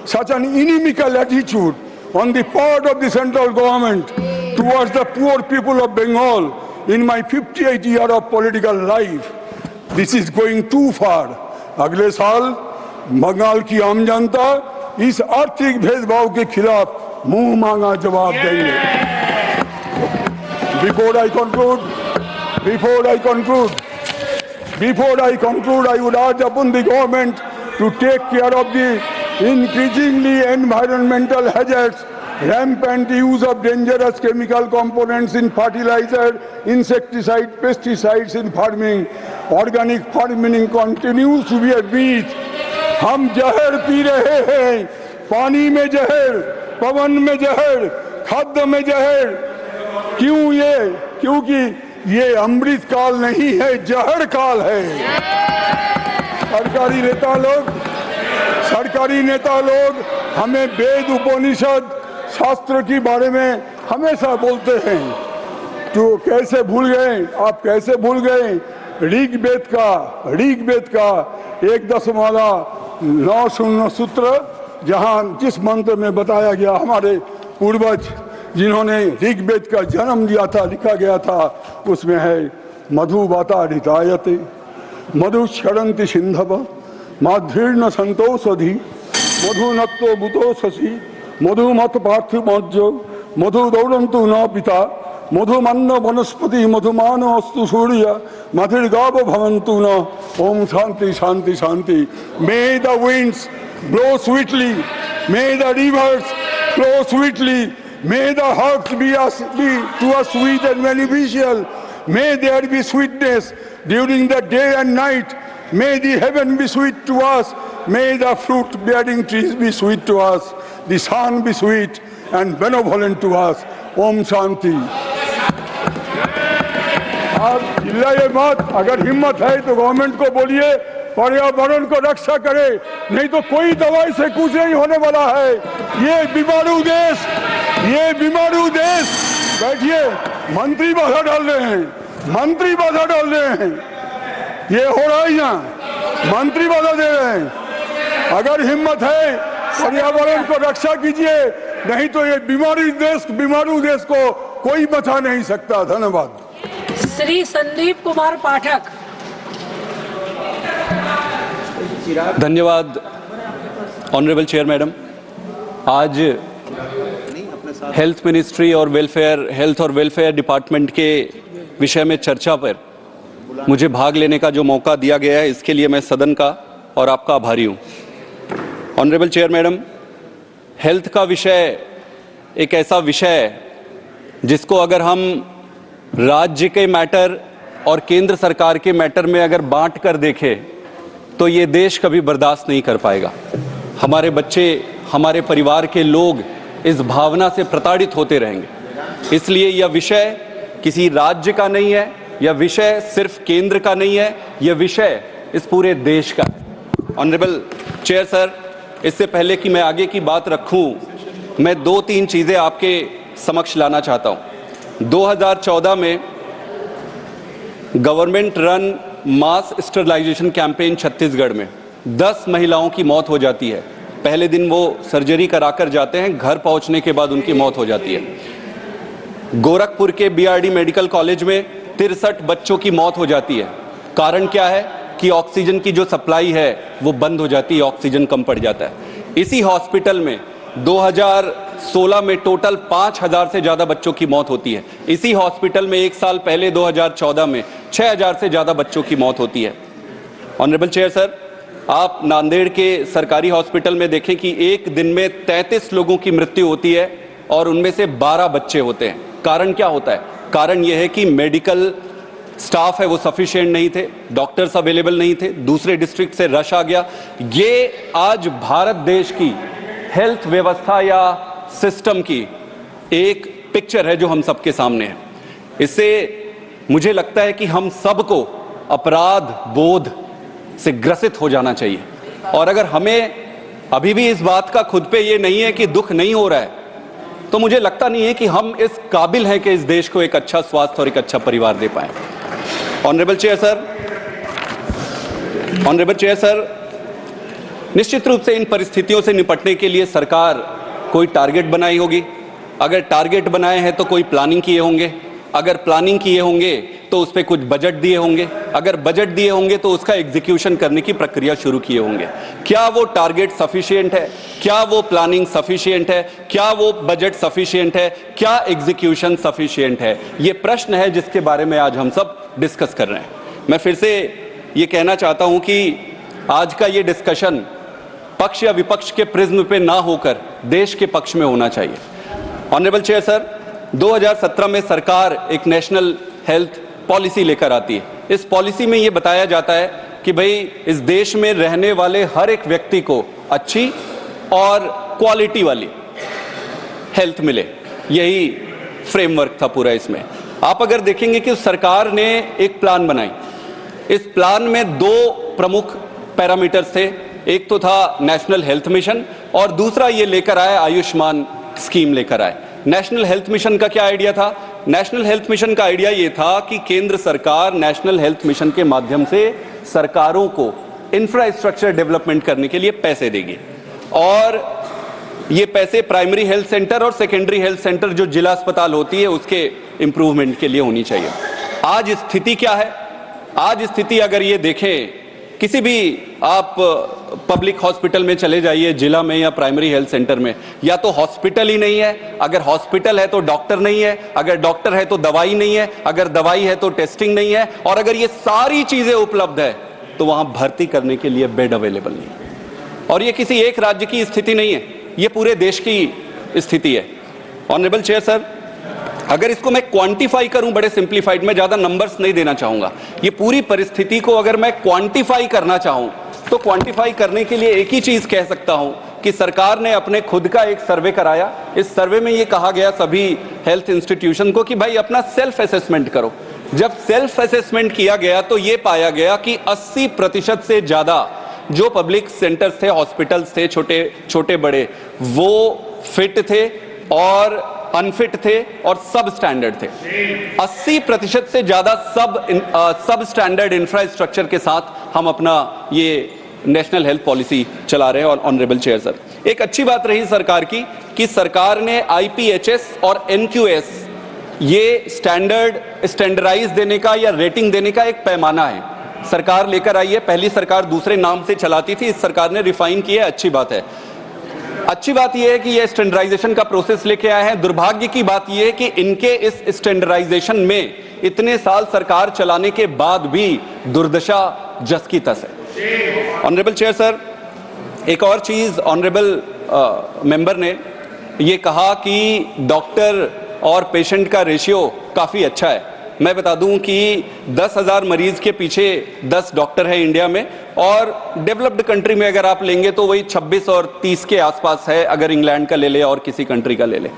such an inimical attitude on the part of the central government towards the poor people of Bengal in my 58 years of political life. This is going too far. अगले साल बंगाल की आम जनता इस आर्थिक भेदभाव के खिलाफ मुंह मांगा जवाब देंगे. Before I conclude, I would urge upon the government to take care of the increasingly environmental hazards, rampant use of dangerous chemical components in fertilizer, insecticide, pesticides in farming. Organic farming continues to be a myth. हम जहर P रहे हैं, पानी में जहर, पवन में जहर, खाद्य में जहर. क्यों ये? क्योंकि ये अमृत काल नहीं है, जहर काल है. सरकारी नेता लोग हमें वेद उपनिषद शास्त्र के बारे में हमेशा बोलते हैं. तो कैसे भूल गए? आप कैसे भूल गए ऋग्वेद का 1.9 सूत्र, जहां जिस मंत्र में बताया गया हमारे पूर्वज जिन्होंने ऋग्वेद का जन्म दिया था, लिखा गया था, उसमें है मधुवाता ऋतायते मधु क्षरंति सिंधव माधुर्न संतोषधि मधुनक्तो बुतो शशि मधुमत पार्थिवज्जो मधु दौड़ंतु न पिता मधुमन्न वनस्पति मधुमान अस्तु सूर्य मधुर्गाव भवन्तु न. ओम शांति शांति शांति. May the winds blow sweetly, may the rivers flow sweetly, may the herbs be to us sweet and beneficial, may there be sweetness during the day and night, may the heaven be sweet to us, may the fruit bearing trees be sweet to us, the sun be sweet and benevolent to us. Om Shanti. आप चिल्लाइए मत. अगर हिम्मत है तो government को बोलिए पर्यावरण को रक्षा करे, नहीं तो कोई दवाई से कुछ नहीं होने वाला है. ये बीमारू देश. बैठिए, मंत्री बाधा डाल रहे हैं. ये हो रहा है यहाँ, मंत्री बाधा दे रहे हैं. अगर हिम्मत है पर्यावरण को रक्षा कीजिए, नहीं तो ये बीमारू देश को कोई बचा नहीं सकता. धन्यवाद. श्री संदीप कुमार पाठक. धन्यवाद ऑनरेबल चेयर मैडम. आज हेल्थ मिनिस्ट्री और हेल्थ और वेलफेयर डिपार्टमेंट के विषय में चर्चा पर मुझे भाग लेने का जो मौका दिया गया है, इसके लिए मैं सदन का और आपका आभारी हूँ. ऑनरेबल चेयर मैडम, हेल्थ का विषय एक ऐसा विषय है जिसको अगर हम राज्य के मैटर और केंद्र सरकार के मैटर में अगर बांट कर देखें तो ये देश कभी बर्दाश्त नहीं कर पाएगा. हमारे बच्चे, हमारे परिवार के लोग इस भावना से प्रताड़ित होते रहेंगे. इसलिए यह विषय किसी राज्य का नहीं है, यह विषय सिर्फ केंद्र का नहीं है, यह विषय इस पूरे देश का है. ऑनरेबल चेयर सर, इससे पहले कि मैं आगे की बात रखूं, मैं 2-3 चीज़ें आपके समक्ष लाना चाहता हूं. 2014 में गवर्नमेंट रन मास स्टरलाइजेशन कैंपेन छत्तीसगढ़ में 10 महिलाओं की मौत हो जाती है. पहले दिन वो सर्जरी कराकर जाते हैं, घर पहुंचने के बाद उनकी मौत हो जाती है. गोरखपुर के बीआरडी मेडिकल कॉलेज में 63 बच्चों की मौत हो जाती है. कारण क्या है कि ऑक्सीजन की जो सप्लाई है वो बंद हो जाती है, ऑक्सीजन कम पड़ जाता है. इसी हॉस्पिटल में 2016 में टोटल 5000 से ज़्यादा बच्चों की मौत होती है. इसी हॉस्पिटल में एक साल पहले 2014 में 6000 से ज़्यादा बच्चों की मौत होती है. ऑनरेबल चेयर सर, आप नांदेड़ के सरकारी हॉस्पिटल में देखें कि एक दिन में 33 लोगों की मृत्यु होती है और उनमें से 12 बच्चे होते हैं. कारण क्या होता है? कारण यह है कि मेडिकल स्टाफ है वो सफिशिएंट नहीं थे, डॉक्टर्स अवेलेबल नहीं थे, दूसरे डिस्ट्रिक्ट से रश आ गया. ये आज भारत देश की हेल्थ व्यवस्था या सिस्टम की एक पिक्चर है जो हम सबके सामने है. इससे मुझे लगता है कि हम सबको अपराध बोध से ग्रसित हो जाना चाहिए. और अगर हमें अभी भी इस बात का खुद पे ये नहीं है कि दुख नहीं हो रहा है, तो मुझे लगता नहीं है कि हम इस काबिल हैं कि इस देश को एक अच्छा स्वास्थ्य और एक अच्छा परिवार दे पाएं। ऑनरेबल चेयर सर, निश्चित रूप से इन परिस्थितियों से निपटने के लिए सरकार कोई टारगेट बनाई होगी। अगर टारगेट बनाए हैं तो कोई प्लानिंग किए होंगे, अगर प्लानिंग किए होंगे तो उस पर कुछ बजट दिए होंगे, अगर बजट दिए होंगे तो उसका एग्जीक्यूशन करने की प्रक्रिया शुरू किए होंगे। क्या वो टारगेट सफिशिएंट है? क्या वो प्लानिंग सफिशिएंट है? क्या वो बजट सफिशिएंट है? क्या एग्जीक्यूशन सफिशिएंट है? ये प्रश्न है जिसके बारे में आज हम सब डिस्कस कर रहे हैं। मैं फिर से ये कहना चाहता हूं कि आज का ये डिस्कशन पक्ष या विपक्ष के प्रिज्म पे ना होकर देश के पक्ष में होना चाहिए। ऑनरेबल चेयर सर, 2017 में सरकार एक नेशनल हेल्थ पॉलिसी लेकर आती है। इस पॉलिसी में ये बताया जाता है कि भाई इस देश में रहने वाले हर एक व्यक्ति को अच्छी और क्वालिटी वाली हेल्थ मिले, यही फ्रेमवर्क था पूरा। इसमें आप अगर देखेंगे कि सरकार ने एक प्लान बनाई, इस प्लान में 2 प्रमुख पैरामीटर्स थे। एक तो था नेशनल हेल्थ मिशन और दूसरा ये लेकर आए आयुष्मान स्कीम लेकर आए। नेशनल हेल्थ मिशन का क्या आइडिया था? नेशनल हेल्थ मिशन का आइडिया ये था कि केंद्र सरकार नेशनल हेल्थ मिशन के माध्यम से सरकारों को इंफ्रास्ट्रक्चर डेवलपमेंट करने के लिए पैसे देगी और ये पैसे प्राइमरी हेल्थ सेंटर और सेकेंडरी हेल्थ सेंटर जो जिला अस्पताल होती है उसके इंप्रूवमेंट के लिए होनी चाहिए। आज स्थिति क्या है? आज स्थिति अगर ये देखें, किसी भी आप पब्लिक हॉस्पिटल में चले जाइए, जिला में या प्राइमरी हेल्थ सेंटर में, या तो हॉस्पिटल ही नहीं है, अगर हॉस्पिटल है तो डॉक्टर नहीं है, अगर डॉक्टर है तो दवाई नहीं है, अगर दवाई है तो टेस्टिंग नहीं है, और अगर ये सारी चीजें उपलब्ध है तो वहां भर्ती करने के लिए बेड अवेलेबल नहीं है। और ये किसी एक राज्य की स्थिति नहीं है, ये पूरे देश की स्थिति है। ऑनरेबल चेयर सर, अगर इसको मैं क्वांटिफाई करूं बड़े सिंप्लीफाइड में, ज्यादा नंबर्स नहीं देना चाहूंगा, ये पूरी परिस्थिति को अगर मैं क्वांटिफाई करना चाहूं तो क्वांटिफाई करने के लिए एक ही चीज कह सकता हूं कि सरकार ने अपने खुद का एक सर्वे कराया। इस सर्वे में ये कहा गया सभी हेल्थ इंस्टीट्यूशन को कि भाई अपना सेल्फ असेसमेंट करो। जब सेल्फ असेसमेंट किया गया तो ये पाया गया कि 80% से ज्यादा जो पब्लिक सेंटर्स थे, हॉस्पिटल्स थे, छोटे बड़े, वो फिट थे और अनफिट थे और सब स्टैंडर्ड थे। 80% से ज्यादा सब स्टैंडर्ड इंफ्रास्ट्रक्चर के साथ हम अपना ये नेशनल हेल्थ पॉलिसी चला रहे हैं। और ऑनरेबल चेयर सर, एक अच्छी बात रही सरकार की कि सरकार ने IPHS और NQS ये स्टैंडर्डाइज देने का या रेटिंग देने का एक पैमाना है, सरकार लेकर आई है। पहली सरकार दूसरे नाम से चलाती थी, इस सरकार ने रिफाइन किया है, अच्छी बात है। अच्छी बात यह है कि ये स्टैंडर्डाइजेशन का प्रोसेस लेके आए हैं। दुर्भाग्य की बात यह है कि इनके इस स्टैंडर्डाइजेशन में इतने साल सरकार चलाने के बाद भी दुर्दशा जस की तस है। ऑनरेबल चेयर सर, एक और चीज ऑनरेबल मेंबर ने ये कहा कि डॉक्टर और पेशेंट का रेशियो काफी अच्छा है। मैं बता दूं कि 10,000 मरीज के पीछे 10 डॉक्टर है इंडिया में, और डेवलप्ड कंट्री में अगर आप लेंगे तो वही 26 और 30 के आसपास है, अगर इंग्लैंड का ले ले और किसी कंट्री का ले ले।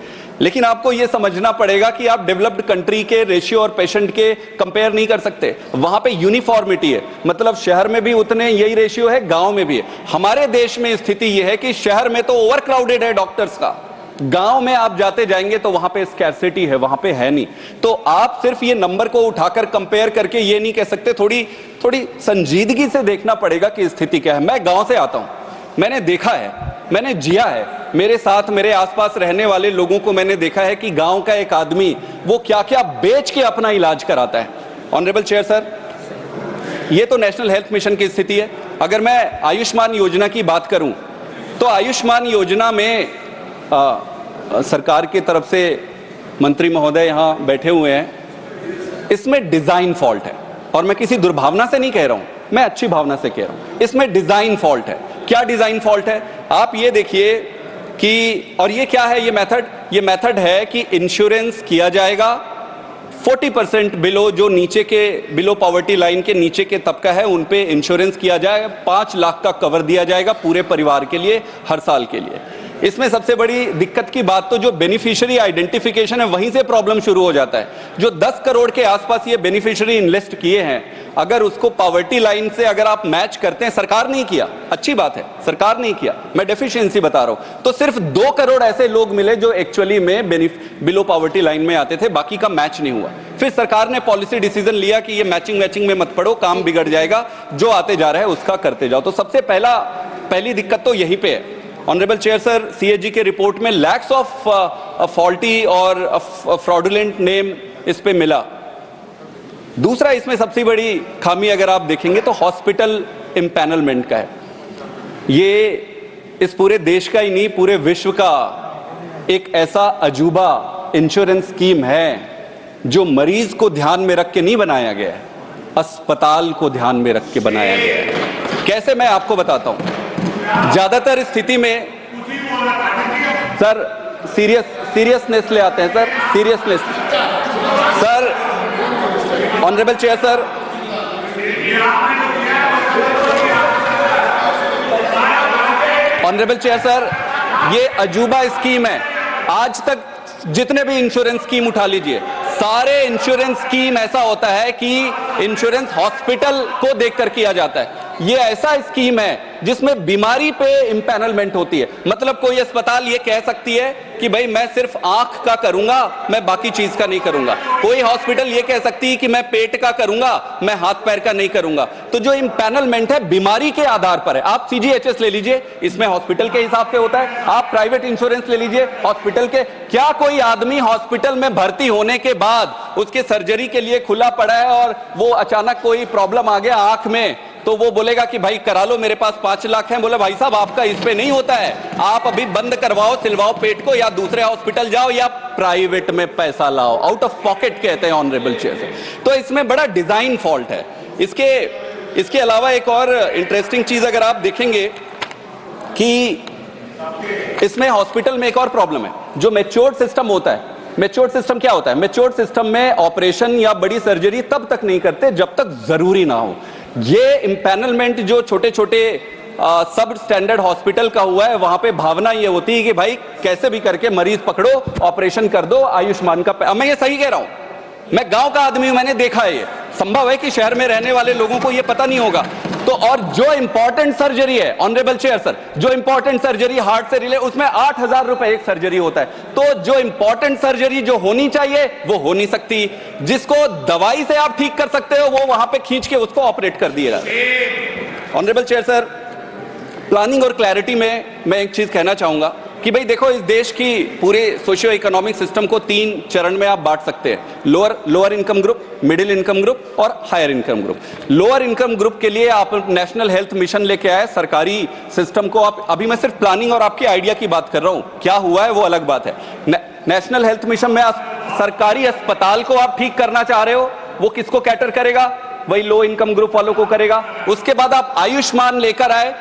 लेकिन आपको यह समझना पड़ेगा कि आप डेवलप्ड कंट्री के रेशियो और पेशेंट के कंपेयर नहीं कर सकते। वहां पे यूनिफॉर्मिटी है, मतलब शहर में भी उतने यही रेशियो है, गांव में भी है। हमारे देश में स्थिति यह है कि शहर में तो ओवर क्राउडेड है डॉक्टर्स का, गांव में आप जाते जाएंगे तो वहां पे स्कैर्सिटी है, वहां पे है नहीं। तो आप सिर्फ ये नंबर को उठाकर कंपेयर करके ये नहीं कह सकते, थोड़ी संजीदगी से देखना पड़ेगा कि स्थिति क्या है। मैं गांव से आता हूं, मैंने देखा है, मैंने जिया है, मेरे साथ मेरे आसपास रहने वाले लोगों को मैंने देखा है कि गांव का एक आदमी वो क्या क्या बेच के अपना इलाज कराता है। ऑनरेबल चेयर सर, ये तो नेशनल हेल्थ मिशन की स्थिति है। अगर मैं आयुष्मान योजना की बात करूं तो आयुष्मान योजना में सरकार की तरफ से मंत्री महोदय यहां बैठे हुए हैं, इसमें डिजाइन फॉल्ट है। और मैं किसी दुर्भावना से नहीं कह रहा हूं, मैं अच्छी भावना से कह रहा हूं, इसमें डिजाइन फॉल्ट है। क्या डिजाइन फॉल्ट है? आप ये देखिए कि, और ये क्या है, ये मेथड है कि इंश्योरेंस किया जाएगा 40% बिलो, जो नीचे के बिलो पॉवर्टी लाइन के नीचे के तबका है उन पे इंश्योरेंस किया जाएगा, 5 लाख का कवर दिया जाएगा पूरे परिवार के लिए हर साल के लिए। इसमें सबसे बड़ी दिक्कत की बात तो जो बेनिफिशियरी आइडेंटिफिकेशन है वहीं से प्रॉब्लम शुरू हो जाता है। जो 10 करोड़ के आसपास ये बेनिफिशियरी इन्वेस्ट किए हैं, अगर उसको पॉवर्टी लाइन से अगर आप मैच करते हैं, सरकार नहीं किया, अच्छी बात है, सरकार नहीं किया, मैं डेफिशिएंसी बता रहा हूं, तो सिर्फ 2 करोड़ ऐसे लोग मिले जो एक्चुअली में बिलो पॉवर्टी लाइन में आते थे, बाकी का मैच नहीं हुआ। फिर सरकार ने पॉलिसी डिसीजन लिया कि ये मैचिंग में मत पड़ो, काम बिगड़ जाएगा, जो आते जा रहा है उसका करते जाओ। तो सबसे पहली दिक्कत तो यहीं पे है। ऑनरेबल चेयर सर, सीएजी के रिपोर्ट में लैक्स ऑफ फॉल्टी और फ्रॉडुलेंट नेम इस पे मिला। दूसरा इसमें सबसे बड़ी खामी अगर आप देखेंगे तो हॉस्पिटल इम्पैनलमेंट का है। ये इस पूरे देश का ही नहीं, पूरे विश्व का एक ऐसा अजूबा इंश्योरेंस स्कीम है जो मरीज को ध्यान में रख के नहीं बनाया गया है, अस्पताल को ध्यान में रख के बनाया गया है। कैसे, मैं आपको बताता हूं। ज्यादातर स्थिति में सर सीरियसनेस ले आते हैं sir, seriousness sir. Honourable chair sir, honourable chair sir, ये अजूबा स्कीम है। आज तक जितने भी इंश्योरेंस स्कीम उठा लीजिए, सारे इंश्योरेंस स्कीम ऐसा होता है कि इंश्योरेंस हॉस्पिटल को देखकर किया जाता है। ये ऐसा स्कीम है जिसमें बीमारी पे इंपैनलमेंट होती है। मतलब कोई अस्पताल ये कह सकती है कि भाई मैं सिर्फ आंख का करूंगा, मैं बाकी चीज का नहीं करूंगा। कोई हॉस्पिटल ये कह सकती है कि मैं पेट का करूंगा, मैं हाथ पैर का नहीं करूंगा। तो जो इंपैनलमेंट है बीमारी के आधार पर है। आप सीजीएचएस ले लीजिए, इसमें हॉस्पिटल के हिसाब से होता है। आप प्राइवेट इंश्योरेंस ले लीजिए, हॉस्पिटल के। क्या कोई आदमी हॉस्पिटल में भर्ती होने के बाद उसके सर्जरी के लिए खुला पड़ा है और वो अचानक कोई प्रॉब्लम आ गया आंख में, तो वो बोलेगा कि भाई करा लो, मेरे पास 5 लाख हैं। बोले भाई साहब आपका इस पे नहीं होता है, आप अभी बंद करवाओ, सिलवाओ पेट को, या दूसरे हॉस्पिटल जाओ या प्राइवेट में पैसा लाओ। आउट ऑफ पॉकेट कहते हैं ऑनरेबल चेयर। तो इसमें बड़ा डिजाइन फॉल्ट है। इसके अलावा एक और इंटरेस्टिंग चीज अगर आप देखेंगे कि इसमें हॉस्पिटल में एक और प्रॉब्लम है। जो मैच्योर्ड सिस्टम होता है, मैच्योर्ड सिस्टम क्या होता है? मैच्योर्ड सिस्टम में ऑपरेशन या बड़ी सर्जरी तब तक नहीं करते जब तक जरूरी ना हो। ये इंपैनलमेंट जो छोटे छोटे सब स्टैंडर्ड हॉस्पिटल का हुआ है, वहां पे भावना ये होती है कि भाई कैसे भी करके मरीज पकड़ो, ऑपरेशन कर दो, आयुष्मान का। मैं ये सही कह रहा हूं, मैं गांव का आदमी हूं, मैंने देखा है। ये संभव है कि शहर में रहने वाले लोगों को ये पता नहीं होगा। तो और जो इंपॉर्टेंट सर्जरी है ऑनरेबल चेयर सर, जो इंपॉर्टेंट सर्जरी हार्ट से रिलेटेड, उसमें 8,000 रुपए एक सर्जरी होता है। तो जो इंपॉर्टेंट सर्जरी जो होनी चाहिए वो हो नहीं सकती। जिसको दवाई से आप ठीक कर सकते हो वो वहां पे खींच के उसको ऑपरेट कर दिएगा। ऑनरेबल चेयर सर, प्लानिंग और क्लैरिटी में मैं एक चीज कहना चाहूंगा कि भाई देखो, इस देश की पूरे सोशियो इकोनॉमिक सिस्टम को 3 चरण में आप बांट सकते हैं। Lower income group, middle income group और higher income group. Lower income group के लिए आप नेशनल हेल्थ मिशन लेके आए, सरकारी सिस्टम को आप, अभी मैं सिर्फ प्लानिंग और आपकी आइडिया की बात कर रहा हूं, क्या हुआ है वो अलग बात है। नेशनल हेल्थ मिशन में सरकारी अस्पताल को आप ठीक करना चाह रहे हो, वो किसको कैटर करेगा? वही लो इनकम ग्रुप वालों को करेगा। उसके बाद आप आयुष्मान लेकर आए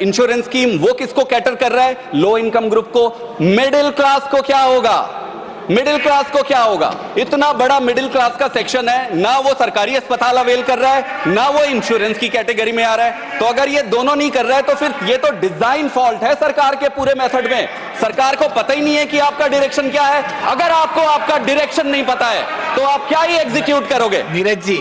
इंश्योरेंस स्कीम, वो किसको कैटर कर रहा है? लो इनकम ग्रुप को। मिडिल क्लास को क्या होगा? मिडिल क्लास को क्या होगा? इतना बड़ा मिडिल क्लास का सेक्शन है, ना वो सरकारी अस्पताल अवेल कर रहा है, ना वो इंश्योरेंस की कैटेगरी में आ रहा है। तो अगर ये दोनों नहीं कर रहा है तो फिर ये तो डिजाइन फॉल्ट है सरकार के पूरे मेथड में। सरकार को पता ही नहीं है कि आपका डायरेक्शन क्या है। अगर आपको आपका डायरेक्शन नहीं पता है तो आप क्या ही एग्जीक्यूट करोगे? नीरज जी,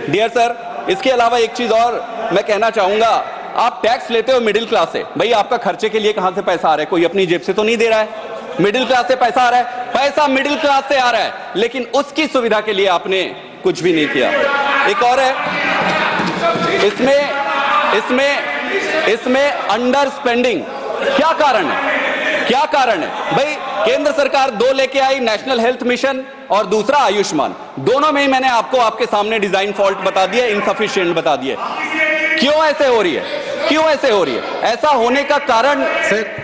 डियर सर, इसके अलावा एक चीज और मैं कहना चाहूंगा। आप टैक्स लेते हो मिडिल क्लास से, भाई आपका खर्चे के लिए कहां से पैसा आ रहा है? कोई अपनी जेब से तो नहीं दे रहा है। मिडिल क्लास से पैसा आ रहा है, पैसा मिडिल क्लास से आ रहा है, लेकिन उसकी सुविधा के लिए आपने कुछ भी नहीं किया। एक और है, इसमें अंडर स्पेंडिंग। क्या कारण है? क्या कारण है भाई? केंद्र सरकार 2 लेके आई, नेशनल हेल्थ मिशन और दूसरा आयुष्मान। दोनों में ही मैंने आपको आपके सामने डिजाइन फॉल्ट बता दिया, इनसफिशिएंट बता दिए। क्यों ऐसे हो रही है? क्यों ऐसे हो रही है? ऐसा होने का कारण सर,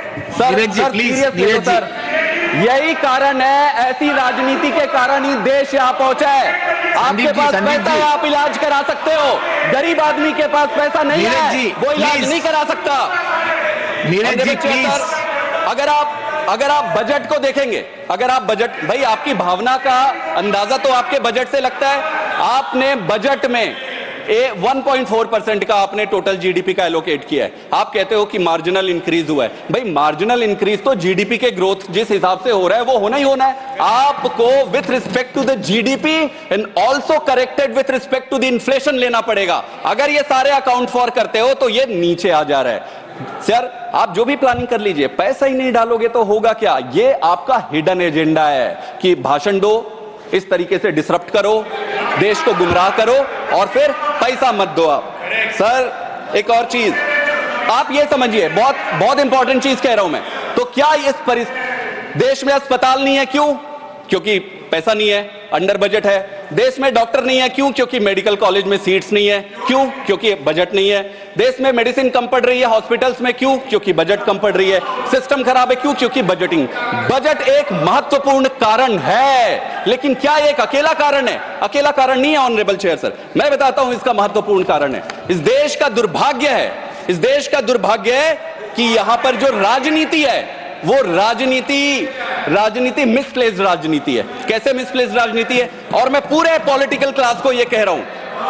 यही कारण है, ऐसी राजनीति के कारण ही देश यहाँ पहुंचा है। आपके पास पैसा है, आप इलाज करा सकते हो। गरीब आदमी के पास पैसा नहीं है, वो इलाज नहीं करा सकता। अगर आप बजट को देखेंगे, अगर आप बजट, भाई आपकी भावना का अंदाजा तो आपके बजट से लगता है। आपने बजट में 1.4% का आपने टोटल जीडीपी का एलोकेट किया है। आप कहते हो कि मार्जिनल इंक्रीज हुआ है। भाई मार्जिनल इंक्रीज तो जीडीपी के ग्रोथ जिस हिसाब से हो रहा है वो होना ही होना है। आपको with respect to the GDP and also corrected with respect to the inflation लेना पड़ेगा। अगर ये सारे अकाउंट फॉर करते हो तो ये नीचे आ जा रहा है। सर आप जो भी प्लानिंग कर लीजिए, पैसा ही नहीं डालोगे तो होगा क्या? ये आपका हिडन एजेंडा है कि भाषण दो, इस तरीके से डिसरप्ट करो, देश को गुमराह करो और फिर पैसा मत दो आप। सर एक और चीज आप ये समझिए, बहुत बहुत इंपॉर्टेंट चीज कह रहा हूं मैं। तो क्या इस देश में अस्पताल नहीं है? क्यों? क्योंकि पैसा नहीं है, अंडर बजट है। देश में डॉक्टर नहीं है, क्यों? क्योंकि मेडिकल कॉलेज में सीट्स नहीं है। क्यों? क्योंकि बजट नहीं है। देश में मेडिसिन कम पड़ रही है हॉस्पिटल्स में, क्यों? क्योंकि बजट कम पड़ रही है। सिस्टम खराब है, क्यों? क्योंकि बजटिंग। बजट एक महत्वपूर्ण कारण है, लेकिन क्या एक अकेला कारण है? अकेला कारण नहीं है ऑनरेबल चेयर सर। मैं बताता हूं इसका महत्वपूर्ण कारण है। इस देश का दुर्भाग्य है, इस देश का दुर्भाग्य है कि यहां पर जो राजनीति है वो राजनीति मिसप्लेस्ड राजनीति है। कैसे मिसप्लेस्ड राजनीति है? और मैं पूरे पॉलिटिकल क्लास को ये कह रहा हूं,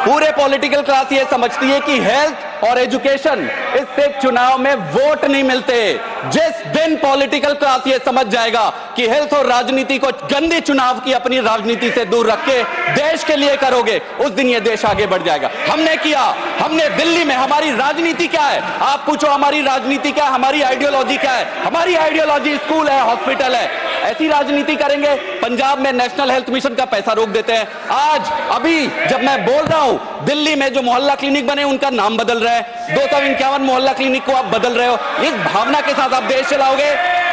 पूरे पॉलिटिकल क्लास ये समझती है कि हेल्थ और एजुकेशन, इससे चुनाव में वोट नहीं मिलते। जिस दिन पॉलिटिकल क्लास ये समझ जाएगा कि हेल्थ और राजनीति को गंदे चुनाव की अपनी राजनीति से दूर रख के देश के लिए करोगे, उस दिन ये देश आगे बढ़ जाएगा। हमने किया, हमने दिल्ली में, हमारी राजनीति क्या है? आप पूछो हमारी राजनीति क्या है, हमारी आइडियोलॉजी क्या है? हमारी आइडियोलॉजी स्कूल है, हॉस्पिटल है। ऐसी राजनीति करेंगे? पंजाब में नेशनल हेल्थ मिशन का पैसा रोक देते हैं। आज अभी जब मैं बोल रहा हूं, दिल्ली में जो मोहल्ला क्लिनिक बने उनका नाम बदल रहा है। 251 मोहल्ला क्लिनिक को आप बदल रहे हो। इस भावना के साथ आप देश चलाओगे?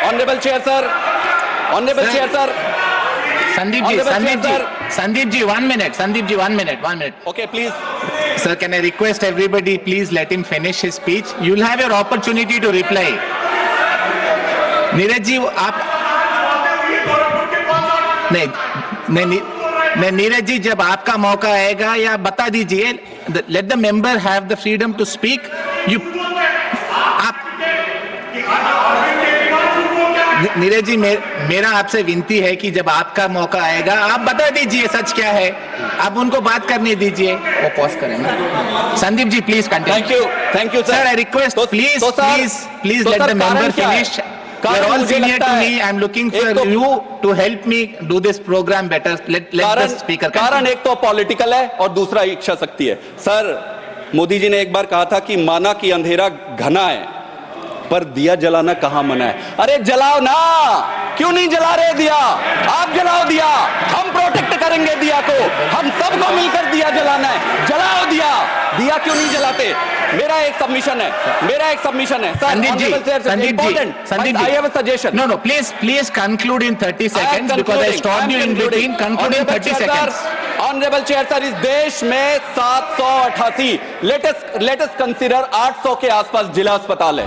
Honourable chair sir, honourable chair sir, Sandeep ji, 1 minute. Sandeep ji, 1 minute. Okay, please. Sir, can I request everybody, please let him finish his speech. You'll have your opportunity to reply. Neeraj ji, आप नहीं नीरज जी, जब आपका मौका आएगा या बता दीजिए, let the member have the freedom to speak. Neeraj ji, मेरा आपसे विनती है कि जब आपका मौका आएगा आप बता दीजिए सच क्या है, आप उनको बात करने दीजिए। वो पॉज करें ना। Sandeep ji please continue. Thank you sir. I request please let the member finish. You are all senior to me. I am looking for you to help me do this program better. Let the speaker. कारण एक तो political है और दूसरा इच्छा शक्ति है। Sir Modi ji ने एक बार कहा था कि माना कि अंधेरा घना है पर दिया जलाना कहां मना है। अरे जलाओ ना, क्यों नहीं जला रहे दिया? आप जलाओ दिया, हम प्रोटेक्ट करेंगे दिया को, हम सबको मिलकर दिया जलाना है। जलाओ दिया, दिया क्यों नहीं जलाते? मेरा एक सबमिशन है। Sandeep ji, I have a suggestion. No, please conclude in 30 seconds because I stopped you in between. Conclude in 30 seconds. Honourable chair sir, इस देश में 788 लेटेस्ट कंसीडर 800 के आसपास जिला अस्पताल है।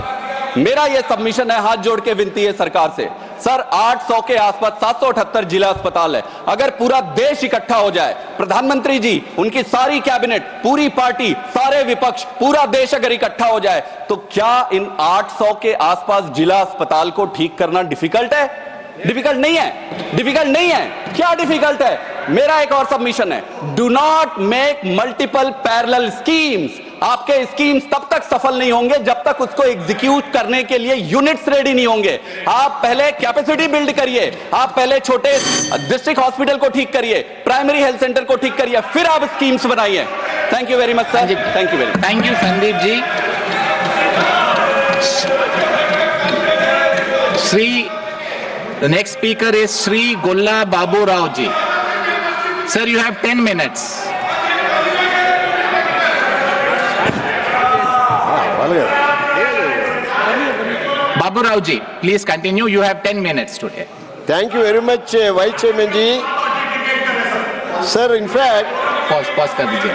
मेरा यह सबमिशन है, हाथ जोड़ के विनती है सरकार से। सर 800 के आसपास 778 जिला अस्पताल है। अगर पूरा देश इकट्ठा हो जाए, प्रधानमंत्री जी, उनकी सारी कैबिनेट, पूरी पार्टी, सारे विपक्ष, पूरा देश अगर इकट्ठा हो जाए, तो क्या इन 800 के आसपास जिला अस्पताल को ठीक करना डिफिकल्ट है? डिफिकल्ट नहीं है। क्या डिफिकल्ट है? मेरा एक और सबमिशन है, do not make multiple parallel schemes. आपके स्कीम्स तब तक सफल नहीं होंगे जब तक उसको एग्जीक्यूट करने के लिए यूनिट्स रेडी नहीं होंगे। आप पहले कैपेसिटी बिल्ड करिए, आप पहले छोटे डिस्ट्रिक्ट हॉस्पिटल को ठीक करिए, प्राइमरी हेल्थ सेंटर को ठीक करिए, फिर आप स्कीम्स बनाइए। Thank you very much sir. Thank you Sandeep ji. The next speaker is Sri Golla Babu Rao ji. Sir, you have 10 minutes. Babu Rao ji, please continue. You have 10 minutes today. Thank you very much, Vice Chairman ji. Sir, in fact, pause कर दीजिए.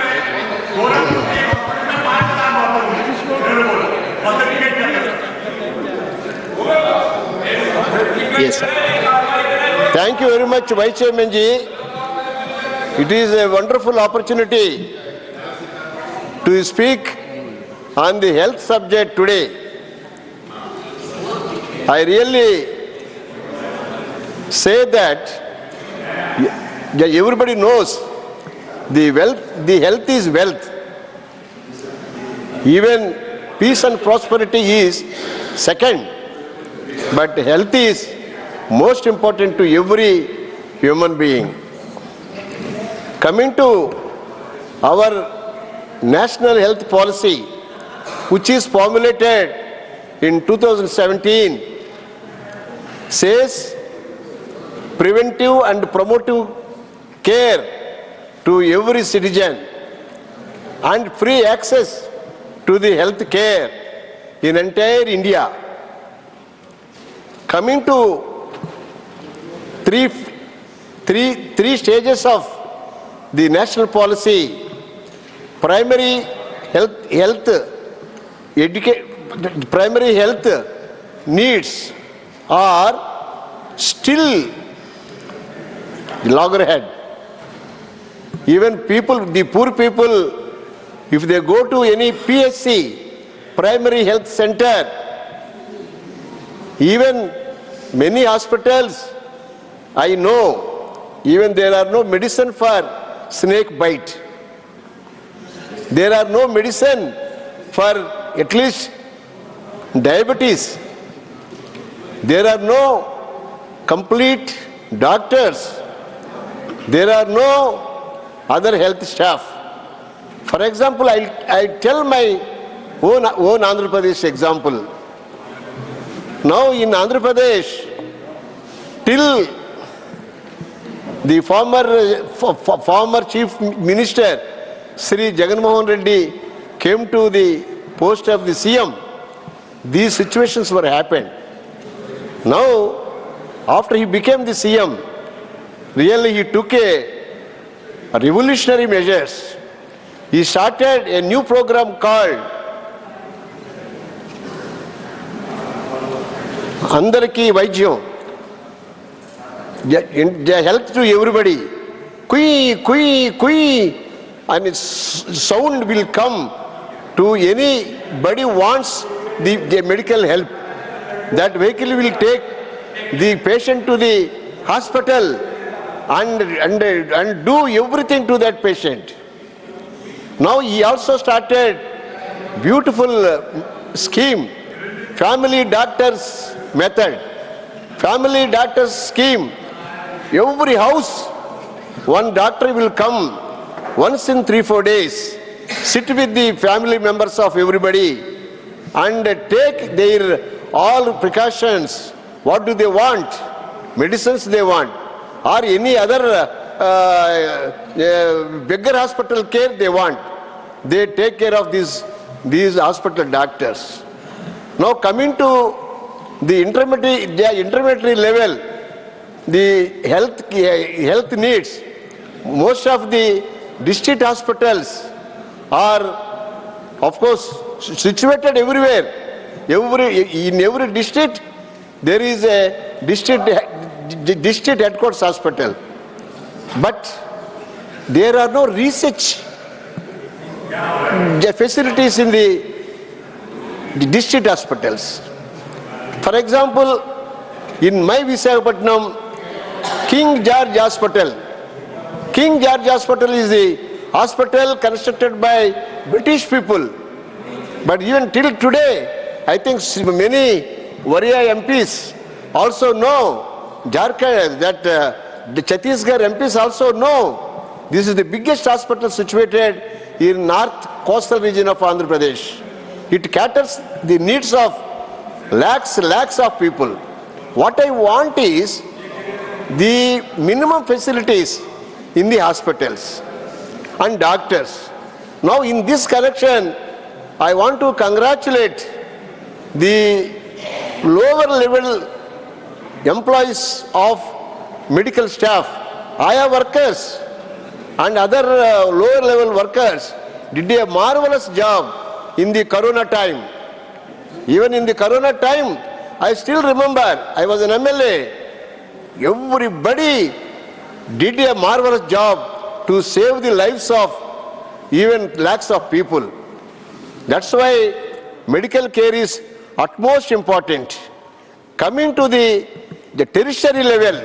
Yes, sir. Thank you very much, Vice Chairman ji. It is a wonderful opportunity to speak on the health subject today. I really say that everybody knows the health is wealth. Even peace and prosperity is second, but health is most important to every human being. Coming to our national health policy, which is formulated in 2017, says preventive and promotive care to every citizen and free access to the health care in entire India. Coming to three stages of the national policy, primary health needs are still loggerhead. Even the poor people, if they go to any PSC, primary health center, even many hospitals, I know, even there are no medicine for snake bite. There are no medicine for at least diabetes. There are no complete doctors. There are no other health staff. For example, I tell my own Andhra Pradesh example. Now in Andhra Pradesh, till the former Chief Minister Sri Jagan Mohan Reddy came to the post of the CM, these situations were happened. Now, after he became the CM, really he took a revolutionary measures. He started a new program called Andarki Vaijyam, health to everybody. Kui, kui, kui, and its sound will come to anybody who wants the medical help. That vehicle will take the patient to the hospital and do everything to that patient. Now he also started beautiful scheme, family doctors method, family doctors scheme. Every house, one doctor will come once in 3-4 days, sit with the family members of everybody and take their all precautions. What do they want? Medicines they want, or any other bigger hospital care they want. They take care of these hospital doctors. Now coming to the intermediary level, the health needs, most of the district hospitals are, of course, situated everywhere. In every district, there is a district headquarters hospital. But there are no research facilities in the district hospitals. For example, in my Visakhapatnam, King George Hospital. King George Hospital is the hospital constructed by British people. But even till today, I think many Warrior MPs also know, Jharkhand, that the Chhattisgarh MPs also know, this is the biggest hospital situated in north coastal region of Andhra Pradesh. It caters the needs of lakhs of people. What I want is the minimum facilities in the hospitals and doctors. Now in this connection, I want to congratulate the lower level employees of medical staff, AYA workers and other lower level workers did a marvelous job in the Corona time. Even in the Corona time, I still remember, I was an MLA, everybody did a marvelous job to save the lives of even lakhs of people. That's why medical care is utmost important. Coming to the tertiary level,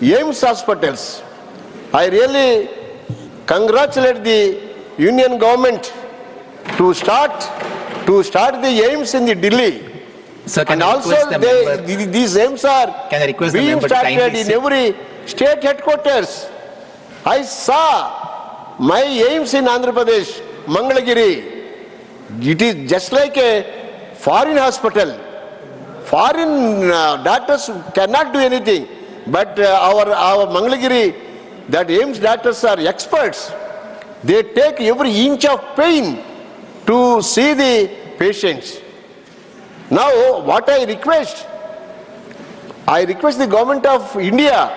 AIMS hospitals, I really congratulate the Union government to start the aims in the Delhi. Sir, And also these aims are being started in every state headquarters. I saw my aims in Andhra Pradesh, Mangalagiri. It is just like a foreign hospital. Foreign doctors cannot do anything. But our Mangalagiri, that aims doctors are experts. They take every inch of pain to see the patients. Now, what I request the government of India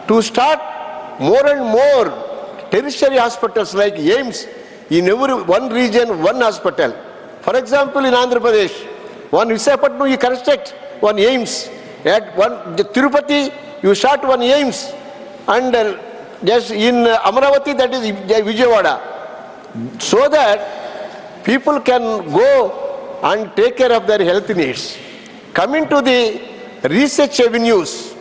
to start more and more tertiary hospitals like aims in every one region, one hospital. For example, in Andhra Pradesh, one Visakhapatnam you construct one aims. At one Tirupati, you start one aims. And just in Amaravati, that is Vijayawada. So that people can go and take care of their health needs. Coming to the research avenues.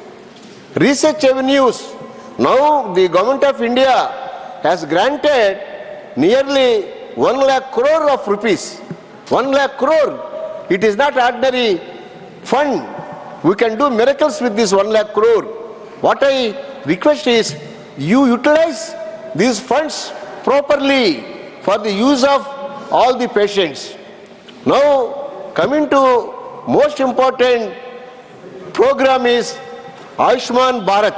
Now the government of India has granted nearly 1 lakh crore of rupees. 1 lakh crore. It is not ordinary fund. We can do miracles with this 1 lakh crore. What I request is you utilize these funds properly for the use of all the patients. Now, coming to most important program is Ayushman Bharat.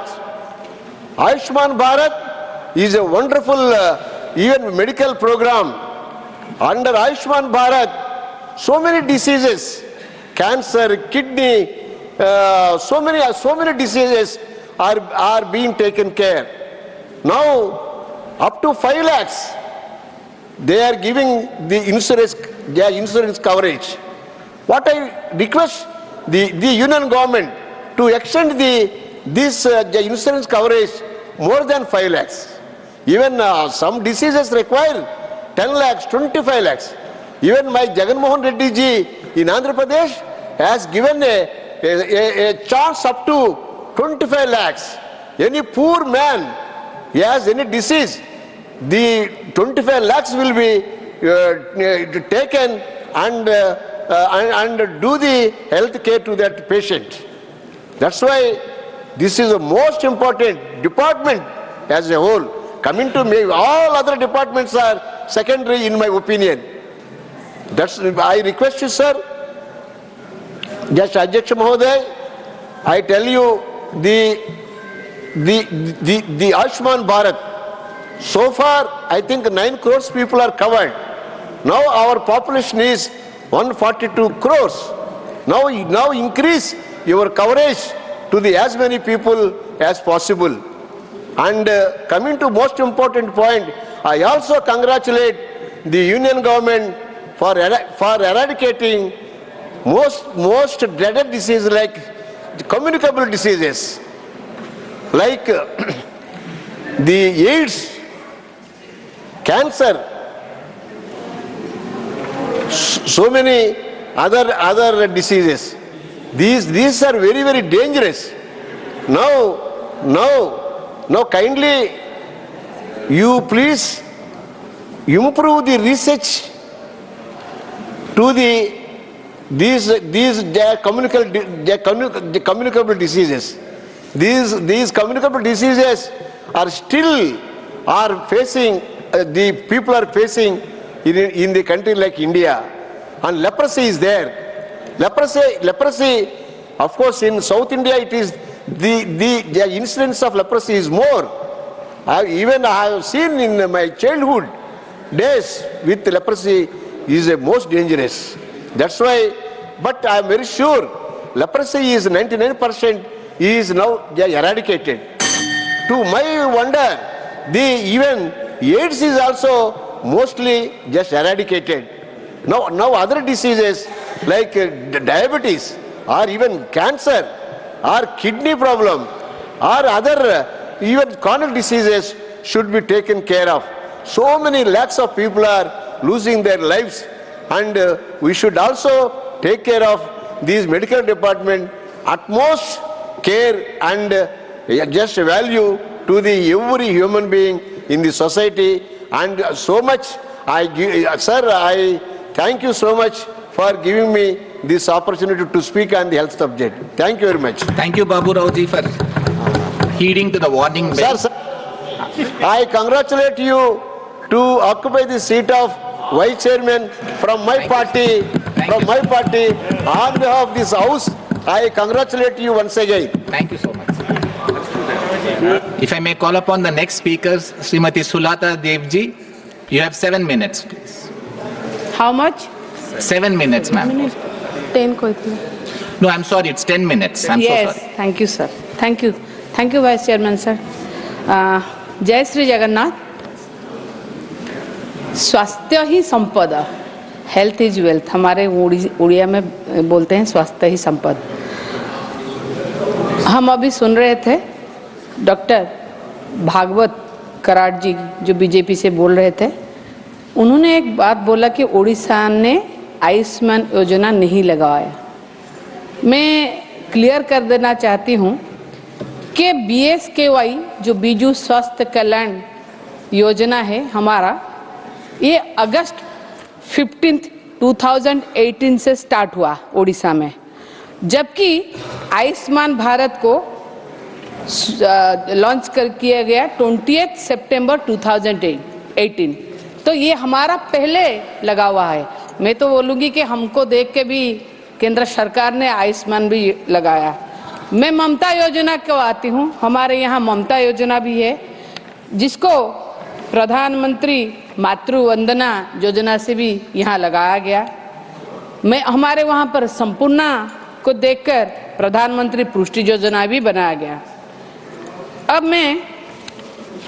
Ayushman Bharat is a wonderful even medical program. Under Ayushman Bharat, so many diseases, cancer, kidney, so many diseases are being taken care. Now, up to 5 lakhs, they are giving the insurance coverage. What I request the union government to extend this insurance coverage more than 5 lakhs. Even some diseases require 10 lakhs, 25 lakhs. Even my Jagan Mohan Reddy ji in Andhra Pradesh has given a chance up to 25 lakhs. Any poor man, he has any disease, the 25 lakhs will be taken and do the health care to that patient. That's why this is the most important department as a whole. Coming to me, all other departments are secondary in my opinion. I request you, sir, just Adhyaksha Mahoday, I tell you the Ayushman Bharat, so far I think 9 crores people are covered. Now our population is 142 crores. Now increase your coverage to as many people as possible. And coming to most important point, I also congratulate the union government for eradicating most dreaded diseases like communicable diseases, like the AIDS, cancer, so many other diseases. These are very, very dangerous. Now kindly you please improve the research to these communicable diseases. These communicable diseases are still facing the people are facing in the country like India, and leprosy is there. Leprosy, of course, in South India it is the incidence of leprosy is more. I have seen in my childhood days with leprosy is a most dangerous. That's why, but I am very sure leprosy is 99% is now eradicated. To my wonder, even AIDS is also mostly just eradicated. Now other diseases like diabetes or even cancer or kidney problem or other even chronic diseases should be taken care of. So many lakhs of people are losing their lives, and we should also take care of these medical department utmost care and just value to every human being in the society, and so much Sir, I thank you so much for giving me this opportunity to speak on the health subject. Thank you very much. Thank you, Babu Rao ji, for heeding to the warning bell. Sir, I congratulate you to occupy the seat of Vice Chairman from my party. On behalf of this House, I congratulate you once again. Thank you so much. If I may call upon the next speakers, Srimati Sulata Devji, you have 7 minutes, please. How much? 7 minutes, ma'am. 10 कोई थी. No, I'm sorry, it's 10 minutes. I'm Yes, so sorry. thank you, sir. Thank you. Thank you, Vice Chairman, sir. जय श्री जगन्नाथ. स्वास्थ्य ही संपदा, health is wealth, हमारे उड़िया में बोलते हैं स्वास्थ्य ही संपदा. हम अभी सुन रहे थे डॉक्टर भागवत कराट जी जो बीजेपी से बोल रहे थे, उन्होंने एक बात बोला कि उड़ीसा ने आयुष्मान योजना नहीं लगाया. मैं क्लियर कर देना चाहती हूँ कि BSKY जो बीजू स्वास्थ्य कल्याण योजना है हमारा, ये अगस्त 15, 2018 से स्टार्ट हुआ उड़ीसा में, जबकि आयुष्मान भारत को लॉन्च किया गया 20 सितंबर 2018. तो ये हमारा पहले लगा हुआ है. मैं तो बोलूँगी कि हमको देख के भी केंद्र सरकार ने आयुष्मान भी लगाया. मैं ममता योजना को आती हूँ. हमारे यहाँ ममता योजना भी है, जिसको प्रधानमंत्री मातृ वंदना योजना से भी यहाँ लगाया गया. मैं हमारे वहाँ पर संपूर्ण को देखकर प्रधानमंत्री पुष्टि योजना भी बनाया गया. अब मैं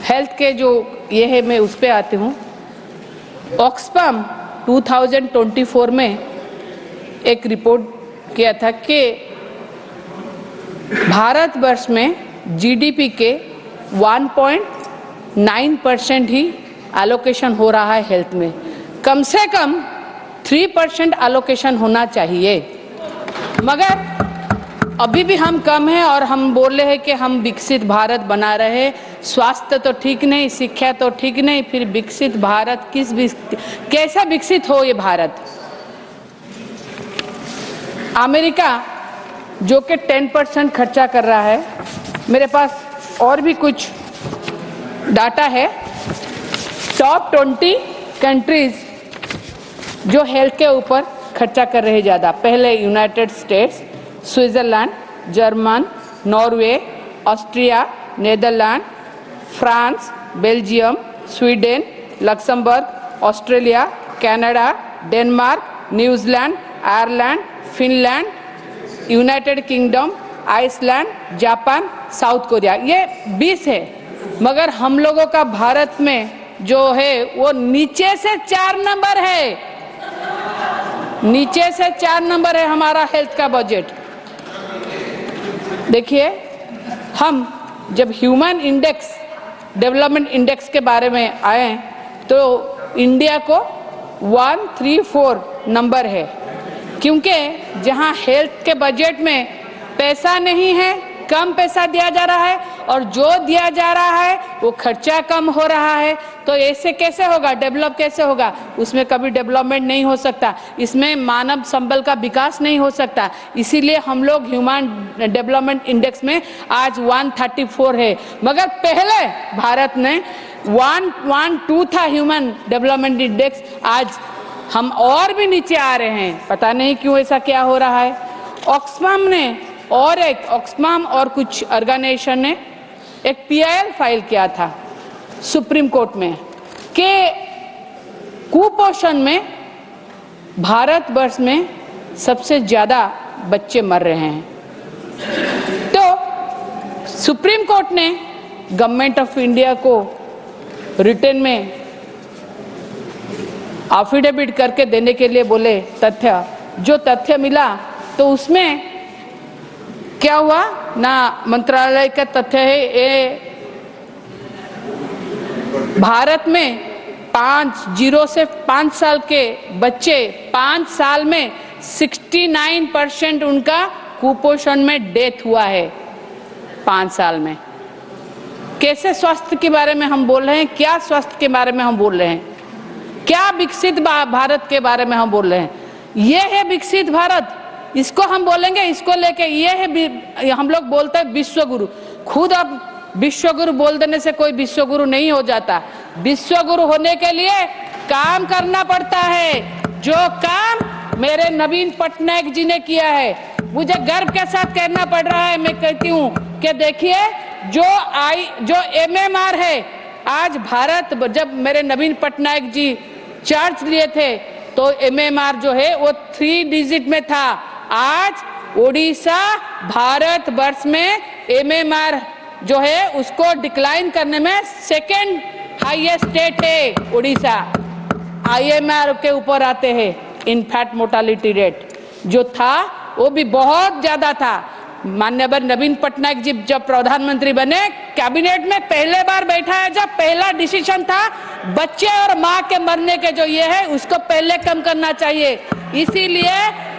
हेल्थ के जो ये है मैं उस पर आती हूँ. ऑक्सफैम 2024 में एक रिपोर्ट किया था कि भारतवर्ष में GDP के 1.9% ही एलोकेशन हो रहा है हेल्थ में. कम से कम 3% एलोकेशन होना चाहिए, मगर अभी भी हम कम है. और हम बोल रहे हैं कि हम विकसित भारत बना रहे. स्वास्थ्य तो ठीक नहीं, शिक्षा तो ठीक नहीं, फिर विकसित भारत कैसा विकसित हो ये भारत? अमेरिका जो कि 10% खर्चा कर रहा है. मेरे पास और भी कुछ डाटा है. टॉप 20 कंट्रीज जो हेल्थ के ऊपर खर्चा कर रहे ज़्यादा. पहले United States, Switzerland, German, Norway, Austria, Netherland, France, Belgium, Sweden, Luxembourg, Australia, Canada, Denmark, New Zealand, Ireland, Finland, United Kingdom, Iceland, Japan, South Korea. ये 20 है, मगर हम लोगों का भारत में जो है वो नीचे से 4 नंबर है. नीचे से 4 नंबर है हमारा हेल्थ का बजट. देखिए, हम जब ह्यूमन इंडेक्स, डेवलपमेंट इंडेक्स के बारे में आए तो इंडिया को 134 नंबर है, क्योंकि जहां हेल्थ के बजट में पैसा नहीं है, कम पैसा दिया जा रहा है, और जो दिया जा रहा है वो खर्चा कम हो रहा है. तो ऐसे कैसे होगा? डेवलप कैसे होगा? उसमें कभी डेवलपमेंट नहीं हो सकता, इसमें मानव संबल का विकास नहीं हो सकता. इसीलिए हम लोग ह्यूमन डेवलपमेंट इंडेक्स में आज 134 है, मगर पहले भारत ने 112 था ह्यूमन डेवलपमेंट इंडेक्स. आज हम और भी नीचे आ रहे हैं. पता नहीं क्यों ऐसा क्या हो रहा है. ऑक्सफैम और कुछ ऑर्गेनाइजेशन ने एक PIL फाइल किया था सुप्रीम कोर्ट में कि कुपोषण में भारतवर्ष में सबसे ज्यादा बच्चे मर रहे हैं. तो सुप्रीम कोर्ट ने गवर्नमेंट ऑफ इंडिया को रिटर्न में एफिडेविट करके देने के लिए बोले तथ्य. जो तथ्य मिला तो उसमें क्या हुआ ना, मंत्रालय का तथ्य है ये भारत में 0 से 5 साल के बच्चे 5 साल में 69% उनका कुपोषण में डेथ हुआ है 5 साल में. कैसे स्वास्थ्य के बारे में हम बोल रहे हैं? क्या स्वास्थ्य के बारे में हम बोल रहे हैं? क्या विकसित भारत के बारे में हम बोल रहे हैं? ये है विकसित भारत, इसको हम बोलेंगे, इसको लेके ये है, हम लोग बोलते हैं विश्व गुरु। खुद अब विश्व गुरु बोल देने से कोई विश्व गुरु नहीं हो जाता। विश्व गुरु होने के लिए काम करना पड़ता है, जो काम मेरे नवीन पटनायक जी ने किया है। मुझे गर्व के साथ कहना पड़ रहा है, मैं कहती हूँ कि देखिए जो MMR है, आज भारत, जब मेरे नवीन पटनायक जी चार्ज लिए थे तो MMR जो है वो 3 डिजिट में था। आज ओडिशा भारत वर्ष में MMR जो है उसको डिक्लाइन करने में सेकेंड हाईएस्ट स्टेट है ओडिशा। IMR के ऊपर आते हैं इनफैक्ट मोर्टालिटी रेट जो था वो भी बहुत ज्यादा था। माननीय नवीन पटनायक जी जब प्रधानमंत्री बने, कैबिनेट में पहले बार बैठा है, जब पहला डिसीजन था बच्चे और माँ के मरने के जो ये है उसको पहले कम करना चाहिए। इसीलिए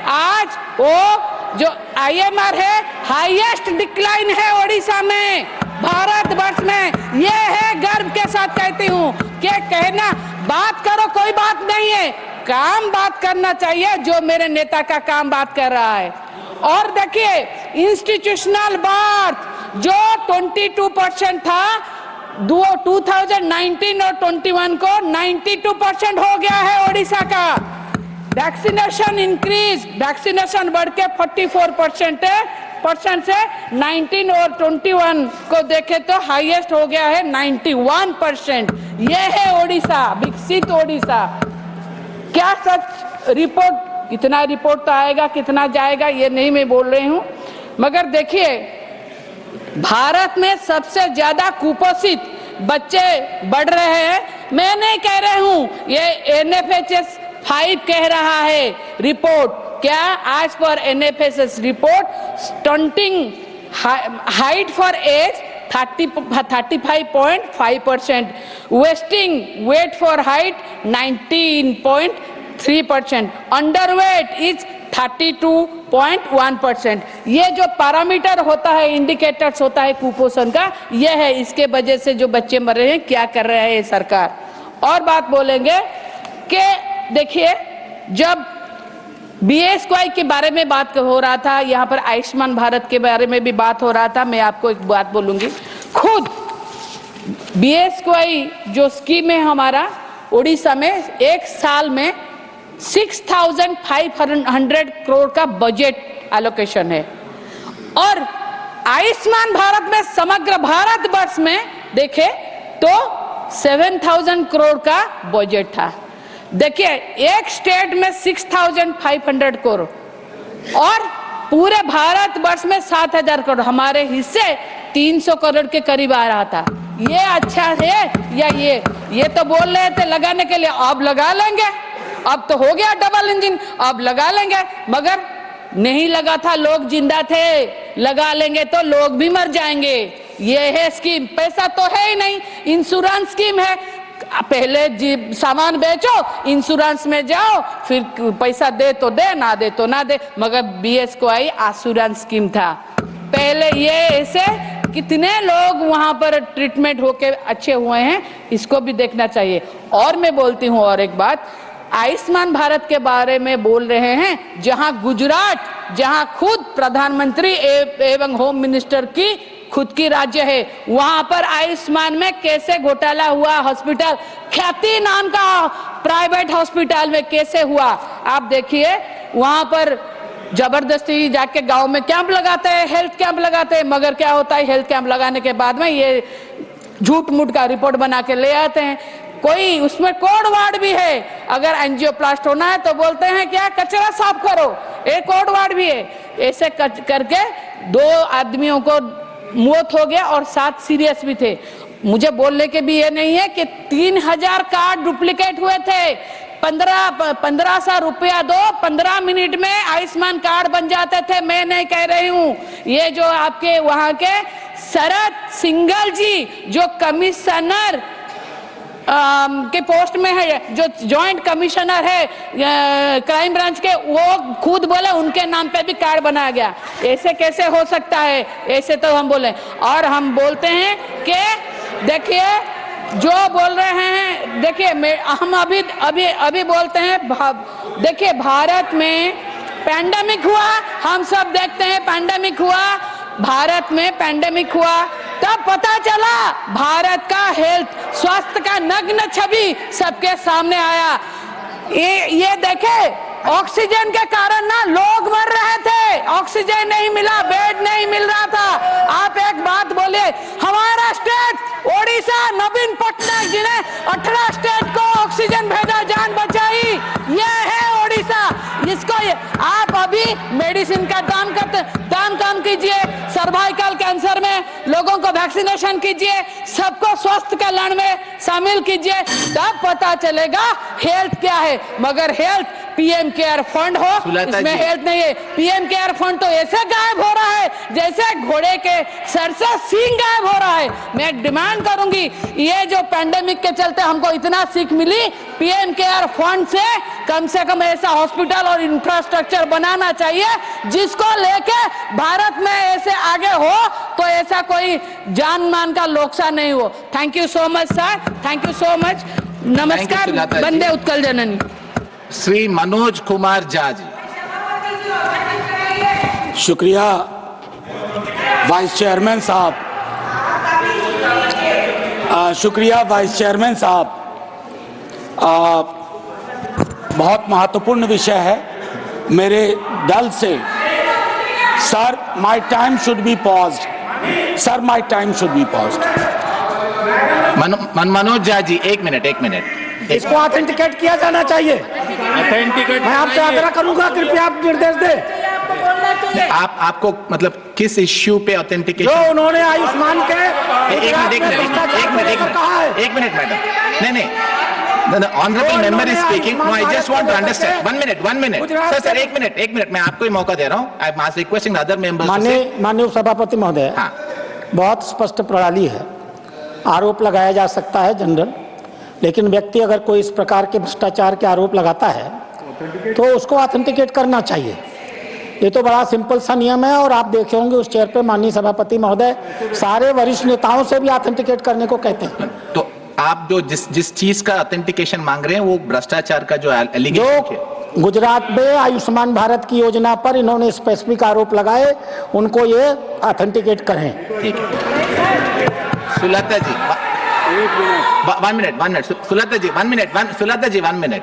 आज वो जो IMR है हाईएस्ट डिक्लाइन है ओडिशा में, भारत वर्ष में। ये है गर्व के साथ कहती हूँ कि कहना बात करो कोई बात नहीं है, काम बात करना चाहिए, जो मेरे नेता का काम बात कर रहा है। और देखिए इंस्टीट्यूशनल बर्थ जो 22% था 2019 और 21 को 92% हो गया है ओडिशा का। वैक्सीनेशन इंक्रीज, वैक्सीनेशन बढ़ के 44% से 19 और 21 को देखे तो हाईएस्ट हो गया है 91%। ये है ओडिशा, विकसित ओडिशा। क्या सच रिपोर्ट, कितना रिपोर्ट तो आएगा कितना जाएगा ये नहीं मैं बोल रही हूँ, मगर देखिए भारत में सबसे ज्यादा कुपोषित बच्चे बढ़ रहे हैं। मैं नहीं कह रही हूँ, ये NFHS 5 कह रहा है रिपोर्ट। क्या आज पर NFHS report stunting height for age 35.5%, wasting weight for height 19.3%, underweight is 32.1%। ये जो पैरामीटर होता है, इंडिकेटर्स होता है कुपोषण का, ये है। इसके वजह से जो बच्चे मर रहे हैं, क्या कर रहे हैं सरकार। और बात बोलेंगे कि देखिए जब BSY के बारे में बात हो रहा था, यहाँ पर आयुष्मान भारत के बारे में भी बात हो रहा था। मैं आपको एक बात बोलूंगी, खुद BSY जो स्कीम है हमारा उड़ीसा में, एक साल में 6,500 करोड़ का बजट एलोकेशन है। और आयुष्मान भारत में समग्र भारत वर्ष में देखे तो 7,000 करोड़ का बजट था। देखिए एक स्टेट में 6,500 करोड़ और पूरे भारत वर्ष में 7,000 करोड़, हमारे हिस्से 300 करोड़ के करीब आ रहा था। ये अच्छा है या ये तो बोल रहे थे लगाने के लिए, अब लगा लेंगे, अब तो हो गया डबल इंजन, अब लगा लेंगे, मगर नहीं लगा था, लोग जिंदा थे। लगा लेंगे तो लोग भी मर जाएंगे। ये है स्कीम, पैसा तो है ही नहीं, इंश्योरेंस स्कीम है। पहले सामान बेचो, इंश्योरेंस में जाओ, फिर पैसा दे तो दे, ना दे तो ना दे। मगर BSY इंश्योरेंस स्कीम था पहले। ये ऐसे कितने लोग वहां पर ट्रीटमेंट होके अच्छे हुए हैं, इसको भी देखना चाहिए। और मैं बोलती हूँ और एक बात, आयुष्मान भारत के बारे में बोल रहे हैं, जहां गुजरात, जहां खुद प्रधानमंत्री एवं होम मिनिस्टर की खुद की राज्य है, वहां पर आयुष्मान में कैसे घोटाला हुआ। हॉस्पिटल ख्याति नाम का प्राइवेट हॉस्पिटल में कैसे हुआ, आप देखिए। वहां पर जबरदस्ती जाके गांव में कैंप लगाते हैं, हेल्थ कैंप लगाते हैं, मगर क्या होता है, हेल्थ कैंप लगाने के बाद में ये झूठ मूठ का रिपोर्ट बना के ले आते हैं। कोई उसमें कोड वार्ड भी है, अगर एंजियोप्लास्ट होना है तो बोलते हैं क्या, कचरा साफ करो, एक कोड वार्ड भी है। ऐसे करके 2 आदमियों को मौत हो गया और 7 सीरियस भी थे। मुझे बोलने के भी ये नहीं है कि 3,000 कार्ड डुप्लीकेट हुए थे। 1500 रुपया दो, 15 मिनट में आयुष्मान कार्ड बन जाते थे। मैं नहीं कह रही हूँ, ये जो आपके वहां के शरद सिंघल जी जो कमिश्नर के पोस्ट में है, जो जॉइंट कमिश्नर है क्राइम ब्रांच के, वो खुद बोले उनके नाम पे भी कार्ड बनाया गया। ऐसे कैसे हो सकता है, ऐसे तो हम बोले। और हम बोलते हैं कि देखिए जो बोल रहे हैं, देखिए हम अभी बोलते हैं, देखिए भारत में पैंडेमिक हुआ, हम सब देखते हैं पैंडेमिक हुआ, भारत में पैंडेमिक हुआ, तब पता चला भारत का हेल्थ स्वास्थ्य का नग्न छवि सबके सामने आया। ये देखे, ऑक्सीजन के कारण ना लोग मर रहे थे, ऑक्सीजन नहीं मिला, बेड नहीं मिल रहा था। आप एक बात बोलिए, हमारा स्टेट ओडिशा, नवीन पटनायक जी ने 18 स्टेट को ऑक्सीजन भेजा, जान बचाई, ये है ओडिशा। इसको आप अभी मेडिसिन का दान काम कीजिए, सर्वाइकल कैंसर में लोगों को वैक्सीनेशन कीजिए, सबको स्वस्थ कल्याण में शामिल कीजिए, तब पता चलेगा हेल्थ क्या है। मगर हेल्थ पीएम केयर फंड हो, इसमें हेल्थ नहीं है। पीएम केयर फंड तो ऐसे गायब हो रहा है जैसे घोड़े के सर से सींग गायब हो रहा है। मैं डिमांड करूंगी, ये जो पैंडेमिक के चलते हमको इतना सीख मिली, पीएम केयर फंड से कम ऐसा हॉस्पिटल और इंफ्रास्ट्रक्चर बनाना चाहिए जिसको लेके भारत में ऐसे आगे हो तो ऐसा कोई जान मान का नुकसान नहीं हो। Thank you so much sir, thank you so much. नमस्कार, वंदे उत्कल जननी। श्री मनोज कुमार झा जी। शुक्रिया वाइस चेयरमैन साहब, शुक्रिया वाइस चेयरमैन साहब। बहुत महत्वपूर्ण विषय है मेरे दल से। Sir my time should be paused, sir my time should be paused. Manoj Jha ji, एक मिनट। इसको ऑथेंटिकेट किया जाना चाहिए। मैं आपसे आग्रह करूंगा, कृपया आप निर्देश दें। आपको मतलब किस इश्यू पे ऑथेंटिकेशन? जो उन्होंने आयुष्मान के एक मिनट मैडम, नहीं honourable member is speaking. No, I just want to understand. One minute sir, एक मिनट मैं आपको ही मौका दे रहा हूँ। I am requesting other members. माननीय सभापति महोदय, बहुत स्पष्ट प्रणाली है, आरोप लगाया जा सकता है जनरल, लेकिन व्यक्ति अगर कोई इस प्रकार के भ्रष्टाचार के आरोप लगाता है तो उसको ऑथेंटिकेट करना चाहिए। ये तो बड़ा सिंपल सा नियम है, और आप देखे होंगे उस चेयर पे माननीय सभापति महोदय सारे वरिष्ठ नेताओं से भी ऑथेंटिकेट करने को कहते हैं। तो आप जो जिस चीज का ऑथेंटिकेशन मांग रहे हैं वो भ्रष्टाचार का जो एलिगेशन है, गुजरात में आयुष्मान भारत की योजना पर इन्होंने स्पेसिफिक आरोप लगाए, उनको ये ऑथेंटिकेट करें। ठीक है Sulata ji, 1 minute Sulata ji, 1 minute Sulata ji, 1 minute.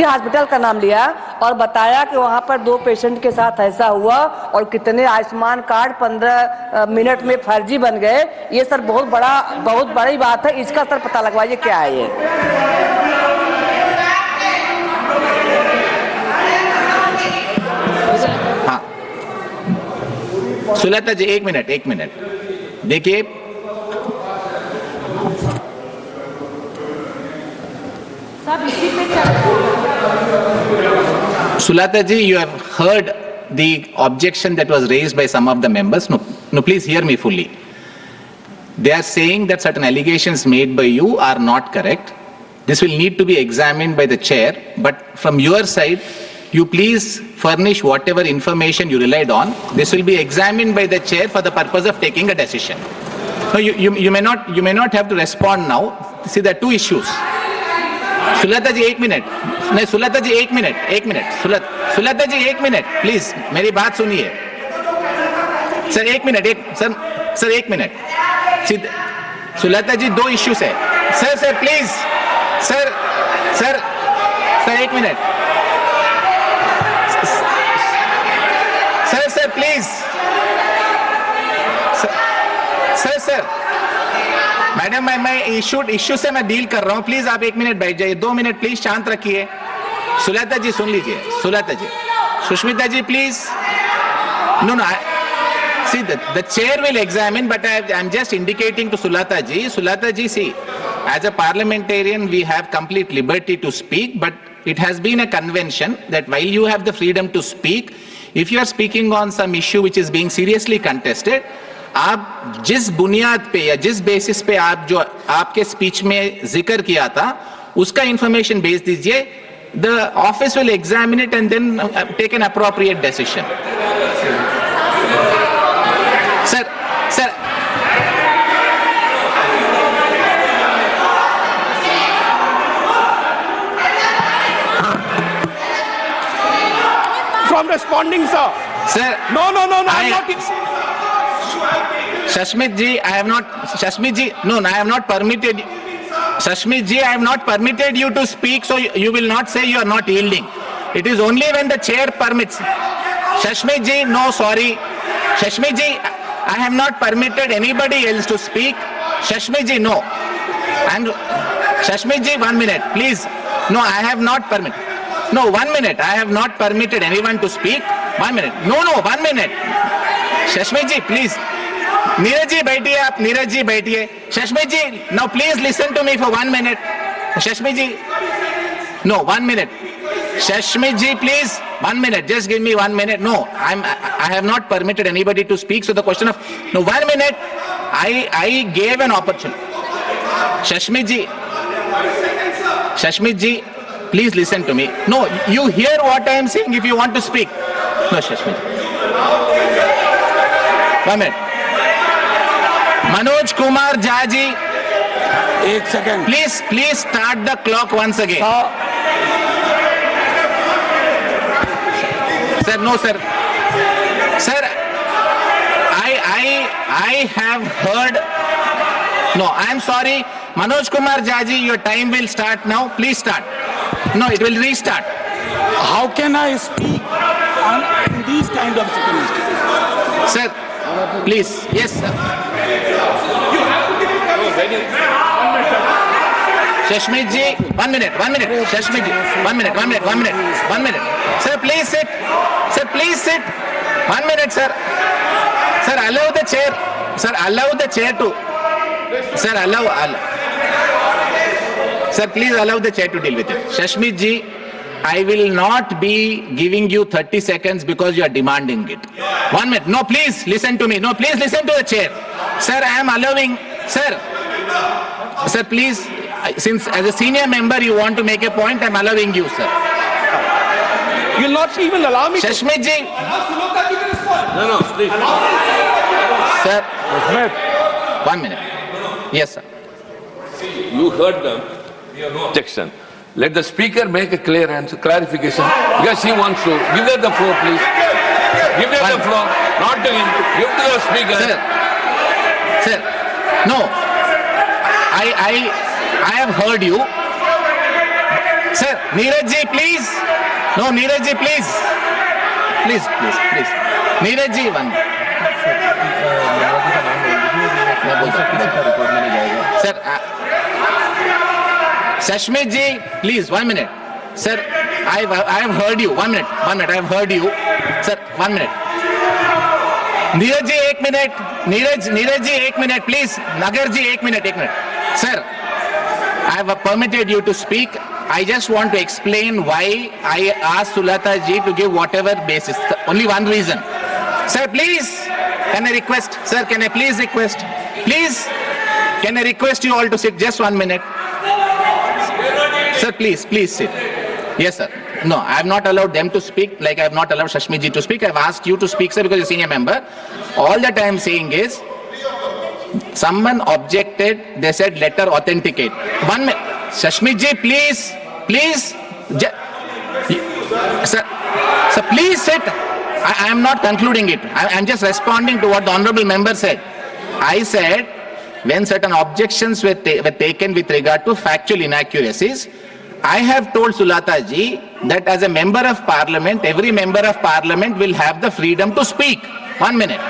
Hospital का नाम लिया और बताया कि वहां पर 2 पेशेंट के साथ ऐसा हुआ और कितने आयुष्मान कार्ड 15 मिनट में फर्जी बन गए। ये सर बहुत बड़ी बात है, इसका सर पता लगवाइए क्या है ये। हाँ सुलता जी, एक मिनट देखिए, Sulata ji, you have heard the objection that was raised by some of the members. No, please hear me fully. They are saying that certain allegations made by you are not correct. This will need to be examined by the chair. But from your side, you please furnish whatever information you relied on. This will be examined by the chair for the purpose of taking a decision. No, you may not have to respond now. See, there are 2 issues. Sulata ji, 1 minute. नहीं Sulata ji, 1 minute. Sulata ji, 1 minute please, मेरी बात सुनिए। Sir 1 minute, sir 1 minute. Sulata ji, 2 issues है। Sir please, sir 1 minute. Sir please, sir madam, मैं issue से मैं deal कर रहा हूं, प्लीज आप 1 मिनट बैठ जाइए। 2 मिनट प्लीज शांत रखिए। सुलता जी सुन लीजिए, Sulata ji, Sushmita ji please. No, see the chair will examine, but I'm just indicating to Sulata ji, see, as a parliamentarian we have complete liberty to speak, but it has been a convention that while you have the freedom to speak, if you are speaking on some issue which is being seriously contested, आप जिस बुनियाद पे या जिस basis पे आप जो आपके स्पीच में जिक्र किया था उसका इंफॉर्मेशन भेज दीजिए। The office will examine it and then take an appropriate decision. Sir from responding, sir. Sir. No, I'm not. Shashmit ji, I have not. Shashmit ji, no, I have not permitted. Shashmit ji, I have not permitted you to speak, so you will not say you are not yielding. It is only when the chair permits. Shashmit ji, no, sorry. Shashmit ji, I have not permitted anybody else to speak. Shashmit ji, no. And Shashmit ji, 1 minute, please. No, I have not permitted. No, 1 minute. I have not permitted anyone to speak. 1 minute. No, 1 minute. Shashmit ji, please. Neeraj ji, baithiye aap. Neeraj ji, baithiye. Shashmit ji, now please listen to me for 1 minute. Shashmit ji, no, 1 minute. Shashmit ji, please, 1 minute. Just give me 1 minute. No, I have not permitted anybody to speak. So the question of, no, 1 minute. I gave an opportunity. Shashmit ji, please listen to me. No, you hear what I am saying if you want to speak. No, Shashmit. 1 minute. Manoj Kumar Jha ji. 1 second. Please start the clock once again. Sir, no, sir. Sir, I have heard. No, I am sorry. Manoj Kumar Jha ji, your time will start now. Please start. No, it will restart. How can I speak in these kind of circumstances? Sir, please. Yes, sir. Shashmit ji, 1 minute. Shashmit ji, 1 minute. Sir, please sit. 1 minute, sir. Sir, allow the chair. Sir, allow the chair to. Sir, Sir, please allow the chair to deal with it. Shashmit ji, I will not be giving you 30 seconds because you are demanding it. 1 minute. No, please listen to me. No, please listen to the chair. Sir, I am allowing. Sir, please, since as a senior member you want to make a point, I am allowing you, sir. You will not even allow me. Shashmit ji. No, please. Sir. 1 minute. Yes, sir. You heard them. No objection. Let the speaker make a clear answer, clarification. Because he wants to. Give her the floor, please. Give her the floor. Not to him. Give to the speaker. Sir. No. I have heard you. Sir, Neeraj ji, please. No, Neeraj ji, please. Please. Neeraj ji, 1 minute. Sir, Shashmit ji, please, 1 minute. Sir, I have heard you. 1 minute. I have heard you. Sir, 1 minute. Neeraj ji, 1 minute. Neeraj ji, 1 minute, please. Nagar ji, 1 minute. Sir, I have permitted you to speak. I just want to explain why I asked Sulata ji to give whatever basis. Only one reason. Sir, please, can I request? Sir, can I please request? Please, can I request you all to sit just 1 minute? Sir, please sit. Yes, sir. No, I have not allowed them to speak like I have not allowed Shashmit ji to speak. I have asked you to speak, sir, because you're a senior member. All that I am saying is, someone objected, they said let her authenticate. 1 minute. Shashmit ji, please. Sir, please sit. I am not concluding it. I am just responding to what the honorable member said. I said, when certain objections were taken with regard to factual inaccuracies, I have told Sulata ji that as a member of parliament, every member of parliament will have the freedom to speak. 1 minute.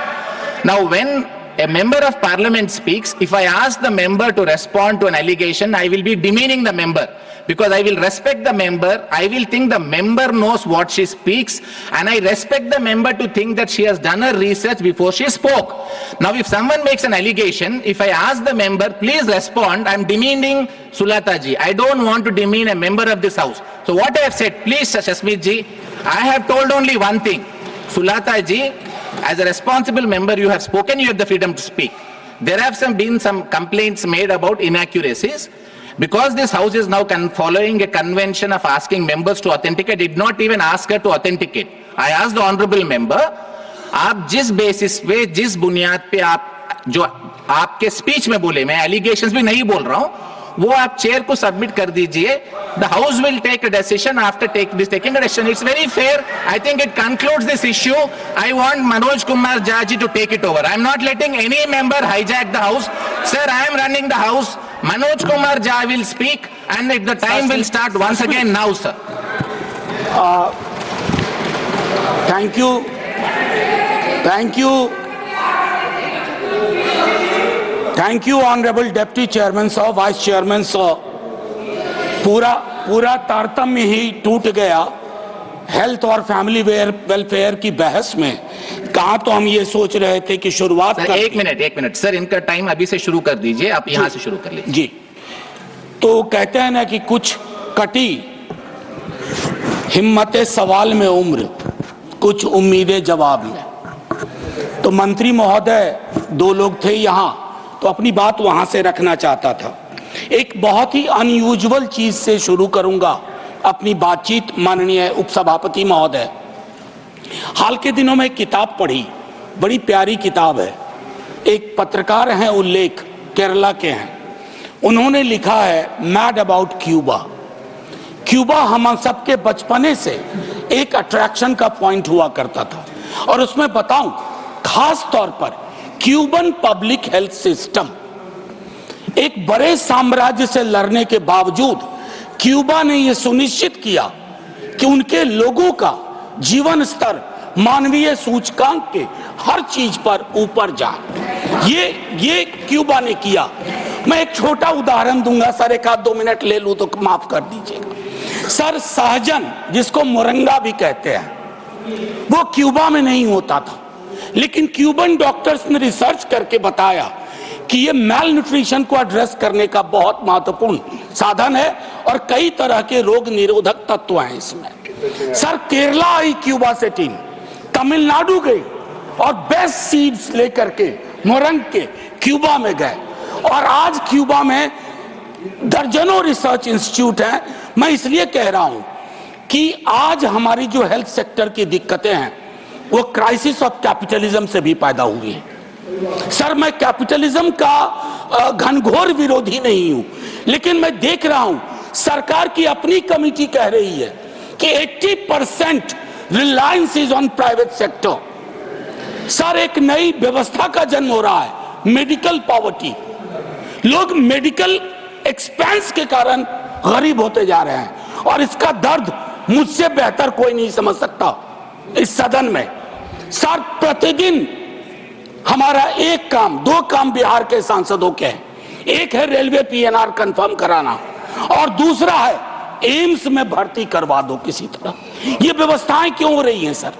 Now, when a member of parliament speaks, if I ask the member to respond to an allegation, I will be demeaning the member. Because I will respect the member, I will think the member knows what she speaks, and I respect the member to think that she has done her research before she spoke. Now, if someone makes an allegation, if I ask the member, please respond, I am demeaning Sulata ji. I don't want to demean a member of this house. So what I have said, please Shashmit ji, I have told only one thing. Sulata ji, as a responsible member, you have spoken, you have the freedom to speak. There have been some complaints made about inaccuracies. Because this house is now following a convention of asking members to authenticate, did not even ask her to authenticate. I asked the honorable member, आप जिस basis पे, जिस बुनियाद पे आप जो आपके speech में बोले, मैं एलिगेशंस भी नहीं बोल रहा हूं, वो आप चेयर को सबमिट कर दीजिए. The House will take a decision after taking a decision. It's very fair. I think it concludes this issue. I want Manoj Kumar Jha ji to take it over. I'm not letting any member hijack the House. Sir, I am running the House. Manoj Kumar Jha will speak, and the time will start once again now, sir. Thank you. Thank you. Thank you, Honorable Deputy Chairman साहब, Vice Chairman साहब. पूरा तारतम्य ही टूट गया health और family welfare की बहस में. कहा तो हम ये सोच रहे थे कि शुरुआत कर. एक मिनट सर, इनका टाइम अभी से शुरू कर दीजिए. आप यहाँ से शुरू कर लीजिए. जी. तो कहते हैं ना कि कुछ कटी हिम्मतें सवाल में उम्र, कुछ उम्मीदें जवाब में. तो मंत्री महोदय 2 लोग थे यहाँ, तो अपनी बात वहां से रखना चाहता था. एक बहुत ही अनयूजुअल चीज से शुरू करूंगा अपनी बातचीत. माननीय उपसभापति महोदय, हाल के दिनों में एक किताब पढ़ी, बड़ी प्यारी किताब है. एक पत्रकार हैं, उल्लेख केरला के हैं. उन्होंने लिखा है मैड अबाउट क्यूबा. क्यूबा हम सबके बचपने से एक अट्रैक्शन का पॉइंट हुआ करता था. और उसमें बताऊं, खास तौर पर क्यूबन पब्लिक हेल्थ सिस्टम एक बड़े साम्राज्य से लड़ने के बावजूद क्यूबा ने यह सुनिश्चित किया कि उनके लोगों का जीवन स्तर मानवीय सूचकांक के हर चीज पर ऊपर जाए. ये क्यूबा ने किया. मैं एक छोटा उदाहरण दूंगा सर, 1-2 मिनट ले लूं तो माफ कर दीजिएगा. सर, सहजन जिसको मोरंगा भी कहते हैं, वो क्यूबा में नहीं होता था, लेकिन क्यूबन डॉक्टर्स ने रिसर्च करके बताया कि ये मेल न्यूट्रिशन को एड्रेस करने का बहुत महत्वपूर्ण साधन है और कई तरह के रोग निरोधक तत्व हैं इसमें. सर, केरला आई क्यूबा से टीम, तमिलनाडु गई और बेस्ट सीड्स लेकर के मोरंग के क्यूबा में गए. और आज क्यूबा में दर्जनों रिसर्च इंस्टीट्यूट हैं. मैं इसलिए कह रहा हूं कि आज हमारी जो हेल्थ सेक्टर की दिक्कतें हैं वो क्राइसिस ऑफ कैपिटलिज्म से भी पैदा हुई है. सर, मैं कैपिटलिज्म का घनघोर विरोधी नहीं हूं, लेकिन मैं देख रहा हूं सरकार की अपनी कमेटी कह रही है कि 80% Reliance is on private sector. Sir, एक नई व्यवस्था का जन्म हो रहा है, मेडिकल पॉवर्टी. लोग मेडिकल एक्सपेंस के कारण गरीब होते जा रहे हैं और इसका दर्द मुझसे बेहतर कोई नहीं समझ सकता इस सदन में. सर, प्रतिदिन हमारा 2 काम बिहार के सांसदों के हैं. एक है रेलवे PNR कंफर्म कराना और दूसरा है एम्स में भर्ती करवा दो किसी तरह. ये व्यवस्थाएं क्यों हो रही हैं सर?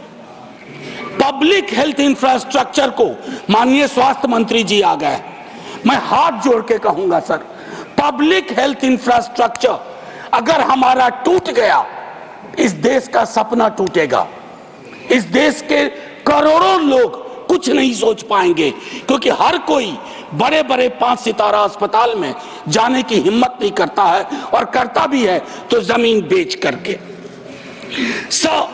पब्लिक हेल्थ इंफ्रास्ट्रक्चर को माननीय स्वास्थ्य मंत्री जी आ गए, मैं हाथ जोड़ के कहूंगा सर, पब्लिक हेल्थ इंफ्रास्ट्रक्चर अगर हमारा टूट गया, इस देश का सपना टूटेगा. इस देश के करोड़ों लोग कुछ नहीं सोच पाएंगे, क्योंकि हर कोई बड़े बड़े 5 सितारा अस्पताल में जाने की हिम्मत नहीं करता है, और करता भी है तो जमीन बेच करके. Sir,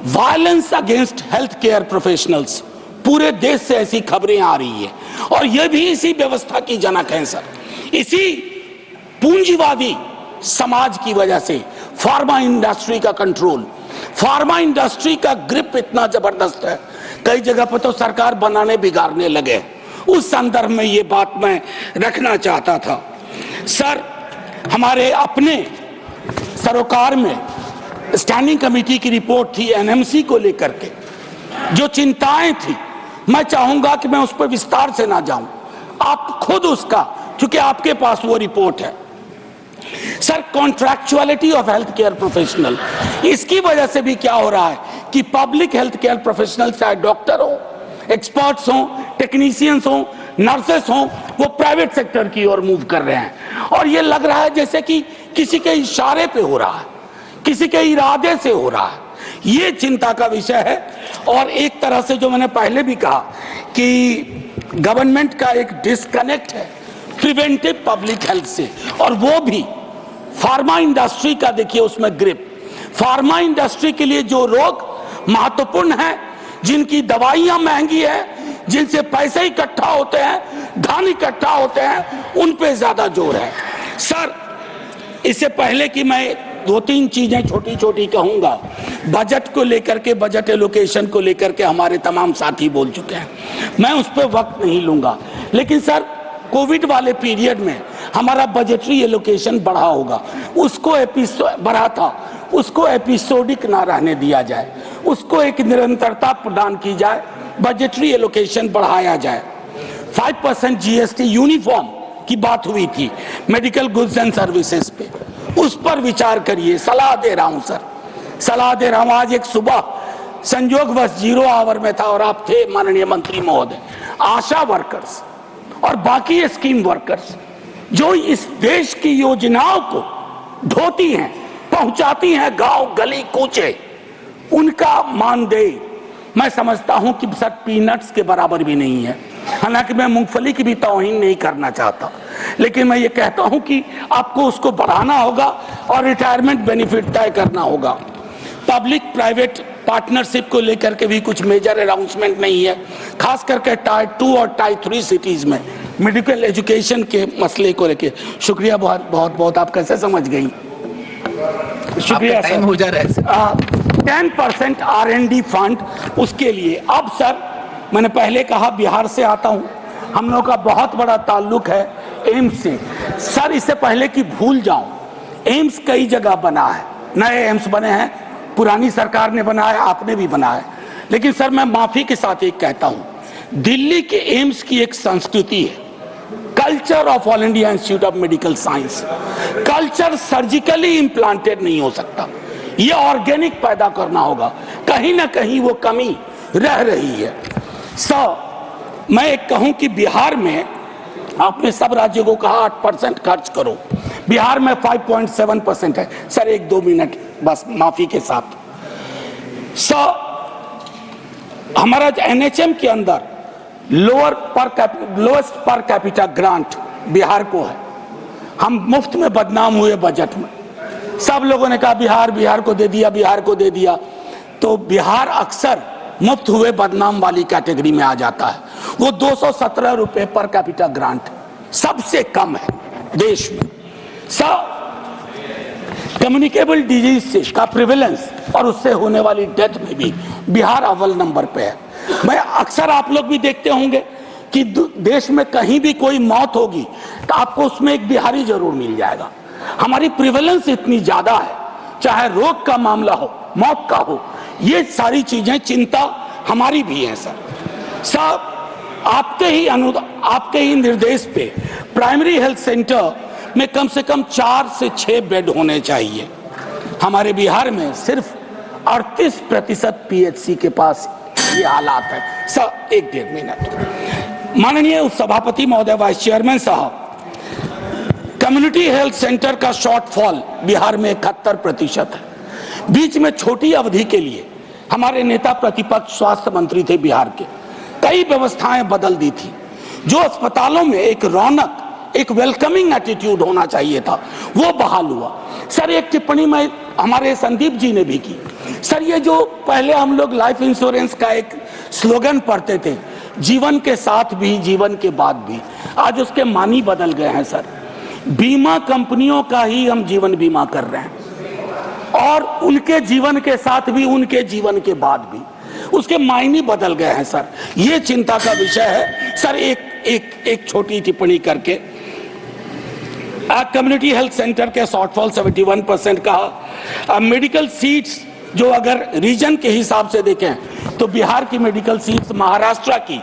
violence against health care professionals, पूरे देश से ऐसी खबरें आ रही है और यह भी इसी व्यवस्था की जनक है सर. इसी पूंजीवादी समाज की वजह से फार्मा इंडस्ट्री का कंट्रोल, फार्मा इंडस्ट्री का ग्रिप इतना जबरदस्त है, कई जगह पर तो सरकार बनाने बिगाड़ने लगे. उस संदर्भ में ये बात मैं रखना चाहता था. सर, हमारे अपने सरोकार में स्टैंडिंग कमेटी की रिपोर्ट थी NMC को लेकर के, जो चिंताएं थी, मैं चाहूंगा कि मैं उस पर विस्तार से ना जाऊं, आप खुद उसका, क्योंकि आपके पास वो रिपोर्ट है. Sir, contractuality of health care professional, इसकी वजह से भी क्या हो रहा है कि पब्लिक हेल्थ केयर प्रोफेशनल, चाहे डॉक्टर हो, एक्सपर्ट्स हो, टेक्नीशियंस हो, नर्सेस हो, वो प्राइवेट सेक्टर की ओर मूव कर रहे हैं. और ये लग रहा है जैसे कि किसी के इशारे पे हो रहा है, किसी के इरादे से हो रहा है. ये चिंता का विषय है. और एक तरह से जो मैंने पहले भी कहा कि गवर्नमेंट का एक डिस्कनेक्ट है प्रिवेंटिव पब्लिक हेल्थ से, और वो भी फार्मा इंडस्ट्री का. देखिए उसमें ग्रिप, फार्मा इंडस्ट्री के लिए जो रोग महत्वपूर्ण है, जिनकी दवाइयां महंगी है, जिनसे पैसे इकट्ठा होते हैं, धन इकट्ठा होते हैं, उन पे ज्यादा जोर है. सर, इससे पहले कि मैं दो तीन चीजें छोटी छोटी कहूंगा, बजट को लेकर के, बजट एलोकेशन को लेकर के हमारे तमाम साथी बोल चुके हैं, मैं उस पर वक्त नहीं लूंगा। लेकिन सर, कोविड वाले पीरियड में हमारा बजटरी एलोकेशन बढ़ा होगा, उसको बढ़ा था, उसको एपिसोडिक ना रहने दिया जाए, उसको एक निरंतरता प्रदान की जाए, बजटरी एलोकेशन बढ़ाया जाए। 5% GST यूनिफॉर्म की बात हुई थी मेडिकल गुड्स एंड सर्विसेज पे, उस पर विचार करिए, सलाह दे रहा हूं सर, सलाह दे रहा हूं। आज एक सुबह संयोगवश 0 आवर में था और आप थे माननीय मंत्री महोदय। आशा वर्कर्स और बाकी स्कीम वर्कर्स जो इस देश की योजनाओं को ढोती हैं, पहुंचाती हैं गांव गली कूचे, उनका मानदेय मैं समझता हूं कि सर पीनट्स के बराबर भी नहीं है। हालांकि मैं मूंगफली की भी तौहीन नहीं करना चाहता, लेकिन मैं ये कहता हूं कि आपको उसको बढ़ाना होगा और रिटायरमेंट बेनिफिट तय करना होगा। पब्लिक प्राइवेट पार्टनरशिप को लेकर के भी कुछ मेजर अनाउंसमेंट नहीं है, खास करके टायर 2 और टायर 3 सिटीज में मेडिकल एजुकेशन के मसले को लेकर। शुक्रिया, बहुत बहुत आप कैसे समझ गई? शुक्रिया सर। हो जा रहा है 10% R&D फंड उसके लिए। अब सर, मैंने पहले कहा बिहार से आता हूं, हम लोगों का बहुत बड़ा ताल्लुक है एम्स से। सर, इससे पहले कि भूल जाऊं, एम्स कई जगह बना है, नए एम्स बने हैं, पुरानी सरकार ने बनाया, आपने भी बनाया। लेकिन सर, मैं माफी के साथ एक कहता हूं, दिल्ली के एम्स की एक संस्कृति है, culture of all India institute of medical science. Culture surgically implanted नहीं हो सकता, ये ऑर्गेनिक पैदा करना होगा, कहीं ना कहीं वो कमी रह रही है। मैं एक कहूं कि बिहार में आपने सब राज्यों को कहा 8% खर्च करो, बिहार में 5.7% है। सर, 1-2 मिनट बस माफी के साथ। हमारा NHM के अंदर lowest per capita grant Bihar को है। हम मुफ्त में बदनाम हुए बजट में, सब लोगों ने कहा बिहार को दे दिया, बिहार को दे दिया। तो बिहार अक्सर मुफ्त हुए बदनाम वाली कैटेगरी में आ जाता है। वो 217 रुपए पर कैपिटा ग्रांट सबसे कम है देश में। कम्युनिकेबल डिजीज का प्रिवेलेंस और उससे होने वाली डेथ में भी बिहार अव्वल नंबर पे है। मैं अक्सर, आप लोग भी देखते होंगे कि देश में कहीं भी कोई मौत होगी तो आपको उसमें एक बिहारी जरूर मिल जाएगा। हमारी प्रिवेलेंस इतनी ज्यादा है, चाहे रोग का मामला हो, मौत का हो, ये सारी चीजें चिंता हमारी भी है सर। आपके ही निर्देश पे प्राइमरी हेल्थ सेंटर में कम से कम 4 से 6 बेड होने चाहिए। हमारे बिहार में सिर्फ 38% PHC के पास ये हालात है सर। 1-1.5 मिनट। माननीय उपसभापति महोदय, वाइस चेयरमैन साहब, कम्युनिटी हेल्थ सेंटर का शॉर्टफॉल बिहार में 71% है। बीच में छोटी अवधि के लिए हमारे नेता प्रतिपक्ष स्वास्थ्य मंत्री थे बिहार के, कई व्यवस्थाएं बदल दी थी। जो अस्पतालों में एक रौनक, एक वेलकमिंग एटीट्यूड होना चाहिए था, वो बहाल हुआ। सर, एक टिप्पणी में हमारे संदीप जी ने भी की। सर, ये जो पहले हम लोग लाइफ इंश्योरेंस का एक स्लोगन पढ़ते थे, जीवन के साथ भी जीवन के बाद भी, आज उसके मानी बदल गए हैं सर। बीमा कंपनियों का ही हम जीवन बीमा कर रहे हैं और उनके जीवन के साथ भी, उनके जीवन के बाद भी, उसके मायने बदल गए हैं सर। ये चिंता का विषय है सर। एक छोटी टिप्पणी करके, कम्युनिटी हेल्थ सेंटर के शॉर्टफॉल 71% का। मेडिकल सीट्स जो अगर रीजन के हिसाब से देखें तो बिहार की मेडिकल सीट्स महाराष्ट्र की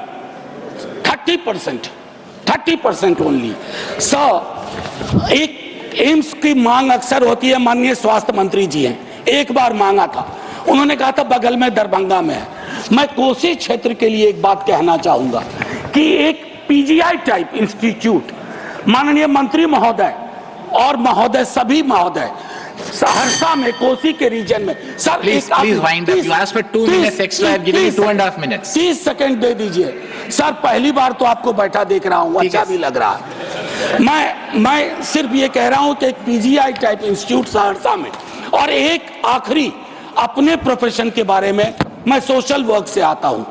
30% ओनली। एक एम्स की मांग अक्सर होती है, माननीय स्वास्थ्य मंत्री जी हैं, एक बार मांगा था, उन्होंने कहा था बगल में दरभंगा में है। मैं कोसी क्षेत्र के लिए एक बात कहना चाहूंगा कि एक PGI टाइप इंस्टीट्यूट, माननीय मंत्री महोदय और महोदय, सभी महोदय, सहरसा में, कोसी के रीजन में sir, please wind up. You asked for 2 minutes extra, I have given you 2.5 minutes. 30 second दे दीजिए सर। पहली बार तो आपको बैठा देख रहा हूँ, अच्छा भी लग रहा है। मैं सिर्फ ये कह रहा हूँ कि एक PGI टाइप इंस्टीट्यूट सहरसा में, और एक आखिरी अपने प्रोफेशन के बारे में, मैं सोशल वर्क से आता हूँ।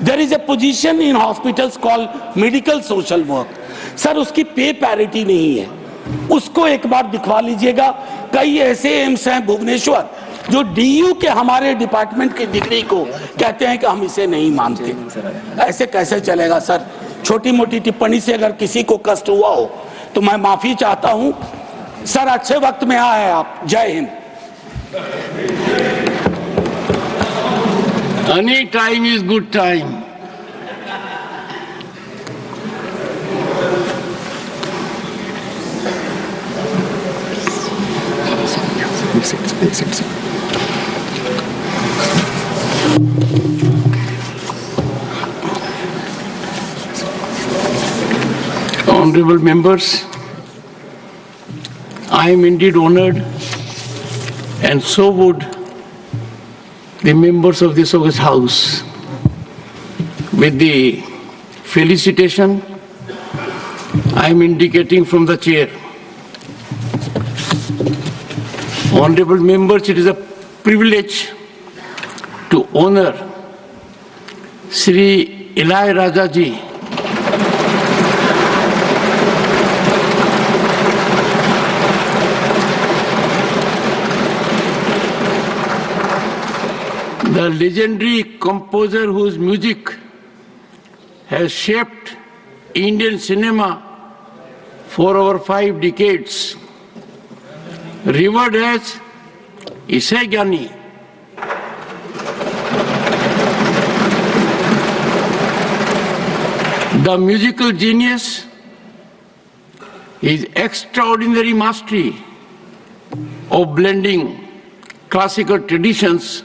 There is a position in hospitals called medical social work. Sir, उसकी पे पैरिटी नहीं है, उसको एक बार दिखवा लीजिएगा। कई ऐसे एम्स हैं भुवनेश्वर जो डीयू के हमारे डिपार्टमेंट की डिग्री को कहते हैं कि हम इसे नहीं मानते। ऐसे कैसे चलेगा सर? छोटी मोटी टिप्पणी से अगर किसी को कष्ट हुआ हो तो मैं माफी चाहता हूं सर। अच्छे वक्त में आए आप। जय Hind. Any time is good time. Honorable members, I am indeed honored, and so would the members of this august house, with the felicitation I am indicating from the chair. Honorable members, it is a privilege to honor Sri Ilaiyaraaja ji, the legendary composer whose music has shaped Indian cinema for over 5 decades, revered as Isai Gyani. The musical genius, his extraordinary mastery of blending classical traditions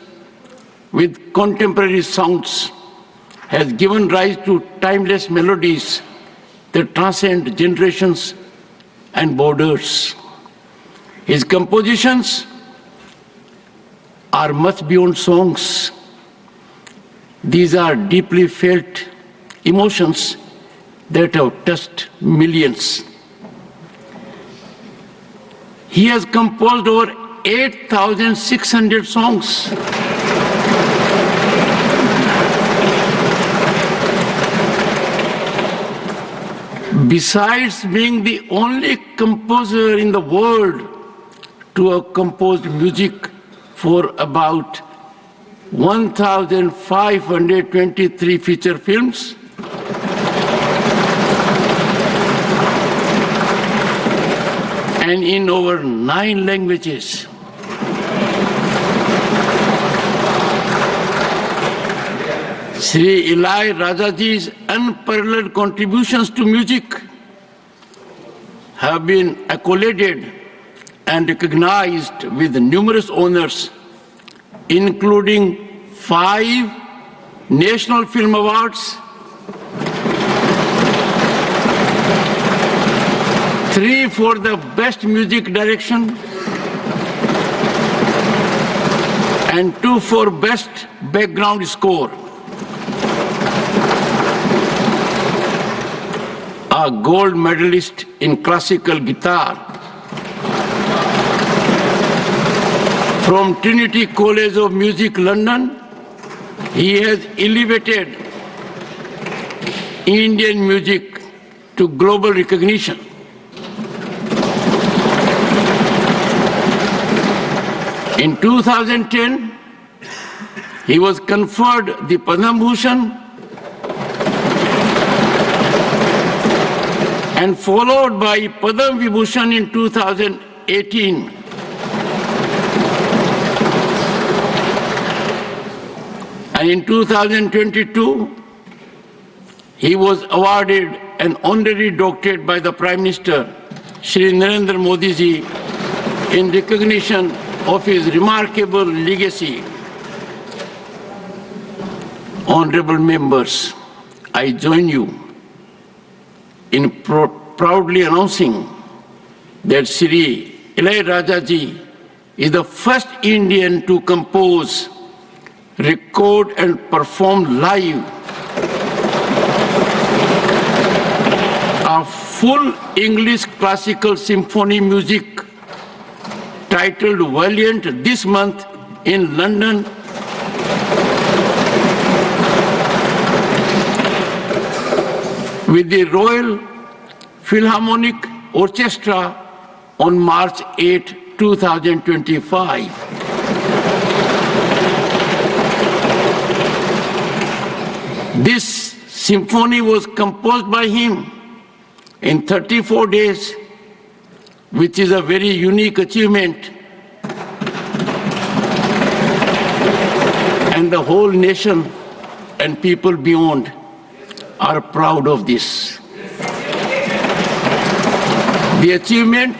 with contemporary sounds has given rise to timeless melodies that transcend generations and borders. His compositions are much beyond songs. These are deeply felt emotions that have touched millions. He has composed over 8,600 songs. Besides being the only composer in the world to have composed music for about 1,523 feature films, and in over 9 languages. Sri Ilaiyaraaja ji's unparalleled contributions to music have been accoladed and recognized with numerous honors, including 5 National Film Awards, 3 for the Best Music Direction, and 2 for Best Background Score. A gold medalist in classical guitar from Trinity College of Music, London, he has elevated Indian music to global recognition. In 2010, he was conferred the Padma Bhushan and followed by Padma Vibhushan in 2018. And in 2022, he was awarded an honorary doctorate by the Prime Minister, Shri Narendra Modi ji, in recognition of his remarkable legacy. Honorable members, I join you in proudly announcing that Sri Ilaiyaraaja ji is the first Indian to compose, record and perform live a full English classical symphony music titled Valiant this month in London, with the Royal Philharmonic Orchestra on March 8, 2025. This symphony was composed by him in 34 days, which is a very unique achievement. And the whole nation and people beyond are proud of this. The achievement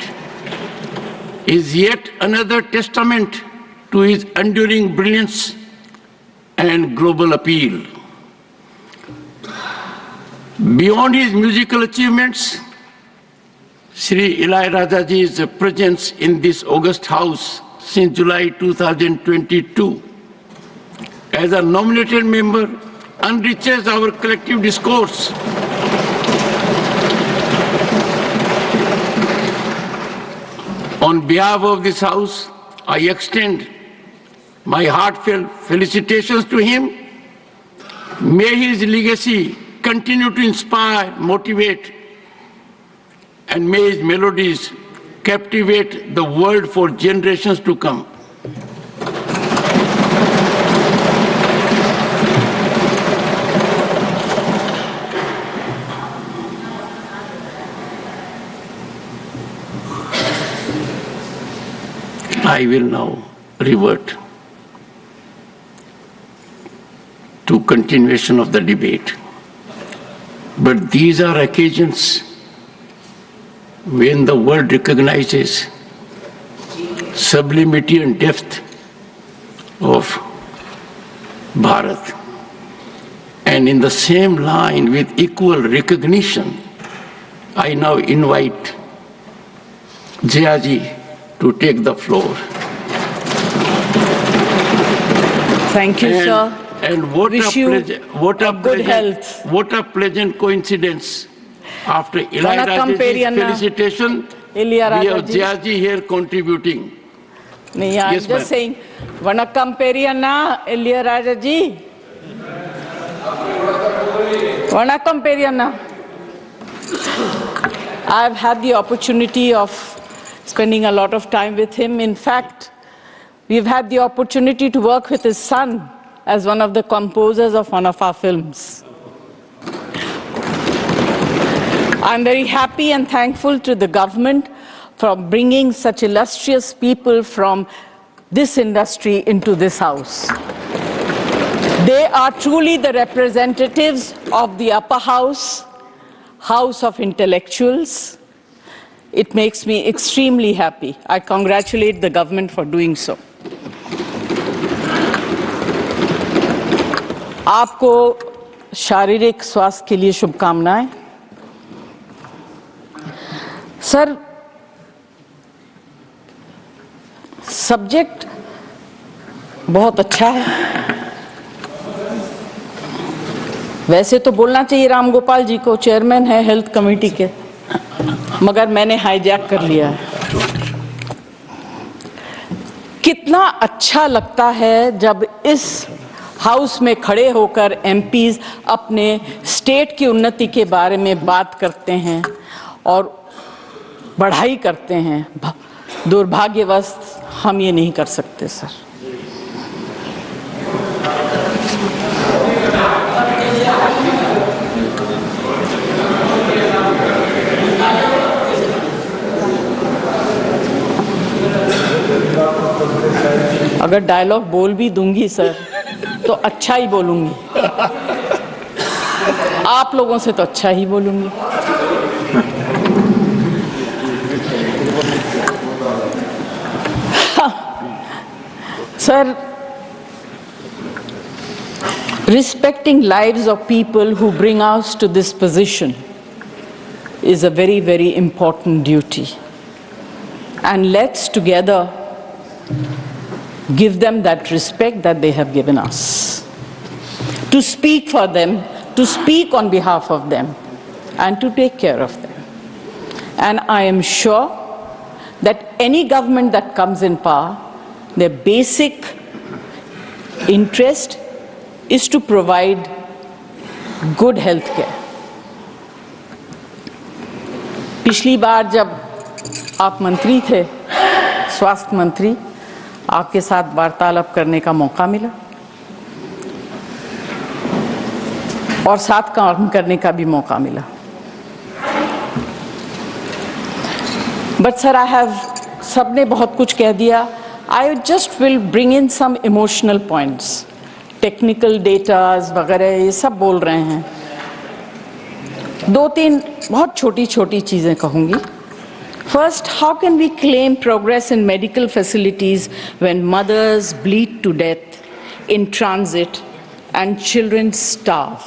is yet another testament to his enduring brilliance and global appeal. Beyond his musical achievements, Sri Ilaiyaraajaji's presence in this august house since July 2022 as a nominated member enriches our collective discourse. On behalf of this House, I extend my heartfelt felicitations to him. May his legacy continue to inspire, motivate, and may his melodies captivate the world for generations to come. I will now revert to continuation of the debate. But these are occasions when the world recognizes sublimity and depth of Bharat. And in the same line, with equal recognition, I now invite Jayaji to take the floor. Thank you, sir. And what Wish what a pleasant coincidence. After Ilaiyaraajaji's felicitation, we have Jayaji here contributing. I'm just saying, Vanakkam Periyana, Ilaiyaraajaji. Vanakkam Periyana. I've had the opportunity of spending a lot of time with him. In fact, we've had the opportunity to work with his son as one of the composers of one of our films. I'm very happy and thankful to the government for bringing such illustrious people from this industry into this house. They are truly the representatives of the upper house, house of intellectuals. It makes me extremely happy. I congratulate the government for doing so. आपको शारीरिक स्वास्थ्य के लिए शुभकामनाएं। Sir, subject बहुत अच्छा है। वैसे तो बोलना चाहिए राम गोपाल जी को, चेयरमैन है हेल्थ कमेटी के, मगर मैंने हाईजैक कर लिया है। कितना अच्छा लगता है जब इस हाउस में खड़े होकर एमपीज अपने स्टेट की उन्नति के बारे में बात करते हैं और बढ़ाई करते हैं। दुर्भाग्यवश हम ये नहीं कर सकते सर। अगर डायलॉग बोल भी दूंगी सर तो अच्छा ही बोलूंगी, आप लोगों से तो अच्छा ही बोलूंगी। Sir, respecting lives of people who bring us to this position is a very, very important duty. And let's together give them that respect that they have given us. To speak for them, to speak on behalf of them, and to take care of them. And I am sure that any government that comes in power, their basic interest is to provide good health care. पिछली बार जब आप मंत्री थे, स्वास्थ्य मंत्री, आपके साथ वार्तालाप करने का मौका मिला और साथ काम करने का भी मौका मिला। बट सर, सबने बहुत कुछ कह दिया। I just will bring in some emotional points. Technical datas वगैरह ये सब बोल रहे हैं। 2-3 बहुत छोटी छोटी चीज़ें कहूँगी। First, how can we claim progress in medical facilities when mothers bleed to death in transit and children starve?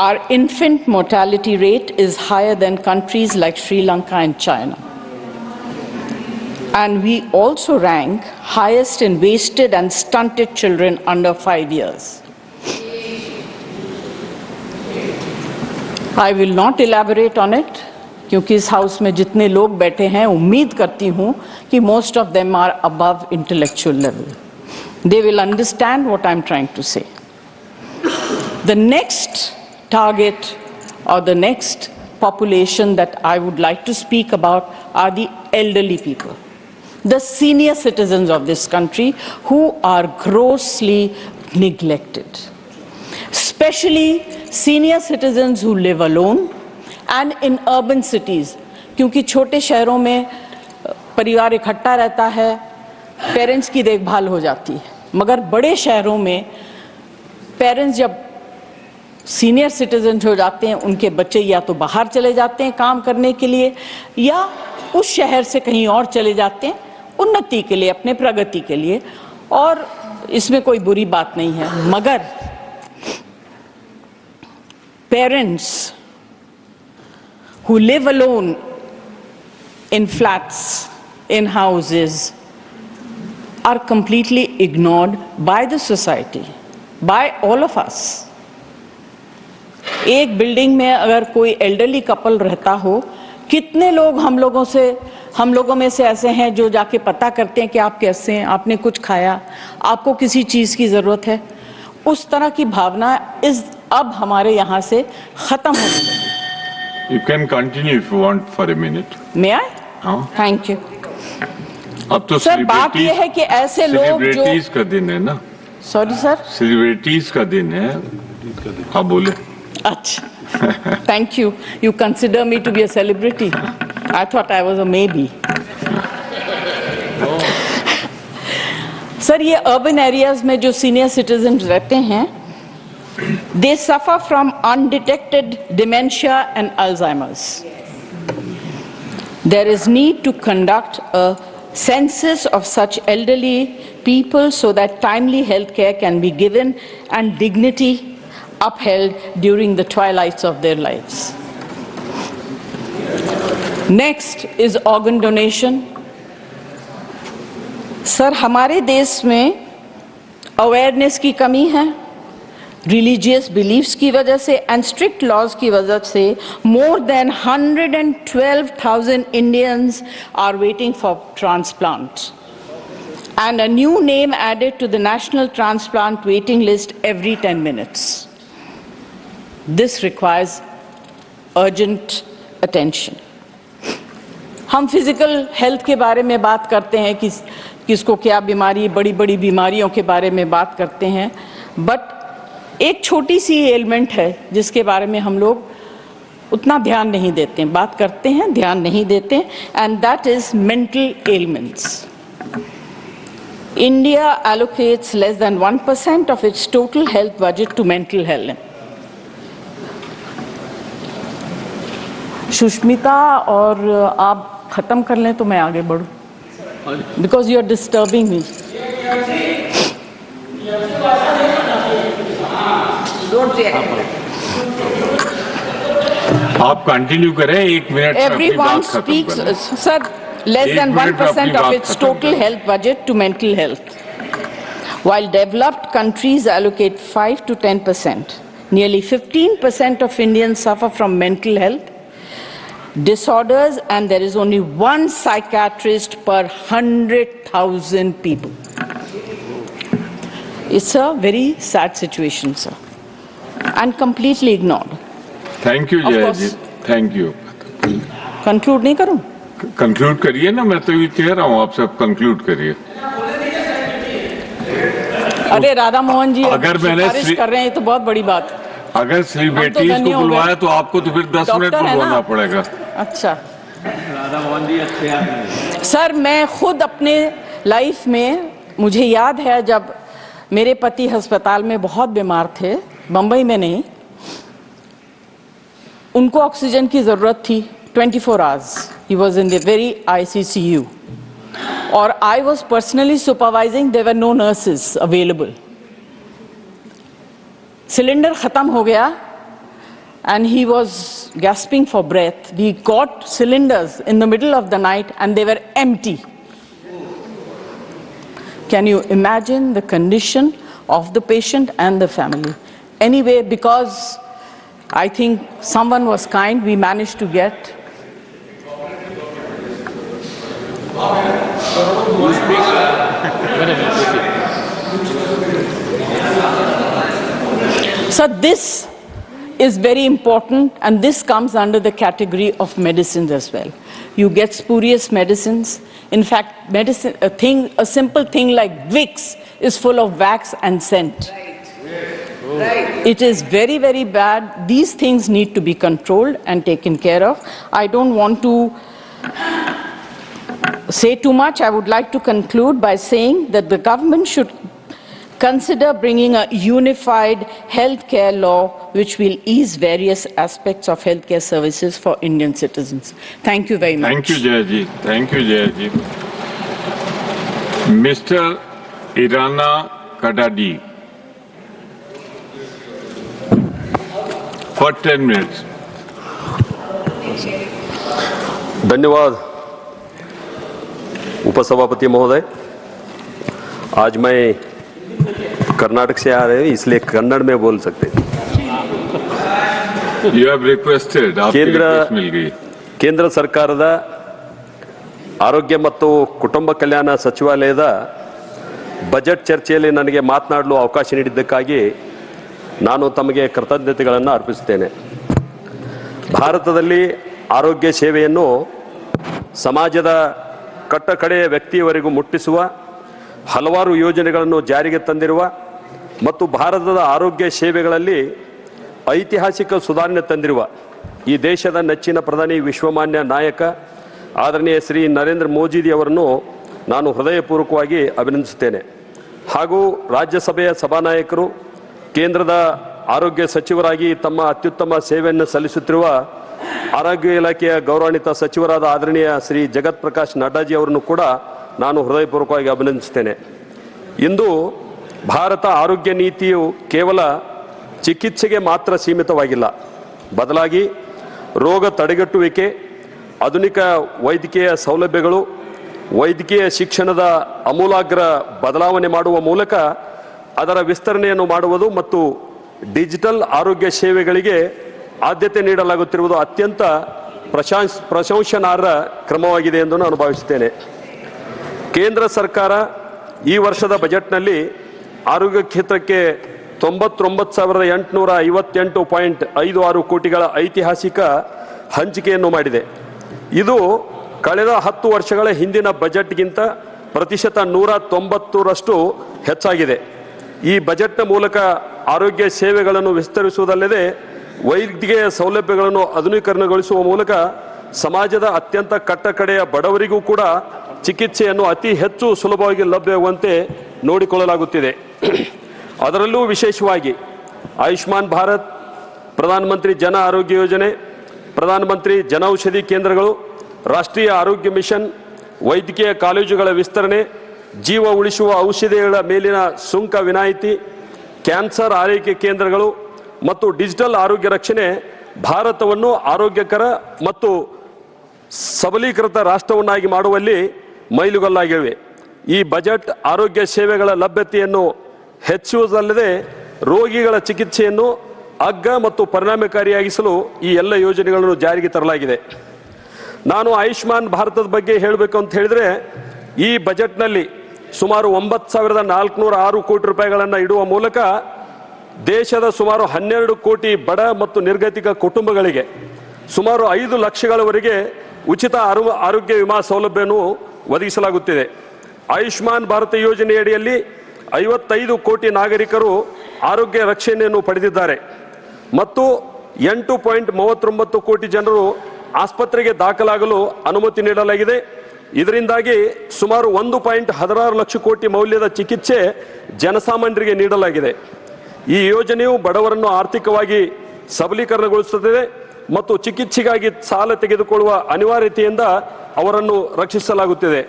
Our infant mortality rate is higher than countries like Sri Lanka and China. And we also rank highest in wasted and stunted children under 5 years. I will not elaborate on it, क्योंकि इस house में जितने लोग बैठे हैं, उम्मीद करती हूँ कि most of them are above intellectual level. They will understand what I'm trying to say. The next target or the next population that I would like to speak about are the elderly people, the senior citizens of this country who are grossly neglected. Especially senior citizens who live alone and in urban cities, क्योंकि छोटे शहरों में परिवार इकट्ठा रहता है, parents की देखभाल हो जाती है, मगर बड़े शहरों में पेरेंट्स जब सीनियर सिटीजन हो जाते हैं, उनके बच्चे या तो बाहर चले जाते हैं काम करने के लिए या उस शहर से कहीं और चले जाते हैं उन्नति के लिए, अपने प्रगति के लिए, और इसमें कोई बुरी बात नहीं है। मगर parents who live alone in flats, in houses, are completely ignored by the society, by all of us. एक बिल्डिंग में अगर कोई एल्डरली कपल रहता हो, कितने लोग हम लोगों में से ऐसे हैं जो जाके पता करते हैं कि आप कैसे हैं, आपने कुछ खाया, आपको किसी चीज की जरूरत है। उस तरह की भावना अब हमारे यहाँ से खत्म हो गई। You can continue if you want for a minute. May I? Thank you. अब तो सर बात यह है कि ऐसे लोग जो सेलिब्रिटीज का दिन है ना। सॉरी सर, सेलिब्रिटीज का दिन है। हाँ बोले। अच्छा, thank you. You consider me to be a celebrity? I thought I was a maybe. Sir, ये अर्बन एरियाज में जो सीनियर सिटीजन रहते हैं, they suffer from undetected dementia and Alzheimer's. There is need to conduct a census of such elderly people so that timely health care can be given and dignity upheld during the twilights of their lives. Next is organ donation. Sir, हमारे देश में awareness की कमी है, religious beliefs की वजह से and strict laws की वजह से more than 112,000 Indians are waiting for transplant and a new name added to the national transplant waiting list every 10 minutes. This requires urgent attention. हम फिजिकल हेल्थ के बारे में बात करते हैं कि किसको क्या बीमारी, बड़ी बड़ी बीमारियों के बारे में बात करते हैं, बट एक छोटी सी एलिमेंट है जिसके बारे में हम लोग उतना ध्यान नहीं देते हैं, बात करते हैं, ध्यान नहीं देते, and that is mental elements. India allocates less than 1% of its total health budget to mental health. Sushmita, और आप खत्म कर लें तो मैं आगे बढ़ूं, because you are disturbing me. आप कंटिन्यू करें, 1 minute. Everyone speaks, sir. Less than 1% of its total health budget to mental health. While developed countries allocate 5 to 10%, nearly 15% of Indians suffer from mental health disorders, and there is only one psychiatrist per 100,000 people. It's a very sad situation, sir, and completely ignored. Thank you, Of Jaya course, ji. Thank you. Conclude नहीं करूं? Conclude करिए ना, मैं तो ये कह रहा हूँ आप सब कंक्लूड करिए। अरे राधा मोहन जी अगर मैंने सिफारिश कर रहे हैं, ये तो बहुत बड़ी बात। अगर सेलिब्रिटीज को बुलवाया तो आपको तो फिर 10 मिनट बुलवाना पड़ेगा। अच्छा राधा मोहन जी अच्छे सर, मैं खुद अपने लाइफ में, मुझे याद है जब मेरे पति अस्पताल में बहुत बीमार थे, बंबई में नहीं, उनको ऑक्सीजन की जरूरत थी 24 hours. He was in the very ICCU और I was personally supervising, there were no nurses available. Cylinder खत्म हो गया and he was gasping for breath. We got cylinders in the middle of the night and they were empty. Can you imagine the condition of the patient and the family? Anyway, because I think someone was kind, we managed to get. So this is very important, and this comes under the category of medicines as well. You get spurious medicines. In fact, medicine, a simple thing like Vicks is full of wax and scent. Right. It is very, very bad. These things need to be controlled and taken care of. I don't want to say too much. I would like to conclude by saying that the government should consider bringing a unified healthcare law which will ease various aspects of healthcare services for Indian citizens. Thank you very much. Thank you, Jayaji. Thank you, Jayaji. Mr. Irana Kadadi. For 10 minutes. धन्यवाद उपसभापति महोदय। आज मैं कर्नाटक से आ रहे हैं, इसलिए कन्नड़ में बोल सकते हैं। You have requested, आपकी रिक्वेस्ट मिल गई। ಕೇಂದ್ರ ಸರ್ಕಾರದ ಆರೋಗ್ಯ ಮತ್ತು ಕುಟುಂಬ ಕಲ್ಯಾಣ ಸಚಿವಾಲಯದ ಬಜೆಟ್ ಚರ್ಚೆಯಲ್ಲಿ ನನಗೆ ಮಾತನಾಡಲು ಅವಕಾಶ ನೀಡಿದ್ದಕ್ಕಾಗಿ ನಾನು ತಮಗೆ ಕೃತಜ್ಞತೆಗಳನ್ನು ಅರ್ಪಿಸುತ್ತೇನೆ। ಭಾರತದಲ್ಲಿ ಆರೋಗ್ಯ ಸೇವೆಯನ್ನು ಸಮಾಜದ ಕಟ್ಟಕಡೆಯ ವ್ಯಕ್ತಿಯವರೆಗೂ ಮುಟ್ಟಿಸುವ ಹಲವಾರು ಯೋಜನೆಗಳನ್ನು ಜಾರಿಗೆ ತಂದಿರುವ ಮತ್ತು ಭಾರತದ ಆರೋಗ್ಯ ಸೇವೆಗಳಲ್ಲಿ ಐತಿಹಾಸಿಕ ಸುಧಾರಣೆ ತಂದಿರುವ ಈ ದೇಶದ ನೆಚ್ಚಿನ ಪ್ರಧಾನಿ ವಿಶ್ವಮಾನ್ಯ ನಾಯಕ ಆದರಣೀಯ ಶ್ರೀ ನರೇಂದ್ರ ಮೋದಿಜಿಯವರನ್ನು ನಾನು ಹೃದಯಪೂರ್ವಕವಾಗಿ ಅಭಿನಂದಿಸುತ್ತೇನೆ। ಹಾಗೂ ರಾಜ್ಯಸಭೆಯ ಸಭಾನಾಯಕರು, ಕೇಂದ್ರದ ಆರೋಗ್ಯ ಸಚಿವರಾಗಿ ತಮ್ಮ ಅತ್ಯುತ್ತಮ ಸೇವೆಯನ್ನು ಸಲ್ಲಿಸುತ್ತಿರುವ ಆರೋಗ್ಯ ಇಲಾಖೆಯ ಗೌರವಾನ್ವಿತ ಸಚಿವರಾದ ಆದರಣೀಯ ಶ್ರೀ ಜಗತ್ ಪ್ರಕಾಶ್ ನಡ್ಡಾಜಿ ಅವರನ್ನು ಕೂಡ ನಾನು ಹೃದಯಪೂರ್ವಕವಾಗಿ ಅಭಿನಂದಿಸುತ್ತೇನೆ। ಇಂದು ಭಾರತ ಆರೋಗ್ಯ ನೀತಿಯು ಕೇವಲ ಚಿಕಿತ್ಸೆಗೆ ಮಾತ್ರ ಸೀಮಿತವಾಗಿಲ್ಲ, ಬದಲಾಗಿ ರೋಗ ತಡೆಗಟ್ಟುವಿಕೆ, ಆಧುನಿಕ ವೈದ್ಯಕೀಯ ಸೌಲಭ್ಯಗಳು, ವೈದ್ಯಕೀಯ ಶಿಕ್ಷಣದ ಆಮೂಲಾಗ್ರ ಬದಲಾವಣೆ ಮಾಡುವ ಮೂಲಕ ಅದರ ವಿಸ್ತರಣೆಯನ್ನು ಮಾಡುವುದು ಮತ್ತು ಡಿಜಿಟಲ್ ಆರೋಗ್ಯ ಸೇವೆಗಳಿಗೆ ಆದ್ಯತೆ ನೀಡಲಾಗುತ್ತಿರುವುದು ಅತ್ಯಂತ ಪ್ರಶಂಸನಾರ್ಹ ಕ್ರಮವಾಗಿದೆ ಎಂದು ನಾನು ಭಾವಿಸುತ್ತೇನೆ। ಕೇಂದ್ರ ಸರ್ಕಾರ ಈ ವರ್ಷದ ಬಜೆಟ್ನಲ್ಲಿ ಆರೋಗ್ಯ ಕ್ಷೇತ್ರಕ್ಕೆ 99,858.56 ಕೋಟಿಗಳ ಐತಿಹಾಸಿಕ ಹಂಚಿಕೆಯನ್ನು ಮಾಡಿದೆ। ಇದು ಕಳೆದ 10 ವರ್ಷಗಳ ಹಿಂದಿನ ಬಜೆಟ್ಗಿಂತ ಪ್ರತಿಶತ 190ರಷ್ಟು ಹೆಚ್ಚಾಗಿದೆ। ಈ ಬಜೆಟ್ನ ಮೂಲಕ ಆರೋಗ್ಯ ಸೇವೆಗಳನ್ನು ವಿಸ್ತರಿಸುವುದಲ್ಲದೆ ವೈದ್ಯಕೀಯ ಸೌಲಭ್ಯಗಳನ್ನು ಆಧುನೀಕರಣಗೊಳಿಸುವ ಮೂಲಕ ಸಮಾಜದ ಅತ್ಯಂತ ಕಟ್ಟಕಡೆಯ ಬಡವರಿಗೂ ಕೂಡ ಚಿಕಿತ್ಸೆಯನ್ನು ಅತಿ ಹೆಚ್ಚು ಸುಲಭವಾಗಿ ಲಭ್ಯವಾಗುವಂತೆ ನೋಡಿಕೊಳ್ಳಲಾಗುತ್ತಿದೆ। ಅದರಲ್ಲೂ ವಿಶೇಷವಾಗಿ ಆಯುಷ್ಮಾನ್ ಭಾರತ್, ಪ್ರಧಾನಮಂತ್ರಿ ಜನ ಆರೋಗ್ಯ ಯೋಜನೆ, ಪ್ರಧಾನಮಂತ್ರಿ ಜನೌಷಧಿ ಕೇಂದ್ರಗಳು, ರಾಷ್ಟ್ರೀಯ ಆರೋಗ್ಯ ಮಿಷನ್, ವೈದ್ಯಕೀಯ ಕಾಲೇಜುಗಳ ವಿಸ್ತರಣೆ, ಜೀವ ಉಳಿಸುವ ಔಷಧಿಗಳ ಮೇಲಿನ ಸುಂಕ ವಿನಾಯಿತಿ, ಕ್ಯಾನ್ಸರ್ ಆರೈಕೆ ಕೇಂದ್ರಗಳು ಮತ್ತು ಡಿಜಿಟಲ್ ಆರೋಗ್ಯ ರಕ್ಷಣೆ ಭಾರತವನ್ನು ಆರೋಗ್ಯಕರ ಮತ್ತು ಸಬಲೀಕೃತ ರಾಷ್ಟ್ರವನ್ನಾಗಿ ಮಾಡುವಲ್ಲಿ ಮೈಲುಗಲ್ಲಾಗಿವೆ। ಈ ಬಜೆಟ್ ಆರೋಗ್ಯ ಸೇವೆಗಳ ಲಭ್ಯತೆಯನ್ನು ಹೆಚ್ಚಿಸುವುದಲ್ಲದೆ ರೋಗಿಗಳ ಚಿಕಿತ್ಸೆಯನ್ನು ಅಗ್ಗ ಮತ್ತು ಪರಿಣಾಮಕಾರಿಯಾಗಿಸಲು ಈ ಎಲ್ಲ ಯೋಜನೆಗಳನ್ನು ಜಾರಿಗೆ ತರಲಾಗಿದೆ। ನಾನು ಆಯುಷ್ಮಾನ್ ಭಾರತದ ಬಗ್ಗೆ ಹೇಳಬೇಕು ಅಂತ ಹೇಳಿದರೆ, ಈ ಬಜೆಟ್ನಲ್ಲಿ ಸುಮಾರು 9,406 ಕೋಟಿ ರೂಪಾಯಿಗಳನ್ನು ಇಡುವ ಮೂಲಕ ದೇಶದ ಸುಮಾರು 12 ಕೋಟಿ ಬಡ ಮತ್ತು ನಿರ್ಗತಿಕ ಕುಟುಂಬಗಳಿಗೆ ಸುಮಾರು 5 ಲಕ್ಷಗಳವರೆಗೆ ಉಚಿತ ಆರೋಗ್ಯ ವಿಮಾ ಸೌಲಭ್ಯವನ್ನು ಒದಗಿಸಲಾಗುತ್ತಿದೆ. ಆಯುಷ್ಮಾನ್ ಭಾರತ ಯೋಜನೆಯಡಿಯಲ್ಲಿ 55 ಕೋಟಿ ನಾಗರಿಕರು ಆರೋಗ್ಯ ರಕ್ಷಣೆಯನ್ನು ಪಡೆದಿದ್ದಾರೆ ಮತ್ತು 8.39 ಕೋಟಿ ಜನರು ಆಸ್ಪತ್ರೆಗೆ ದಾಖಲಾಗಲು ಅನುಮತಿ ನೀಡಲಾಗಿದೆ. ಇದರಿಂದಾಗಿ ಸುಮಾರು 1.16 ಲಕ್ಷ ಕೋಟಿ ಮೌಲ್ಯದ ಚಿಕಿತ್ಸೆ ಜನಸಾಮಾನ್ಯರಿಗೆ ನೀಡಲಾಗಿದೆ. ಈ ಯೋಜನೆಯು ಬಡವರನ್ನು ಆರ್ಥಿಕವಾಗಿ ಸಬಲೀಕರಣಗೊಳಿಸುತ್ತದೆ ಮತ್ತು ಚಿಕಿತ್ಸೆಗಾಗಿ ಸಾಲ ತೆಗೆದುಕೊಳ್ಳುವ ಅನಿವಾರ್ಯತೆಯಿಂದ ಅವರನ್ನು ರಕ್ಷಿಸಲಾಗುತ್ತಿದೆ.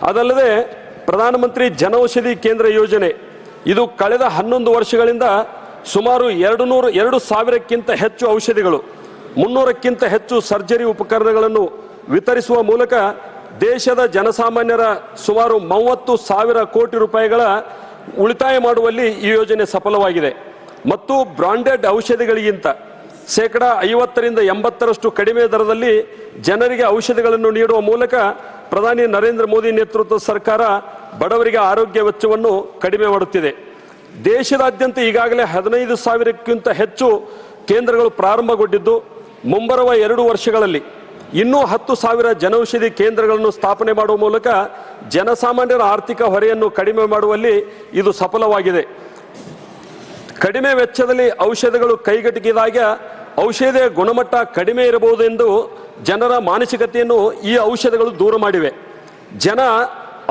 ಅದಲ್ಲದೆ ಪ್ರಧಾನಮಂತ್ರಿ ಜನೌಷಧಿ ಕೇಂದ್ರ ಯೋಜನೆ ಇದು ಕಳೆದ 11 ವರ್ಷಗಳಿಂದ ಸುಮಾರು 2,000ಕ್ಕಿಂತ ಹೆಚ್ಚು ಔಷಧಿಗಳು, 300ಕ್ಕಿಂತ ಹೆಚ್ಚು ಸರ್ಜರಿ ಉಪಕರಣಗಳನ್ನು ವಿತರಿಸುವ ಮೂಲಕ ದೇಶದ ಜನಸಾಮಾನ್ಯರ ಸುಮಾರು 30,000 ಕೋಟಿ ರೂಪಾಯಿಗಳ ಉಳಿತಾಯ ಮಾಡುವಲ್ಲಿ ಈ ಯೋಜನೆ ಸಫಲವಾಗಿದೆ ಮತ್ತು ಬ್ರಾಂಡೆಡ್ ಔಷಧಿಗಳಿಗಿಂತ 50% 80% ಕಡಿಮೆ ದರದಲ್ಲಿ ಜನರಿಗೆ ಔಷಧಿಗಳನ್ನು ನೀಡುವ ಮೂಲಕ ಪ್ರಧಾನಿ ನರೇಂದ್ರ ಮೋದಿ ನೇತೃತ್ವದ ಸರ್ಕಾರ ಬಡವರಿಗೆ ಆರೋಗ್ಯ ವೆಚ್ಚವನ್ನು ಕಡಿಮೆ ಮಾಡುತ್ತಿದೆ. ದೇಶದಾದ್ಯಂತ ಈಗಾಗಲೇ 15,000ಕ್ಕಿಂತ ಹೆಚ್ಚು ಕೇಂದ್ರಗಳು ಪ್ರಾರಂಭಗೊಂಡಿದ್ದು ಮುಂಬರುವ 2 ವರ್ಷಗಳಲ್ಲಿ ಇನ್ನೂ 10,000 ಜನೌಷಧಿ ಕೇಂದ್ರಗಳನ್ನು ಸ್ಥಾಪನೆ ಮಾಡುವ ಮೂಲಕ ಜನಸಾಮಾನ್ಯರ ಆರ್ಥಿಕ ಹೊರೆಯನ್ನು ಕಡಿಮೆ ಮಾಡುವಲ್ಲಿ ಇದು ಸಫಲವಾಗಿದೆ. ಕಡಿಮೆ ವೆಚ್ಚದಲ್ಲಿ ಔಷಧಗಳು ಕೈಗೆಟುಕಿದಾಗ ಔಷಧಿಯ ಗುಣಮಟ್ಟ ಕಡಿಮೆ ಇರಬಹುದೆಂದು ಜನರ ಮಾನಸಿಕತೆಯನ್ನು ಈ ಔಷಧಗಳು ದೂರ ಮಾಡಿವೆ.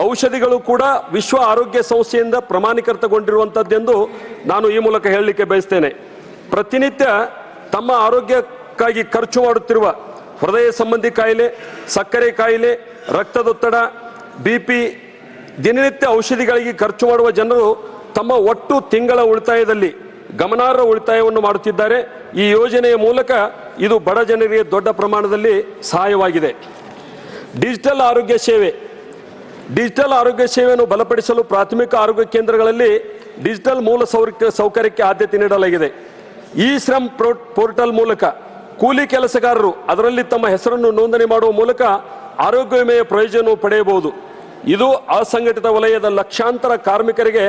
ಔಷಧಿಗಳು ಕೂಡ ವಿಶ್ವ ಆರೋಗ್ಯ ಸಂಸ್ಥೆಯಿಂದ ಪ್ರಮಾಣೀಕೃತಗೊಂಡಿರುವಂಥದ್ದೆಂದು ನಾನು ಈ ಮೂಲಕ ಹೇಳಲಿಕ್ಕೆ ಬಯಸ್ತೇನೆ. ಪ್ರತಿನಿತ್ಯ ತಮ್ಮ ಆರೋಗ್ಯಕ್ಕಾಗಿ ಖರ್ಚು ಮಾಡುತ್ತಿರುವ ಹೃದಯ ಸಂಬಂಧಿ ಕಾಯಿಲೆ, ಸಕ್ಕರೆ ಕಾಯಿಲೆ, ರಕ್ತದೊತ್ತಡ, BP ದಿನನಿತ್ಯ ಔಷಧಿಗಳಿಗೆ ಖರ್ಚು ಮಾಡುವ ಜನರು ತಮ್ಮ ಒಟ್ಟು ತಿಂಗಳ ಉಳಿತಾಯದಲ್ಲಿ ಗಮನಾರ್ಹ ಉಳಿತಾಯವನ್ನು ಮಾಡುತ್ತಿದ್ದಾರೆ. ಈ ಯೋಜನೆಯ ಮೂಲಕ ಇದು ಬಡ ಜನರಿಗೆ ದೊಡ್ಡ ಪ್ರಮಾಣದಲ್ಲಿ ಸಹಾಯವಾಗಿದೆ. ಡಿಜಿಟಲ್ ಆರೋಗ್ಯ ಸೇವೆಯನ್ನು ಬಲಪಡಿಸಲು ಪ್ರಾಥಮಿಕ ಆರೋಗ್ಯ ಕೇಂದ್ರಗಳಲ್ಲಿ ಡಿಜಿಟಲ್ ಮೂಲ ಸೌಕರ್ಯಕ್ಕೆ ಆದ್ಯತೆ ನೀಡಲಾಗಿದೆ. ಈ ಶ್ರಮ್ ಪೋರ್ಟಲ್ ಮೂಲಕ ಕೂಲಿ ಕೆಲಸಗಾರರು ಅದರಲ್ಲಿ ತಮ್ಮ ಹೆಸರನ್ನು ನೋಂದಣಿ ಮಾಡುವ ಮೂಲಕ ಆರೋಗ್ಯ ವಿಮೆಯ ಪ್ರಯೋಜನ ಪಡೆಯಬಹುದು. ಇದು ಅಸಂಘಟಿತ ವಲಯದ ಲಕ್ಷಾಂತರ ಕಾರ್ಮಿಕರಿಗೆ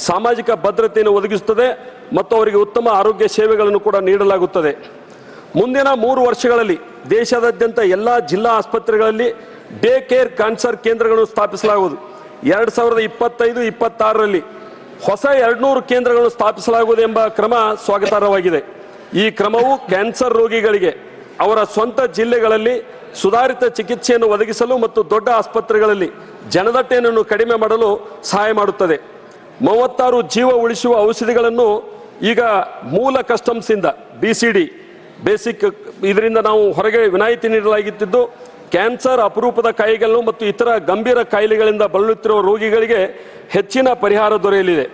ಸಾಮಾಜಿಕ ಭದ್ರತೆಯನ್ನು ಒದಗಿಸುತ್ತದೆ ಮತ್ತು ಅವರಿಗೆ ಉತ್ತಮ ಆರೋಗ್ಯ ಸೇವೆಗಳನ್ನು ಕೂಡ ನೀಡಲಾಗುತ್ತದೆ. ಮುಂದಿನ 3 ವರ್ಷಗಳಲ್ಲಿ ದೇಶದಾದ್ಯಂತ ಎಲ್ಲ ಜಿಲ್ಲಾ ಆಸ್ಪತ್ರೆಗಳಲ್ಲಿ ಡೇ ಕೇರ್ ಕ್ಯಾನ್ಸರ್ ಕೇಂದ್ರಗಳನ್ನು ಸ್ಥಾಪಿಸಲಾಗುವುದು. 2025-26ರಲ್ಲಿ ಹೊಸ 200 ಕೇಂದ್ರಗಳನ್ನು ಸ್ಥಾಪಿಸಲಾಗುವುದು ಎಂಬ ಕ್ರಮ ಸ್ವಾಗತಾರ್ಹವಾಗಿದೆ. ಈ ಕ್ರಮವು ಕ್ಯಾನ್ಸರ್ ರೋಗಿಗಳಿಗೆ ಅವರ ಸ್ವಂತ ಜಿಲ್ಲೆಗಳಲ್ಲಿ ಸುಧಾರಿತ ಚಿಕಿತ್ಸೆಯನ್ನು ಒದಗಿಸಲು ಮತ್ತು ದೊಡ್ಡ ಆಸ್ಪತ್ರೆಗಳಲ್ಲಿ ಜನದಟ್ಟಣೆಯನ್ನು ಕಡಿಮೆ ಮಾಡಲು ಸಹಾಯ ಮಾಡುತ್ತದೆ. 36 ಜೀವ ಉಳಿಸುವ ಔಷಧಿಗಳನ್ನು ಈಗ ಮೂಲ ಕಸ್ಟಮ್ಸ್ ಇಂದ BCD ಬೇಸಿಕ್ ಇದರಿಂದ ನಾವು ಹೊರಗೆ ವಿನಾಯಿತಿ ನೀಡಲಾಗುತ್ತಿದ್ದು ಕ್ಯಾನ್ಸರ್, ಅಪರೂಪದ ಕಾಯಿಲೆಗಳು ಮತ್ತು ಇತರ ಗಂಭೀರ ಕಾಯಿಲೆಗಳಿಂದ ಬಳಲುತ್ತಿರುವ ರೋಗಿಗಳಿಗೆ ಹೆಚ್ಚಿನ ಪರಿಹಾರ ದೊರೆಯಲಿದೆ.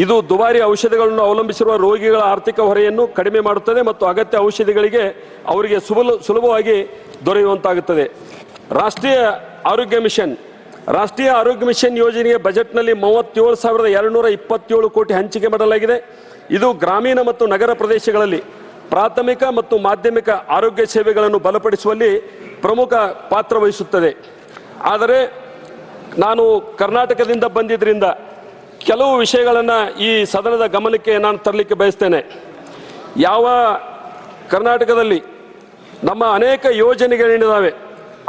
ಇದು ದುಬಾರಿ ಔಷಧಿಗಳನ್ನು ಅವಲಂಬಿಸಿರುವ ರೋಗಿಗಳ ಆರ್ಥಿಕ ಹೊರೆಯನ್ನು ಕಡಿಮೆ ಮಾಡುತ್ತದೆ ಮತ್ತು ಅಗತ್ಯ ಔಷಧಿಗಳಿಗೆ ಅವರಿಗೆ ಸುಲಭವಾಗಿ ದೊರೆಯುವಂತಾಗುತ್ತದೆ. ರಾಷ್ಟ್ರೀಯ ಆರೋಗ್ಯ ಮಿಷನ್ ಯೋಜನೆಯ ಬಜೆಟ್ನಲ್ಲಿ 37,227 ಕೋಟಿ ಹಂಚಿಕೆ ಮಾಡಲಾಗಿದೆ. ಇದು ಗ್ರಾಮೀಣ ಮತ್ತು ನಗರ ಪ್ರದೇಶಗಳಲ್ಲಿ ಪ್ರಾಥಮಿಕ ಮತ್ತು ಮಾಧ್ಯಮಿಕ ಆರೋಗ್ಯ ಸೇವೆಗಳನ್ನು ಬಲಪಡಿಸುವಲ್ಲಿ ಪ್ರಮುಖ ಪಾತ್ರ ವಹಿಸುತ್ತದೆ. ಆದರೆ ನಾನು ಕರ್ನಾಟಕದಿಂದ ಬಂದಿದ್ದರಿಂದ ಕೆಲವು ವಿಷಯಗಳನ್ನು ಈ ಸದನದ ಗಮನಕ್ಕೆ ನಾನು ತರಲಿಕ್ಕೆ ಬಯಸ್ತೇನೆ. ಕರ್ನಾಟಕದಲ್ಲಿ ನಮ್ಮ ಅನೇಕ ಯೋಜನೆಗಳಿದ್ದಾವೆ.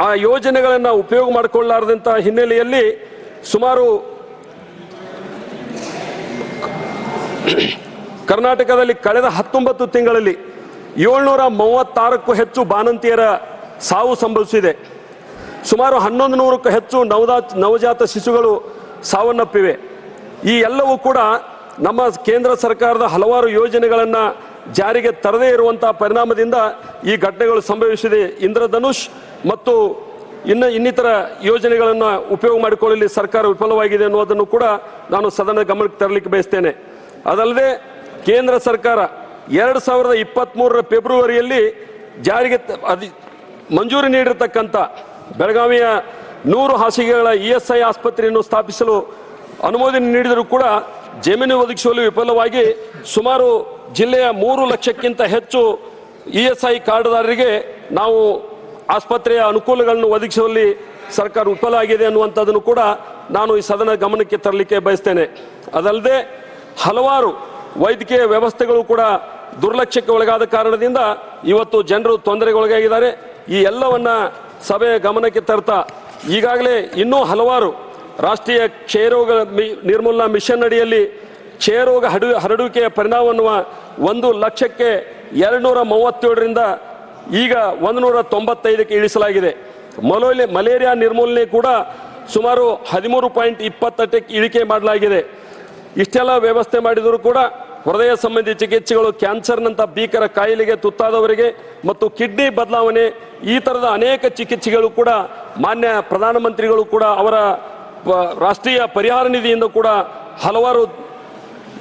ಆ ಯೋಜನೆಗಳನ್ನು ಉಪಯೋಗ ಮಾಡಿಕೊಳ್ಳಲಾರದಂಥ ಹಿನ್ನೆಲೆಯಲ್ಲಿ ಸುಮಾರು ಕರ್ನಾಟಕದಲ್ಲಿ ಕಳೆದ 19 ತಿಂಗಳಲ್ಲಿ 736ಕ್ಕೂ ಹೆಚ್ಚು ಬಾಣಂತಿಯರ ಸಾವು ಸಂಭವಿಸಿದೆ. ಸುಮಾರು 1100ಕ್ಕೂ ಹೆಚ್ಚು ನವಜಾತ ಶಿಶುಗಳು ಸಾವನ್ನಪ್ಪಿವೆ. ಈ ಎಲ್ಲವೂ ಕೂಡ ನಮ್ಮ ಕೇಂದ್ರ ಸರ್ಕಾರದ ಹಲವಾರು ಯೋಜನೆಗಳನ್ನು ಜಾರಿಗೆ ತರದೇ ಇರುವಂತಹ ಪರಿಣಾಮದಿಂದ ಈ ಘಟನೆಗಳು ಸಂಭವಿಸಿದೆ. ಇಂದ್ರಧನುಷ್ ಮತ್ತು ಇನ್ನಿತರ ಯೋಜನೆಗಳನ್ನು ಉಪಯೋಗ ಮಾಡಿಕೊಳ್ಳಲು ಸರ್ಕಾರ ವಿಫಲವಾಗಿದೆ ಅನ್ನೋದನ್ನು ಕೂಡ ನಾನು ಸದನ ಗಮನಕ್ಕೆ ತರಲಿಕ್ಕೆ ಬಯಸ್ತೇನೆ. ಅದಲ್ಲದೆ ಕೇಂದ್ರ ಸರ್ಕಾರ 2023ರ ಫೆಬ್ರವರಿಯಲ್ಲಿ ಜಾರಿಗೆ ಮಂಜೂರಿ ನೀಡಿರತಕ್ಕಂಥ ಬೆಳಗಾವಿಯ 100 ಹಾಸಿಗೆಗಳ ESI ಆಸ್ಪತ್ರೆಯನ್ನು ಸ್ಥಾಪಿಸಲು ಅನುಮೋದನೆ ನೀಡಿದರೂ ಕೂಡ ಜಮೀನು ಒದಗಿಸುವಲ್ಲಿ ವಿಫಲವಾಗಿ ಸುಮಾರು ಜಿಲ್ಲೆಯ 3 ಲಕ್ಷಕ್ಕಿಂತ ಹೆಚ್ಚು ESI ಕಾರ್ಡ್ದಾರರಿಗೆ ನಾವು ಆಸ್ಪತ್ರೆಯ ಅನುಕೂಲಗಳನ್ನು ಒದಗಿಸುವಲ್ಲಿ ಸರ್ಕಾರ ವಿಫಲ ಆಗಿದೆ ಅನ್ನುವಂಥದ್ದನ್ನು ಕೂಡ ನಾನು ಈ ಸದನ ಗಮನಕ್ಕೆ ತರಲಿಕ್ಕೆ ಬಯಸ್ತೇನೆ. ಅದಲ್ಲದೆ ಹಲವಾರು ವೈದ್ಯಕೀಯ ವ್ಯವಸ್ಥೆಗಳು ಕೂಡ ದುರ್ಲಕ್ಷ್ಯಕ್ಕೆ ಒಳಗಾದ ಕಾರಣದಿಂದ ಇವತ್ತು ಜನರು ತೊಂದರೆಗೊಳಗಾಗಿದ್ದಾರೆ. ಈ ಎಲ್ಲವನ್ನ ಸಭೆಯ ಗಮನಕ್ಕೆ ತರ್ತಾ ಈಗಾಗಲೇ ಇನ್ನೂ ಹಲವಾರು ರಾಷ್ಟ್ರೀಯ ಕ್ಷಯರೋಗ ನಿರ್ಮೂಲನಾ ಮಿಷನ್ ಅಡಿಯಲ್ಲಿ ಕ್ಷಯರೋಗ ಹರಡುವಿಕೆಯ ಪರಿಣಾಮವನ್ನು 1,237ರಿಂದ ಈಗ 195ಕ್ಕೆ ಇಳಿಸಲಾಗಿದೆ. ಮಲೇರಿಯಾ ನಿರ್ಮೂಲನೆ ಕೂಡ ಸುಮಾರು 13.28ಕ್ಕೆ ಇಳಿಕೆ ಮಾಡಲಾಗಿದೆ. ಇಷ್ಟೆಲ್ಲ ವ್ಯವಸ್ಥೆ ಮಾಡಿದರೂ ಕೂಡ ಹೃದಯ ಸಂಬಂಧಿ ಚಿಕಿತ್ಸೆಗಳು, ಕ್ಯಾನ್ಸರ್ನಂಥ ಭೀಕರ ಕಾಯಿಲೆಗೆ ತುತ್ತಾದವರಿಗೆ ಮತ್ತು ಕಿಡ್ನಿ ಬದಲಾವಣೆ ಈ ಥರದ ಅನೇಕ ಚಿಕಿತ್ಸೆಗಳು ಕೂಡ ಮಾನ್ಯ ಪ್ರಧಾನಮಂತ್ರಿಗಳು ಕೂಡ ಅವರ ರಾಷ್ಟ್ರೀಯ ಪರಿಹಾರ ನಿಧಿಯಿಂದ ಕೂಡ ಹಲವಾರು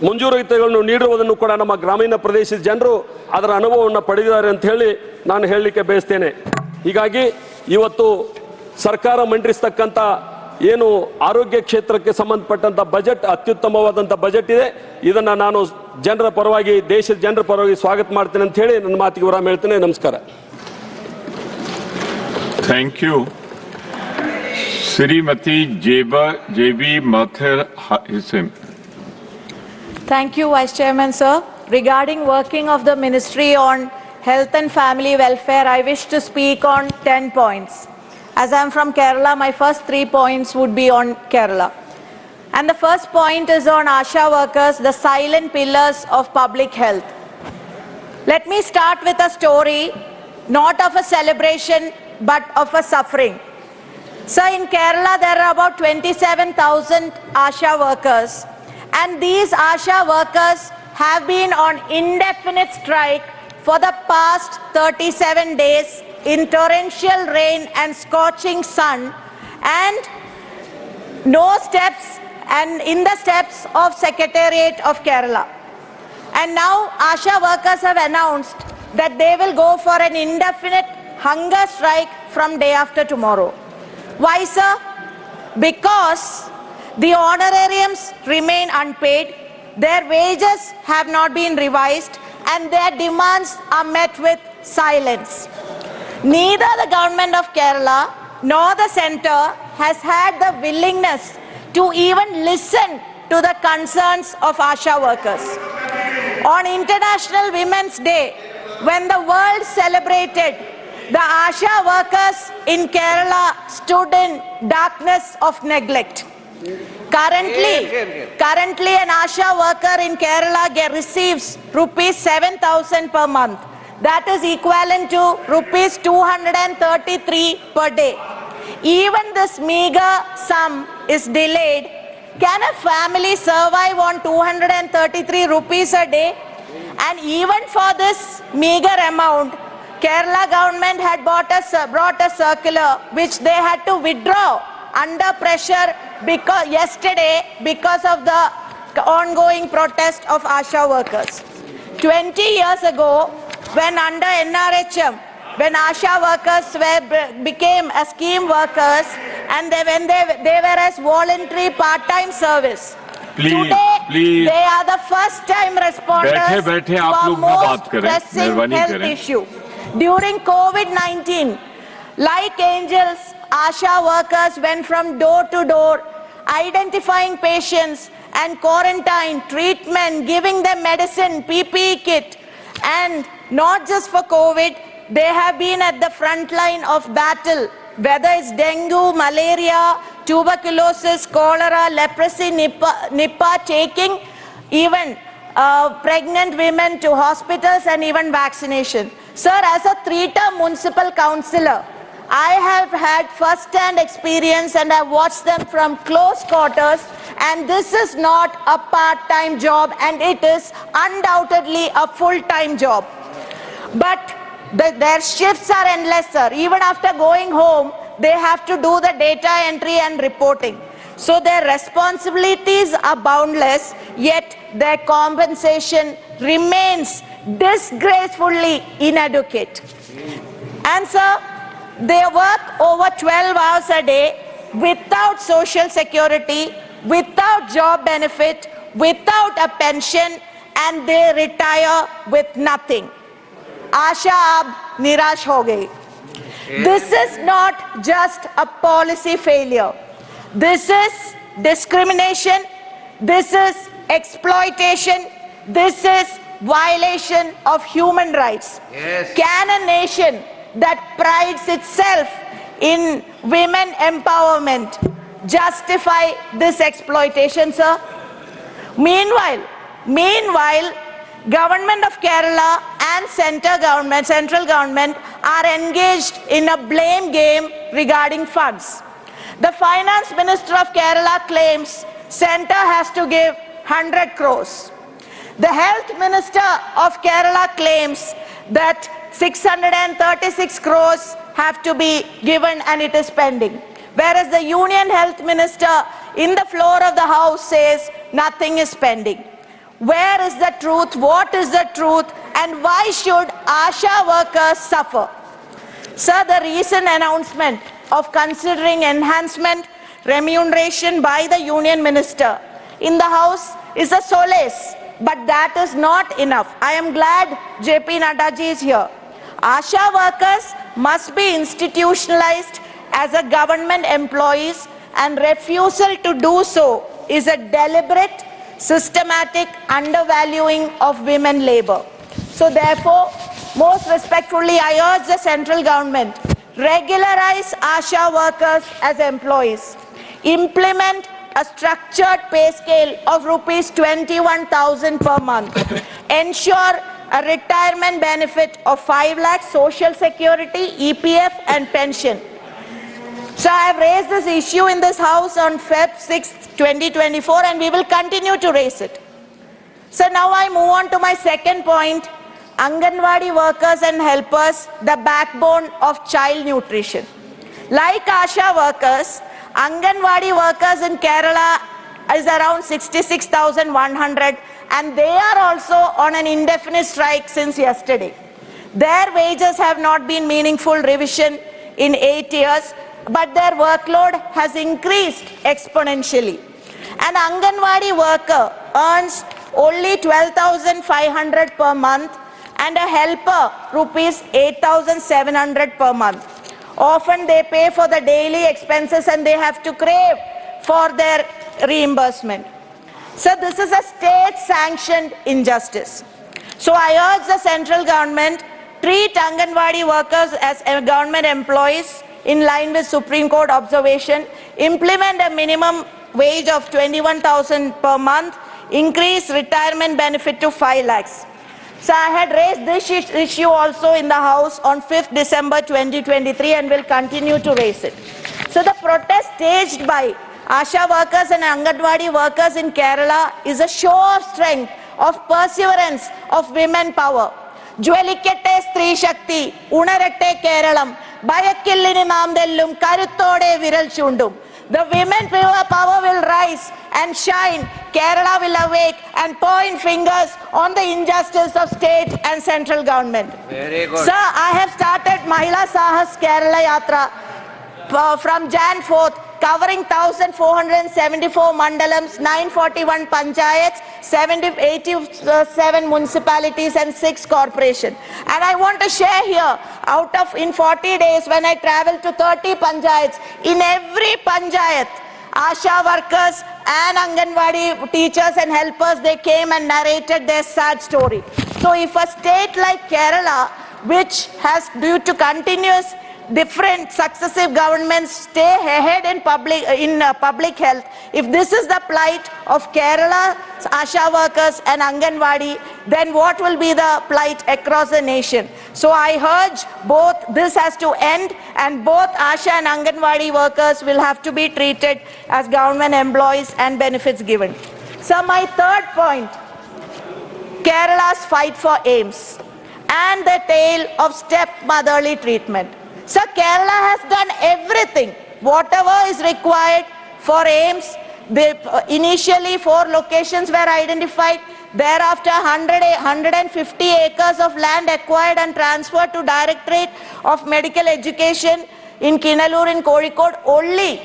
ಮಂಜೂರಾತಿಗಳನ್ನು ನೀಡಿರುವುದನ್ನು ಕೂಡ ನಮ್ಮ ಗ್ರಾಮೀಣ ಪ್ರದೇಶದ ಜನರು ಅದರ ಅನುಭವವನ್ನು ಪಡೆದಿದ್ದಾರೆ ಅಂತ ಹೇಳಿ ನಾನು ಹೇಳಲಿಕ್ಕೆ ಬಯಸ್ತೇನೆ. ಹೀಗಾಗಿ ಇವತ್ತು ಸರ್ಕಾರ ಮಂಡಿಸ್ತಕ್ಕಂಥ ಏನು ಆರೋಗ್ಯ ಕ್ಷೇತ್ರಕ್ಕೆ ಸಂಬಂಧಪಟ್ಟಂತ ಬಜೆಟ್ ಅತ್ಯುತ್ತಮವಾದಂಥ ಬಜೆಟ್ ಇದೆ. ಇದನ್ನು ನಾನು ಜನರ ಪರವಾಗಿ, ದೇಶದ ಜನರ ಪರವಾಗಿ ಸ್ವಾಗತ ಮಾಡ್ತೇನೆ ಅಂತ ಹೇಳಿ ನನ್ನ ಮಾತಿಗೆ ವಿರಾಮ ಹೇಳ್ತೇನೆ. ನಮಸ್ಕಾರ. Thank you. Shrimati Jebi Mather Hussain. Thank you, Vice Chairman, sir. Regarding working of the Ministry on Health and Family Welfare, I wish to speak on 10 points. As I am from Kerala, my first 3 points would be on Kerala. And the first point is on ASHA workers, the silent pillars of public health. Let me start with a story, not of a celebration, but of a suffering. So in Kerala, there are about 27,000 ASHA workers. And these ASHA workers have been on indefinite strike for the past 37 days in torrential rain and scorching sun, and no steps and in the steps of Secretariat of Kerala. And now ASHA workers have announced that they will go for an indefinite hunger strike from day after tomorrow. Why, sir? Because the honorariums remain unpaid, their wages have not been revised, and their demands are met with silence. Neither the government of Kerala nor the centre has had the willingness to even listen to the concerns of ASHA workers. On International Women's Day, when the world celebrated, the ASHA workers in Kerala stood in darkness of neglect. Currently an ASHA worker in Kerala receives rupees 7,000 per month. That is equivalent to rupees 233 per day. Even this meager sum is delayed. Can a family survive on 233 rupees a day? And even for this meager amount, Kerala government had brought a circular which they had to withdraw under pressure yesterday because of the ongoing protest of ASHA workers. 20 years ago, when under NRHM, when ASHA workers became scheme workers, and when they were as voluntary part-time service. Today, they are the first-time responders to our most pressing health issue. During COVID-19, like angels, ASHA workers went from door to door, identifying patients and quarantine, treatment, giving them medicine, PPE kit. And not just for COVID, they have been at the front line of battle, whether it's dengue, malaria, tuberculosis, cholera, leprosy, Nipah, taking even pregnant women to hospitals and even vaccination. Sir, as a 3-term municipal councillor, I have had first-hand experience and I've watched them from close quarters, and this is not a part-time job, and it is undoubtedly a full-time job. But their shifts are endless, sir. Even after going home, they have to do the data entry and reporting. So their responsibilities are boundless, yet their compensation remains disgracefully inadequate. And sir, they work over 12 hours a day without social security, without job benefit, without a pension, and they retire with nothing. Asha ab nirash ho gayi. This is not just a policy failure. This is discrimination. This is exploitation. This is violation of human rights. Can a nation that prides itself in women empowerment justify this exploitation, sir? Meanwhile, Government of Kerala and central government are engaged in a blame game regarding funds. The Finance Minister of Kerala claims Centre has to give 100 crores. The Health Minister of Kerala claims that 636 crores have to be given and it is pending. Whereas the Union Health Minister in the floor of the House says nothing is pending. Where is the truth? What is the truth? And why should ASHA workers suffer? Sir, the recent announcement of considering enhancement remuneration by the Union Minister in the House is a solace, but that is not enough. I am glad JP Nadda ji is here. ASHA workers must be institutionalized as a government employees, and refusal to do so is a deliberate, systematic undervaluing of women labor. So therefore, most respectfully, I urge the central government, regularize ASHA workers as employees, implement a structured pay scale of rupees 21,000 per month, ensure a retirement benefit of 5 lakhs, social security, EPF and pension. So I have raised this issue in this House on Feb 6, 2024, and we will continue to raise it. So now I move on to my second point, Anganwadi workers and helpers, the backbone of child nutrition. Like ASHA workers, Anganwadi workers in Kerala is around 66,100, and they are also on an indefinite strike since yesterday. Their wages have not been meaningful revision in 8 years, but their workload has increased exponentially. An Anganwadi worker earns only 12,500 per month and a helper rupees 8,700 per month. Often they pay for the daily expenses and they have to crave for their reimbursement. So this is a state-sanctioned injustice. So I urge the central government, treat Anganwadi workers as government employees in line with Supreme Court observation, implement a minimum wage of 21,000 per month, increase retirement benefit to 5 lakhs. So I had raised this issue also in the House on 5th December 2023 and will continue to raise it. So the protest staged by ASHA workers and Anganwadi workers in Kerala is a show of strength, of perseverance, of women power. Jwalikette Stree Shakti, Unaratte Keralam, Bayakillini Namdellum, Karuttode Viral Chundum. The women power will rise and shine. Kerala will awake and point fingers on the injustice of state and central government. Very good. Sir, I have started Mahila Sahas Kerala Yatra from Jan 4th, covering 1,474 mandalams, 941 panchayats, 87 municipalities and 6 corporations. And I want to share here, in 40 days when I traveled to 30 panchayats, in every panchayat, ASHA workers and Anganwadi teachers and helpers, they came and narrated their sad story. So if a state like Kerala, which has, due to continuous different successive governments, stay ahead in public health, if this is the plight of Kerala's ASHA workers and Anganwadi, then what will be the plight across the nation? So I urge both, this has to end, and both ASHA and Anganwadi workers will have to be treated as government employees and benefits given. So my third point, Kerala's fight for aims and the tale of stepmotherly treatment. So Kerala has done everything, whatever is required for aims. Initially 4 locations were identified, thereafter 150 acres of land acquired and transferred to Directorate of Medical Education in Kinalur in Kozhikode only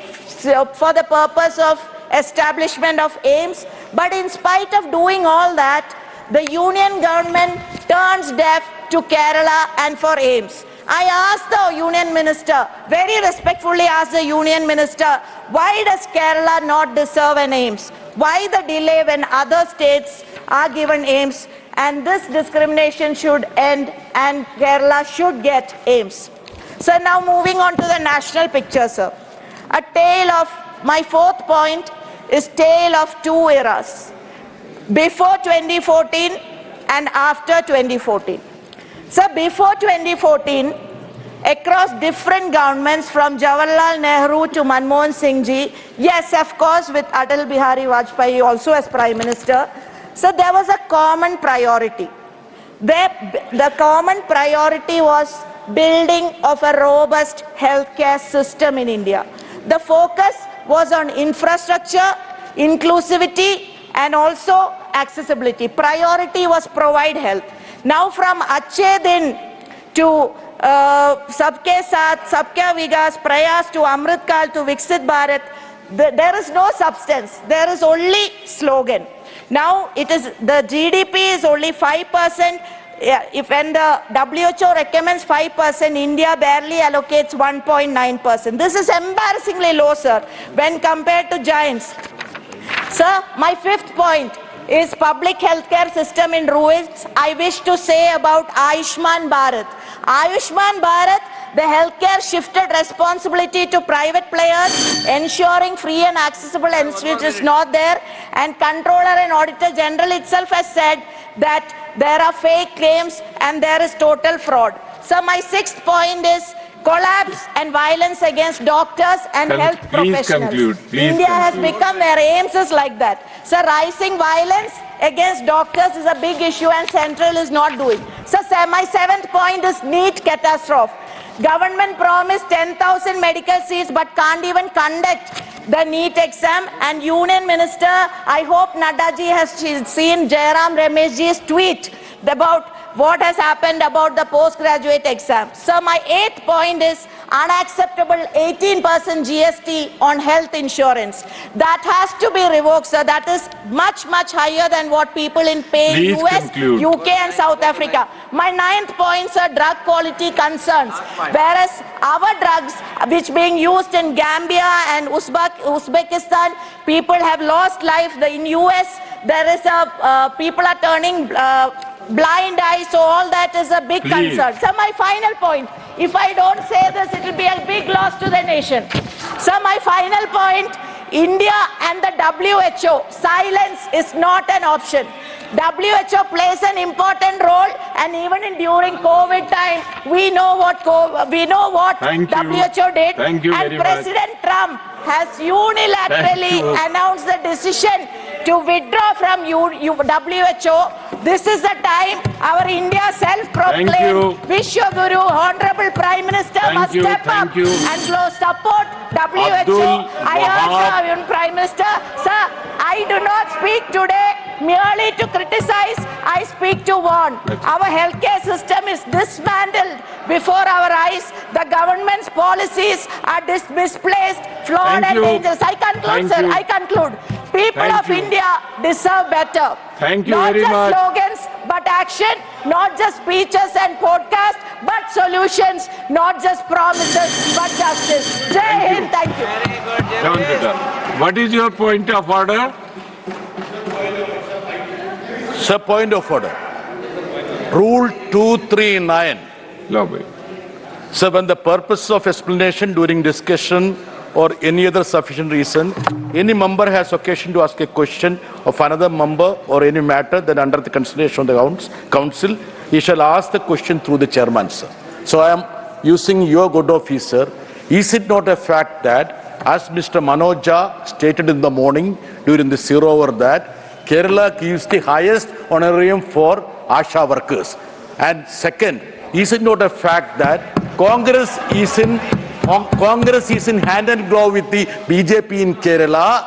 for the purpose of establishment of aims. But in spite of doing all that, the union government turns deaf to Kerala and for aims. I asked the Union Minister, very respectfully asked the Union Minister, why does Kerala not deserve an aims? Why the delay when other states are given aims? and this discrimination should end and Kerala should get aims. So now moving on to the national picture, sir. A tale of, my fourth point is tale of two eras, before 2014 and after 2014. So before 2014, across different governments from Jawaharlal Nehru to Manmohan Singh ji, yes, of course, with Atal Bihari Vajpayee also as Prime Minister, so there was a common priority. The common priority was building of a robust healthcare system in India. The focus was on infrastructure, inclusivity, and also accessibility. Priority was provide health. Now from Achhe Din to Sabke Saath, Sabka Vikas, Prayas to Amrit Kal to Viksit Bharat, there is no substance. There is only slogan. Now it is, the GDP is only 5%. If when the WHO recommends 5%, India barely allocates 1.9%. This is embarrassingly low, sir, when compared to giants. Sir, my fifth point is public healthcare system in ruins. I wish to say about Ayushman Bharat. Ayushman Bharat, the healthcare shifted responsibility to private players, ensuring free and accessible institutes is not there, and Controller and Auditor General itself has said that there are fake claims and there is total fraud. So my sixth point is collapse and violence against doctors and health professionals. India has become, their aims is like that. So rising violence against doctors is a big issue and Central is not doing. So my seventh point is NEET catastrophe. Government promised 10,000 medical seats but can't even conduct the NEET exam, and Union Minister, I hope Naddaji has seen Jairam Rameshji's tweet about what has happened about the postgraduate exam. So my eighth point is unacceptable 18% GST on health insurance. That has to be revoked, sir. That is much, much higher than what people in pay in US, UK and South Africa. My ninth point are drug quality concerns. Whereas our drugs, which being used in Gambia and Uzbekistan, people have lost life. In US, there is a, people are turning blind eye, so all that is a big concern. So my final point, if I don't say this, it will be a big loss to the nation. So my final point, India and the WHO, silence is not an option. WHO plays an important role, and even during COVID time, we know what WHO did. And President Trump has unilaterally announced the decision to withdraw from WHO. This is the time our India self-proclaimed Vishwaguru, Honorable Prime Minister must step up and support WHO. I urge our Prime Minister, sir, I do not speak today merely to criticize, I speak to warn. Our healthcare system is dismantled before our eyes. The government's policies are misplaced, flawed and dangerous. I conclude, sir, I conclude. People of India deserve better. Not just slogans, but action. Not just speeches and podcasts, but solutions. Not just promises, but justice. Jai Hind. Thank you. Very good. What is your point of order? Sir, point of order. Rule 239. Sir, when the purpose of explanation during discussion or any other sufficient reason, any member has occasion to ask a question of another member or any matter that under the consideration of the council, he shall ask the question through the chairman, sir. So I am using your good office, sir. Is it not a fact that, as Mr. Manoja stated in the morning during the 0 hour, that Kerala gives the highest honorarium for ASHA workers? And second, is it not a fact that Congress is in hand and glove with the BJP in Kerala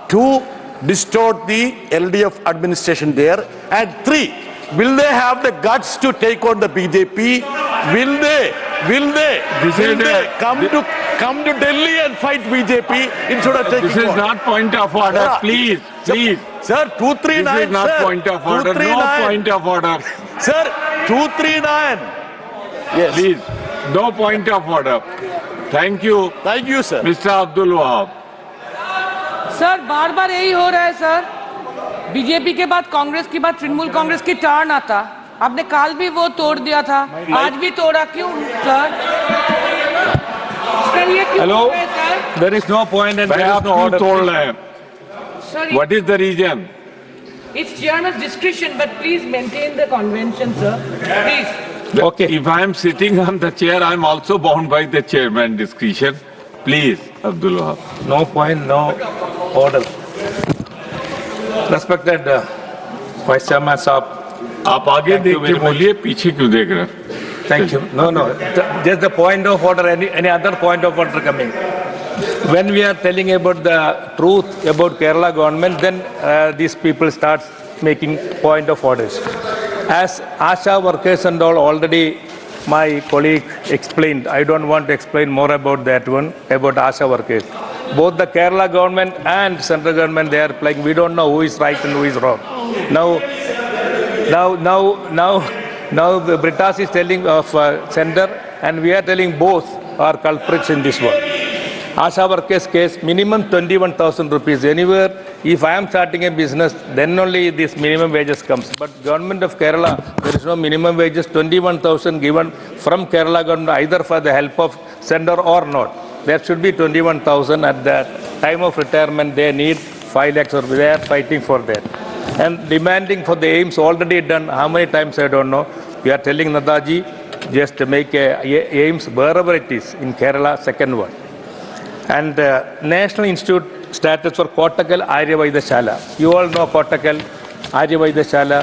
to distort the LDF administration there? And three, will they have the guts to take on the BJP? Will they come to Delhi and fight BJP instead of taking on? This is not point of order, please. Sir, 239, this is not sir. Point of order, no point of order. Sir, 239. Yes. Please, no point of order. Thank you. Thank you, sir. Mr. Abdul Wahab. Sir बार बार यही हो रहा है sir, BJP के बाद कांग्रेस की बात, तृणमूल कांग्रेस की टर्न आता, आपने काल भी वो तोड़ दिया था, आज भी तोड़ा क्यों sir? Hello, there is no point and there is no order. तोड़ रहे हैं, what is the reason? It's chairman's discretion, but please maintain the convention, sir. Please. Okay. If I am sitting on the chair, I am also bound by the chairman discretion. Please, Abdul Wahab. No point, no order. Respected Vice Chairman Saab. आप आगे देख के बोलिए, पीछे क्यों देख रहे हैं? Thank you. No, just the point of order. Any other point of order coming? When we are telling about the truth about Kerala government, then these people start making point of orders. As ASHA workers and all already my colleague explained, I don't want to explain more about that one, about ASHA workers. Both the Kerala government and central government, they are playing. We don't know who is right and who is wrong. Now the Britas is telling of center, and we are telling both are culprits in this one. ASHA workers case, minimum 21,000 rupees. Anywhere, if I am starting a business, then only this minimum wages comes. But government of Kerala, there is no minimum wages, 21,000 given from Kerala government, either for the help of center or not. There should be 21,000 at the time of retirement. They need 5 lakhs, or they are fighting for that. And demanding for the aims already done. How many times, I don't know. We are telling Nadaji, just to make aims wherever it is, in Kerala, second one. And National Institute status for Kottakkal Aryavaidashala. You all know Kottakkal Aryavaidashala,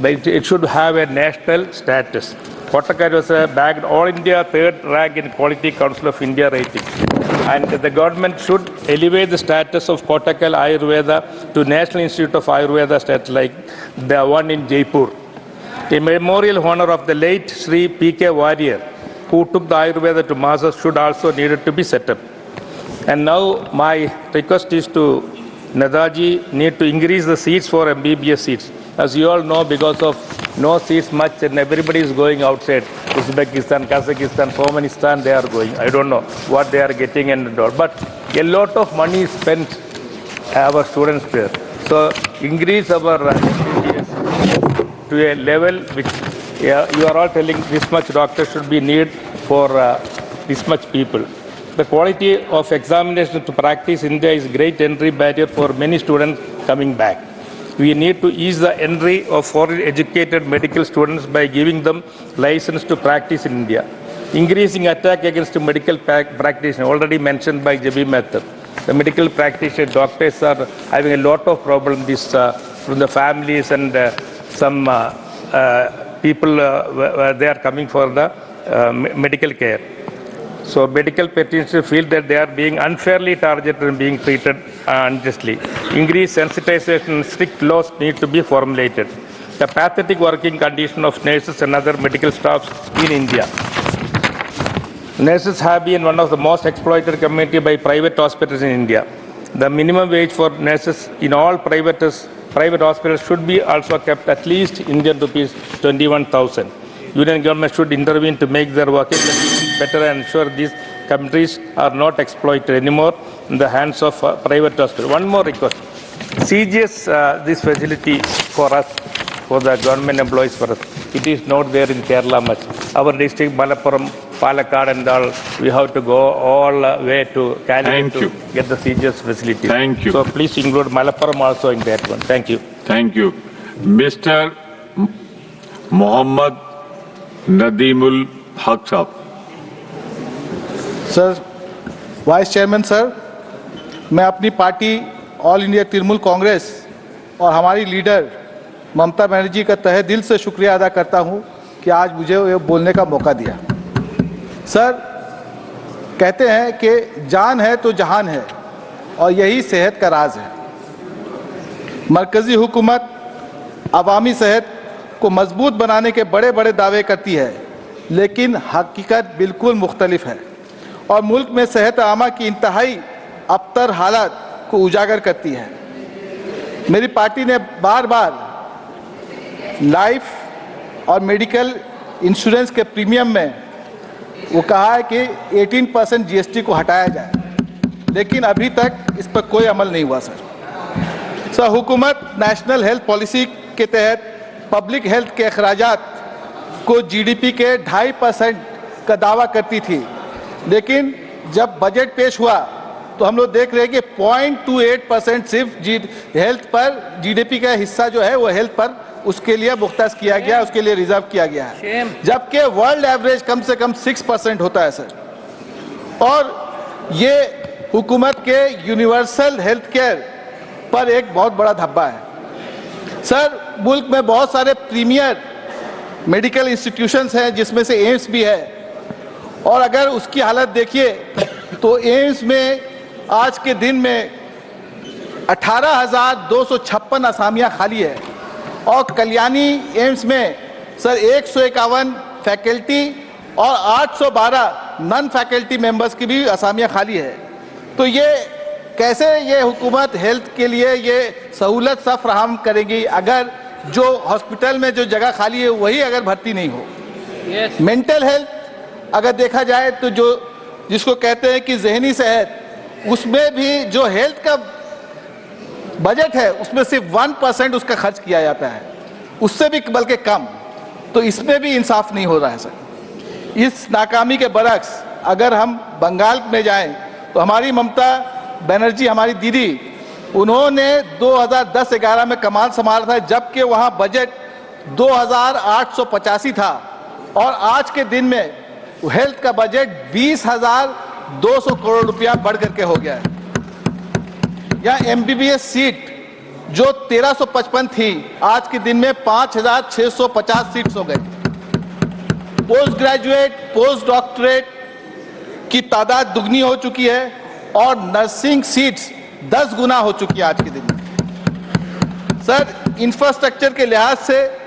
but it should have a national status. Kottakkal was bagged All India third rank in Quality Council of India rating. And the government should elevate the status of Kottakkal Ayurveda to National Institute of Ayurveda status, like the one in Jaipur. A memorial honor of the late Sri P.K. Warrior, who took the Ayurveda to masses, should also needed to be set up. And now my request is to Nadaji need to increase the seats for MBBS seats. As you all know, because of no seats much and everybody is going outside, Uzbekistan, Kazakhstan, Turkmenistan, they are going. I don't know what they are getting and all. But a lot of money is spent our students there. So increase our MBBS to a level which you are all telling this much doctors should be needed for this much people. The quality of examination to practice in India is great entry barrier for many students coming back. We need to ease the entry of foreign educated medical students by giving them license to practice in India. Increasing attack against medical practitioners, already mentioned by J.B. Mehta. The medical practitioner doctors are having a lot of problems from the families and some people they are coming for the medical care. So medical practitioners feel that they are being unfairly targeted and being treated unjustly. Increased sensitization and strict laws need to be formulated. The pathetic working condition of nurses and other medical staffs in India. Nurses have been one of the most exploited community by private hospitals in India. The minimum wage for nurses in all private hospitals should be also kept at least Indian rupees 21,000. Union government should intervene to make their working conditions better and ensure these countries are not exploited anymore in the hands of private hospitals. One more request. CGS, this facility for us, for the government employees for us, it is not there in Kerala much. Our district, Malappuram, Palakkad and all, we have to go all way to Calicut to get the CGS facility. Thank you. So please include Malappuram also in that one. Thank you. Thank you. Mr. Mohammad Nadeemul Haq Saab. Sir, vice chairman sir, मैं अपनी party all India Trinamool Congress और हमारी leader Mamata Banerjee का तहे दिल से शुक्रिया अदा करता हूं कि आज मुझे ये बोलने का मौका दिया। सर, कहते हैं कि जान है तो जहान है और यही सेहत का राज है। मरकजी हुकूमत अवामी सेहत को मजबूत बनाने के बड़े बड़े दावे करती है, लेकिन हकीकत बिल्कुल मुख्तलिफ है और मुल्क में सेहत आमा की इंतहाई अबतर हालत को उजागर करती है। मेरी पार्टी ने बार बार लाइफ और मेडिकल इंश्योरेंस के प्रीमियम में वो कहा है कि 18% GST को हटाया जाए, लेकिन अभी तक इस पर कोई अमल नहीं हुआ। सर, सर, हुकूमत नेशनल हेल्थ पॉलिसी के तहत पब्लिक हेल्थ के अखराजात को जीडीपी के 2.5% का दावा करती थी, लेकिन जब बजट पेश हुआ तो हम लोग देख रहे हैं कि 0.28% सिर्फ हेल्थ पर जीडीपी का हिस्सा जो है वो हेल्थ पर उसके लिए मुख्तस किया गया, उसके लिए रिजर्व किया गया है, जबकि वर्ल्ड एवरेज कम से कम 6% होता है सर। और ये हुकूमत के यूनिवर्सल हेल्थ केयर पर एक बहुत बड़ा धब्बा है। सर, मुल्क में बहुत सारे प्रीमियर मेडिकल इंस्टीट्यूशंस हैं जिसमें से एम्स भी है, और अगर उसकी हालत देखिए तो एम्स में आज के दिन में 18,256 असामियां खाली है, और कल्याणी एम्स में सर 151 फैकल्टी और 812 नॉन फैकल्टी मेंबर्स की भी असामियां खाली है। तो ये कैसे ये हुकूमत हेल्थ के लिए ये सहूलत सब फराहम करेगी अगर जो हॉस्पिटल में जो जगह खाली है वही अगर भर्ती नहीं हो। मेंटल हेल्थ अगर देखा जाए तो जो जिसको कहते हैं कि जहनी सेहत, उसमें भी जो हेल्थ का बजट है उसमें सिर्फ 1% उसका खर्च किया जाता है, उससे भी बल्कि कम। तो इसमें भी इंसाफ नहीं हो रहा है सर। इस नाकामी के बरक्स अगर हम बंगाल में जाएं तो हमारी ममता बनर्जी, हमारी दीदी, उन्होंने 2010-11 में कमान संभाला था, जबकि वहां बजट 2,885 था, और आज के दिन में हेल्थ का बजट 20,200 करोड़ रुपया बढ़ करके हो गया है। यहाँ एमबीबीएस सीट जो 1355 थी, आज के दिन में 5,650 सीट्स हो गई। पोस्ट ग्रेजुएट, पोस्ट डॉक्टरेट की तादाद दुगनी हो चुकी है, और नर्सिंग सीट्स 10 गुना हो चुकी है आज के दिन में। सर, इंफ्रास्ट्रक्चर के लिहाज से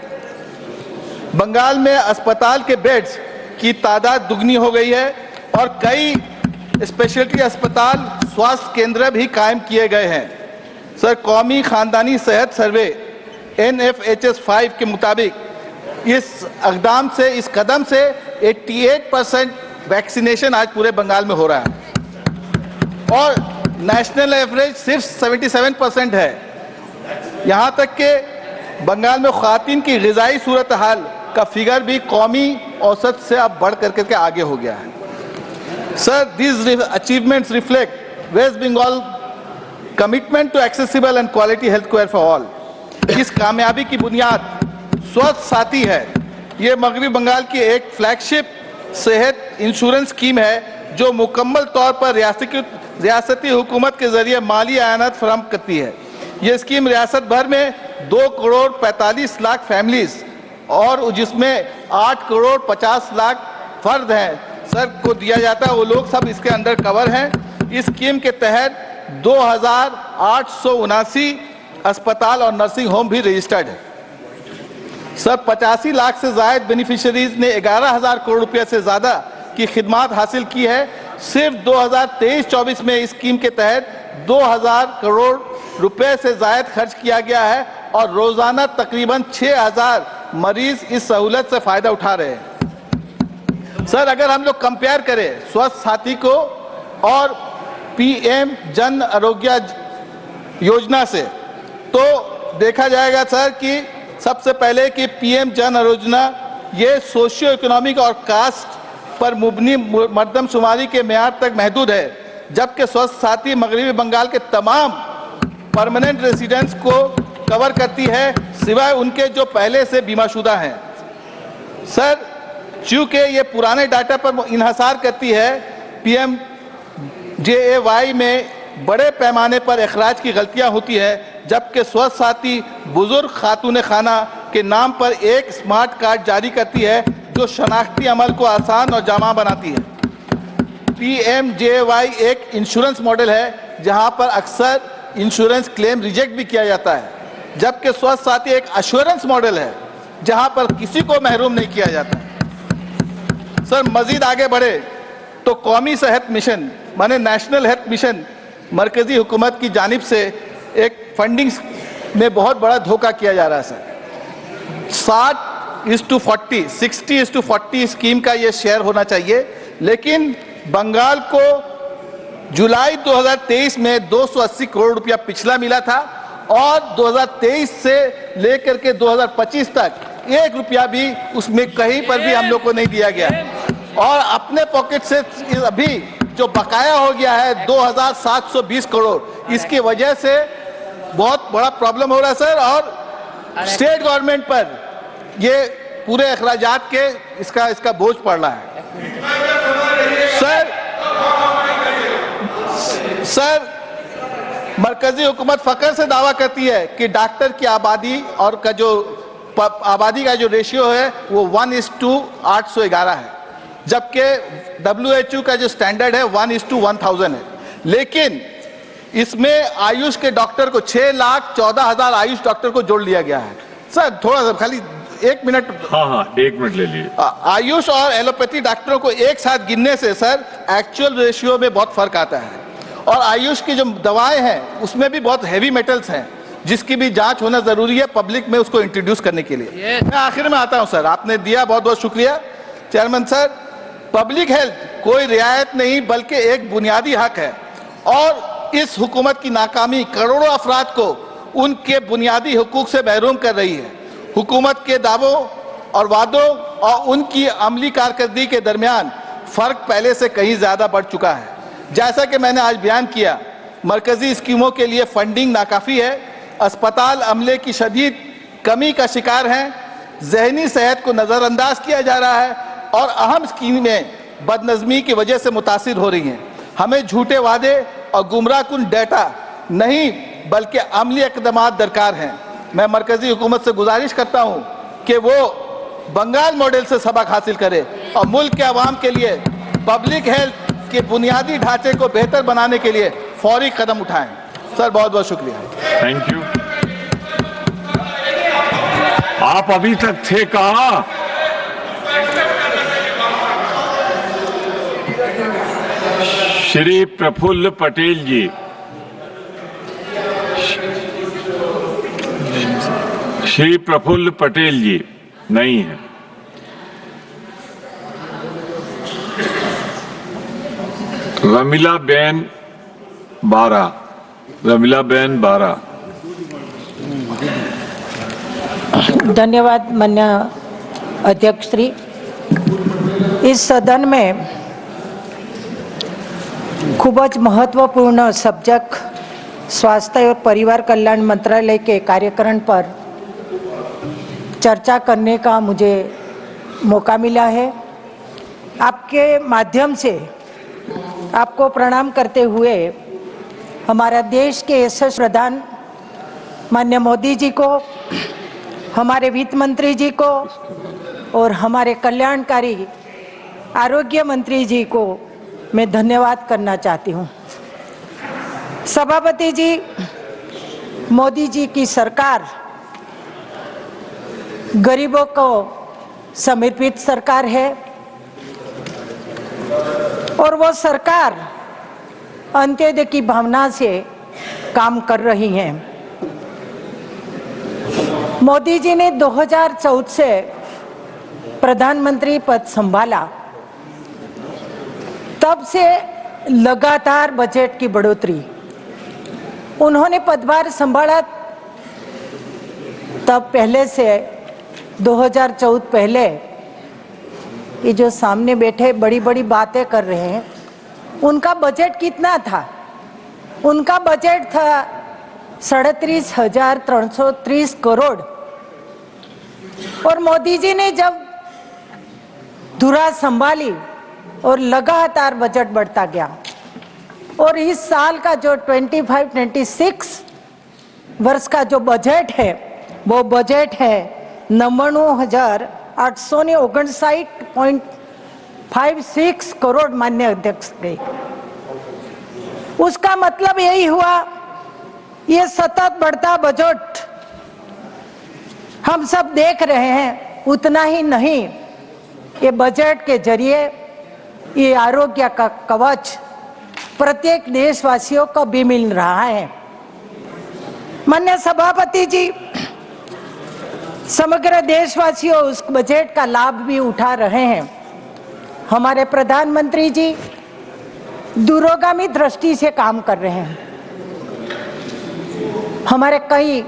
बंगाल में अस्पताल के बेड्स की तादाद दुगनी हो गई है, और कई स्पेशलिटी अस्पताल, स्वास्थ्य केंद्र भी कायम किए गए हैं। सर, कौमी खानदानी सेहत सर्वे NFHS 5 के मुताबिक इस इकदाम से, इस कदम से 88% वैक्सीनेशन आज पूरे बंगाल में हो रहा है, और नेशनल एवरेज सिर्फ 77% है। यहाँ तक कि बंगाल में ख्वातीन की ग़िज़ाई सूरत हाल का फिगर भी कौमी औसत से अब बढ़ करके आगे हो गया है। Sir, these achievements reflect West Bengal commitment to accessible and quality health care for all. इस कामयाबी की बुनियाद स्वास्थ्य साथी है। ये मगरबी बंगाल की एक फ्लैगशिप सेहत इंश्योरेंस स्कीम है जो मुकम्मल तौर पर रियासती हुकूमत के जरिए माली आयानात फराहम करती है। ये स्कीम रियासत भर में 2 करोड़ 45 लाख फैमिलीज और जिसमें 8 करोड़ 50 लाख फर्द हैं सर को दिया जाता है, वो लोग सब इसके अंदर कवर हैं। इस स्कीम के तहत 2,879 अस्पताल और नर्सिंग होम भी रजिस्टर्ड है। सर 85 लाख से ज्यादा बेनिफिशियरीज ने 11,000 करोड़ रुपए से ज्यादा की खिदमात हासिल की है। सिर्फ 2023-24 में इस स्कीम के तहत 2,000 करोड़ रुपए से ज्यादा खर्च किया गया है और रोजाना तकरीबन 6,000 मरीज इस सहूलत से फायदा उठा रहे हैं। सर अगर हम लोग कंपेयर करें स्वास्थ्य साथी को और पीएम जन आरोग्य योजना से तो देखा जाएगा सर कि सबसे पहले कि पीएम जन आरोग्य ये सोशियो इकोनॉमिक और कास्ट पर मुबनी मर्दमशुमारी के मेयार तक महदूद है, जबकि स्वास्थ्य साथी मगरबी बंगाल के तमाम परमानेंट रेसिडेंट्स को कवर करती है सिवाय उनके जो पहले से बीमाशुदा हैं। सर चूंकि ये पुराने डाटा पर इन्हसार करती है, PMJAY में बड़े पैमाने पर अखराज की गलतियां होती है, जबकि स्वास्थ्य साथी बुजुर्ग खातून खाना के नाम पर एक स्मार्ट कार्ड जारी करती है जो शनाख्ती अमल को आसान और जामा बनाती है। PMJAY एक इंश्योरेंस मॉडल है जहां पर अक्सर इंश्योरेंस क्लेम रिजेक्ट भी किया जाता है, जबकि स्वास्थ्य साथी एक एश्योरेंस मॉडल है जहां पर किसी को महरूम नहीं किया जाता। सर मजीद आगे बढ़े तो कौमी सेहत मिशन माने नेशनल हेल्थ मिशन मरकजी हुकूमत की जानिब से एक फंडिंग में बहुत बड़ा धोखा किया जा रहा है। सर 60:40 60:40 स्कीम का ये शेयर होना चाहिए, लेकिन बंगाल को जुलाई 2023 में 280 करोड़ रुपया पिछला मिला था और 2023 से लेकर के 2025 तक 1 रुपया भी उसमें कहीं पर भी हम लोग को नहीं दिया गया। और अपने पॉकेट से अभी जो बकाया हो गया है 2720 करोड़, इसकी वजह से बहुत बड़ा प्रॉब्लम हो रहा है सर। और स्टेट गवर्नमेंट पर ये पूरे अखराजात के इसका बोझ पड़ रहा है। सर मरकजी हुकूमत फकर से दावा करती है कि डॉक्टर की आबादी और का जो आबादी का जो रेशियो है वो 1:811 है, जबकि WHO का जो स्टैंडर्ड है 1:1000 है। लेकिन इसमें आयुष के डॉक्टर को 6,14,000 आयुष डॉक्टर को जोड़ लिया गया है। सर थोड़ा सा खाली 1 मिनट। हाँ 1 मिनट ले लिए। आयुष और एलोपैथी डॉक्टरों को एक साथ गिनने से सर एक्चुअल रेशियो में बहुत फर्क आता है। और आयुष की जो दवाएं हैं उसमें भी बहुत हैवी मेटल्स हैं, जिसकी भी जांच होना जरूरी है पब्लिक में उसको इंट्रोड्यूस करने के लिए। मैं आखिर में आता हूं सर, आपने दिया बहुत बहुत शुक्रिया चेयरमैन सर। पब्लिक हेल्थ कोई रियायत नहीं बल्कि एक बुनियादी हक है, और इस हुकूमत की नाकामी करोड़ों अफराद को उनके बुनियादी हुकूक से महरूम कर रही है। हुकूमत के दावों और वादों और उनकी अमली कारकर्दगी के दरमियान फर्क पहले से कहीं ज्यादा बढ़ चुका है। जैसा कि मैंने आज बयान किया, मरकजी स्कीमों के लिए फंडिंग नाकाफी है, अस्पताल अमले की शदीद कमी का शिकार हैं, जहनी सेहत को नज़रअंदाज किया जा रहा है और अहम स्कीमें बदनज़मी की वजह से मुतासिर हो रही हैं। हमें झूठे वादे और गुमराहकुन डेटा नहीं बल्कि अमली इक़दामात दरकार हैं। मैं मरकजी हुकूमत से गुजारिश करता हूँ कि वो बंगाल मॉडल से सबक हासिल करे और मुल्क के अवाम के लिए पब्लिक हेल्थ के बुनियादी ढांचे को बेहतर बनाने के लिए फौरी कदम उठाएं। सर बहुत बहुत शुक्रिया। Thank you. आप अभी तक थे कहाँ? श्री प्रफुल्ल पटेल जी। श्री प्रफुल्ल पटेल जी नहीं है। रमीला बेन बारा। रमीला बेन बारा। धन्यवाद माननीय अध्यक्ष श्री। इस सदन में खूब ज महत्वपूर्ण सब्जेक्ट स्वास्थ्य और परिवार कल्याण मंत्रालय के कार्यक्रम पर चर्चा करने का मुझे मौका मिला है। आपके माध्यम से आपको प्रणाम करते हुए हमारा देश के यशस्वी प्रधान माननीय मोदी जी को, हमारे वित्त मंत्री जी को और हमारे कल्याणकारी आरोग्य मंत्री जी को मैं धन्यवाद करना चाहती हूँ। सभापति जी, मोदी जी की सरकार गरीबों को समर्पित सरकार है और वो सरकार अंत्योदय की भावना से काम कर रही है। मोदी जी ने 2014 से प्रधानमंत्री पद संभाला, तब से लगातार बजट की बढ़ोतरी। उन्होंने पदभार संभाला तब पहले से 2014 पहले ये जो सामने बैठे बड़ी बड़ी बातें कर रहे हैं, उनका बजट कितना था? उनका बजट था 37,330 करोड़। और मोदी जी ने जब धुरा संभाली और लगातार बजट बढ़ता गया, और इस साल का जो 25-26 वर्ष का जो बजट है वो बजट है 99,859.56 करोड़ माननीय अध्यक्ष के। उसका मतलब यही हुआ, ये सतत बढ़ता बजट हम सब देख रहे हैं। उतना ही नहीं, ये बजट के जरिए ये आरोग्य का कवच प्रत्येक देशवासियों को भी मिल रहा है। माननीय सभापति जी, समग्र देशवासियों उस बजट का लाभ भी उठा रहे हैं। हमारे प्रधानमंत्री जी दूरगामी दृष्टि से काम कर रहे हैं। हमारे कई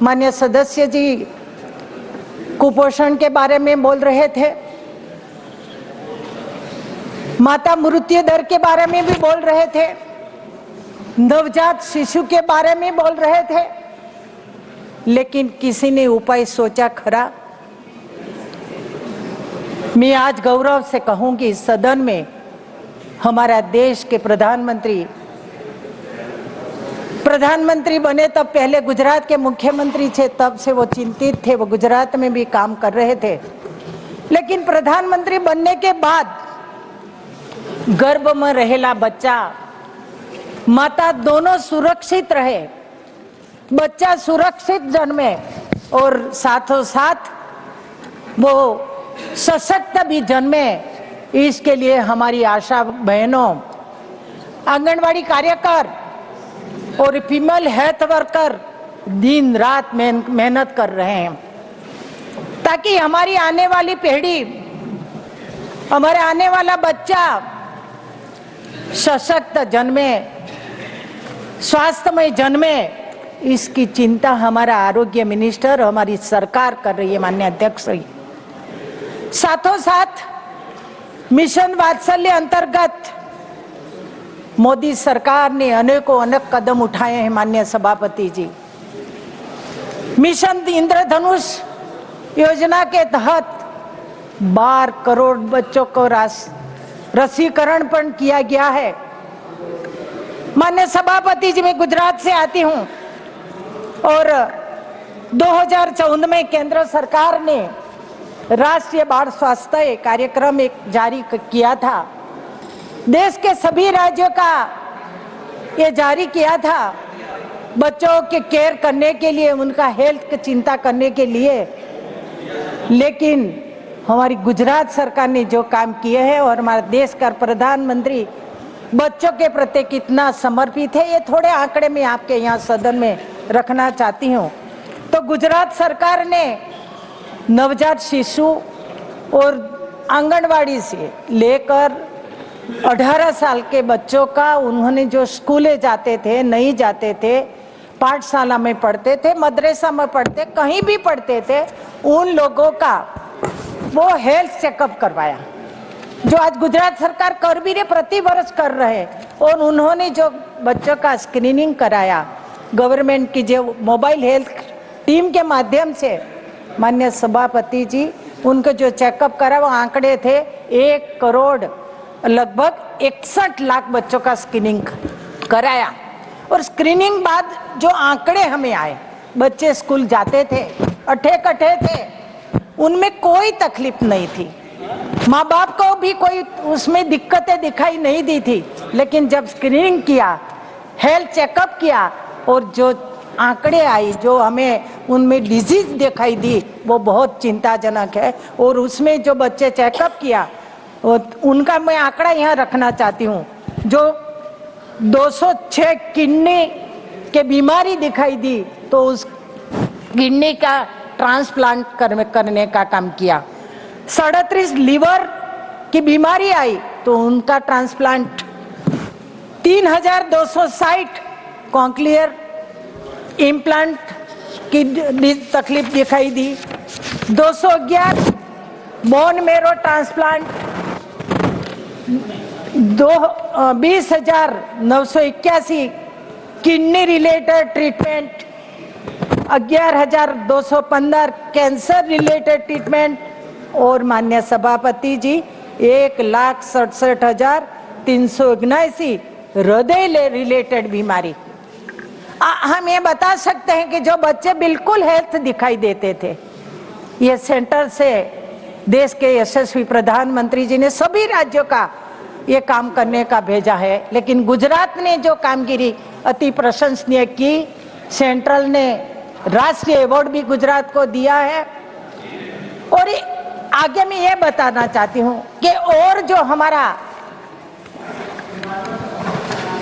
माननीय सदस्य जी कुपोषण के बारे में बोल रहे थे, माता मृत्यु दर के बारे में भी बोल रहे थे, नवजात शिशु के बारे में बोल रहे थे, लेकिन किसी ने उपाय सोचा खरा? मैं आज गौरव से कहूंगी, इस सदन में हमारा देश के प्रधानमंत्री बने तब पहले गुजरात के मुख्यमंत्री थे, तब से वो चिंतित थे, वो गुजरात में भी काम कर रहे थे। लेकिन प्रधानमंत्री बनने के बाद गर्भ में रहेला बच्चा, माता दोनों सुरक्षित रहे, बच्चा सुरक्षित जन्मे और साथों साथ वो सशक्त भी जन्मे। इसके लिए हमारी आशा बहनों, आंगनवाड़ी कार्यकर और फीमेल हेल्थ वर्कर दिन रात मेहनत कर रहे हैं, ताकि हमारी आने वाली पीढ़ी, हमारे आने वाला बच्चा सशक्त जन्मे, स्वास्थ्यमय जन्मे। इसकी चिंता हमारा आरोग्य मिनिस्टर, हमारी सरकार कर रही है, माननीय अध्यक्ष जी। साथों साथ मिशन वात्सल्य अंतर्गत मोदी सरकार ने अनेक कदम उठाए हैं, माननीय सभापति जी। मिशन इंद्रधनुष योजना के तहत 12 करोड़ बच्चों को रसीकरण पण किया गया है। माननीय सभापति जी, मैं गुजरात से आती हूं और 2014 में केंद्र सरकार ने राष्ट्रीय बाल स्वास्थ्य कार्यक्रम एक जारी किया था। देश के सभी राज्यों का ये जारी किया था, बच्चों के केयर करने के लिए, उनका हेल्थ की चिंता करने के लिए। लेकिन हमारी गुजरात सरकार ने जो काम किए हैं और हमारे देश का प्रधानमंत्री बच्चों के प्रति कितना समर्पित है, ये थोड़े आंकड़े में आपके यहाँ सदन में रखना चाहती हूँ। तो गुजरात सरकार ने नवजात शिशु और आंगनवाड़ी से लेकर 18 साल के बच्चों का, उन्होंने जो स्कूले जाते थे, नहीं जाते थे, पाठशाला में पढ़ते थे, मदरसा में पढ़ते, कहीं भी पढ़ते थे, उन लोगों का वो हेल्थ चेकअप करवाया, जो आज गुजरात सरकार कर भी रहे, प्रति वर्ष कर रहे। और उन्होंने जो बच्चों का स्क्रीनिंग कराया, गवर्नमेंट की जो मोबाइल हेल्थ टीम के माध्यम से, माननीय सभापति जी, उनको जो चेकअप करा, वो आंकड़े थे 1 करोड़ लगभग 61 लाख बच्चों का स्क्रीनिंग कराया। और स्क्रीनिंग बाद जो आंकड़े हमें आए, बच्चे स्कूल जाते थे, अठे-कठे थे, उनमें कोई तकलीफ नहीं थी, माँ बाप को भी कोई उसमें दिक्कतें दिखाई नहीं दी थी। लेकिन जब स्क्रीनिंग किया, हेल्थ चेकअप किया और जो आंकड़े आई, जो हमें उनमें डिजीज दिखाई दी, वो बहुत चिंताजनक है। और उसमें जो बच्चे चेकअप किया, उनका मैं आंकड़ा यहाँ रखना चाहती हूँ, जो 206 किडनी के बीमारी दिखाई दी, तो उस किडनी का ट्रांसप्लांट करने का काम किया। 37 लीवर की बीमारी आई, तो उनका ट्रांसप्लांट। 3260 कॉन्क्लियर इम्प्लांट की तकलीफ दिखाई दी। 211 bone marrow transplant, 20,981 kidney related treatment, 11,215 cancer related treatment और माननीय सभापति जी 1,67,379 हृदय रिलेटेड बीमारी। हम ये बता सकते हैं कि जो बच्चे बिल्कुल हेल्थ दिखाई देते थे, ये सेंटर से देश के यशस्वी प्रधानमंत्री जी ने सभी राज्यों का ये काम करने का भेजा है। लेकिन गुजरात ने जो कामगिरी अति प्रशंसनीय की, सेंट्रल ने राष्ट्रीय अवार्ड भी गुजरात को दिया है। और आगे मैं ये बताना चाहती हूँ कि और जो हमारा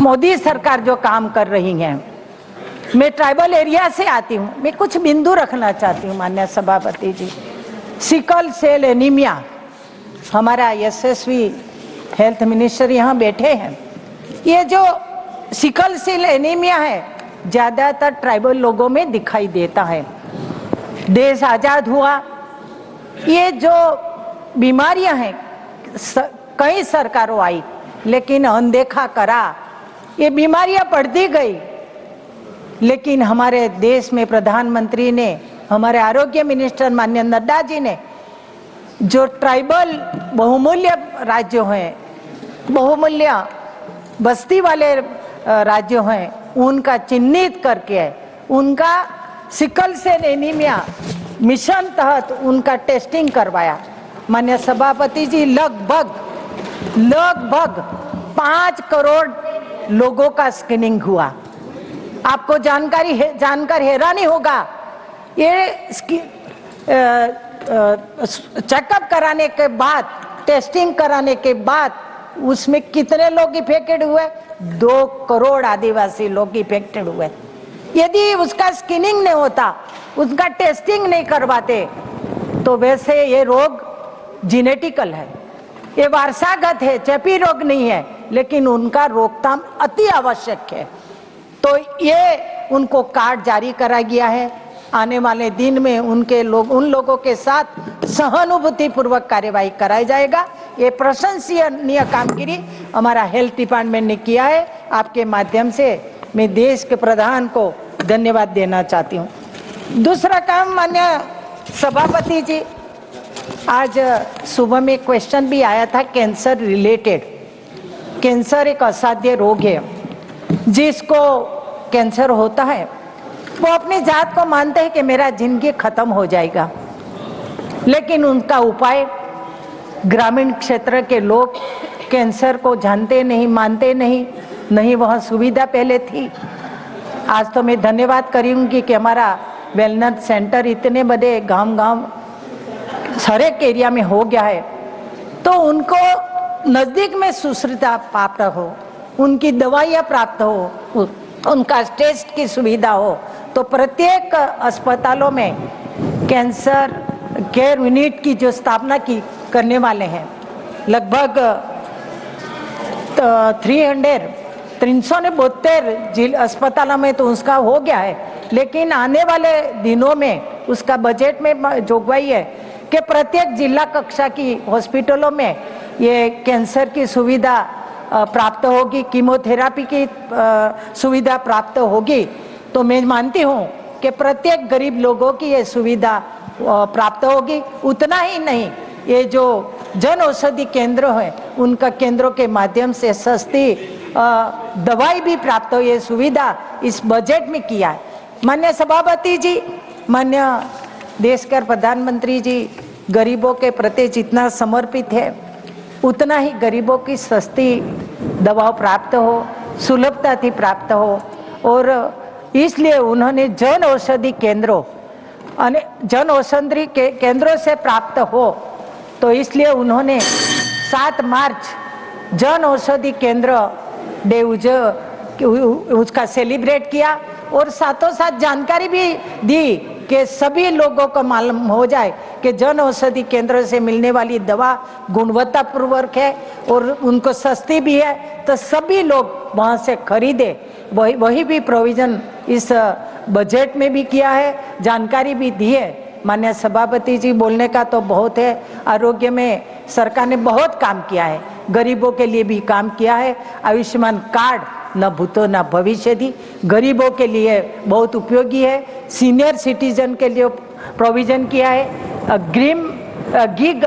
मोदी सरकार जो काम कर रही है, मैं ट्राइबल एरिया से आती हूँ, मैं कुछ बिंदु रखना चाहती हूँ माननीय सभापति जी। सिकल सेल एनीमिया, हमारा यशस्वी हेल्थ मिनिस्टर यहाँ बैठे हैं। ये जो सिकल सेल एनीमिया है, ज़्यादातर ट्राइबल लोगों में दिखाई देता है। देश आज़ाद हुआ, ये जो बीमारियां हैं कई सरकारों आई लेकिन अनदेखा करा, ये बीमारियां बढ़ती गई। लेकिन हमारे देश में प्रधानमंत्री ने, हमारे आरोग्य मिनिस्टर माननीय नड्डा जी ने जो ट्राइबल बहुमूल्य राज्यों हैं, बहुमूल्य बस्ती वाले राज्यों हैं, उनका चिन्हित करके उनका सिकल सेल एनीमिया मिशन तहत उनका टेस्टिंग करवाया। माननीय सभापति जी, लगभग 5 करोड़ लोगों का स्क्रीनिंग हुआ। आपको जानकर हैरानी होगा, ये चेकअप कराने के बाद, टेस्टिंग कराने के बाद उसमें कितने लोग इफेक्टेड हुए? 2 करोड़ आदिवासी लोग इफेक्टेड हुए। यदि उसका स्क्रीनिंग नहीं होता, उसका टेस्टिंग नहीं करवाते, तो वैसे ये रोग जेनेटिकल है, ये वारसागत है, चेपी रोग नहीं है, लेकिन उनका रोकथाम अति आवश्यक है। तो ये उनको कार्ड जारी करा गया है। आने वाले दिन में उन लोगों के साथ सहानुभूति पूर्वक कार्यवाही कराया जाएगा। ये प्रशंसनीय कामगिरी हमारा हेल्थ डिपार्टमेंट ने किया है। आपके माध्यम से मैं देश के प्रधान को धन्यवाद देना चाहती हूँ। दूसरा काम, माननीय सभापति जी, आज सुबह में क्वेश्चन भी आया था कैंसर रिलेटेड। कैंसर एक असाध्य रोग है। जिसको कैंसर होता है वो अपनी जात को मानते हैं कि मेरा जिंदगी खत्म हो जाएगा, लेकिन उनका उपाय ग्रामीण क्षेत्र के लोग कैंसर को जानते नहीं, मानते नहीं वह सुविधा पहले थी। आज तो मैं धन्यवाद करूंगी कि हमारा वेलनेस सेंटर इतने बड़े गांव हर एक एरिया में हो गया है, तो उनको नजदीक में सुश्रुता प्राप्त हो, उनकी दवाइयाँ प्राप्त हो, उनका टेस्ट की सुविधा हो। तो प्रत्येक अस्पतालों में कैंसर केयर यूनिट की जो स्थापना करने वाले हैं, लगभग 372 अस्पतालों में तो उसका हो गया है। लेकिन आने वाले दिनों में उसका बजट में जोगवाई है कि प्रत्येक जिला कक्षा की हॉस्पिटलों में ये कैंसर की सुविधा प्राप्त होगी, कीमोथेरेपी की सुविधा प्राप्त होगी। तो मैं मानती हूँ कि प्रत्येक गरीब लोगों की ये सुविधा प्राप्त होगी। उतना ही नहीं, ये जो जन औषधि केंद्र है, उनका केंद्रों के माध्यम से सस्ती दवाई भी प्राप्त हो, ये सुविधा इस बजट में किया है। माननीय सभापति जी, माननीय देश के प्रधानमंत्री जी गरीबों के प्रति जितना समर्पित है, उतना ही गरीबों की सस्ती दवाओं प्राप्त हो, सुलभता थी प्राप्त हो। और इसलिए उन्होंने जन औषधि केंद्रों से प्राप्त हो, तो इसलिए उन्होंने 7 मार्च जन औषधि केंद्र डे उसका सेलिब्रेट किया और साथों साथ जानकारी भी दी कि सभी लोगों को मालूम हो जाए कि जन औषधि केंद्र से मिलने वाली दवा गुणवत्तापूर्वक है और उनको सस्ती भी है, तो सभी लोग वहां से खरीदे। वही भी प्रोविजन इस बजट में भी किया है, जानकारी भी दी है। माननीय सभापति जी, बोलने का तो बहुत है। आरोग्य में सरकार ने बहुत काम किया है, गरीबों के लिए भी काम किया है। आयुष्मान कार्ड न भूतो न भविष्य दी, गरीबों के लिए बहुत उपयोगी है। सीनियर सिटीजन के लिए प्रोविजन किया है, गिग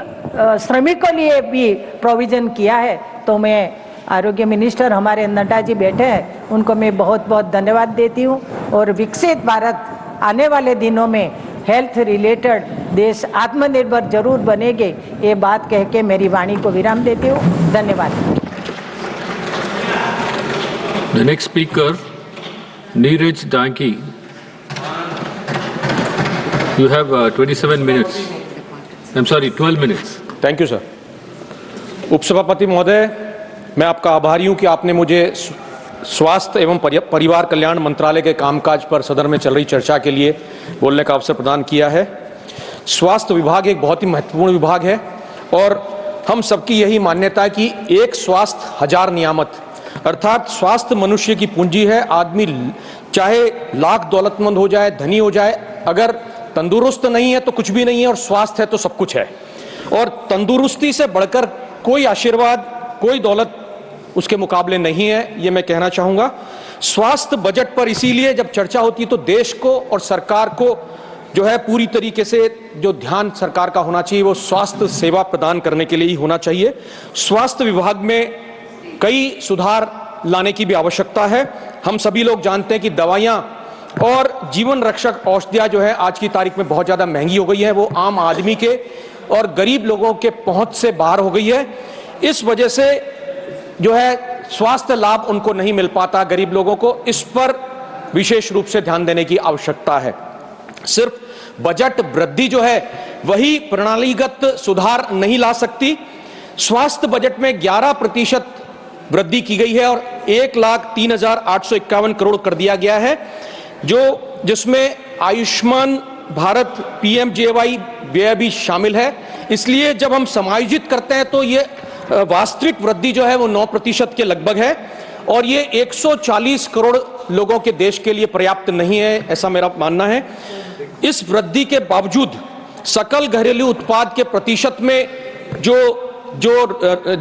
श्रमिकों के लिए भी प्रोविजन किया है। तो मैं आरोग्य मिनिस्टर हमारे नड्डा जी बैठे हैं, उनको मैं बहुत बहुत धन्यवाद देती हूँ। और विकसित भारत आने वाले दिनों में हेल्थ रिलेटेड देश आत्मनिर्भर जरूर बनेंगे, ये बात कह के मेरी वाणी को विराम देती हूँ। धन्यवाद। The next speaker, Neeraj Danki. You have 27 minutes. I'm sorry, 12 minutes. Thank you, sir. उपसभापति महोदय, मैं आपका आभारी हूं कि आपने मुझे स्वास्थ्य एवं परिवार कल्याण मंत्रालय के कामकाज पर सदन में चल रही चर्चा के लिए बोलने का अवसर प्रदान किया है। स्वास्थ्य विभाग एक बहुत ही महत्वपूर्ण विभाग है और हम सबकी यही मान्यता है कि एक स्वास्थ्य हजार नियामत, अर्थात स्वास्थ्य मनुष्य की पूंजी है। आदमी चाहे लाख दौलतमंद हो जाए, धनी हो जाए, अगर तंदुरुस्त नहीं है तो कुछ भी नहीं है, और स्वास्थ्य है तो सब कुछ है। और तंदुरुस्ती से बढ़कर कोई आशीर्वाद, कोई दौलत उसके मुकाबले नहीं है, ये मैं कहना चाहूंगा। स्वास्थ्य बजट पर इसीलिए जब चर्चा होती है तो देश को और सरकार को जो है पूरी तरीके से जो ध्यान सरकार का होना चाहिए वो स्वास्थ्य सेवा प्रदान करने के लिए ही होना चाहिए। स्वास्थ्य विभाग में कई सुधार लाने की भी आवश्यकता है। हम सभी लोग जानते हैं कि दवाइयां और जीवन रक्षक औषधियां जो है आज की तारीख में बहुत ज्यादा महंगी हो गई है, वो आम आदमी के और गरीब लोगों के पहुंच से बाहर हो गई है। इस वजह से जो है स्वास्थ्य लाभ उनको नहीं मिल पाता, गरीब लोगों को। इस पर विशेष रूप से ध्यान देने की आवश्यकता है। सिर्फ बजट वृद्धि जो है वही प्रणालीगत सुधार नहीं ला सकती। स्वास्थ्य बजट में 11% वृद्धि की गई है और 1,03,851 करोड़ कर दिया गया है, जिसमें आयुष्मान भारत PMJY व्यय भी शामिल है। इसलिए जब हम समायोजित करते हैं तो ये वास्तविक वृद्धि जो है वो 9% के लगभग है, और ये 140 करोड़ लोगों के देश के लिए पर्याप्त नहीं है, ऐसा मेरा मानना है। इस वृद्धि के बावजूद सकल घरेलू उत्पाद के प्रतिशत में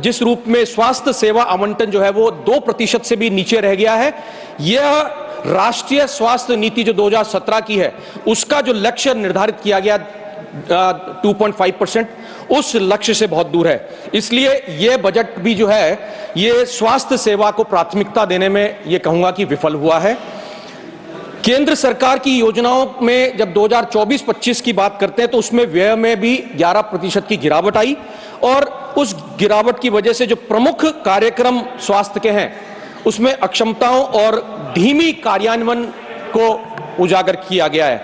जिस रूप में स्वास्थ्य सेवा आवंटन जो है वो 2% से भी नीचे रह गया है। यह राष्ट्रीय स्वास्थ्य नीति जो 2017 की है उसका जो लक्ष्य निर्धारित किया गया 2.5%, उस लक्ष्य से बहुत दूर है। इसलिए यह बजट भी जो है ये स्वास्थ्य सेवा को प्राथमिकता देने में ये कहूंगा कि विफल हुआ है। केंद्र सरकार की योजनाओं में जब 2024-25 की बात करते हैं तो उसमें व्यय में भी 11% की गिरावट आई, और उस गिरावट की वजह से जो प्रमुख कार्यक्रम स्वास्थ्य के हैं उसमें अक्षमताओं और धीमी कार्यान्वयन को उजागर किया गया है।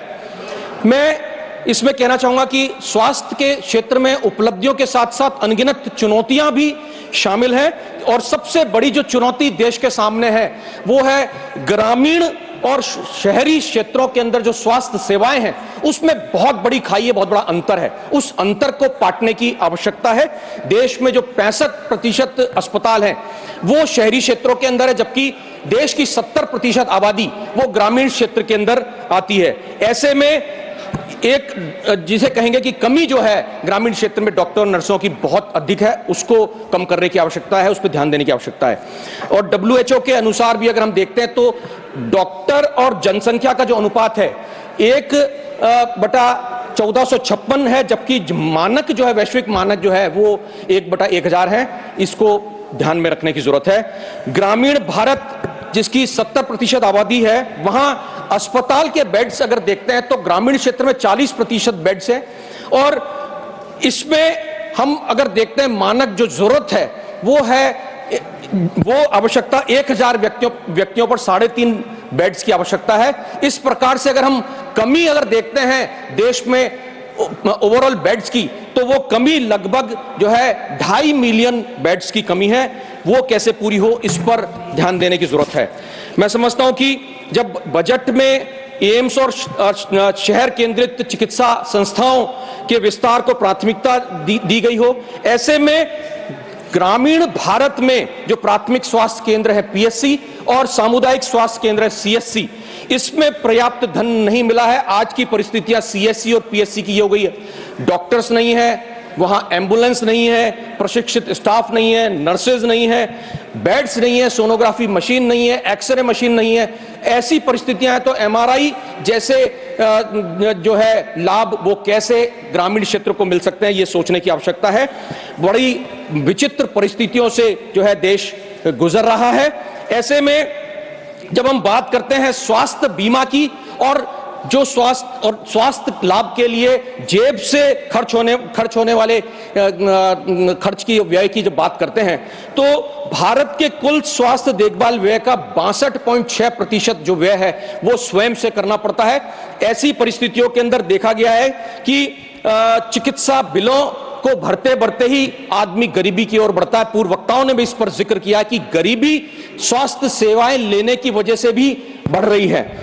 मैं इसमें कहना चाहूंगा कि स्वास्थ्य के क्षेत्र में उपलब्धियों के साथ साथ अनगिनत चुनौतियां भी शामिल हैं, और सबसे बड़ी जो चुनौती देश के सामने है वो है ग्रामीण और शहरी क्षेत्रों के अंदर जो स्वास्थ्य सेवाएं हैं उसमें बहुत बड़ी खाई है, बहुत बड़ा अंतर है। उस अंतर को पाटने की आवश्यकता है। देश में जो 65% अस्पताल हैं वो शहरी क्षेत्रों के अंदर है, जबकि देश की 70% आबादी वो ग्रामीण क्षेत्र के अंदर आती है। ऐसे में एक जिसे कहेंगे कि कमी जो है ग्रामीण क्षेत्र में डॉक्टर नर्सों की बहुत अधिक है, उसको कम करने की आवश्यकता है, उस पर ध्यान देने की आवश्यकता है। और WHO के अनुसार भी अगर हम देखते हैं तो डॉक्टर और जनसंख्या का जो अनुपात है 1/1456 है, जबकि मानक जो है वैश्विक मानक जो है वो 1/1000 है। इसको ध्यान में रखने की जरूरत है। ग्रामीण भारत जिसकी 70% आबादी है वहां अस्पताल के बेड्स अगर देखते हैं तो ग्रामीण क्षेत्र में 40% बेड्स हैं, और इसमें हम अगर देखते हैं मानक जो जरूरत है वो आवश्यकता 1000 व्यक्तियों पर 3.5 बेड्स की आवश्यकता है। इस प्रकार से अगर हम कमी अगर देखते हैं देश में ओवरऑल बेड्स की, तो वो कमी लगभग जो है 2.5 मिलियन बेड्स की कमी है। वो कैसे पूरी हो इस पर ध्यान देने की जरूरत है। मैं समझता हूं कि जब बजट में एम्स और शहर केंद्रित चिकित्सा संस्थाओं के विस्तार को प्राथमिकता दी गई हो, ऐसे में ग्रामीण भारत में जो प्राथमिक स्वास्थ्य केंद्र है PSC और सामुदायिक स्वास्थ्य केंद्र है CSC, इसमें पर्याप्त धन नहीं मिला है। आज की परिस्थितियां CSC और PSC की हो गई है। डॉक्टर्स नहीं है, वहां एम्बुलेंस नहीं है, प्रशिक्षित स्टाफ नहीं है, नर्सेज नहीं है, बेड्स नहीं है, सोनोग्राफी मशीन नहीं है, एक्सरे मशीन नहीं है। ऐसी परिस्थितियां हैं तो MRI जैसे जो है लाभ वो कैसे ग्रामीण क्षेत्र को मिल सकते हैं, ये सोचने की आवश्यकता है। बड़ी विचित्र परिस्थितियों से जो है देश गुजर रहा है। ऐसे में जब हम बात करते हैं स्वास्थ्य बीमा की और जो स्वास्थ्य लाभ के लिए जेब से खर्च होने वाले खर्च की व्यय की जब बात करते हैं तो भारत के कुल स्वास्थ्य देखभाल व्यय का 62.6% जो व्यय है वो स्वयं से करना पड़ता है। ऐसी परिस्थितियों के अंदर देखा गया है कि चिकित्सा बिलों को भरते भरते ही आदमी गरीबी की ओर बढ़ता है। पूर्व वक्ताओं ने भी इस पर जिक्र किया कि गरीबी स्वास्थ्य सेवाएं लेने की वजह से भी बढ़ रही है।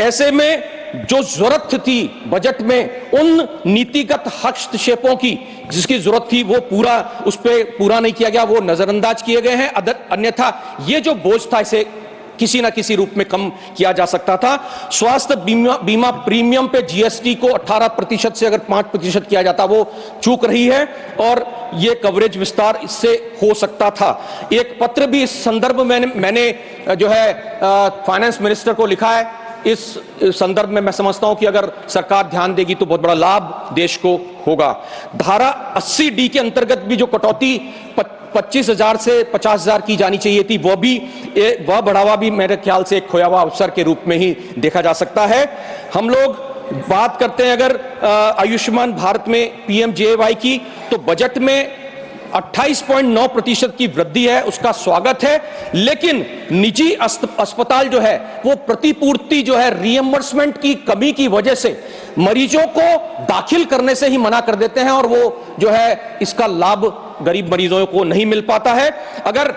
ऐसे में जो जरूरत थी बजट में उन नीतिगत हस्तक्षेपों की जिसकी जरूरत थी वो उस पर पूरा नहीं किया गया, वो नजरअंदाज किए गए हैं। अन्यथा ये जो बोझ था इसे किसी ना किसी रूप में कम किया जा सकता था। स्वास्थ्य बीमा प्रीमियम पे जीएसटी को 18% से अगर 5% किया जाता, वो चूक रही है और ये कवरेज विस्तार इससे हो सकता था। एक पत्र भी इस संदर्भ में मैंने जो है फाइनेंस मिनिस्टर को लिखा है। इस संदर्भ में मैं समझता हूं कि अगर सरकार ध्यान देगी तो बहुत बड़ा लाभ देश को होगा। धारा 80D के अंतर्गत भी जो कटौती 25,000 से 50,000 की जानी चाहिए थी, वह बढ़ावा भी मेरे ख्याल से एक खोया हुआ अवसर के रूप में ही देखा जा सकता है। हम लोग बात करते हैं अगर आयुष्मान भारत में PMJAY की, तो बजट में 28.9% की वृद्धि है, उसका स्वागत है। लेकिन निजी अस्पताल जो है वो प्रतिपूर्ति जो है रिएम्बर्समेंट की कमी की वजह से मरीजों को दाखिल करने से ही मना कर देते हैं और वो जो है इसका लाभ गरीब मरीजों को नहीं मिल पाता है। अगर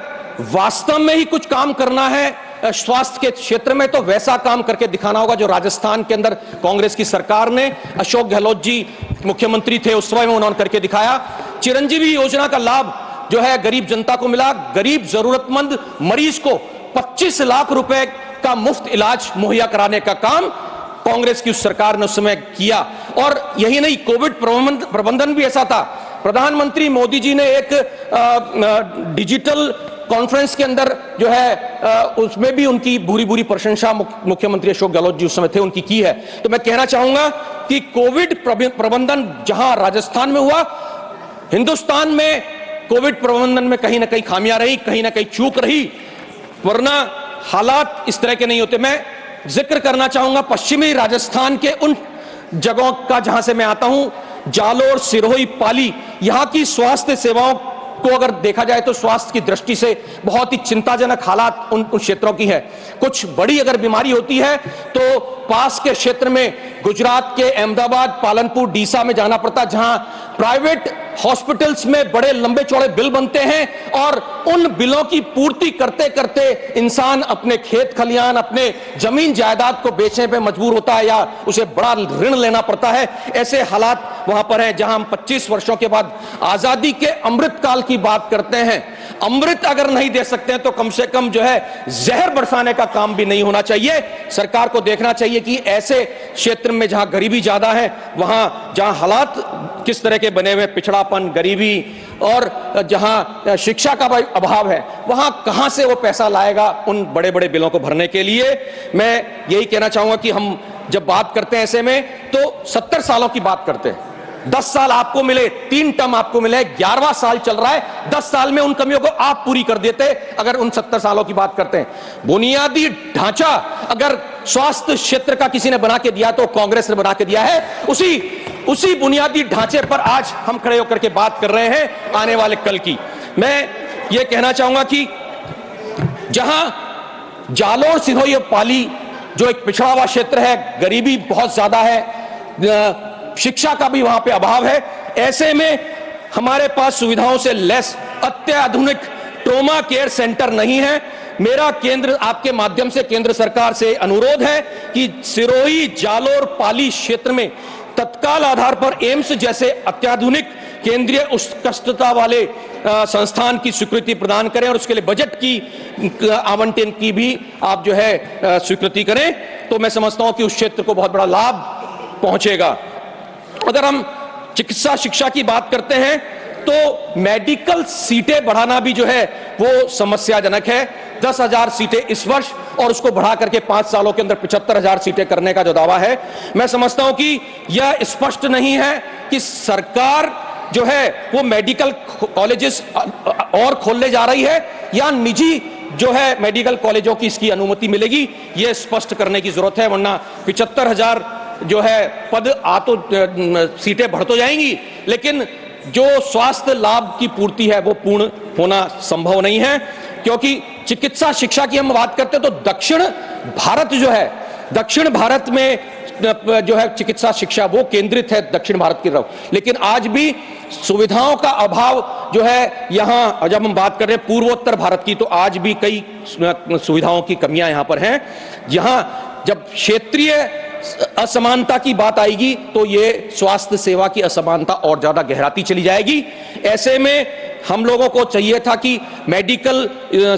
वास्तव में ही कुछ काम करना है स्वास्थ्य के क्षेत्र में तो वैसा काम करके दिखाना होगा जो राजस्थान के अंदर कांग्रेस की सरकार ने, अशोक गहलोत जी मुख्यमंत्री थे उस समय में, उन्होंने करके दिखाया। चिरंजीवी योजना का लाभ जो है गरीब जनता को मिला। गरीब जरूरतमंद मरीज को 25 लाख रुपए का मुफ्त इलाज मुहैया कराने का काम कांग्रेस की उस सरकार ने उस समय किया। और यही नहीं, कोविड प्रबंधन भी ऐसा था। प्रधानमंत्री मोदी जी ने एक डिजिटल कॉन्फ्रेंस के अंदर जो है उसमें भी उनकी बुरी प्रशंसा मुख्यमंत्री अशोक गहलोत जी उस समय थे उनकी की है। तो मैं कहना चाहूंगा कि कोविड प्रबंधन जहां राजस्थान में हुआ, हिंदुस्तान में कोविड प्रबंधन में कहीं ना कहीं खामियां रही, कहीं ना कहीं चूक रही, वरना हालात इस तरह के नहीं होते। मैं जिक्र करना चाहूंगा पश्चिमी राजस्थान के उन जगहों का जहां से मैं आता हूं, जालोर, सिरोही, पाली, यहां की स्वास्थ्य सेवाओं को अगर देखा जाए तो स्वास्थ्य की दृष्टि से बहुत ही चिंताजनक हालात उन क्षेत्रों की है। कुछ बड़ी अगर बीमारी होती है तो पास के क्षेत्र में गुजरात के अहमदाबाद, पालनपुर, डीसा में जाना पड़ता, जहां प्राइवेट हॉस्पिटल्स में बड़े लंबे चौड़े बिल बनते हैं और उन बिलों की पूर्ति करते करते इंसान अपने खेत खलियान, अपने जमीन जायदाद को बेचने पे मजबूर होता है या उसे बड़ा ऋण लेना पड़ता है। ऐसे हालात वहां पर हैं जहां हम 25 वर्षों के बाद आजादी के अमृत काल की बात करते हैं। अमृत अगर नहीं दे सकते हैं तो कम से कम जो है जहर बरसाने का काम भी नहीं होना चाहिए। सरकार को देखना चाहिए कि ऐसे क्षेत्र में जहां गरीबी ज्यादा है, वहां जहां हालात किस तरह के बने हुए, पिछड़ापन, गरीबी और जहां शिक्षा का अभाव है, वहां कहां से वो पैसा लाएगा उन बड़े बड़े बिलों को भरने के लिए। मैं यही कहना चाहूंगा कि हम जब बात करते हैं ऐसे में तो 70 सालों की बात करते हैं। 10 साल आपको मिले, 3 टर्म आपको मिले, 11वां साल चल रहा है। 10 साल में उन कमियों को आप पूरी कर देते अगर उन 70 सालों की बात करते हैं। बुनियादी ढांचा अगर स्वास्थ्य क्षेत्र का किसी ने बना के दिया तो कांग्रेस ने बना के दिया है। उसी बुनियादी ढांचे पर आज हम खड़े होकर के बात कर रहे हैं आने वाले कल की। मैं ये कहना चाहूंगा कि जहां जालोर, सिरोही और पाली जो एक पिछड़ा हुआ क्षेत्र है, गरीबी बहुत ज्यादा है, शिक्षा का भी वहां पे अभाव है, ऐसे में हमारे पास सुविधाओं से लेस अत्याधुनिक ट्रोमा केयर सेंटर नहीं है। मेरा केंद्र आपके माध्यम से केंद्र सरकार से अनुरोध है कि सिरोही, जालोर, पाली क्षेत्र में तत्काल आधार पर एम्स जैसे अत्याधुनिक केंद्रीय उत्कृष्टता वाले संस्थान की स्वीकृति प्रदान करें और उसके लिए बजट की आवंटन की भी आप जो है स्वीकृति करें, तो मैं समझता हूं कि उस क्षेत्र को बहुत बड़ा लाभ पहुंचेगा। अगर हम चिकित्सा शिक्षा की बात करते हैं तो मेडिकल सीटें बढ़ाना भी जो है वो समस्याजनक है। 10,000 सीटें इस वर्ष और उसको बढ़ा करके 5 सालों के अंदर 75,000 सीटें करने का जो दावा है, मैं समझता हूं कि यह स्पष्ट नहीं है कि सरकार जो है वो मेडिकल कॉलेजेस और खोलने जा रही है या निजी जो है मेडिकल कॉलेजों की इसकी अनुमति मिलेगी, यह स्पष्ट करने की जरूरत है। वरना 75,000 जो है पद तो सीटें बढ़ तो जाएंगी, लेकिन जो स्वास्थ्य लाभ की पूर्ति है वो पूर्ण होना संभव नहीं है। क्योंकि चिकित्सा शिक्षा की हम बात करते हैं तो दक्षिण भारत जो है, दक्षिण भारत में जो है चिकित्सा शिक्षा वो केंद्रित है दक्षिण भारत की तरफ, लेकिन आज भी सुविधाओं का अभाव जो है यहाँ, जब हम बात कर रहे हैं पूर्वोत्तर भारत की, तो आज भी कई सुविधाओं की कमियां यहाँ पर हैं। यहाँ जब क्षेत्रीय असमानता की बात आएगी तो ये स्वास्थ्य सेवा की असमानता और ज्यादा गहराती चली जाएगी। ऐसे में हम लोगों को चाहिए था कि मेडिकल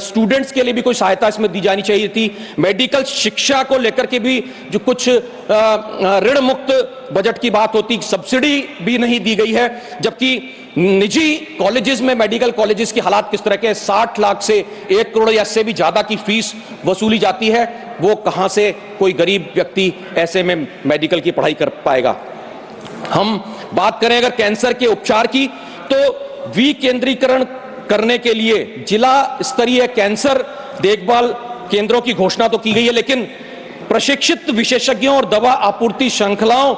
स्टूडेंट्स के लिए भी कोई सहायता इसमें दी जानी चाहिए थी। मेडिकल शिक्षा को लेकर के भी जो कुछ ऋण मुक्त बजट की बात होती, सब्सिडी भी नहीं दी गई है, जबकि निजी कॉलेजेस में, मेडिकल कॉलेजेस की हालात किस तरह के, 60 लाख से 1 करोड़ या इससे भी ज्यादा की फीस वसूली जाती है। वो कहां से कोई गरीब व्यक्ति ऐसे में मेडिकल की पढ़ाई कर पाएगा। हम बात करें अगर कैंसर के उपचार की, तो विकेंद्रीकरण करने के लिए जिला स्तरीय कैंसर देखभाल केंद्रों की घोषणा तो की गई है, लेकिन प्रशिक्षित विशेषज्ञों और दवा आपूर्ति श्रृंखलाओं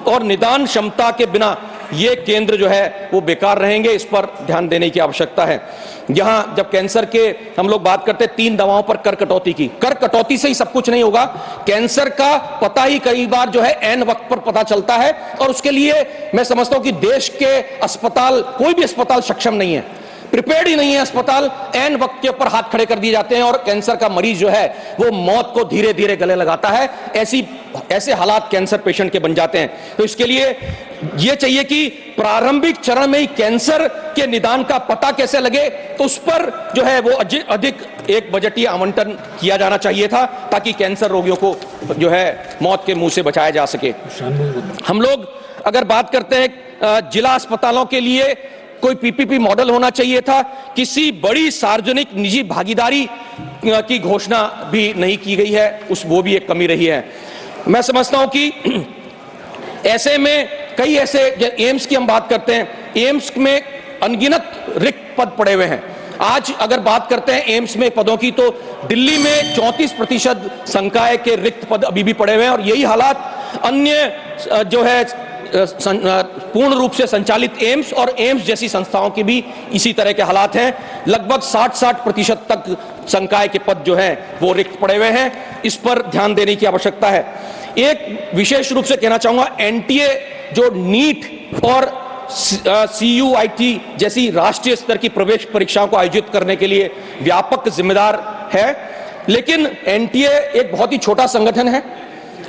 और निदान क्षमता के बिना ये केंद्र जो है वो बेकार रहेंगे। इस पर ध्यान देने की आवश्यकता है। यहां जब कैंसर के हम लोग बात करते हैं 3 दवाओं पर कर कटौती की, कर कटौती से ही सब कुछ नहीं होगा। कैंसर का पता ही कई बार जो है ऐन वक्त पर पता चलता है, और उसके लिए मैं समझता हूं कि देश के अस्पताल, कोई भी अस्पताल सक्षम नहीं है, प्रिपेयर्ड ही नहीं है अस्पताल। ऐन वक्त के ऊपर हाथ खड़े कर दिए जाते हैं और कैंसर का मरीज जो है वो मौत को धीरे धीरे गले लगाता है। ऐसे हालात कैंसर पेशेंट के बन जाते हैं। तो इसके लिए ये चाहिए कि प्रारंभिक चरण में ही कैंसर के निदान का पता कैसे लगे, तो उस पर जो है वो अधिक एक बजटीय आवंटन किया जाना चाहिए था, ताकि कैंसर रोगियों को जो है मौत के मुंह से बचाया जा सके। हम लोग अगर बात करते हैं जिला अस्पतालों के लिए कोई पीपीपी मॉडल होना चाहिए था। किसी बड़ी सार्वजनिक निजी भागीदारी की घोषणा भी नहीं की गई है, वो भी एक कमी रही है। मैं समझता हूं कि ऐसे में कई ऐसे, एम्स की हम बात करते हैं, एम्स में अनगिनत रिक्त पद पड़े हुए हैं। आज अगर बात करते हैं एम्स में पदों की, तो दिल्ली में 34% संकाय के रिक्त पद अभी भी पड़े हुए हैं, और यही हालात अन्य जो है पूर्ण रूप से संचालित एम्स और एम्स जैसी संस्थाओं के भी इसी तरह के हालात हैं। लगभग 60% तक संकाय के पद जो हैं वो रिक्त पड़े हुए हैं। इस पर ध्यान देने की आवश्यकता है। एक विशेष रूप से कहना चाहूंगा, एनटीए जो नीट और CUIT जैसी राष्ट्रीय स्तर की प्रवेश परीक्षाओं को आयोजित करने के लिए व्यापक जिम्मेदार है, लेकिन एनटीए एक बहुत ही छोटा संगठन है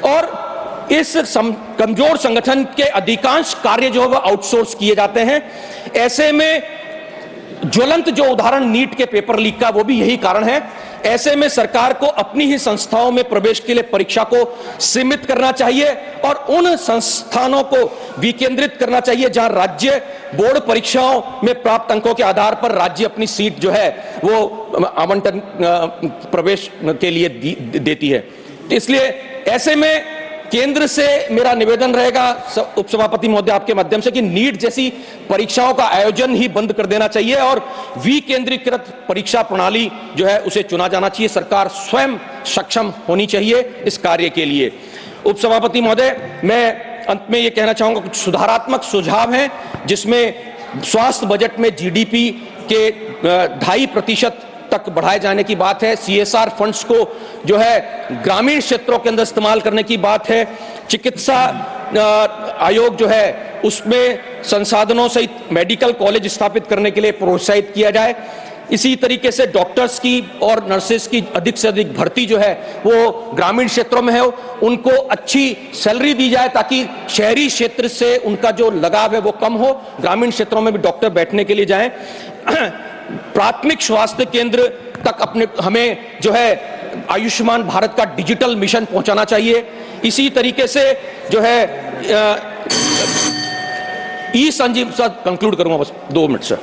और इस कमजोर संगठन के अधिकांश कार्य जो है वो आउटसोर्स किए जाते हैं। ऐसे में ज्वलंत जो उदाहरण नीट के पेपर लीक का, वो भी यही कारण है। ऐसे में सरकार को अपनी ही संस्थाओं में प्रवेश के लिए परीक्षा को सीमित करना चाहिए और उन संस्थानों को विकेंद्रित करना चाहिए जहां राज्य बोर्ड परीक्षाओं में प्राप्त अंकों के आधार पर राज्य अपनी सीट जो है वो आवंटन प्रवेश के लिए देती है। इसलिए ऐसे में केंद्र से मेरा निवेदन रहेगा उपसभापति महोदय आपके माध्यम से कि नीट जैसी परीक्षाओं का आयोजन ही बंद कर देना चाहिए और विकेंद्रीकृत परीक्षा प्रणाली जो है उसे चुना जाना चाहिए। सरकार स्वयं सक्षम होनी चाहिए इस कार्य के लिए। उपसभापति महोदय, मैं अंत में ये कहना चाहूंगा, कुछ सुधारात्मक सुझाव हैं जिसमें स्वास्थ्य बजट में जीडीपी के 2.5% तक बढ़ाए जाने की बात है। CSR फंड्स को जो है ग्रामीण क्षेत्रों के अंदर इस्तेमाल करने की बात है। चिकित्सा आयोग जो है उसमें संसाधनों सहित मेडिकल कॉलेज स्थापित करने के लिए प्रोत्साहित किया जाए। इसी तरीके से डॉक्टर्स की और नर्सेस की अधिक से अधिक भर्ती जो है वो ग्रामीण क्षेत्रों में है, उनको अच्छी सैलरी दी जाए ताकि शहरी क्षेत्र से उनका जो लगाव है वो कम हो, ग्रामीण क्षेत्रों में भी डॉक्टर बैठने के लिए जाएं। प्राथमिक स्वास्थ्य केंद्र तक हमें जो है आयुष्मान भारत का डिजिटल मिशन पहुंचाना चाहिए। इसी तरीके से जो है ई-संजीवनी, सर कंक्लूड करूंगा बस 2 मिनट सर,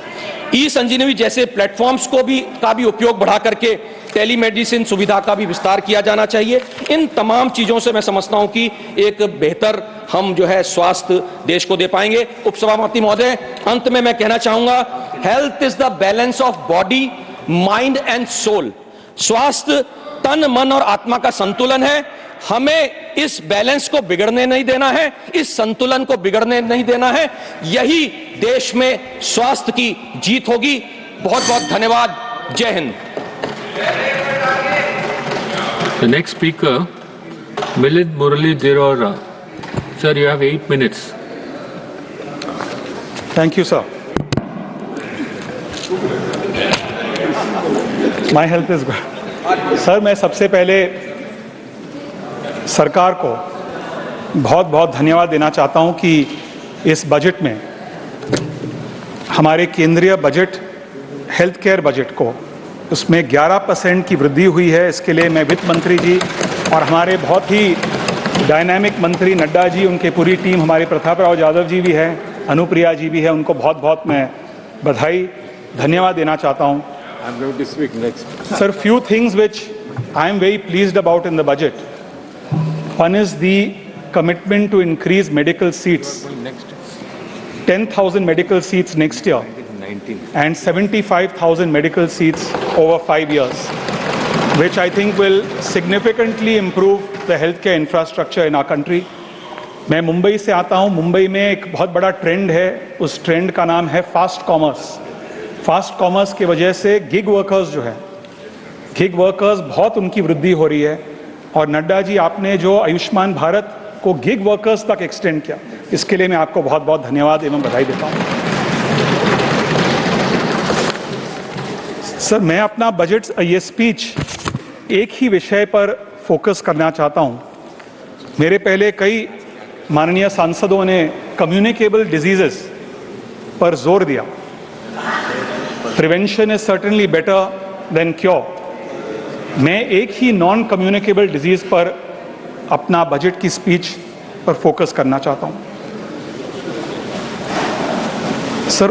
ई-संजीवनी जैसे प्लेटफॉर्म्स का भी उपयोग बढ़ा करके टेलीमेडिसिन सुविधा का भी विस्तार किया जाना चाहिए। इन तमाम चीजों से मैं समझता हूं कि एक बेहतर हम जो है स्वास्थ्य देश को दे पाएंगे। उपसभापति महोदय, अंत में मैं कहना चाहूंगा, health is the balance of body, mind and soul. स्वास्थ्य तन, मन और आत्मा का संतुलन है। हमें इस बैलेंस को बिगड़ने नहीं देना है, इस संतुलन को बिगड़ने नहीं देना है। यही देश में स्वास्थ्य की जीत होगी। बहुत बहुत धन्यवाद। जय Hind. The next speaker, Milind Murali Dirora. Sir, you have 8 minutes. Thank you, sir. My health is good. Sir, मैं सबसे पहले सरकार को बहुत बहुत धन्यवाद देना चाहता हूं कि इस बजट में हमारे केंद्रीय बजट हेल्थ केयर बजट को, उसमें 11% की वृद्धि हुई है। इसके लिए मैं वित्त मंत्री जी और हमारे बहुत ही डायनामिक मंत्री नड्डा जी, उनके पूरी टीम, हमारे प्रताप राव यादव जी भी हैं, अनुप्रिया जी भी है, उनको बहुत बहुत मैं बधाई धन्यवाद देना चाहता हूँ। Sir, few things which I am very pleased about in the budget. One is the commitment to increase medical seats, 10,000 medical seats next year, and 75,000 medical seats over 5 years, which I think will significantly improve the healthcare infrastructure in our country. मैं मुंबई से आता हूँ। मुंबई में एक बहुत बड़ा trend है, उस ट्रेंड का नाम है फास्ट कॉमर्स। फास्ट कॉमर्स की वजह से गिग वर्कर्स जो है, गिग वर्कर्स बहुत उनकी वृद्धि हो रही है। और नड्डा जी, आपने जो आयुष्मान भारत को गिग वर्कर्स तक एक्सटेंड किया, इसके लिए मैं आपको बहुत बहुत धन्यवाद एवं बधाई देता हूँ। सर, मैं अपना बजट ये स्पीच एक ही विषय पर फोकस करना चाहता हूँ। मेरे पहले कई माननीय सांसदों ने कम्युनिकेबल डिजीजेस पर जोर दिया। Prevention is certainly better than cure. मैं एक ही नॉन कम्युनिकेबल डिजीज पर अपना बजट की स्पीच पर फोकस करना चाहता हूं। Sir,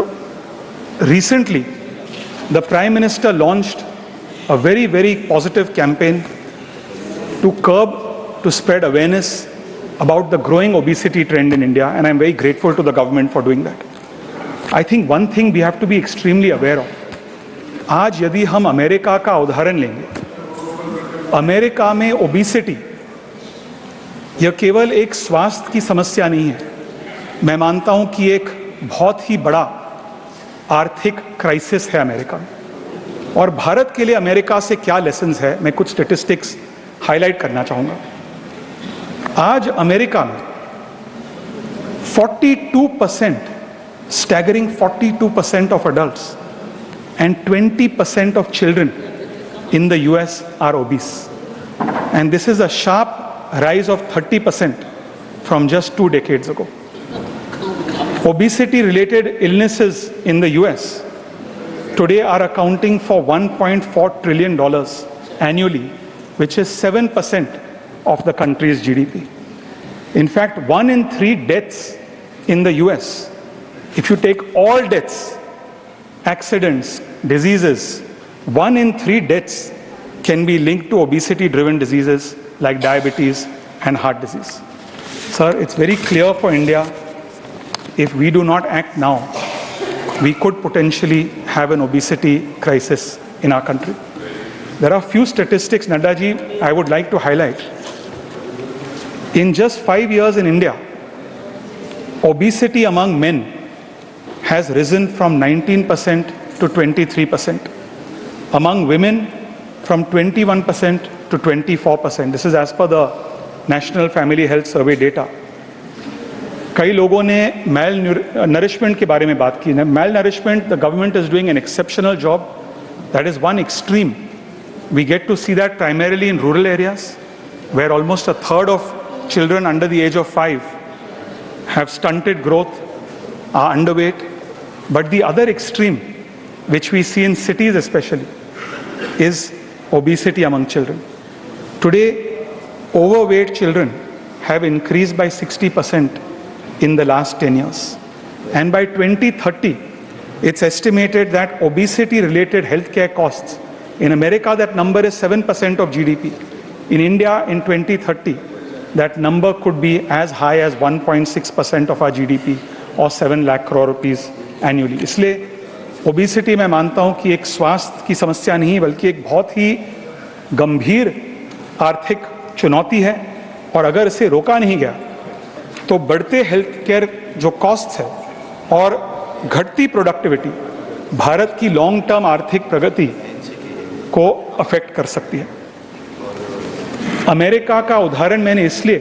recently the prime minister launched a very positive campaign to curb, to spread awareness about the growing obesity trend in India, and I'm very grateful to the government for doing that. I think one thing we have to be extremely aware of. आज यदि हम America का उदाहरण लेंगे, America में obesity यह केवल एक स्वास्थ्य की समस्या नहीं है, मैं मानता हूं कि एक बहुत ही बड़ा आर्थिक क्राइसिस है अमेरिका में। और भारत के लिए अमेरिका से क्या लेसन्स है, मैं कुछ स्टैटिस्टिक्स हाईलाइट करना चाहूंगा। आज अमेरिका में 42%, staggering 42% of adults and 20% of children in the US are obese. And this is a sharp rise of 30% from just 2 decades ago. Obesity-related illnesses in the US today are accounting for $1.4 trillion annually, which is 7% of the country's GDP. In fact, 1 in 3 deaths in the US, if you take all deaths, accidents, diseases, 1 in 3 deaths can be linked to obesity-driven diseases like diabetes and heart disease. Sir, it's very clear for India, if we do not act now, we could potentially have an obesity crisis in our country. There are few statistics, Nadda ji, I would like to highlight. In just 5 years in India, obesity among men has risen from 19% to 23%. Among women, from 21% to 24%. This is as per the National Family Health Survey data. कई लोगों ने mail nourishment के बारे में बात की है। Malnourishment, the government is doing an exceptional job. That is one extreme. We get to see that primarily in rural areas, where almost a third of children under the age of 5 have stunted growth, are underweight. But the other extreme, which we see in cities especially, is obesity among children. Today, overweight children have increased by 60% in the last 10 years. And by 2030, it's estimated that obesity-related healthcare costs, in America, that number is 7% of GDP. In India, in 2030, that number could be as high as 1.6% of our GDP, or 7 lakh crore rupees annually. इसलिए obesity मैं मानता हूँ कि एक स्वास्थ्य की समस्या नहीं, बल्कि एक बहुत ही गंभीर आर्थिक चुनौती है। और अगर इसे रोका नहीं गया, तो बढ़ते हेल्थ केयर जो कॉस्ट्स है और घटती प्रोडक्टिविटी भारत की लॉन्ग टर्म आर्थिक प्रगति को अफेक्ट कर सकती है। अमेरिका का उदाहरण मैंने इसलिए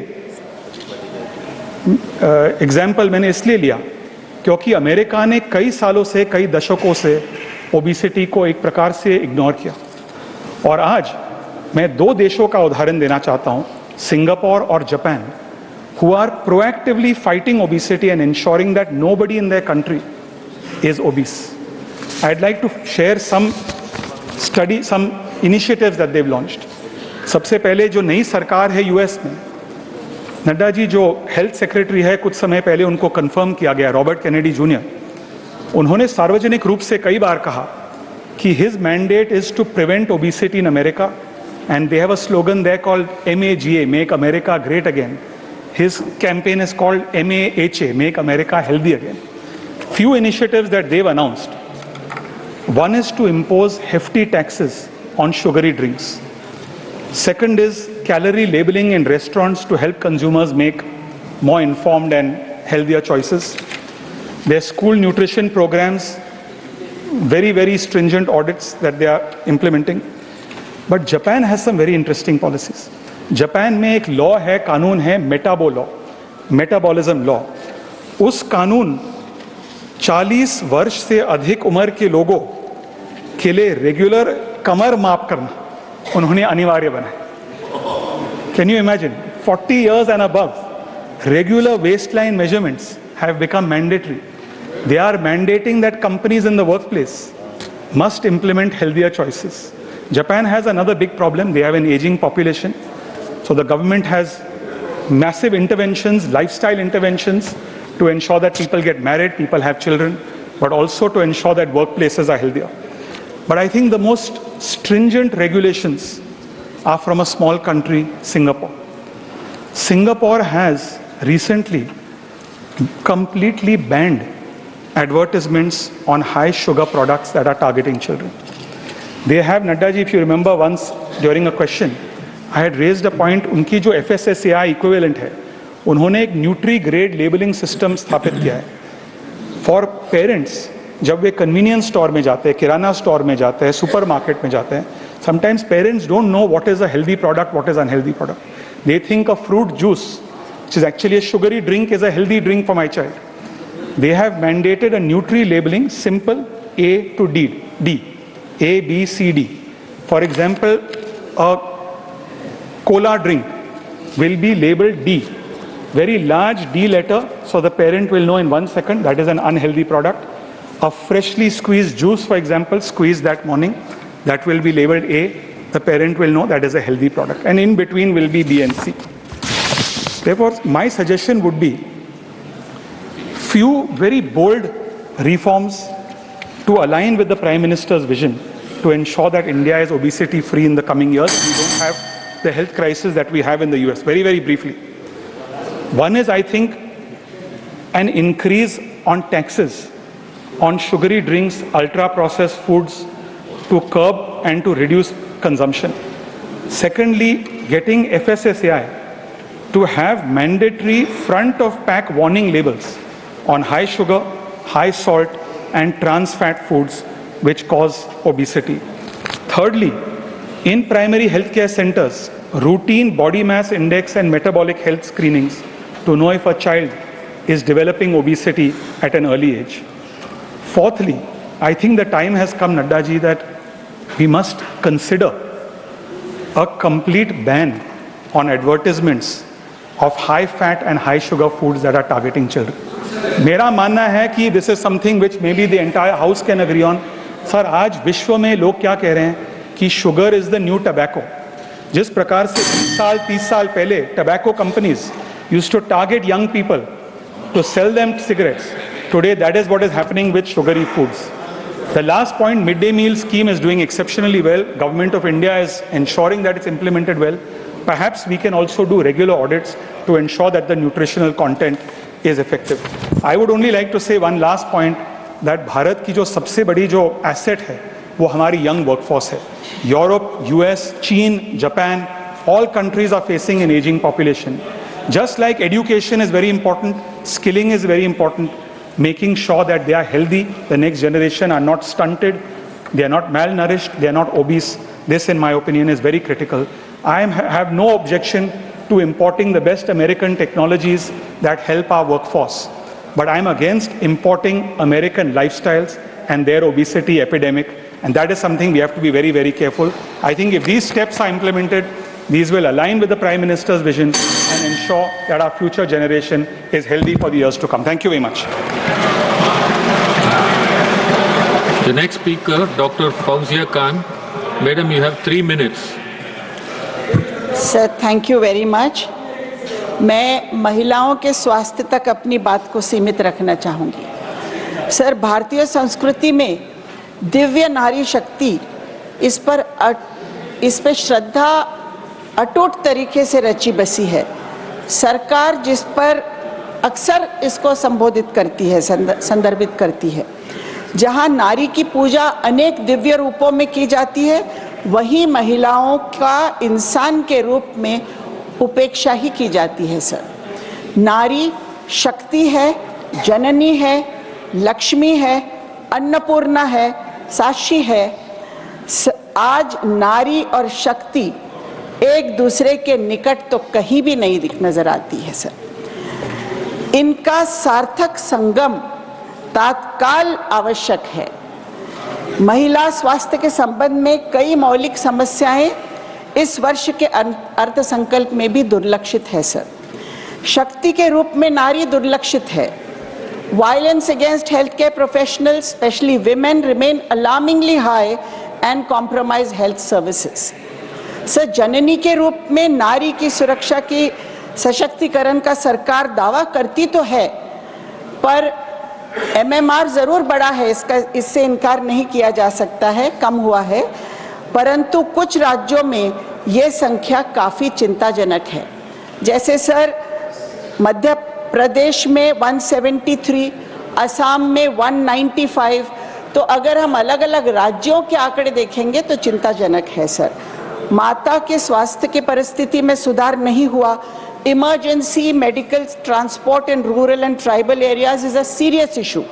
एग्जाम्पल मैंने इसलिए लिया क्योंकि अमेरिका ने कई सालों से, कई दशकों से ओबेसिटी को एक प्रकार से इग्नोर किया। और आज मैं 2 देशों का उदाहरण देना चाहता हूं, सिंगापुर और Japan, who are proactively fighting obesity and ensuring that nobody in their country is obese. I'd like to share some initiatives that they've launched. सबसे पहले जो नई सरकार है यूएस में, नड्डा जी जो हेल्थ सेक्रेटरी है, कुछ समय पहले उनको कंफर्म किया गया, रॉबर्ट कैनेडी जूनियर, उन्होंने सार्वजनिक रूप से कई बार कहा कि his mandate is to prevent obesity in America, and they have a slogan there called MAGA, Make America Great Again. His campaign is called MAHA, Make America Healthy Again. Few initiatives that they've announced. One is to impose hefty taxes on sugary drinks. Second is calorie labeling in restaurants to help consumers make more informed and healthier choices. Their school nutrition programs, very, very stringent audits that they are implementing. But Japan has some very interesting policies. Japan में एक law है, कानून है, metabolism law. उस कानून 40 वर्ष से अधिक उम्र के लोगों के लिए रेगुलर कमर माप करना उन्होंने अनिवार्य बनाया. Can you imagine? 40 years and above, regular waistline measurements have become mandatory. They are mandating that companies in the workplace must implement healthier choices. Japan has another big problem. They have an aging population. So the government has massive interventions, lifestyle interventions, to ensure that people get married, people have children, but also to ensure that workplaces are healthier. But I think the most stringent regulations are from a small country, Singapore. Singapore has recently completely banned advertisements on high sugar products that are targeting children. They have, Nadda ji, if you remember once during a question, I had raised a point, उनकी जो FSSAI equivalent है, उन्होंने एक nutri grade labelling system स्थापित किया है for parents. जब वे convenience store में जाते हैं, किराना स्टोर में जाते हैं, सुपर मार्केट में जाते हैं, sometimes parents don't know what is a healthy product, what is unhealthy product. They think a fruit juice which is actually a sugary drink is a healthy drink for my child. They have mandated a Nutri labeling, simple A to D, A, B, C, D. For example, a cola drink will be labeled D, very large D letter, so the parent will know in 1 second that is an unhealthy product. A freshly squeezed juice, for example, squeezed that morning, that will be labeled A, the parent will know that is a healthy product. And in between will be B and C. Therefore, my suggestion would be few very bold reforms to align with the Prime Minister's vision to ensure that India is obesity free in the coming years. We don't have the health crisis that we have in the US. Very, very briefly. One is, I think, an increase on taxes on sugary drinks, ultra processed foods to curb and to reduce consumption. Secondly, getting FSSAI to have mandatory front of pack warning labels on high sugar, high salt and trans fat foods which cause obesity. Thirdly, in primary healthcare centers, routine body mass index and metabolic health screenings to know if a child is developing obesity at an early age. Fourthly, I think the time has come, Nadda ji, that we must consider a complete ban on advertisements of high fat and high sugar foods that are targeting children. मेरा मानना है कि this is something which may be the entire house can agree on. Sir, आज विश्व में लोग क्या कह रहे हैं कि sugar is the new tobacco. जिस प्रकार से 20 साल 30 साल पहले tobacco companies used to target young people to sell them cigarettes, today that is what is happening with sugary foods. The last point, midday meal scheme is doing exceptionally well. Government of India is ensuring that it's implemented well. Perhaps we can also do regular audits to ensure that the nutritional content is effective. I would only like to say one last point, that Bharat की जो सबसे बड़ी जो asset है वो हमारी young workforce है. Europe, US, China, Japan, all countries are facing an aging population. Just like education is very important, skilling is very important. Making sure that they are healthy, the next generation are not stunted, they are not malnourished, they are not obese. This, in my opinion, is very critical. I have no objection to importing the best American technologies that help our workforce. But I am against importing American lifestyles and their obesity epidemic. And that is something we have to be very, very careful. I think if these steps are implemented, these will align with the Prime Minister's vision and ensure that our future generation is healthy for the years to come. Thank you very much. The next speaker, Dr. Fauzia Khan. Madam, you have 3 minutes. Sir, thank you very much. मैं महिलाओं के स्वास्थ्य तक अपनी बात को सीमित रखना चाहूँगी। सर, भारतीय संस्कृति में दिव्य नारी शक्ति इस पे श्रद्धा अटूट तरीके से रची बसी है। सरकार जिस पर अक्सर इसको संबोधित करती है, संदर्भित करती है, जहाँ नारी की पूजा अनेक दिव्य रूपों में की जाती है, वहीं महिलाओं का इंसान के रूप में उपेक्षा ही की जाती है। सर, नारी शक्ति है, जननी है, लक्ष्मी है, अन्नपूर्णा है, साक्षी है। आज नारी और शक्ति एक दूसरे के निकट तो कहीं भी नहीं नजर आती है। सर, इनका सार्थक संगम तत्काल आवश्यक है। महिला स्वास्थ्य के संबंध में कई मौलिक समस्याएं इस वर्ष के अर्थसंकल्प में भी दुर्लक्षित है। सर, शक्ति के रूप में नारी दुर्लक्षित है। Violence against healthcare professionals, especially women, remain alarmingly high and compromise health services. Sir, जननी के रूप में नारी की सुरक्षा की सशक्तिकरण का सरकार दावा करती तो है, पर MMR जरूर बढ़ा है, इससे इनकार नहीं किया जा सकता है, कम हुआ है, परंतु कुछ राज्यों में ये संख्या काफ़ी चिंताजनक है। जैसे सर, मध्य प्रदेश में 173, असम में 195, तो अगर हम अलग अलग राज्यों के आंकड़े देखेंगे तो चिंताजनक है। सर, माता के स्वास्थ्य की परिस्थिति में सुधार नहीं हुआ। Emergency medical transport in rural and tribal areas is a serious issue.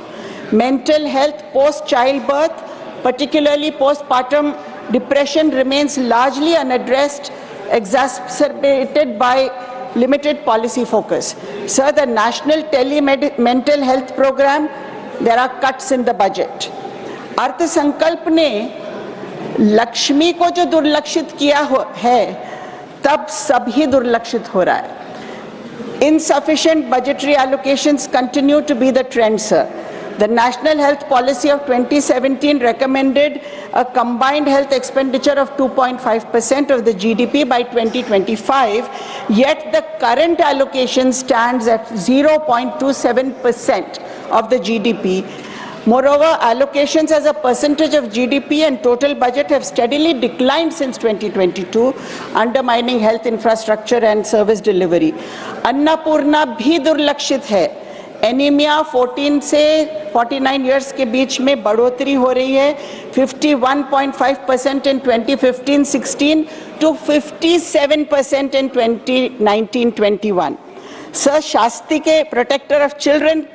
Mental health post childbirth, particularly postpartum depression, remains largely unaddressed, exacerbated by limited policy focus. Sir, the national mental health program, there are cuts in the budget. अर्थ संकल्प ने लक्ष्मी को जो दुर्लक्षित किया है, तब सभी दुर्लक्षित हो रहा है। Insufficient budgetary allocations continue to be the trend, sir. The National Health Policy of 2017 recommended a combined health expenditure of 2.5% of the GDP by 2025, yet the current allocation stands at 0.27% of the GDP. Moreover, allocations as a percentage of GDP and total budget have steadily declined since 2022, undermining health infrastructure and service delivery. Annapurna भी दुर्लक्षित है। Anaemia 14 से 49 years के बीच में बढ़ोतरी हो रही है, 51.5% in 2015-16 to 57% in 2019-21. सर, शास्ति के प्रोटेक्टर ऑफ चिल्ड्रन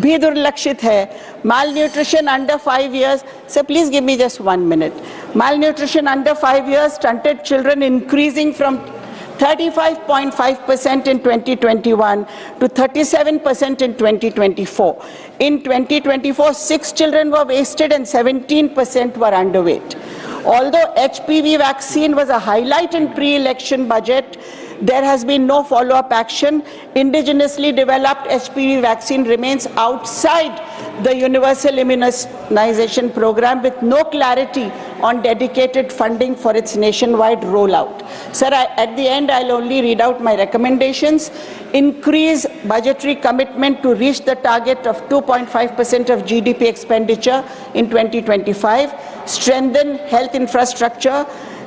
भी दुर्लक्षित है। Malnutrition under 5 years, sir, please give me just 1 minute. Malnutrition under 5 years, stunted children increasing from 35.5% in 2021 to 37% in 2024. In 2024, 6 children were wasted and 17% were underweight. Although HPV vaccine was a highlight in pre-election budget, there has been no follow-up action. Indigenously developed HPV vaccine remains outside the universal immunization program with no clarity on dedicated funding for its nationwide rollout. Sir, at the end, I'll only read out my recommendations. Increase budgetary commitment to reach the target of 2.5% of GDP expenditure in 2025. Strengthen health infrastructure.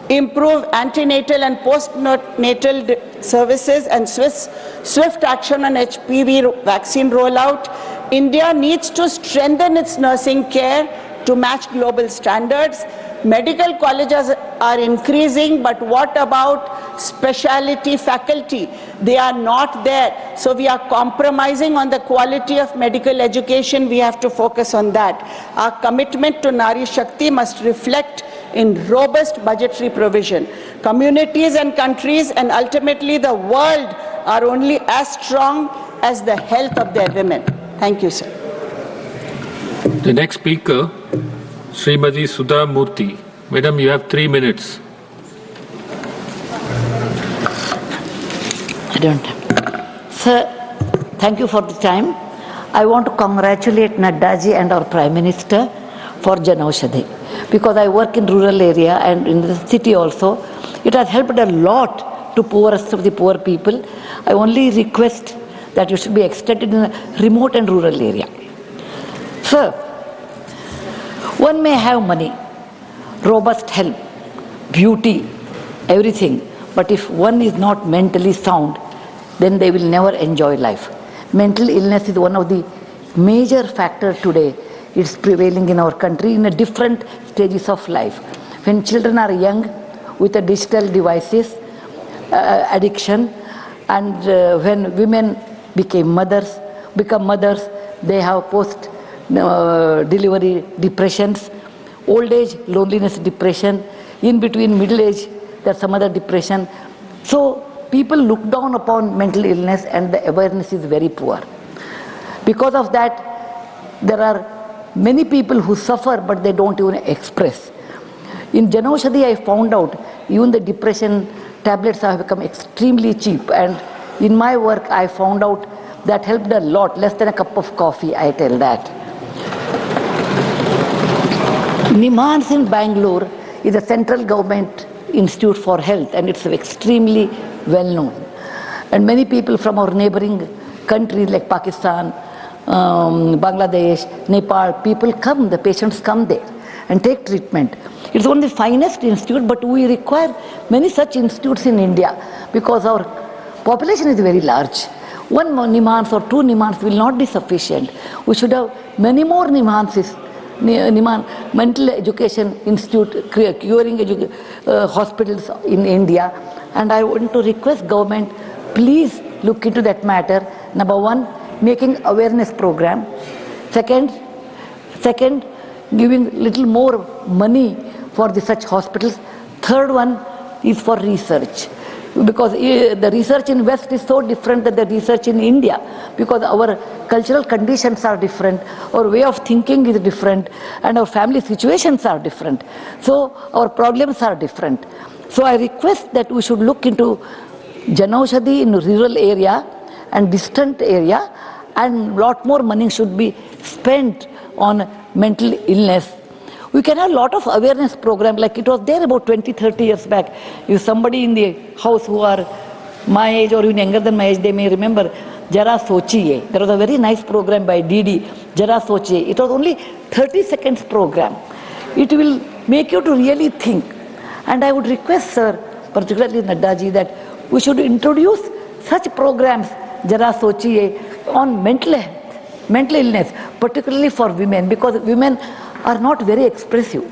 Improve antenatal and postnatal services and swift action on HPV vaccine rollout. India needs to strengthen its nursing care to match global standards. Medical colleges are increasing, but what about specialty faculty? They are not there. So we are compromising on the quality of medical education. We have to focus on that. Our commitment to Nari Shakti must reflect in robust budgetary provision. Communities and countries and ultimately the world are only as strong as the health of their women. Thank you, sir. The next speaker, Srimati Sudha Murthy. Madam, you have 3 minutes. I don't have. Sir, thank you for the time. I want to congratulate Naddaji and our Prime Minister for Janaushadhi, because I work in rural area and in the city also. It has helped a lot to poorest of the poor people. I only request that it should be extended in a remote and rural area. Sir, one may have money, robust health, beauty, everything, but if one is not mentally sound, then they will never enjoy life. Mental illness is one of the major factors today. It's prevailing in our country in a different stages of life. When children are young with the digital devices, addiction, and when women become mothers, they have post-delivery depressions, old age, loneliness, depression, in between middle age, there's some other depression. So people look down upon mental illness and the awareness is very poor. Because of that, there are many people who suffer but they don't even express. In Janaushadhi, I found out even the depression tablets have become extremely cheap, and in my work I found out that helped a lot, less than a cup of coffee, I tell that. NIMHANS in Bangalore is a central government institute for health, and it's extremely well known. And many people from our neighboring countries like Pakistan, Bangladesh, Nepal, people come, the patients come there and take treatment. It's one of the finest institute, but we require many such institutes in India because our population is very large. One NIMHANS or two NIMHANS will not be sufficient. We should have many more NIMHANS, mental education institute, curing hospitals in India. And I want to request government, please look into that matter. Number one, making awareness program. Second, giving little more money for such hospitals. Third one is for research, because the research in West is so different than the research in India, because our cultural conditions are different, our way of thinking is different, and our family situations are different. So our problems are different. So I request that we should look into Janaushadhi in rural area and distant area, and lot more money should be spent on mental illness. We can have a lot of awareness program, like it was there about 20-30 years back. If somebody in the house who are my age or even younger than my age, they may remember Jara Sochiye. There was a very nice program by DD, Jara Sochiye. It was only 30 seconds program. It will make you to really think. And I would request, sir, particularly Naddaji, that we should introduce such programs, Jara Sochiye, on mental illness, particularly for women, because women are not very expressive.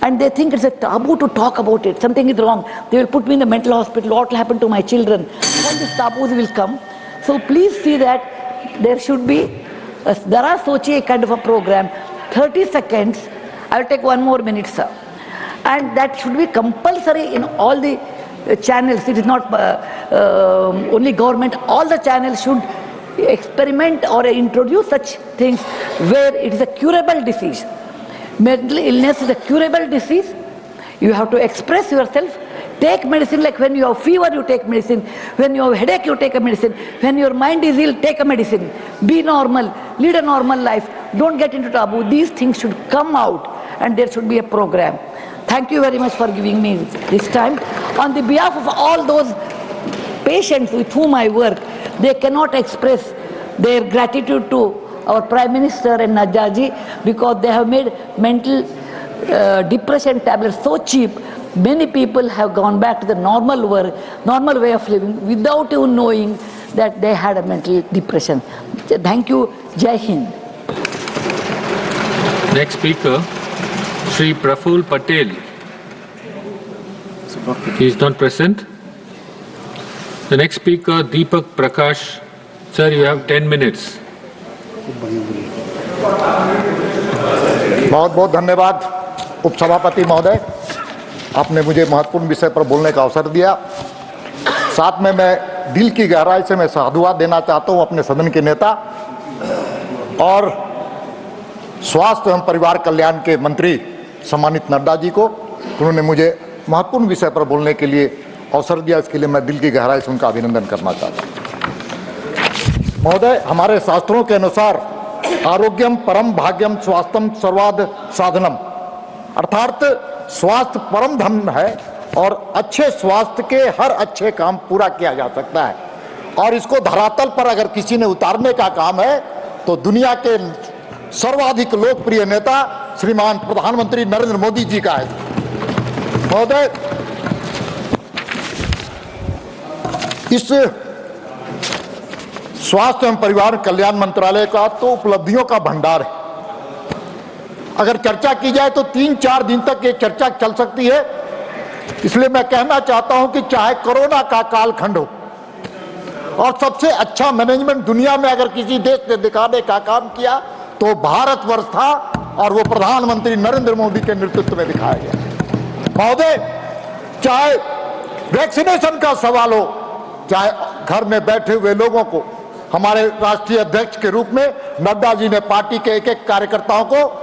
And they think it's a taboo to talk about it. Something is wrong. They will put me in the mental hospital. What will happen to my children? All these taboos will come. So please see that there should be a Jara Sochiye kind of a program, 30 seconds. I'll take 1 more minute, sir. And that should be compulsory in all the channels. It is not only government. All the channels should experiment or introduce such things where it is a curable disease. Mental illness is a curable disease. You have to express yourself. Take medicine, like when you have fever, you take medicine. When you have headache, you take a medicine. When your mind is ill, take a medicine. Be normal. Lead a normal life. Don't get into taboo. These things should come out, and there should be a program. Thank you very much for giving me this time. On the behalf of all those patients with whom I work, they cannot express their gratitude to our Prime Minister and Naddaji, because they have made mental depression tablets so cheap. Many people have gone back to the normal way of living without even knowing that they had a mental depression. Thank you. Jai Hind. Next speaker, Shri Praful Patel. He is not present. The next speaker, Deepak Prakash. Sir, you have 10 minutes. बहुत बहुत धन्यवाद उपसभापति महोदय, आपने मुझे महत्वपूर्ण विषय पर बोलने का अवसर दिया। साथ में मैं दिल की गहराई से मैं साधुवाद देना चाहता हूं अपने सदन के नेता और स्वास्थ्य एवं परिवार कल्याण के मंत्री सम्मानित नड्डा जी को, उन्होंने मुझे महत्वपूर्ण विषय पर बोलने के लिए अवसर दिया। इसके लिए मैं दिल की गहराई से उनका अभिनंदन करना चाहता हूं। महोदय, हमारे शास्त्रों के अनुसार आरोग्यम परम भाग्यम स्वास्थ्यम सर्वाद साधनम, अर्थात स्वास्थ्य परम धन है और अच्छे स्वास्थ्य के हर अच्छे काम पूरा किया जा सकता है। और इसको धरातल पर अगर किसी ने उतारने का काम है तो दुनिया के सर्वाधिक लोकप्रिय नेता श्रीमान प्रधानमंत्री नरेंद्र मोदी जी का है। महोदय, इस स्वास्थ्य एवं परिवार कल्याण मंत्रालय का तो उपलब्धियों का भंडार है। अगर चर्चा की जाए तो 3-4 दिन तक ये चर्चा चल सकती है। इसलिए मैं कहना चाहता हूं कि चाहे कोरोना का कालखंड हो और सबसे अच्छा मैनेजमेंट दुनिया में अगर किसी देश ने दिखाने का काम किया तो भारतवर्ष था और वो प्रधानमंत्री नरेंद्र मोदी के नेतृत्व में दिखाया गया। महोदय, चाहे वैक्सीनेशन का सवाल हो, चाहे घर में बैठे हुए लोगों को हमारे राष्ट्रीय अध्यक्ष के रूप में नड्डा जी ने पार्टी के एक कार्यकर्ताओं को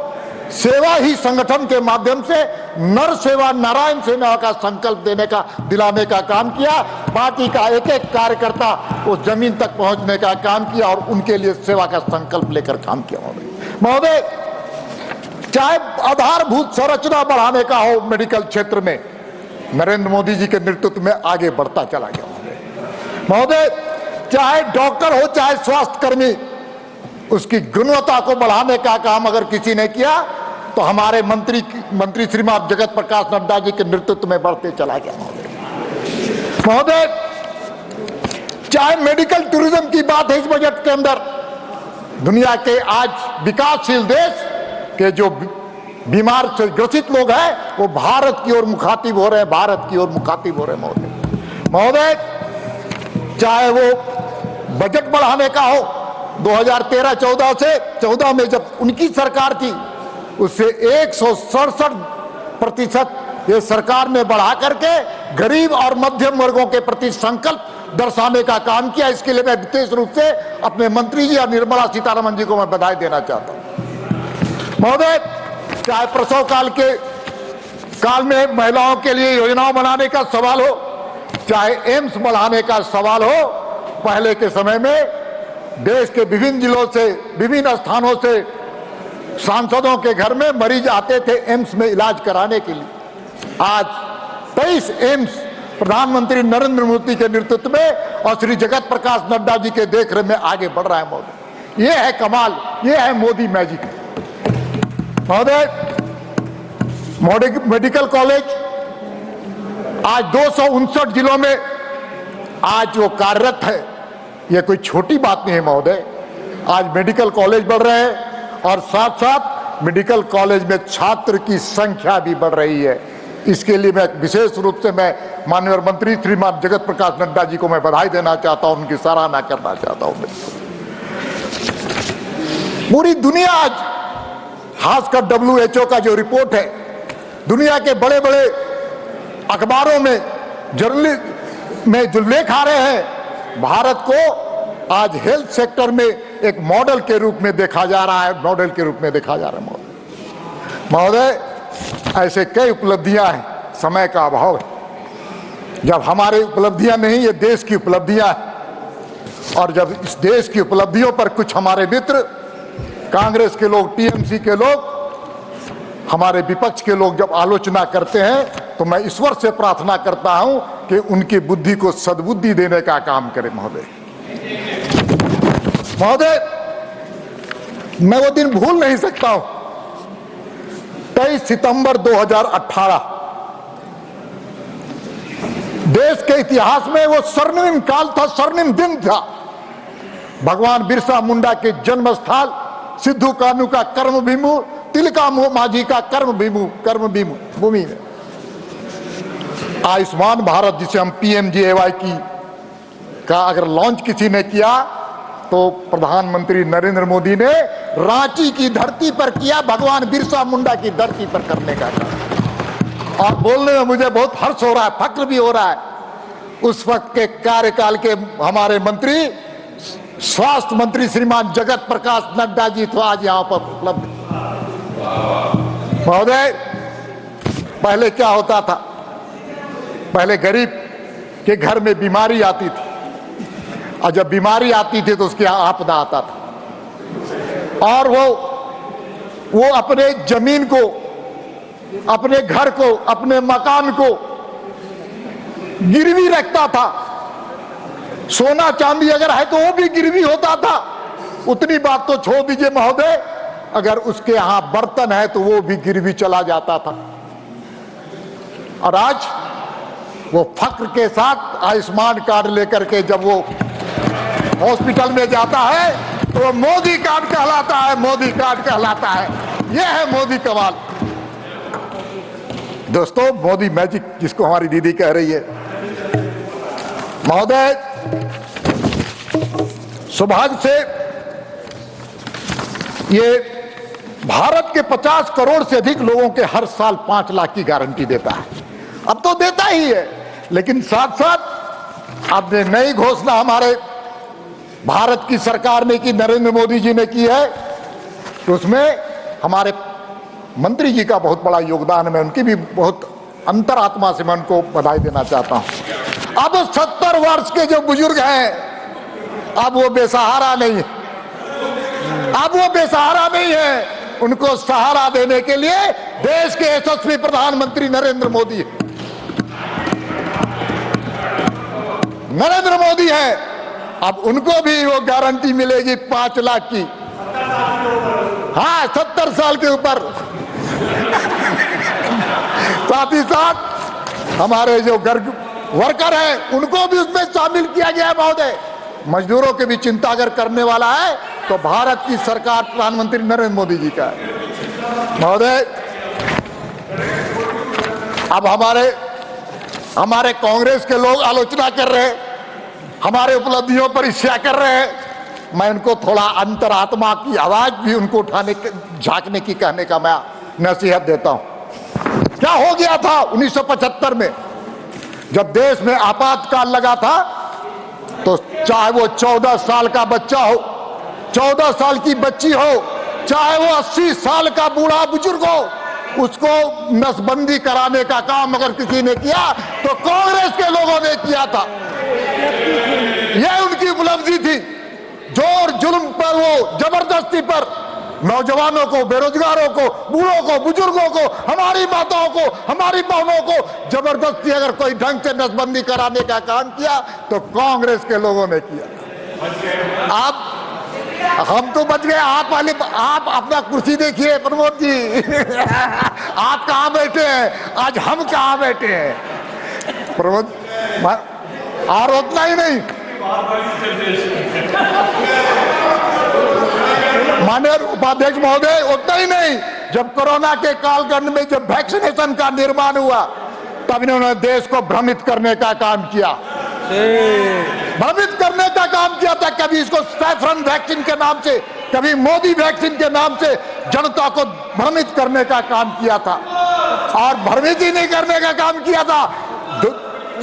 सेवा ही संगठन के माध्यम से नर सेवा नारायण सेवा का संकल्प देने का दिलाने का काम किया। पार्टी का एक कार्यकर्ता उस जमीन तक पहुंचने का काम किया और उनके लिए सेवा का संकल्प लेकर काम किया। महोदय, चाहे आधारभूत संरचना बढ़ाने का हो मेडिकल क्षेत्र में, नरेंद्र मोदी जी के नेतृत्व में आगे बढ़ता चला गया। महोदय, चाहे डॉक्टर हो चाहे स्वास्थ्य कर्मी, उसकी गुणवत्ता को बढ़ाने का काम अगर किसी ने किया तो हमारे मंत्री श्रीमान जगत प्रकाश नड्डा जी के नेतृत्व में बढ़ते चला गया। महोदय, चाहे मेडिकल टूरिज्म की बात है इस बजट के अंदर, दुनिया के आज विकासशील देश के जो बीमार से ग्रसित लोग हैं वो भारत की ओर मुखातिब हो रहे हैं, भारत की ओर मुखातिब हो रहे हैं। महोदय, चाहे वो बजट बढ़ाने का हो, 2013-14 से 14 में जब उनकी सरकार थी उससे 167% ये सरकार ने बढ़ा करके गरीब और मध्यम वर्गों के प्रति संकल्प दर्शाने का काम किया। इसके लिए मैं विशेष रूप से अपने मंत्री जी और निर्मला सीतारमण जी को मैं बधाई देना चाहता हूं। महोदय, चाहे प्रसव काल में महिलाओं के लिए योजनाओं बनाने का सवाल हो, चाहे एम्स बढ़ाने का सवाल हो, पहले के समय में देश के विभिन्न जिलों से विभिन्न स्थानों से सांसदों के घर में मरीज आते थे एम्स में इलाज कराने के लिए। आज 23 एम्स प्रधानमंत्री नरेंद्र मोदी के नेतृत्व में और श्री जगत प्रकाश नड्डा जी के देखरेख में आगे बढ़ रहा है। महोदय, ये है कमाल, ये है मोदी मैजिक। महोदय, मेडिकल कॉलेज आज 259 जिलों में आज वो कार्यरत है। ये कोई छोटी बात नहीं है महोदय। आज मेडिकल कॉलेज बढ़ रहे हैं और साथ साथ मेडिकल कॉलेज में छात्र की संख्या भी बढ़ रही है। इसके लिए मैं विशेष रूप से मैं माननीय मंत्री श्रीमान जगत प्रकाश नड्डा जी को मैं बधाई देना चाहता हूं, उनकी सराहना करना चाहता हूं। पूरी दुनिया आज, खासकर WHO का जो रिपोर्ट है, दुनिया के बड़े बड़े अखबारों में जर्नलिस्ट में जो लेख आ रहे हैं, भारत को आज हेल्थ सेक्टर में एक मॉडल के रूप में देखा जा रहा है, मॉडल के रूप में देखा जा रहा है। महोदय, ऐसे कई उपलब्धियां हैं, समय का अभाव है। जब हमारे उपलब्धियां नहीं, ये देश की उपलब्धियां हैं। और जब इस देश की उपलब्धियों पर कुछ हमारे मित्र कांग्रेस के लोग, TMC के लोग, हमारे विपक्ष के लोग जब आलोचना करते हैं तो मैं ईश्वर से प्रार्थना करता हूं कि उनकी बुद्धि को सद्बुद्धि देने का काम करें। महोदय, मैं वो दिन भूल नहीं सकता हूं, 23 सितंबर 2018 देश के इतिहास में वो स्वर्णिम काल था, स्वर्णिम दिन था। भगवान बिरसा मुंडा के जन्म स्थल, सिद्धू कान्हू का कर्मभूमि, तिलका माझी का कर्मभूमि में आयुष्मान भारत, जिसे हम PMJAY का अगर लॉन्च किसी ने किया तो प्रधानमंत्री नरेंद्र मोदी ने रांची की धरती पर किया, भगवान बिरसा मुंडा की धरती पर करने का काम। और बोलने में मुझे बहुत हर्ष हो रहा है, फक्र भी हो रहा है। उस वक्त के कार्यकाल के हमारे मंत्री, स्वास्थ्य मंत्री श्रीमान जगत प्रकाश नड्डा जी तो आज यहां पर उपलब्ध। महोदय, पहले क्या होता था, पहले गरीब के घर में बीमारी आती थी और जब बीमारी आती थी तो उसके आपदा आता था। और वो अपने जमीन को, अपने घर को, अपने मकान को गिरवी रखता था। सोना चांदी अगर है तो वो भी गिरवी होता था। उतनी बात तो छोड़ दीजिए महोदय, अगर उसके यहां बर्तन है तो वो भी गिरवी चला जाता था। और आज वो फक्र के साथ आयुष्मान कार्ड लेकर के जब वो हॉस्पिटल में जाता है तो वो मोदी कार्ड कहलाता है, मोदी कार्ड कहलाता है। ये है मोदी कमाल। दोस्तों, मोदी मैजिक जिसको हमारी दीदी कह रही है। महोदय, सौभाग्य से ये भारत के 50 करोड़ से अधिक लोगों के हर साल 5 लाख की गारंटी देता है। अब तो देता ही है, लेकिन साथ साथ आपने नई घोषणा हमारे भारत की सरकार ने की, नरेंद्र मोदी जी ने की है, तो उसमें हमारे मंत्री जी का बहुत बड़ा योगदान है। मैं उनकी भी बहुत अंतरात्मा से मैं उनको बधाई देना चाहता हूं। अब 70 वर्ष के जो बुजुर्ग हैं, अब वो बेसहारा नहीं है, अब वो बेसहारा नहीं है। उनको सहारा देने के लिए देश के यशस्वी प्रधानमंत्री नरेंद्र मोदी है। अब उनको भी वो गारंटी मिलेगी 5 लाख की। हाँ, 70 साल के ऊपर। साथ ही साथ हमारे जो वर्कर हैं उनको भी उसमें शामिल किया गया है महोदय। मजदूरों की भी चिंता अगर करने वाला है तो भारत की सरकार, प्रधानमंत्री नरेंद्र मोदी जी का है। महोदय, अब हमारे कांग्रेस के लोग आलोचना कर रहे हैं, हमारे उपलब्धियों पर ईर्ष्या कर रहे हैं। मैं उनको थोड़ा अंतरात्मा की आवाज भी उनको उठाने, झांकने की, कहने का मैं नसीहत देता हूं। क्या हो गया था 1975 में जब देश में आपातकाल लगा था, तो चाहे वो 14 साल का बच्चा हो, 14 साल की बच्ची हो, चाहे वो 80 साल का बूढ़ा बुजुर्ग हो, उसको नसबंदी कराने का काम अगर किसी ने किया तो कांग्रेस के लोगों ने किया था। यह उनकी उपलब्धि थी। जोर जुल्म पर, वो जबरदस्ती पर नौजवानों को, बेरोजगारों को, बूढ़ों को, बुजुर्गों को, हमारी माताओं को, हमारी बहनों को जबरदस्ती अगर कोई ढंग से नसबंदी कराने का काम किया तो कांग्रेस के लोगों ने किया। आप, हम तो बच गए। आप अपना कुर्सी देखिए प्रमोद जी। आप कहां बैठे हैं, आज हम कहां बैठे हैं प्रमोद। और उतना ही नहीं, माननीय उपाध्यक्ष महोदय, उतना ही नहीं, जब कोरोना के कालखंड में जब वैक्सीनेशन का निर्माण हुआ तब इन्होंने देश को भ्रमित करने का काम किया, भ्रमित करने का काम किया था। कभी इसको सैफरन वैक्सीन के नाम से, कभी मोदी वैक्सीन के नाम से जनता को भ्रमित करने का काम किया था। और भ्रमित ही नहीं करने का काम किया था,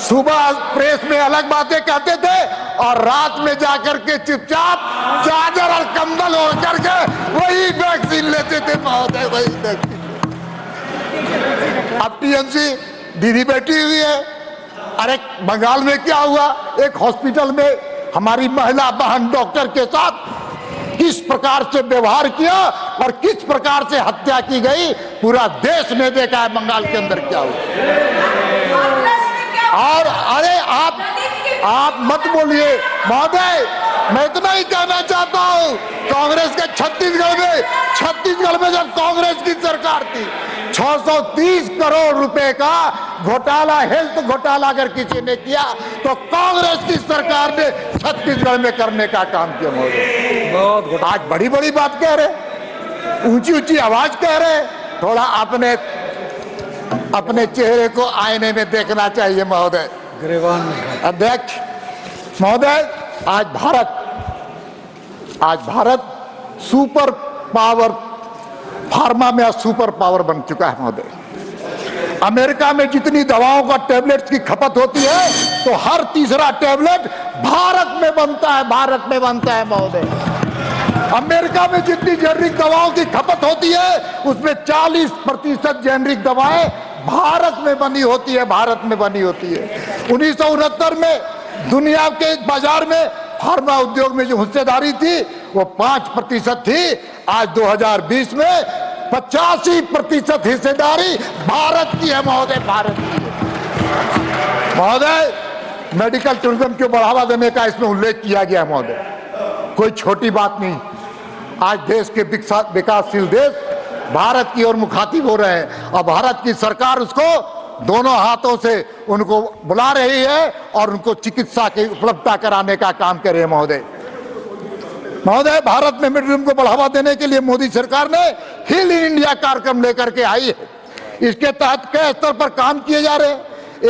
सुबह प्रेस में अलग बातें कहते थे और रात में जाकर के चुपचाप चादर और कंबल ओढ़ करके वही वैक्सीन लेते थे महोदय, वही वैक्सीन। अब टीएमसी दीदी बैठी हुई है। अरे बंगाल में क्या हुआ, एक हॉस्पिटल में हमारी महिला बहन डॉक्टर के साथ किस प्रकार से व्यवहार किया और किस प्रकार से हत्या की गई, पूरा देश ने देखा है बंगाल के अंदर क्या हुआ। और अरे आप मत बोलिए महोदय, मैं इतना ही कहना चाहता हूं, कांग्रेस के छत्तीसगढ़ में जब कांग्रेस की सरकार थी, 630 करोड़ रुपए का घोटाला, हेल्थ घोटाला अगर किसी ने किया तो कांग्रेस की सरकार ने छत्तीसगढ़ में करने का काम किया महोदय। आज बड़ी बड़ी बात कह रहे, ऊंची ऊंची आवाज कह रहे, थोड़ा अपने चेहरे को आईने में देखना चाहिए महोदय। अध्यक्ष महोदय, आज भारत सुपर पावर, फार्मा में सुपर पावर बन चुका है महोदय। अमेरिका में जितनी दवाओं का टैबलेट्स की खपत होती है तो हर तीसरा टैबलेट भारत में बनता है महोदय। अमेरिका में जितनी जेनरिक दवाओं की खपत होती है उसमें 40% जेनरिक दवाएं भारत में बनी होती है, 1969 में दुनिया के बाजार में फार्मा उद्योग में जो हिस्सेदारी थी वो 5% थी। आज 2020 में 85% हिस्सेदारी भारत की है महोदय, भारत की है। महोदय, मेडिकल टूरिज्म को बढ़ावा देने का इसमें उल्लेख किया गया है महोदय, कोई छोटी बात नहीं। आज देश के विकासशील देश भारत की ओर मुखातिब हो रहे हैं और भारत की सरकार उसको दोनों हाथों से उनको बुला रही है और उनको चिकित्सा की उपलब्धता कराने का काम कर रही है महोदय। महोदय, भारत में टूरिज्म को बढ़ावा देने के लिए मोदी सरकार ने हिल इन इंडिया कार्यक्रम लेकर के आई है। इसके तहत कई स्तर पर काम किए जा रहे हैं।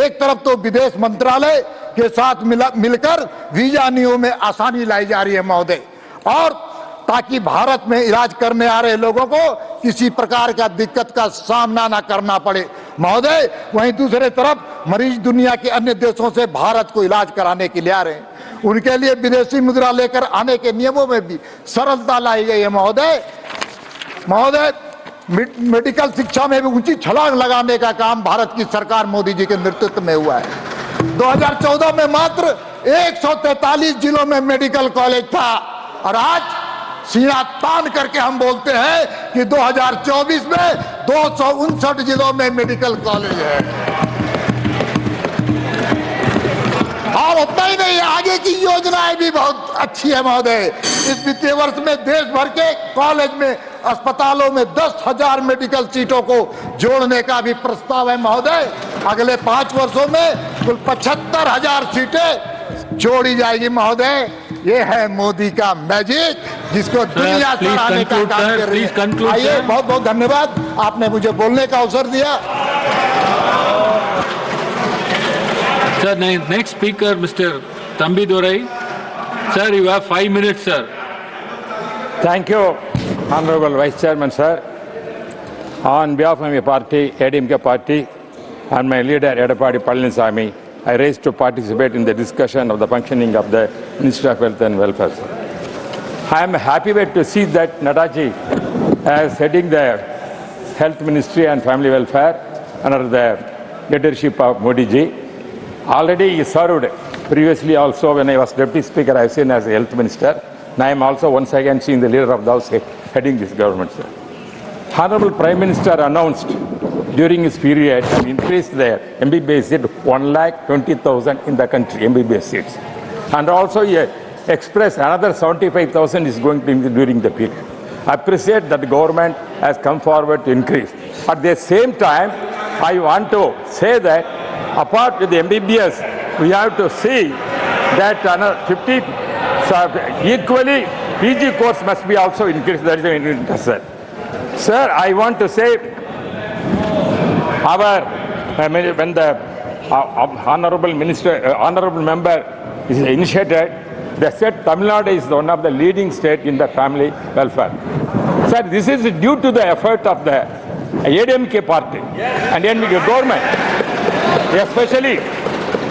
एक तरफ तो विदेश मंत्रालय के साथ मिलकर वीजा नियमों में आसानी लाई जा रही है महोदय, और ताकि भारत में इलाज करने आ रहे लोगों को किसी प्रकार का दिक्कत का सामना ना करना पड़े महोदय। वहीं दूसरे तरफ मरीज दुनिया के अन्य देशों से भारत को इलाज कराने के लिए आ रहे हैं, उनके लिए विदेशी मुद्रा लेकर आने के नियमों में भी सरलता लाई गई है महोदय। महोदय, मेडिकल शिक्षा में भी ऊंची छलांग लगाने का काम भारत की सरकार मोदी जी के नेतृत्व में हुआ है। 2014 में मात्र 143 जिलों में मेडिकल कॉलेज था और आज सीना तान करके हम बोलते हैं कि 2024 में 259 जिलों में मेडिकल कॉलेज है। और उतना ही नहीं, आगे की योजनाएं भी बहुत अच्छी है महोदय। इस वित्तीय वर्ष में देश भर के कॉलेज में, अस्पतालों में 10,000 मेडिकल सीटों को जोड़ने का भी प्रस्ताव है महोदय। अगले 5 वर्षों में कुल 75,000 सीटें जोड़ी जाएगी महोदय। ये है मोदी का मैजिक, जिसको दुनिया सराहने का काम कर रही है। आइए, बहुत बहुत धन्यवाद, आपने मुझे बोलने का अवसर दिया। Sir, next speaker, Mr. Thambi Dorai. Sir, you have 5 minutes, sir. Thank you, Honorable Vice Chairman, sir. On behalf of my party, ADMK party, and my leader, Edapadi Palaniswamy, I raised to participate in the discussion of the functioning of the Ministry of Health and Welfare. I am happy to see that Nadaji as heading the Health Ministry and Family Welfare under the leadership of Modi ji. Already he served previously also when I was Deputy Speaker, I have seen as a Health Minister. And I am also once again seeing the leader of the House heading this government, sir. Honorable Prime Minister announced during his period and increased the MBBS seat 1,20,000 in the country, MBBS seats. And also he expressed another 75,000 is going to be during the period. I appreciate that the government has come forward to increase. At the same time, I want to say that apart with the MBBS, we have to see that another 50, equally PG course must be also increased. That is an interest. Sir, I want to say when the honorable minister, honorable member is initiated, they said Tamil Nadu is one of the leading state in the family welfare. Sir, this is due to the effort of the ADMK party and NDTV government, especially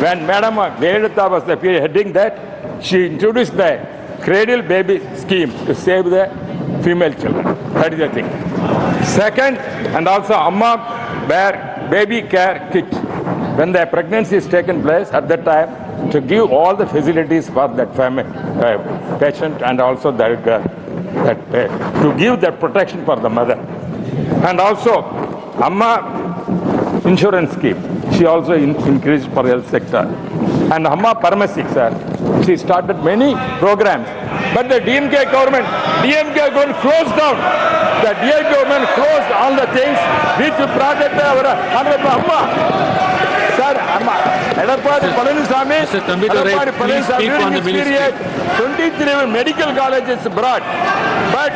when Madam Jayalalitha was the heading that, she introduced the cradle baby scheme to save the female children. That is the thing. Second, and also Amma Bear baby care kit. When the pregnancy is taken place, at that time, to give all the facilities for that family, patient, and also that, to give that protection for the mother. And also, Amma insurance scheme, she also increased for health sector. And Amma Pharmacy, sir, she started many programs. But the DMK government closed down. The DMK government closed all the things which protected our Honorable Amma. Sir, Edapadi Palaniswamy, during this period, 23 medical colleges brought. But,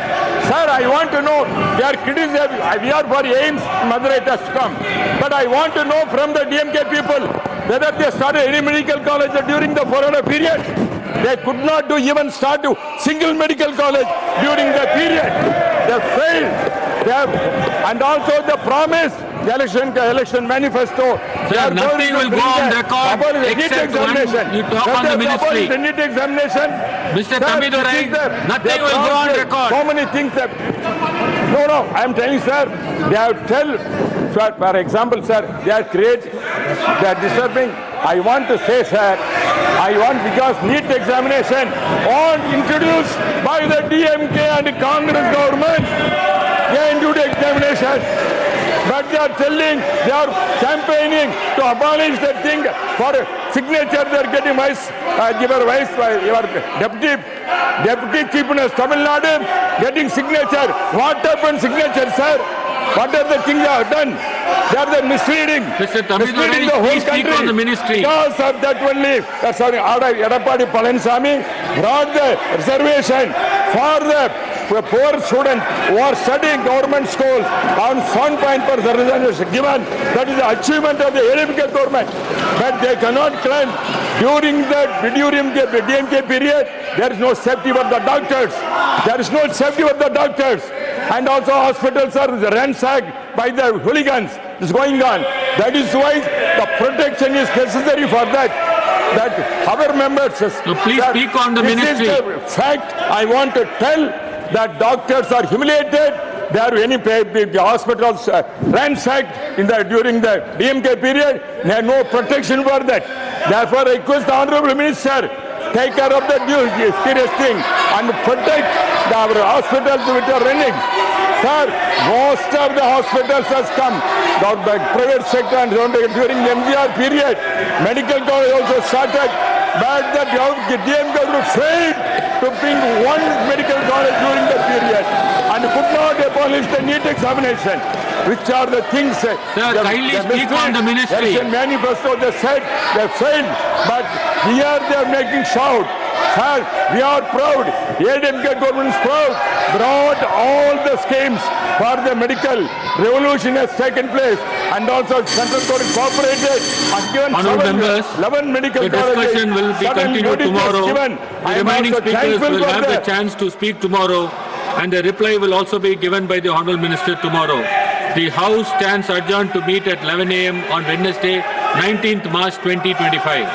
sir, I want to know, they are criticizing, we are for AIMS, Madurai has come. But I want to know from the DMK people, whether they started any medical college during the Corona period. They could not even start to single medical college during the period. They failed. And also the promise, the election manifesto. Sir, nothing will go on record except when you talk on the ministry. Mr. Thambi Dorai, nothing will go on record. So many things that... No, I am telling you, sir, they have for example, sir, they are disturbing. I want to say, sir, I want, because NEET examination on introduced by the DMK and Congress government, they introduced examination. But they are telling, they are campaigning to abolish the thing for signature. They are getting your deputy chief minister Tamil Nadu getting signature. What happened signature, sir? What are the things they have done? They are the misleading. Mr. Tamil, the whole please speak country. on the ministry. Because of that only, Edapadi Palaniswamy brought the reservation for the poor students who are studying government schools on 7 point per reservation given. That is the achievement of the ADMK government. But they cannot claim during the DMK period, there is no safety for the doctors. There is no safety for the doctors. And also hospitals are ransacked by the hooligans. It's going on. That is why the protection is necessary for that. That our members... So please speak on the ministry. This is the fact I want to tell that doctors are humiliated. They are the hospitals ransacked during the DMK period. They have no protection for that. Therefore, I request the Honorable Minister, take care of the serious thing and protect our hospitals which are running. Sir, most of the hospitals has come down by private sector and during the MGR period. Medical college also started, but the DMK failed to bring one medical college during the period and could not abolish the NEET examination, which are the things. Sir, kindly speak on the ministry. Election manifesto, they said they failed, but here they are making shout. Sir, we are proud. ADMK government is proud. Brought all the schemes for the medical revolution has taken place, and also central government cooperated and given Honourable members, 11 medical the colleges. discussion will be continued tomorrow. The remaining speakers will have the chance to speak tomorrow, and the reply will also be given by the Honourable Minister tomorrow. The House stands adjourned to meet at 11 a.m. on Wednesday, 19th March 2025.